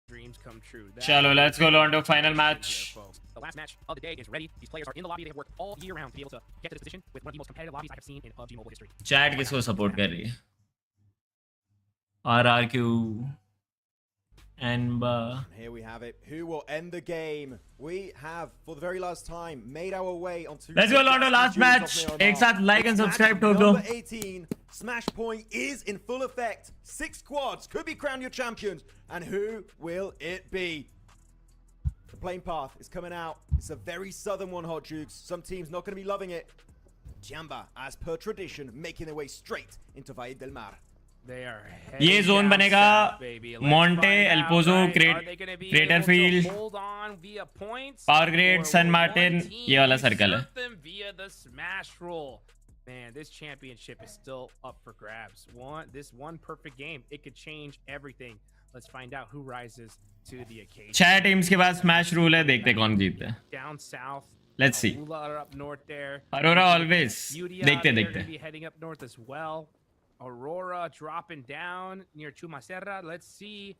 Dreams come true. That चलो let's go on to final match The last match of the day is ready. These players are in the lobby. They have worked all year round to be able to get to this position with one of the most competitive lobbies I have seen in PUBG Mobile history. Chat किसको support कर रही है RRQ and Here we have it. Who will end the game? We have, for the very last time, made our way onto. let's go on to last match एक साथ like and subscribe ठोक दो Number 18, Smash Point is in full effect. 6 squads could be crowned your champions, and who will it be? Plane path is coming out. It's a very southern one, Hot Jukes. Some teams not going to be loving it. Jamba, as per tradition, making their way straight into Valle del Mar. They are ये heading zone down बनेगा south, baby. Let's Monte, find El out, Pozo, right? Are they gonna be Crater able to Field, hold on via points, Power Grid, or San will Martin, one team ये वाला circle है. usurp them via the smash rule? Man, this championship is still up for grabs. This one perfect game, it could change everything. Let's find out who rises to the occasion. 6 teams के बाद smash rule है, देखते कौन जीतता है. Down south. Let's see. Aula are up north there. Aurora always. UDI, देखते they're देखते. gonna be heading up north as well. Aurora dropping down near Chumacerra. Let's see.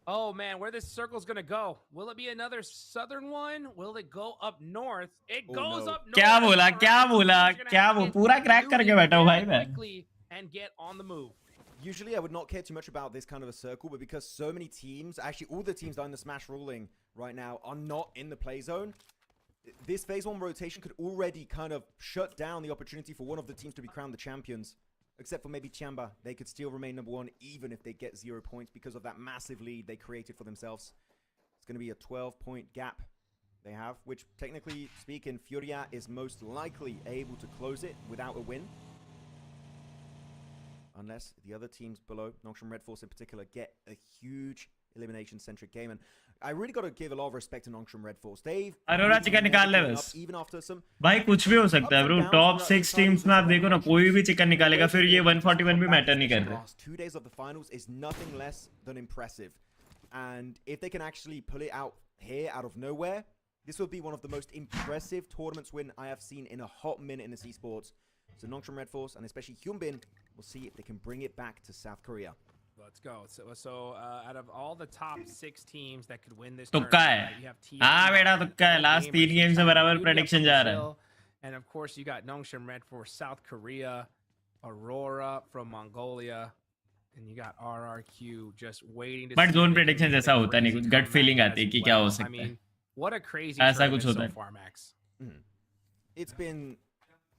Oh man, where this circle's gonna go? Will it be another southern one? Will it go up north? It goes up north. क्या बोला Alright, क्या बोला he's gonna क्या have to वो get पूरा crack करके moving बैठा हूँ भाई very मैं. quickly and get on the move. Usually I would not care too much about this kind of a circle, but because so many teams, actually all the teams that are in the Smash ruling right now are not in the play zone, this phase 1 rotation could already kind of shut down the opportunity for one of the teams to be crowned the champions. Except for maybe Chamba. They could still remain number 1 even if they get 0 points because of that massive lead they created for themselves. It's going to be a 12-point gap they have, which technically speaking, Furia is most likely able to close it without a win. Unless the other teams below, Nongshim Red Force in particular, get a huge elimination-centric game. And I really got to give a lot of respect to Nongshim Red Force. They've Arora chicken निकाल ले बस. even after some भाई कुछ भी हो सकता है bro. Top 6 teams में आप देखो ना, कोई भी चिकन निकालेगा, फिर ये 141 भी मैटर नहीं कर रहे. last 2 days of the finals is nothing less than impressive. And if they can actually pull it out here out of nowhere, this will be one of the most impressive tournaments win I have seen in a hot minute in this esports. So Nongshim Red Force and especially Hyunbin will see if they can bring it back to South Korea. Let's go. So out of all the top 6 teams that could win this तुक्का tournament, है. you have TM, हाँ बेटा तुक्का है. Last 3 game से बराबर prediction जा रहा है. And of course, you got Nongshim Red Force, South Korea, Aurora from Mongolia, and you got RRQ just waiting to. But see zone if they prediction can जैसा get होता नहीं, ready कुछ to gut come feeling back आती है as कि क्या हो well. I सकता है. mean, what a crazy ऐसा tournament कुछ होता so है. far, Max. It's been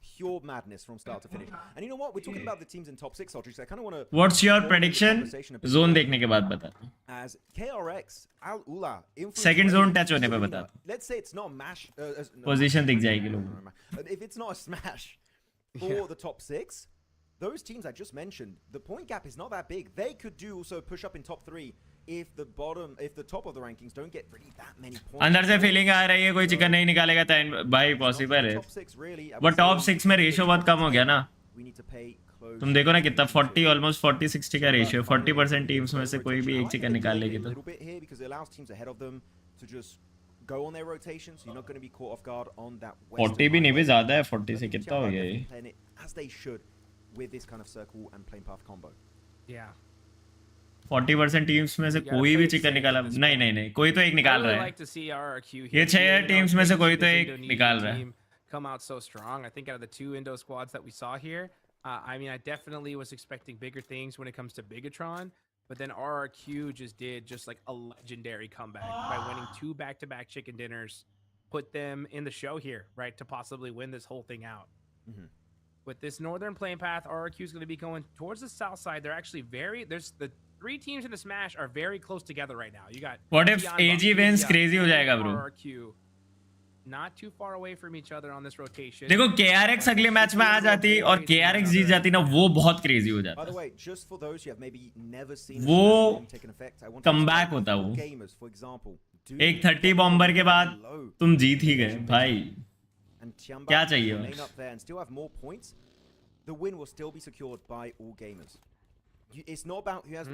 pure madness from start to finish. And you know what? We're talking about the teams in top 6, Aldrich. I kind of want to. What's your prediction? Zone देखने के बाद बता. As KRX, Al Ula, Second zone touch होने पे बता. Let's say it's not a mash. Position दिख जाएगी लोगों. If it's not a smash for the top 6, those teams I just mentioned, the point gap is not that big. They could do also push up in top 3 if the top of the rankings don't get really that many points. अंदर से feeling आ रही है कोई chicken नहीं निकालेगा तो भाई possible है. वो टॉप 6 में रेशियो बहुत कम हो गया ना. तुम देखो ना कितना 40 ऑलमोस्ट 40-60 का रेशियो. 40% टीम्स में से कोई भी एक चिकन निकाल लेगी तो. Go on their rotation, so you're not going to be caught off guard on that. 40 भी नहीं भी ज्यादा है. 40 से कितना हो गया ये? As they should with this kind of circle and plane path combo. Yeah. 40% teams में से कोई भी चिकन निकाला नहीं कोई तो एक निकाल रहा है. ये 6 टीम्स में से कोई तो एक निकाल रहा है. Come out so strong. I think out of the 2 Indo squads that we saw here, I mean, I definitely was expecting bigger things when it comes to Bigatron, but then RRQ just did like a legendary comeback by winning 2 back-to-back chicken dinners, put them in the show here, right, to possibly win this whole thing out. With this northern plane path, RRQ is going to be going towards the south side. They're actually there's the 3 teams in the Smash are very close together right now. You got What if AG wins? Crazy हो जाएगा bro. RRQ not too far away from each other on this rotation. देखो KRX अगले match में आ जाती और KRX जीत जाती ना, वो बहुत क्रेजी हो जाता. By the way, just for those who have maybe never seen वो taken effect, I want comeback होता वो. gamers, for example, एक 30 बॉम्बर के बाद तुम जीत ही गए भाई. क्या चाहिए remain up there and still have more points. The win will still be secured by all gamers. It's not about who has the most